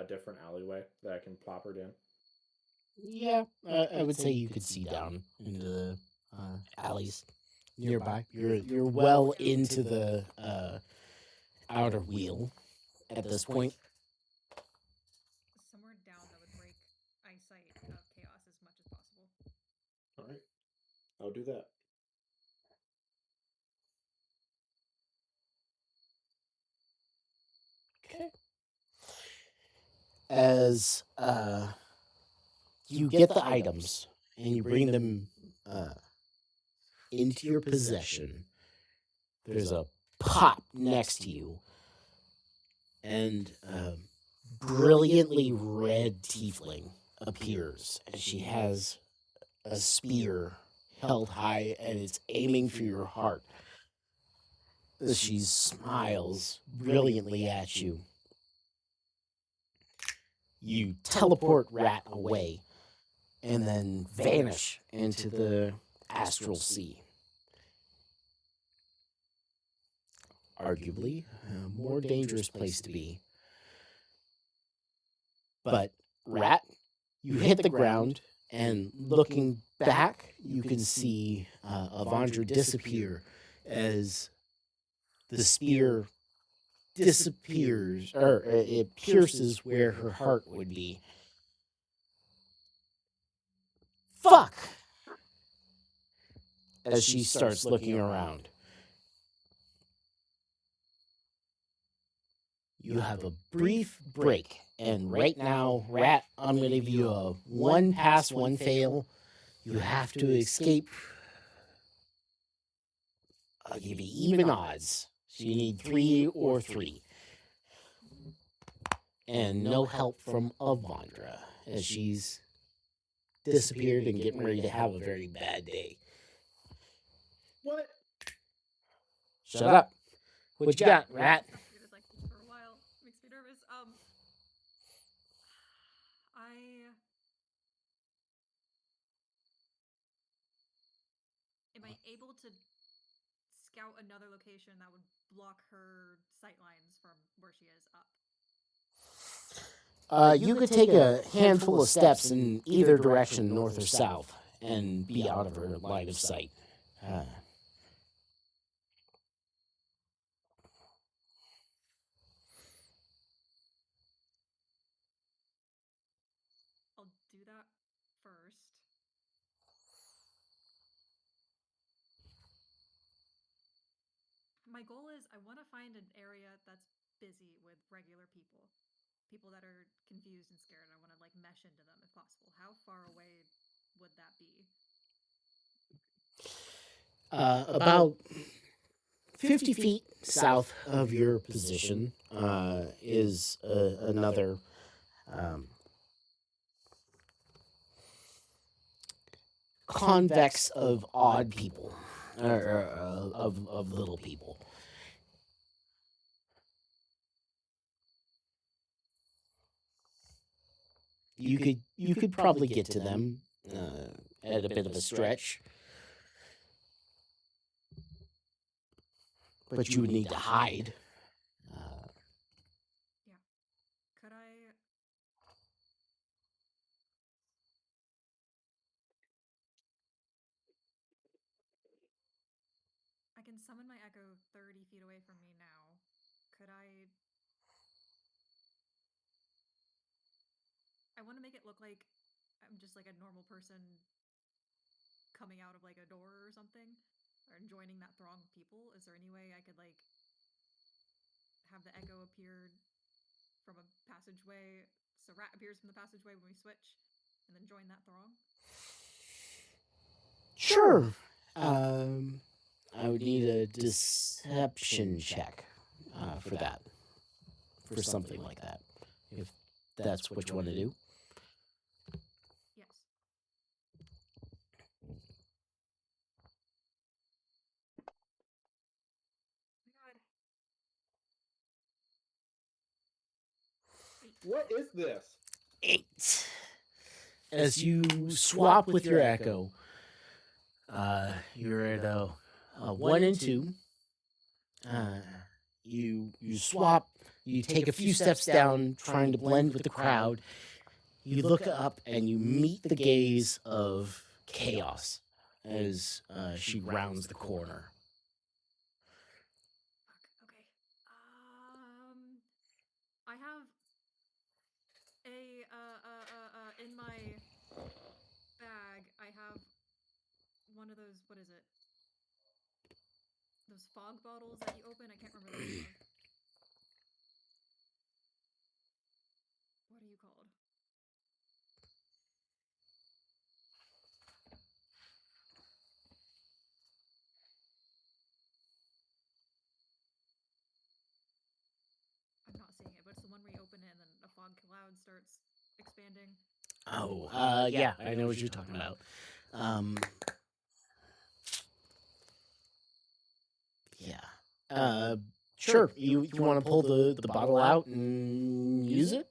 different alleyway that I can plop her in? Yeah, I would say you could see down into the alleys nearby. You're well into the outer wheel at this point. Somewhere down that would break eyesight of chaos as much as possible. All right, I'll do that. Okay. As you get the items and you bring them into your possession, there's a pop next to you, and a brilliantly red tiefling appears, and she has a spear held high, and it's aiming for your heart. As she smiles brilliantly at you, you teleport Rat away and then vanish into the astral sea. Arguably a more dangerous place to be. But Rat, you hit the ground, and looking back, you can see Avandra disappear as the spear disappears, or it pierces where her heart would be. Fuck! As she starts looking around. You have a brief break, and right now, Rat, I'm going to give you a 1 pass, 1 fail. You have to escape. I'll give you even odds. So you need 3 or 3. And no help from Avandra, as she's disappeared and getting ready to have a very bad day. What? Shut up. What you got, Rat? It was like for a while. Makes me nervous. Am I able to scout another location that would block her sightlines from where she is up? You could take a handful of steps in either direction, north or south, and be out of her line of sight. I'll do that first. My goal is I want to find an area that's busy with regular people. People that are confused and scared. I want to like mesh into them if possible. How far away would that be? About 50 feet south of your position is another convex of odd people, or of little people. You could probably get to them at a bit of a stretch, but you would need to hide. Could I can summon my echo 30 feet away from me now. Could I want to make it look like I'm just like a normal person coming out of like a door or something, or joining that throng of people. Is there any way I could like have the echo appear from a passageway, so Rat appears from the passageway when we switch, and then join that throng? Sure. I would need a deception check for that, for something like that, if that's what you want to do. Yes. What is this? 8. As you swap with your echo, You're at a 1 and 2. You swap. You take a few steps down, trying to blend with the crowd. You look up and you meet the gaze of Chaos as she rounds the corner. Fuck. Okay. I have a in my bag. I have one of those. What is it? Those fog bottles that you open. I can't remember the name of. What are you called? I'm not seeing it, but it's the one where you open it and then a fog cloud starts expanding. Oh, yeah, I know what you're talking about. Yeah. Sure. You want to pull the bottle out and use it?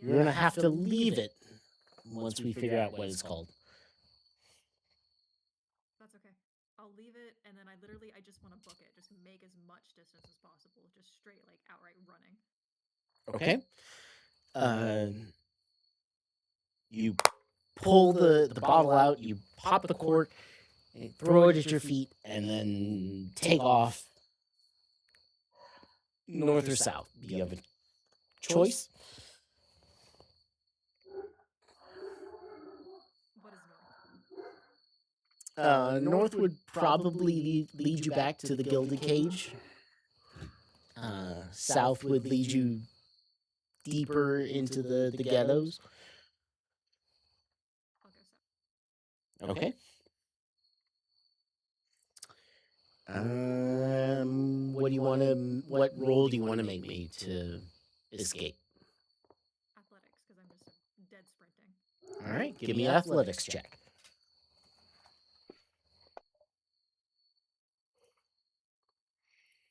You're gonna have to leave it once we figure out what it's called. That's okay. I'll leave it, and then I just want to book it. Just make as much distance as possible. Just straight, like, outright running. Okay. You pull the bottle out, you pop the cork, and throw it at your feet, and then take off north or south. You have a choice. What is north? North would probably lead you back to the Gilded Cage. South would lead you deeper into the ghettos. I'll go south. Okay. What do you want to? What role do you want to make me to escape? Athletics, because I'm just dead sprinting. All right, give me an athletics check.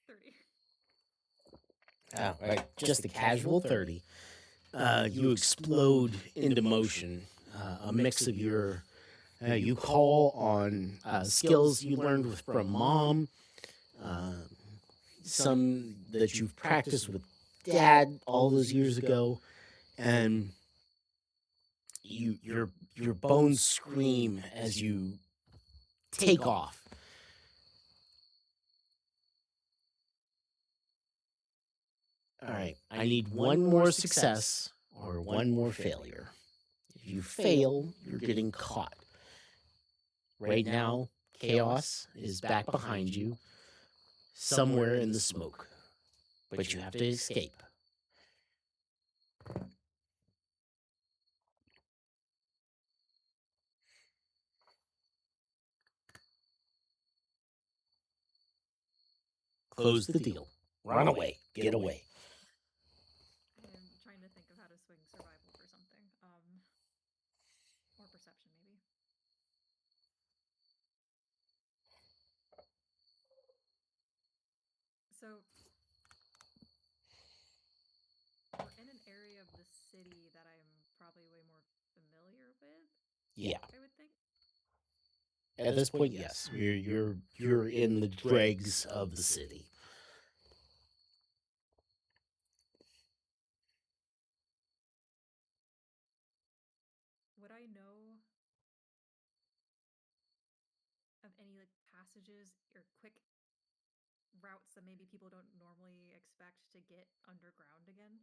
30. Oh, right, just a casual 30. You explode into motion. A mix of your, you call on skills you learned from mom, some that you've practiced with dad all those years ago, and your bones scream as you take off. All right, I need one more success or one more failure. If you fail, you're getting caught. Right now, Chaos is back behind you, somewhere in the smoke. But you have to escape. Close the deal. Run away. Get away. I'm trying to think of how to swing survival for something. Or perception, maybe. So, we're in an area of the city that I'm probably way more familiar with, Yeah. I would think. At this point, yes. You're in the dregs of the city. Would I know of any like passages or quick routes that maybe people don't normally expect to get underground again?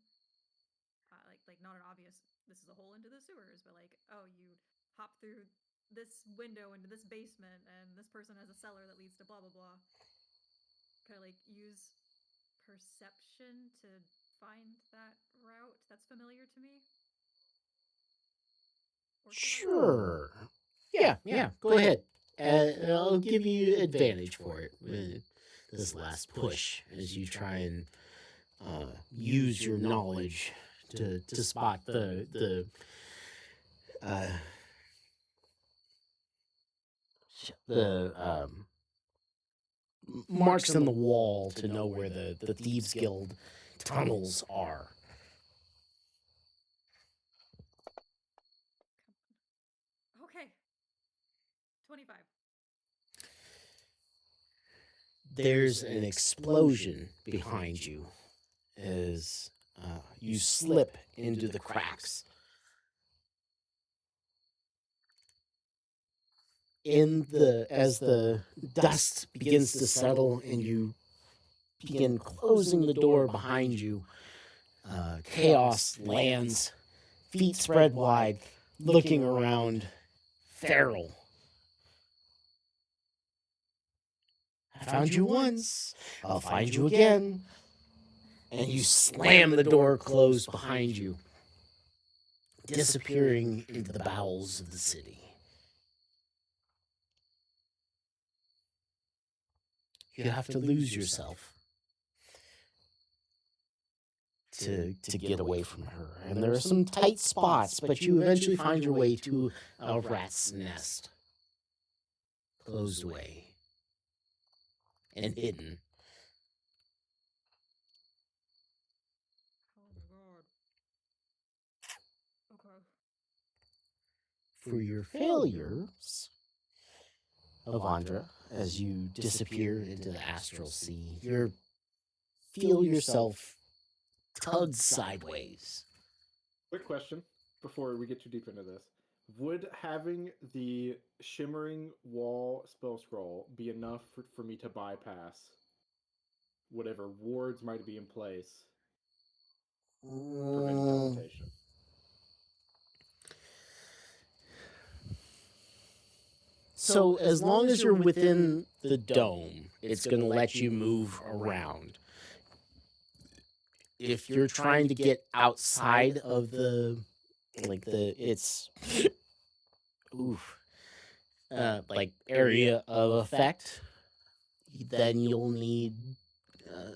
Like not an obvious this is a hole into the sewers, but like, oh, you hop through this window into this basement and this person has a cellar that leads to blah blah blah. Could I like use perception to find that route that's familiar to me? Or Sure. Yeah. Go ahead. I'll give you advantage for it with this last push as you try and use your knowledge to spot the marks in the wall to know where the Thieves Guild tunnels are. Okay. 20. 25. There's an explosion behind you as you slip into the cracks. As the dust begins to settle and you begin closing the door behind you, Chaos lands, feet spread wide, looking around, feral. I found you once, I'll find you again. And you slam the door closed behind you, disappearing into the bowels of the city. You have to lose yourself to get away from her. And there are some tight spots, but you eventually find your way to a rat's nest. Closed away and hidden. Oh my god. Okay. For your failures, Avandra, as you disappear into the astral sea, you feel yourself tugged sideways. Quick question before we get too deep into this. Would having the shimmering wall spell scroll be enough for me to bypass whatever wards might be in place preventing teleportation? So as long as you're within the dome, it's going to let you move around. If you're trying to get outside of it's area of effect, then you'll need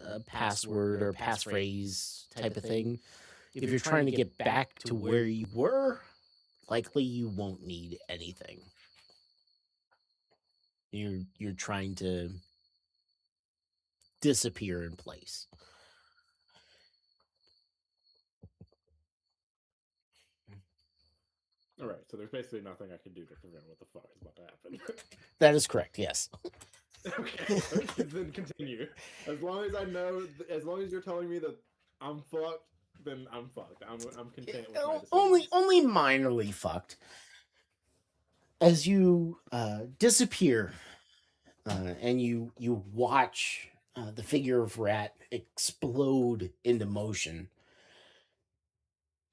a password or passphrase type of thing. If you're trying to get back to where you were, likely you won't need anything. You're trying to disappear in place. All right, so there's basically nothing I can do to prevent what the fuck is about to happen. That is correct, yes. Okay, then continue. As long as I know, as long as you're telling me that I'm fucked, then I'm fucked. I'm content with my decisions. Only minorly fucked. As you disappear, and you watch the figure of Rat explode into motion,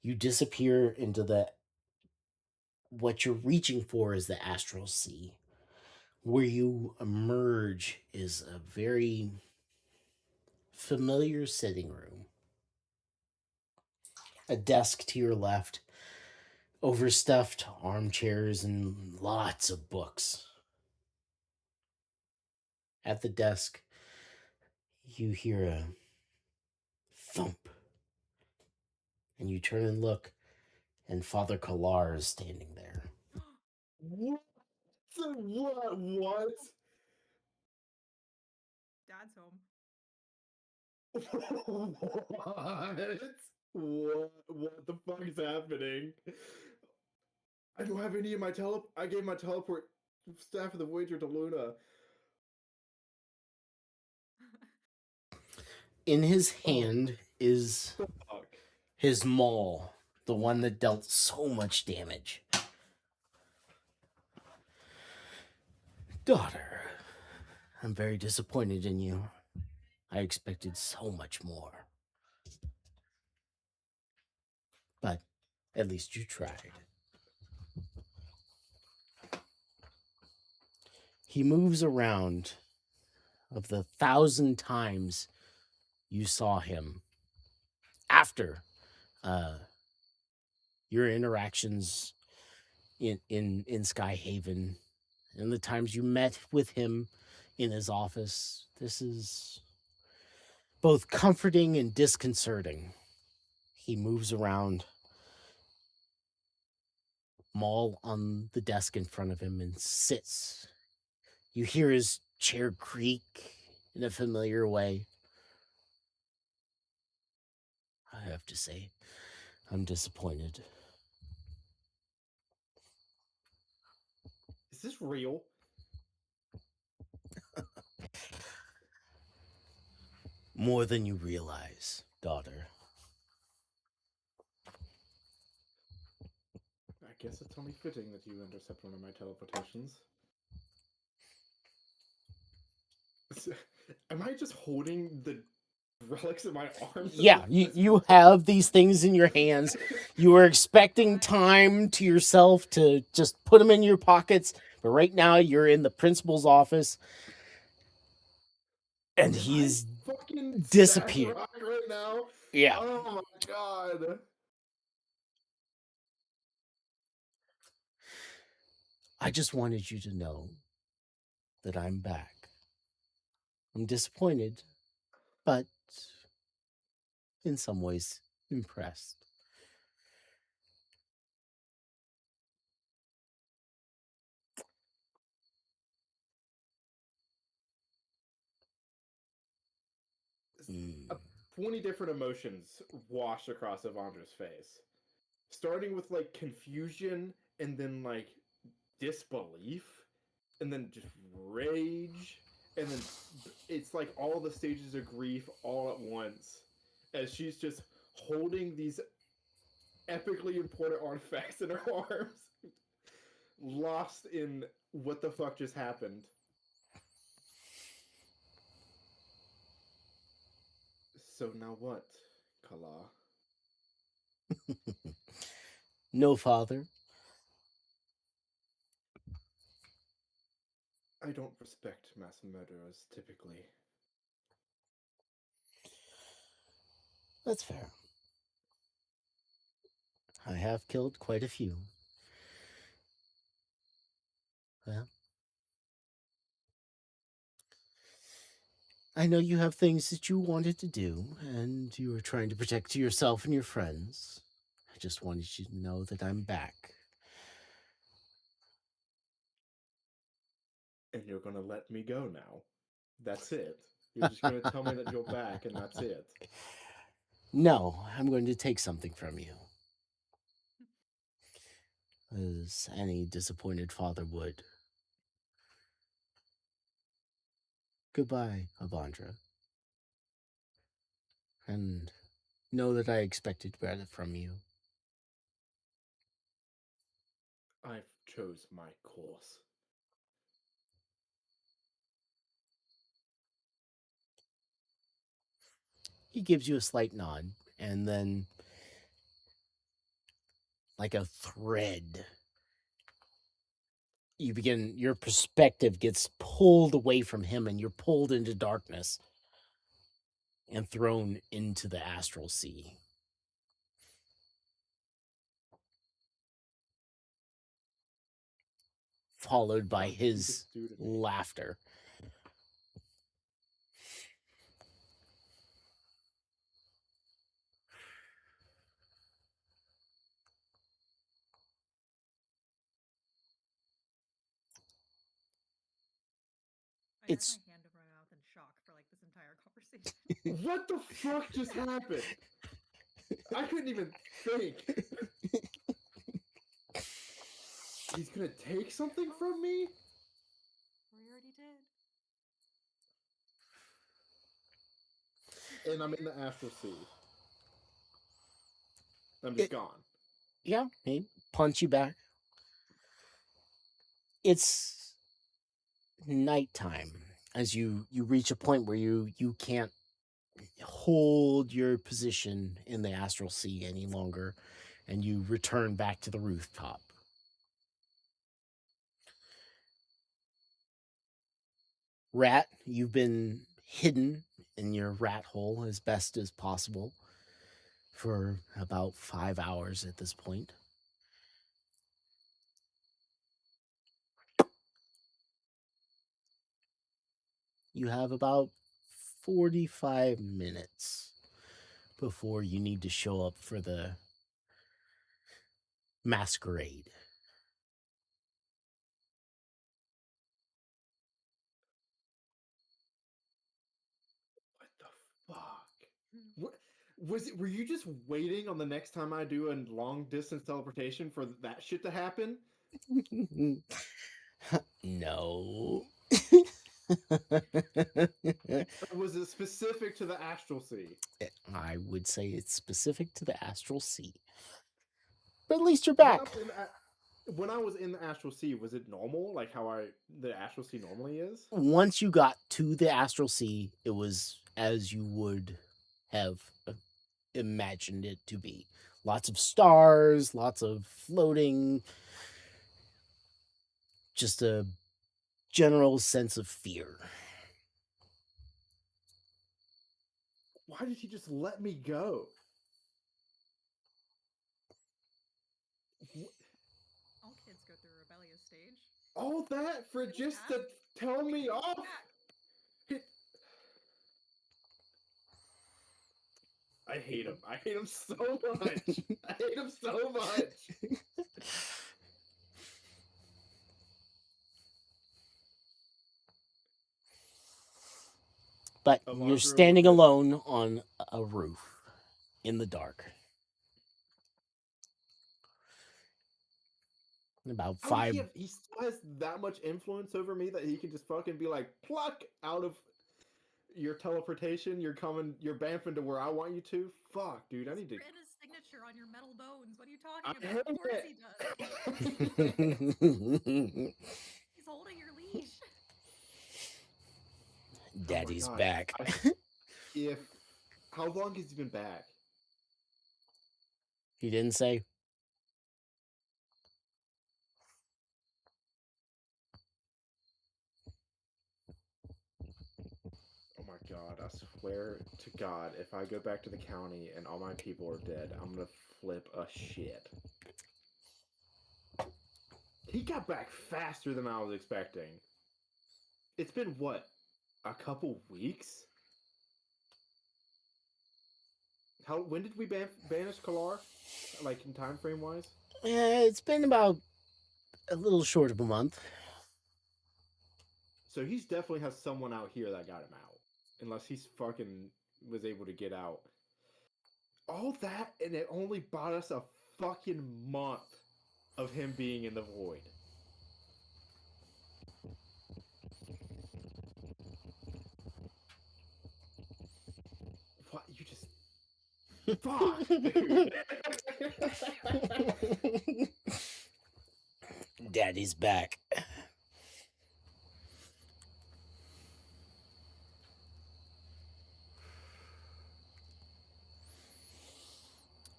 you disappear into what you're reaching for is the astral sea. Where you emerge is a very familiar sitting room. A desk to your left, overstuffed armchairs, and lots of books. At the desk, you hear a thump. And you turn and look, and Father Kalar is standing there. What? What? Dad's home. What the fuck is happening? I don't have any of my I gave my teleport staff of the Voyager to Luna. In his hand is Fuck. his maul, the one that dealt so much damage. Daughter, I'm very disappointed in you. I expected so much more. But at least you tried. He moves around. Of the 1,000 times you saw him after your interactions in Skyhaven and the times you met with him in his office, this is both comforting and disconcerting. He moves around, maul on the desk in front of him, and sits. You hear his chair creak in a familiar way. I have to say, I'm disappointed. Is this real? More than you realize, daughter. I guess it's only fitting that you intercept one of my teleportations. Am I just holding the relics in my arms? Yeah, you have these things in your hands. You were expecting time to yourself to just put them in your pockets, but right now you're in the principal's office, and Am I he's fucking disappeared. Stack Rock right now. Yeah. Oh my god. I just wanted you to know that I'm back. I'm disappointed, but in some ways impressed. Mm. 20 different emotions wash across Evandra's face. Starting with like confusion and then like disbelief and then just rage and then it's like all the stages of grief all at once as she's just holding these epically important artifacts in her arms, lost in what the fuck just happened. So now what, Kala? No, father. I don't respect mass murderers typically. That's fair. I have killed quite a few. Well, I know you have things that you wanted to do, and you were trying to protect yourself and your friends. I just wanted you to know that I'm back. And you're gonna let me go now. That's it. You're just gonna tell me that you're back and that's it. No, I'm going to take something from you. As any disappointed father would. Goodbye, Avandra. And know that I expected better from you. I've chose my course. He gives you a slight nod, and then, like a thread, your perspective gets pulled away from him, and you're pulled into darkness and thrown into the astral sea. Followed by What did you his just do to me? laughter. I It's- had my hand over my mouth in shock for like this entire conversation. What the fuck just happened? I couldn't even think. He's gonna take something from me? We already did. And I'm in the astral sea. I'm just gone. Yeah, he punch you back. It's nighttime as you reach a point where you can't hold your position in the astral sea any longer, and you return back to the rooftop. Rat, you've been hidden in your rat hole as best as possible for about 5 hours at this point. You have about 45 minutes before you need to show up for the masquerade. What the fuck? What was it? Were you just waiting on the next time I do a long distance teleportation for that shit to happen? No. Or was it specific to the Astral Sea? I would say it's specific to the Astral Sea. But at least you're When I back. was in when I was in the Astral Sea, was it normal, like how the Astral Sea normally is? Once you got to the Astral Sea, it was as you would have imagined it to be. Lots of stars, lots of floating, just a general sense of fear. Why did he just let me go? All kids go through a rebellious stage. All that for just Yeah. to tell me off? Back. I hate him. I hate him so much. I hate him so much. But Alondra you're was standing like- alone on a roof in the dark. About How would 5. he still has that much influence over me that he can just fucking be like, pluck out of your teleportation. You're bamfing to where I want you to. Fuck, dude. I need to. He's written his signature on your metal bones. What are you I talking about? Of course hate he does. it. He's holding your leash. Daddy's God. back. How long has he been back? He didn't say. Oh my god, I swear to God, if I go back to the county and all my people are dead, I'm gonna flip a shit. He got back faster than I was expecting. It's been, what, a couple weeks? When did we banish Kalar? Like, in time frame wise? Yeah, it's been about a little short of a month. So he's definitely has someone out here that got him out. Unless he's fucking was able to get out. All that, and it only bought us a fucking month of him being in the void. What? You just... Fuck, dude. Daddy's back.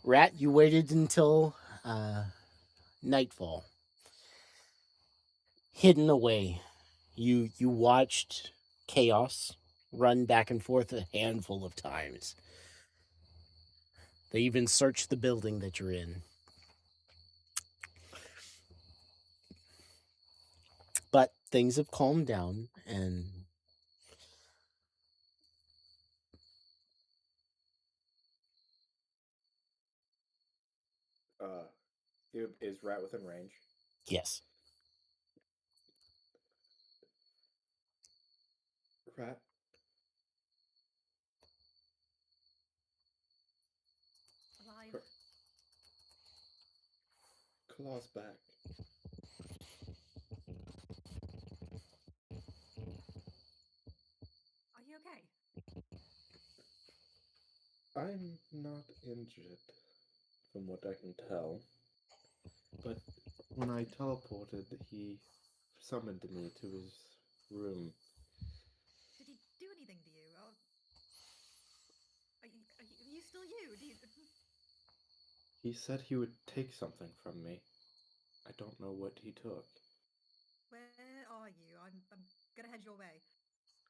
Rat, you waited until nightfall. Hidden away. You watched chaos run back and forth a handful of times. They even searched the building that you're in. But things have calmed down, and Is Rat within range? yes. Rat? Alive. Claw's back. Are you okay? I'm not injured, from what I can tell. But when I teleported, he summoned me to his room. Did he do anything to you? Are you still you? He said he would take something from me. I don't know what he took. Where are you? I'm gonna head your way.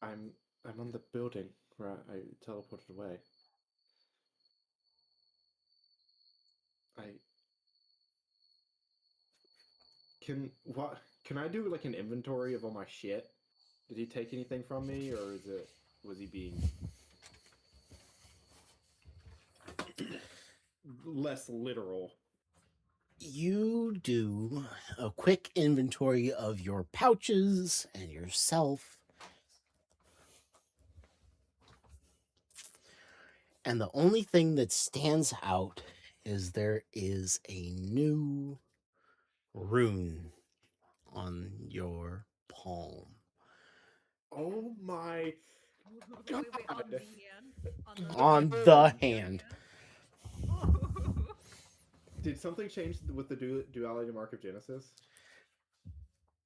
I'm on the building where I teleported away. Can I do like an inventory of all my shit? Did he take anything from me, or was he being less literal? You do a quick inventory of your pouches and yourself. And the only thing that stands out is there is a new rune on your palm. Oh my Wait, on the God. hand? On the hand. Oh. Did something change with the duality mark of Genesis?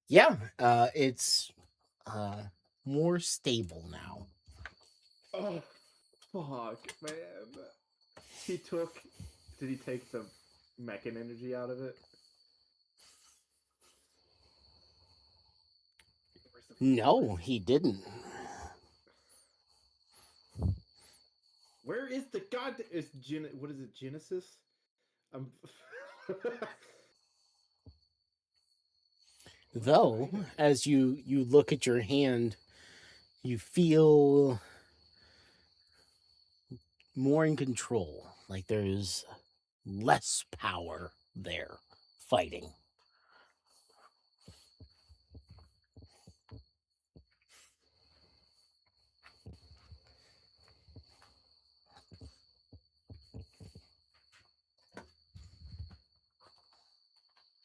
Yeah, it's more stable now. Oh, fuck, man. He took. Did he take the mechan energy out of it? No, he didn't. Where is the god? Is What is it? Genesis? Um. Though, as you look at your hand, you feel more in control. Like there's less power there fighting.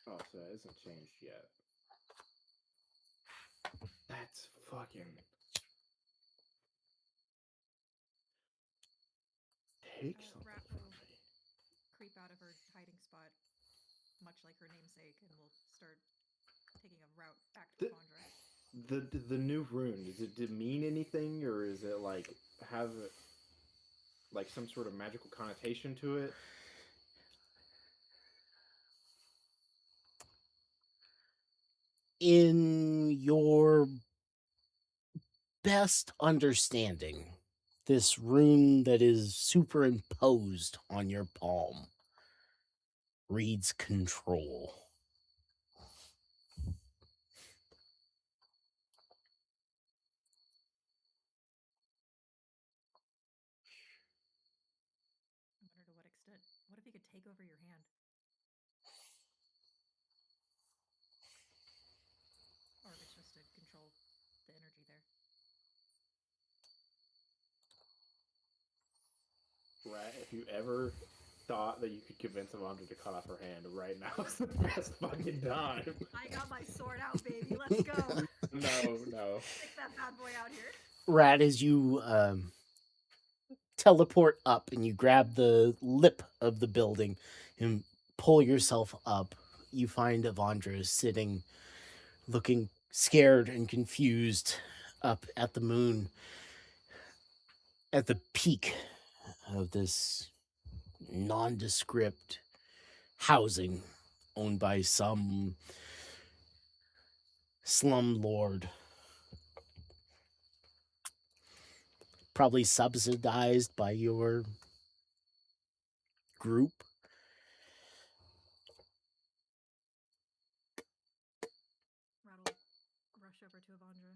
Oh, so it hasn't changed yet. That's fucking. Take something Rat from will me. creep out of her hiding spot, much like her namesake, and will start taking a route back to The- Avandra. The new rune, does it mean anything, or is it like have like some sort of magical connotation to it? In your best understanding, this rune that is superimposed on your palm reads control. I wonder to what extent. What if he could take over your hand? Or if it's just to control the energy there. Right? If you ever thought that you could convince Avandra to cut off her hand, right now is the best fucking time. I got my sword out, baby. Let's go. No. Stick that bad boy out here. Rat, as you teleport up and you grab the lip of the building and pull yourself up, you find Avandra sitting, looking scared and confused up at the moon, at the peak of this nondescript housing owned by some slum lord. Probably subsidized by your group. Rattle rush over to Avandra.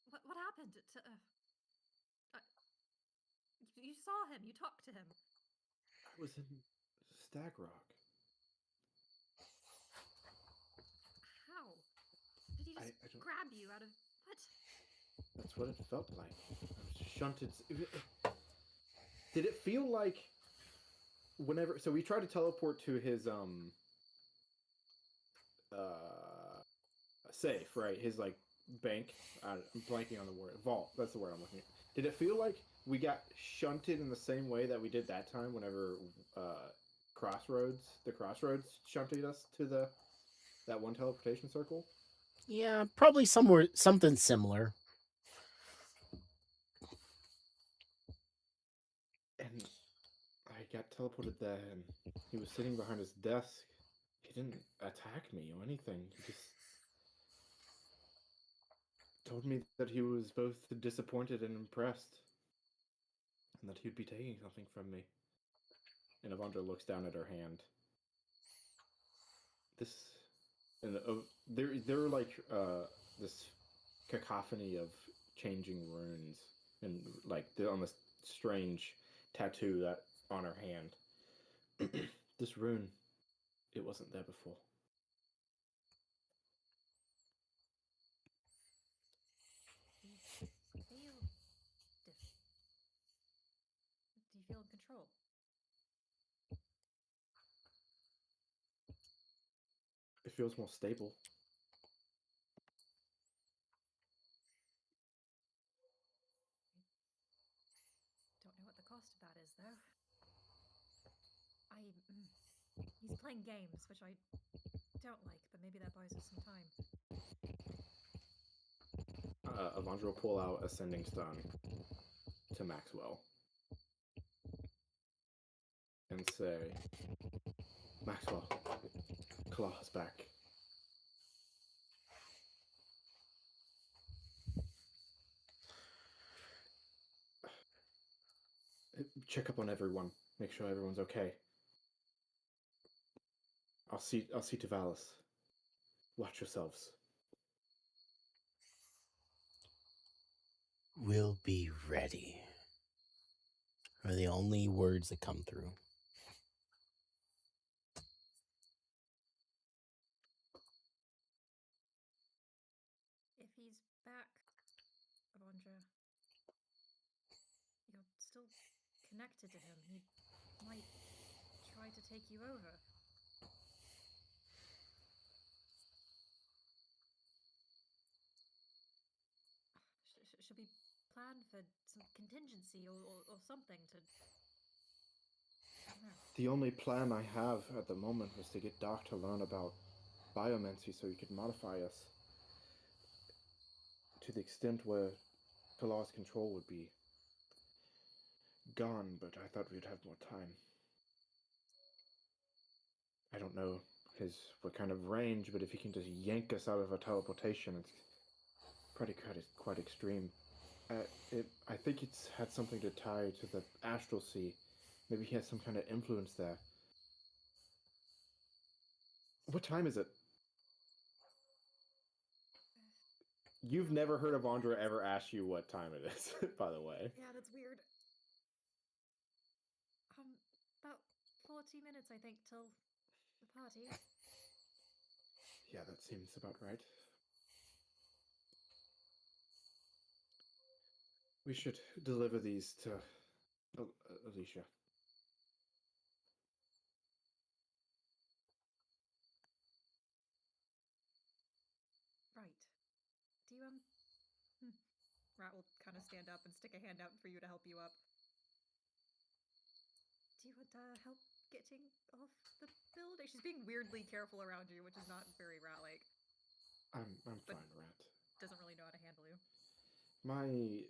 What happened to you saw him, you talked to him. I was in Stag Rock. How? Did he just I don't. grab you out of what? That's what it felt like. I was shunted. Did it feel like whenever? So we tried to teleport to his safe, right? His like bank. I'm blanking on the word. Vault. That's the word I'm looking at. Did it feel like we got shunted in the same way that we did that time? Whenever the crossroads shunted us to that one teleportation circle. Yeah, probably somewhere something similar. And I got teleported there, and he was sitting behind his desk. He didn't attack me or anything. He just told me that he was both disappointed and impressed, and that he'd be taking something from me. And Avandra looks down at her hand. This, and they're like this cacophony of changing runes, and like on this strange tattoo that on her hand. This rune, it wasn't there before. You feel do you feel in control? It feels more stable. playing games, which I don't like, but maybe that buys us some time. Avandra will pull out Ascending Stone to Maxwell and say, Maxwell, Claw is back. Check up on everyone. Make sure everyone's okay. I'll see to Valis. Watch yourselves. We'll be ready. Are the only words that come through. If he's back, Avandra, you're still connected to him. He might try to take you over. Should we plan for some contingency or something to... I don't know. The only plan I have at the moment was to get Doc to learn about biomancy so he could modify us to the extent where Kalaw's control would be gone, but I thought we'd have more time. I don't know what kind of range, but if he can just yank us out of our teleportation, it's quite extreme. I think it's had something to tie to the astral sea. Maybe he has some kind of influence there. What time is it? You've never heard of Andra ever ask you what time it is, by the way. Yeah, that's weird. About 40 minutes, I think, till the party. Yeah, that seems about right. We should deliver these to Alicia. Right. Do you, Rat will kind of stand up and stick a hand out for you to help you up. Do you want help getting off the building? She's being weirdly careful around you, which is not very rat-like. I'm fine, Rat. Doesn't really know how to handle you. My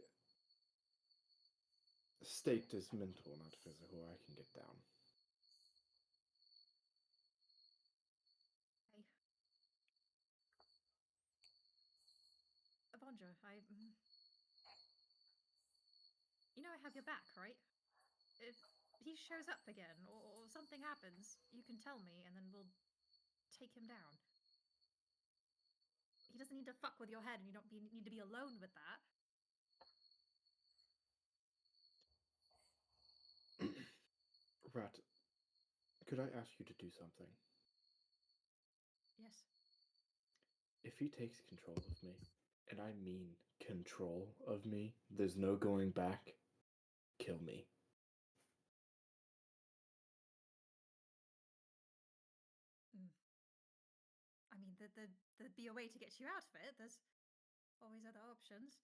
state is mental, not physical. I can get down. Hey. Avandra, you know I have your back, right? If he shows up again, or something happens, you can tell me, and then we'll take him down. He doesn't need to fuck with your head, and you don't need to be alone with that. Rat, could I ask you to do something? Yes. If he takes control of me, and I mean control of me, there's no going back, kill me. I mean, there'd be a way to get you out of it. There's always other options.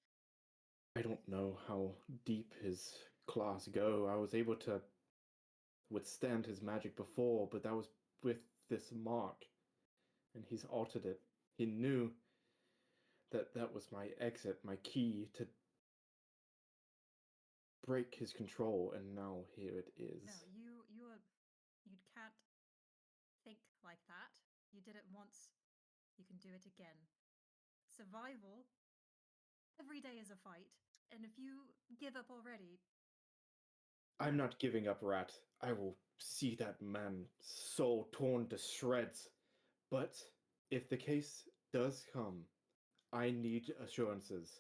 I don't know how deep his claws go. I was able to withstand his magic before, but that was with this mark, and he's altered it. He knew that that was my exit, my key to break his control, and now here it is. No, you can't think like that. You did it once. You can do it again. Survival. Every day is a fight, and if you give up already, I'm not giving up, Rat. I will see that man's soul torn to shreds. But if the case does come, I need assurances.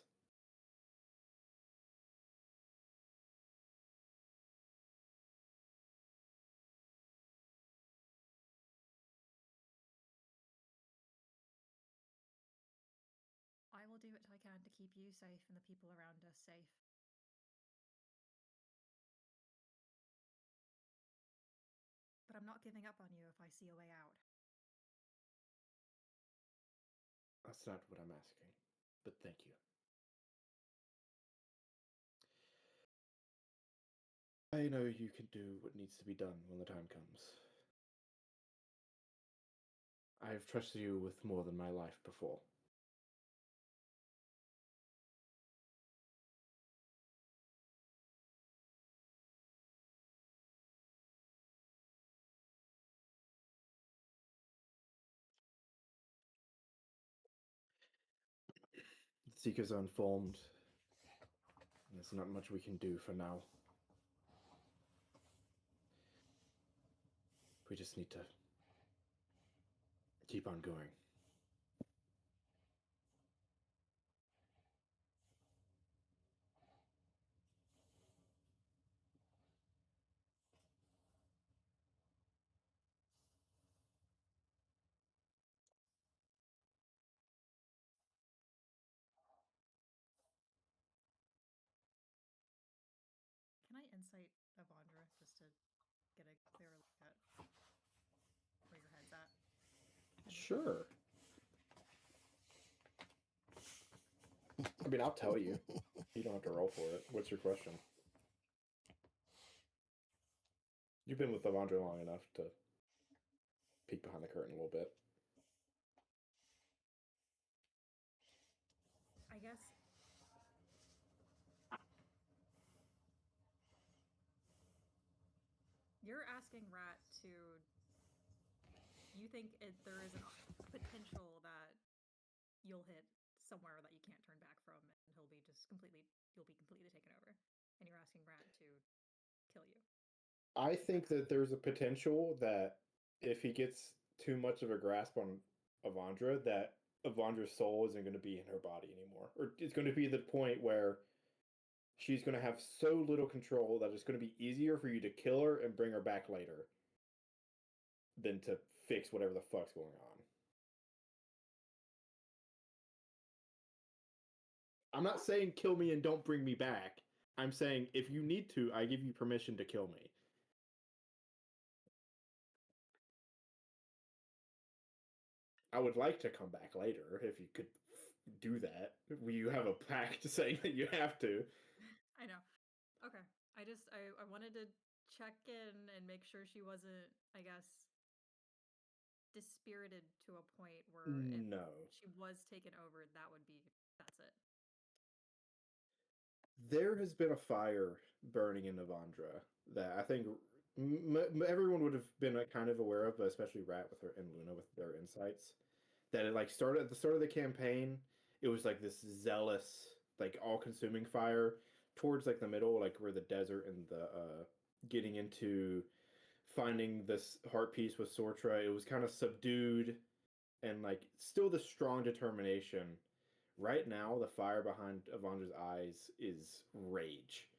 I will do what I can to keep you safe and the people around us safe. But I'm not giving up on you if I see a way out. That's not what I'm asking, but thank you. I know you can do what needs to be done when the time comes. I've trusted you with more than my life before. Seekers are informed. There's not much we can do for now. We just need to keep on going. Can I insight Avandra just to get a clearer look at where your head's at? Sure. I mean, I'll tell you. You don't have to roll for it. What's your question? You've been with Avandra long enough to peek behind the curtain a little bit. I guess you're asking Rat to. You think there is a potential that you'll hit somewhere that you can't turn back from, and you'll be completely taken over, and you're asking Rat to kill you. I think that there's a potential that if he gets too much of a grasp on Avandra, that Avandra's soul isn't going to be in her body anymore. Or it's going to be the point where she's going to have so little control that it's going to be easier for you to kill her and bring her back later than to fix whatever the fuck's going on. I'm not saying kill me and don't bring me back. I'm saying if you need to, I give you permission to kill me. I would like to come back later if you could do that. You have a pact saying that you have to. I know. Okay. I wanted to check in and make sure she wasn't, I guess, dispirited to a point where No. if she was taken over, that's it. There has been a fire burning in Avandra that I think everyone would have been kind of aware of, but especially Rat with her and Luna with their insights. That it like started at the start of the campaign. It was like this zealous, like all-consuming fire towards like the middle, like where the desert and the getting into finding this heart piece with Sortra. It was kind of subdued and like still the strong determination. Right now, the fire behind Avandra's eyes is rage.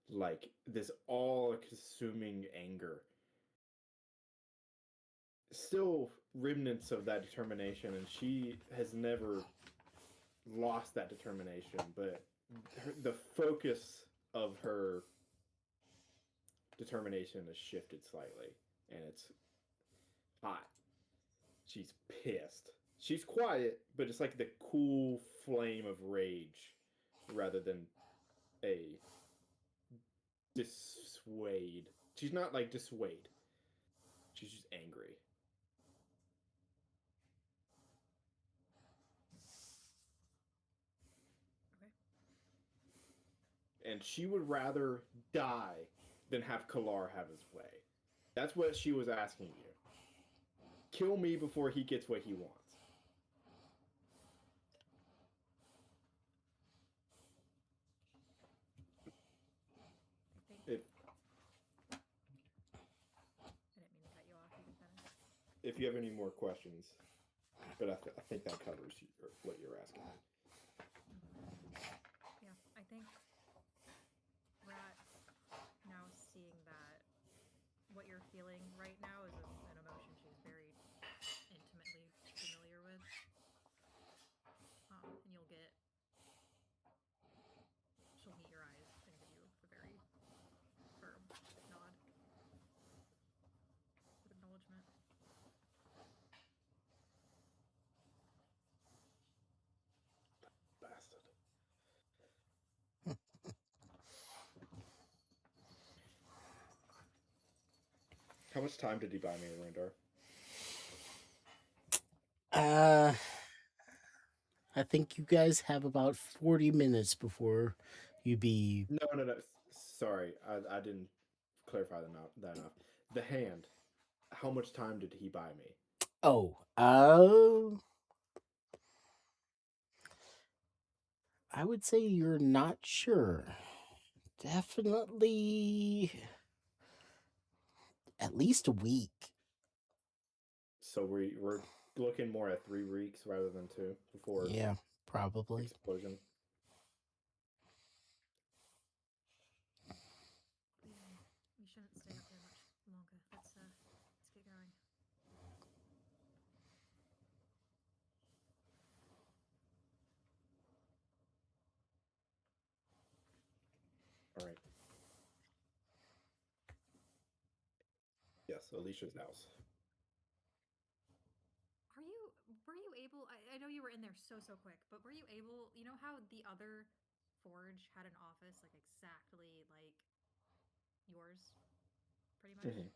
Like this all-consuming anger. Still remnants of that determination, and she has never lost that determination, but the focus of her determination has shifted slightly, and it's hot. She's pissed. She's quiet, but it's like the cool flame of rage rather than a dissuade. She's not like dissuade. She's just angry. Okay. And she would rather die than have Kalar have his way. That's what she was asking you. Kill me before he gets what he wants. I didn't mean to cut you off. You can finish. If you have any more questions, but I think that covers what you're asking. Yeah, I think Rat now seeing that what you're feeling right now is an emotion she's very intimately familiar with. And she'll meet your eyes and give you a very firm nod of acknowledgement. Bastard. How much time did he buy me, Randar? I think you guys have about 40 minutes before you be. No, no, no. Sorry, I didn't clarify that enough. The hand. How much time did he buy me? Oh, I would say you're not sure. Definitely at least a week. So we're looking more at 3 weeks rather than 2 before Yeah, probably. explosion. We shouldn't stay up there much longer. Let's get going. All right. Yes, Alicia's house. Were you able, I know you were in there so quick, but were you able, you know how the other forge had an office like exactly like yours, pretty much? Mhm.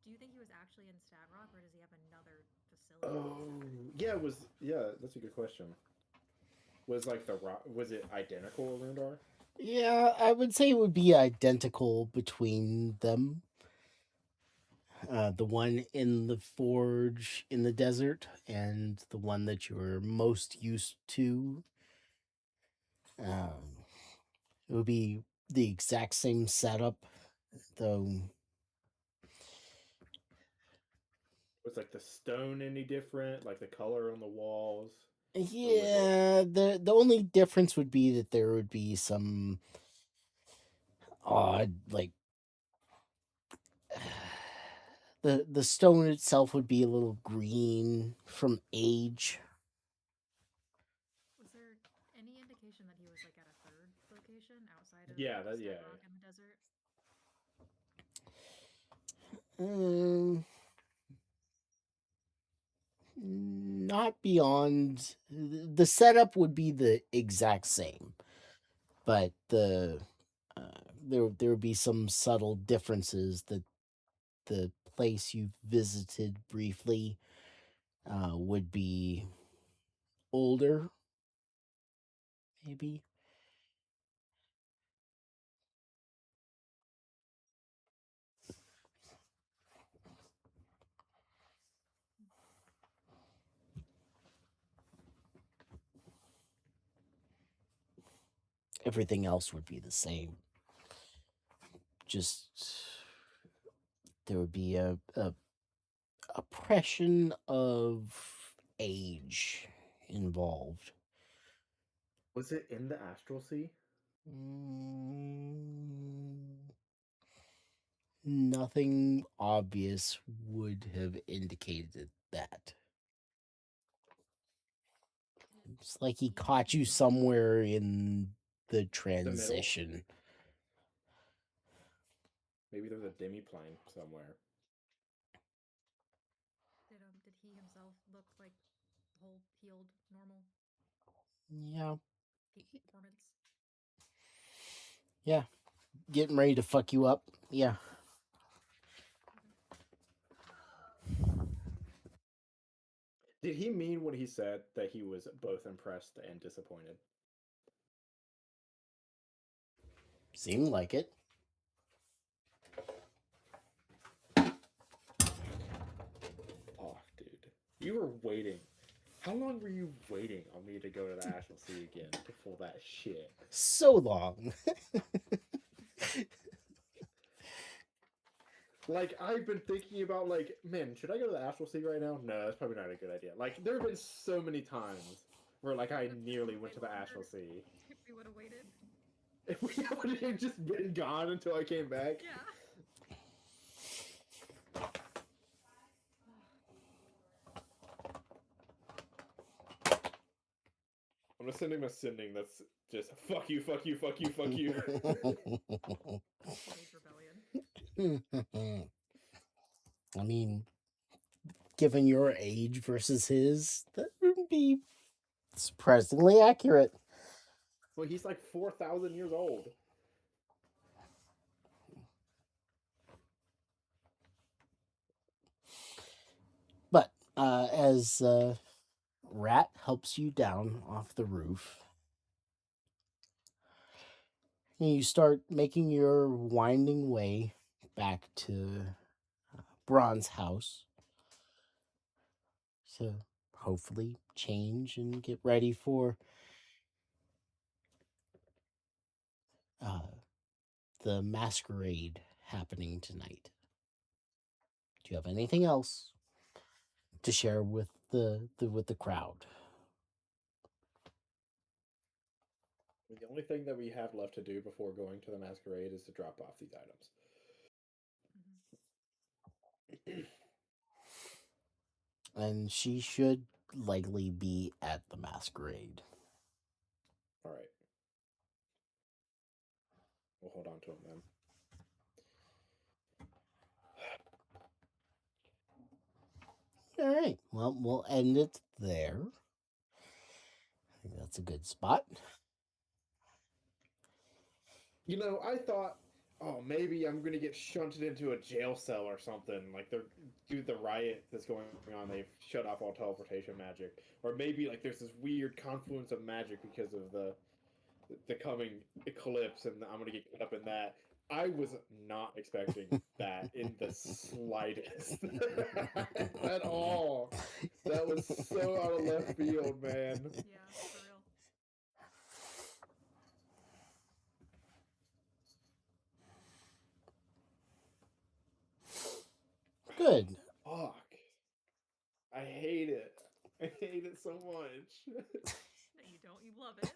Do you think he was actually in Stadrock, or does he have another facility? Oh, yeah, it was. Yeah, that's a good question. Was like the rock? Was it identical, Arundar? Yeah, I would say it would be identical between them. The one in the forge in the desert and the one that you're most used to. It would be the exact same setup, though. Was like the stone any different? Like the color on the walls? Yeah, the only difference would be that there would be some odd, like, the stone itself would be a little green from age. Was there any indication that he was like at a third location outside of Yeah, that yeah. Stadrock and the desert? Not beyond. The setup would be the exact same, but there would be some subtle differences that the place you visited briefly would be older, maybe. Everything else would be the same. Just there would be a oppression of age involved. Was it in the astral sea? Nothing obvious would have indicated that. It's like he caught you somewhere in the transition. Maybe there's a demi-plane somewhere. Did he himself look like whole, healed, normal? Yeah. Peak performance? Yeah. Getting ready to fuck you up. Yeah. Did he mean when he said that he was both impressed and disappointed? Seemed like it. Oh, dude. You were waiting. How long were you waiting on me to go to the Astral Sea again to pull that shit? So long. Like, I've been thinking about, like, man, should I go to the Astral Sea right now? No, that's probably not a good idea. Like, there have been so many times where, like, I nearly went to the Astral Sea. If we would have waited. If we would have just been gone until I came back. Yeah. I'm gonna send him a sending that's just fuck you, fuck you, fuck you, fuck you. Teenage rebellion. I mean, given your age versus his, that would be surprisingly accurate. Well, he's like 4,000 years old. But as Rat helps you down off the roof. And you start making your winding way back to Bron's house to hopefully change and get ready for the masquerade happening tonight. Do you have anything else to share with the crowd? The only thing that we have left to do before going to the masquerade is to drop off these items. And she should likely be at the masquerade. All right. We'll hold on to them then. All right. Well, we'll end it there. I think that's a good spot. You know, I thought, oh, maybe I'm gonna get shunted into a jail cell or something. Like they're due to the riot that's going on, they've shut off all teleportation magic, or maybe like there's this weird confluence of magic because of the coming eclipse, and I'm gonna get caught up in that. I was not expecting that in the slightest at all. That was so out of left field, man. Yeah, for real. Good. Fuck. I hate it. I hate it so much. That you don't, you love it.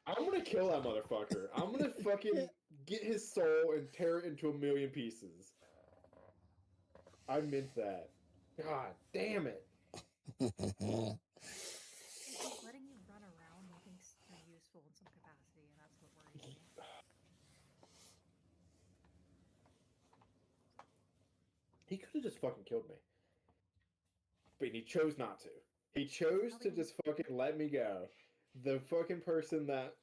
I'm gonna kill that motherfucker. I'm gonna fucking get his soul and tear it into a million pieces. I meant that. God damn it. He's letting you run around. He thinks you're useful in some capacity, and that's what worries me. He could have just fucking killed me. But he chose not to. He chose to just fucking let me go. The fucking person that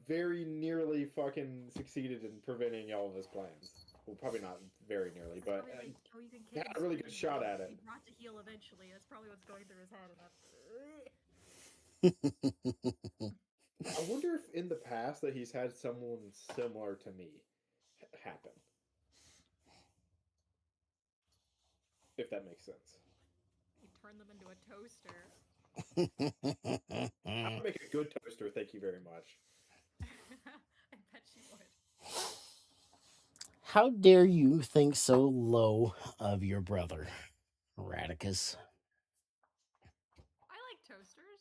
very nearly fucking succeeded in preventing all of his plans. Well, probably not very nearly, but you can got a really good shot at it. He brought to heal eventually. That's probably what's going through his head, and that's. I wonder if in the past that he's had someone similar to me happen. If that makes sense. You turn them into a toaster. I would make a good toaster, thank you very much. I bet you would. How dare you think so low of your brother, Radicus? I like toasters.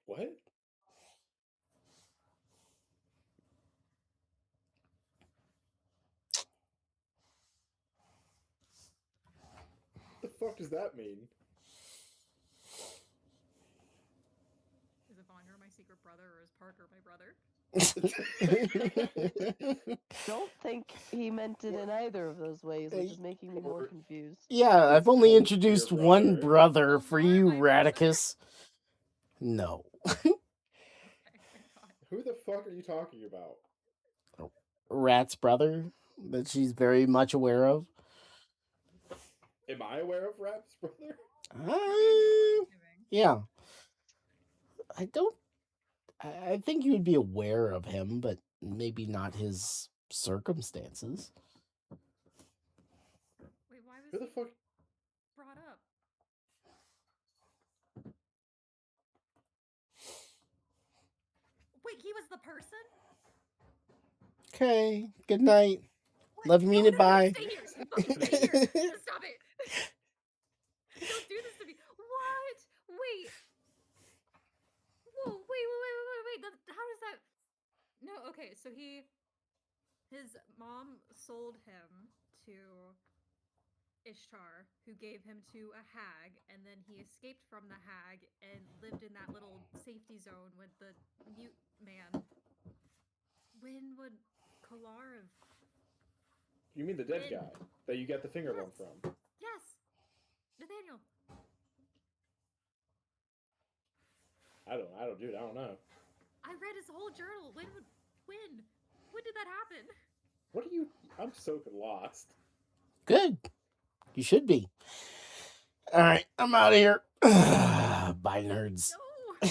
What? The fuck does that mean? Is Evandro my secret brother, or is Parker my brother? Don't think he meant it in either of those ways, which is making me more confused. Yeah, I've only introduced Your one brother. brother for Lamar, you, my brother. Radicus. No. Okay, thank God. Who the fuck are you talking about? Rat's brother that she's very much aware of. Am I aware of Rap's brother? Yeah. I think you would be aware of him, but maybe not his circumstances. Wait, why was Who the he fuck? brought up? Wait, he was the person? Okay, good night. What? Love you, mean it, bye. Stay here. You fucking stay here. Stop it. Don't do this to me. What? Wait. Whoa, wait. How does that... No, okay, so his mom sold him to Ishtar, who gave him to a hag, and then he escaped from the hag and lived in that little safety zone with the mute man. When would Kalar have... You mean the dead When? guy that you got the finger bone from? Yes! Nathaniel! I don't, dude. I don't know. I read his whole journal. When did that happen? What are you? I'm so lost. Good. You should be. All right, I'm out of here. Bye, nerds. No.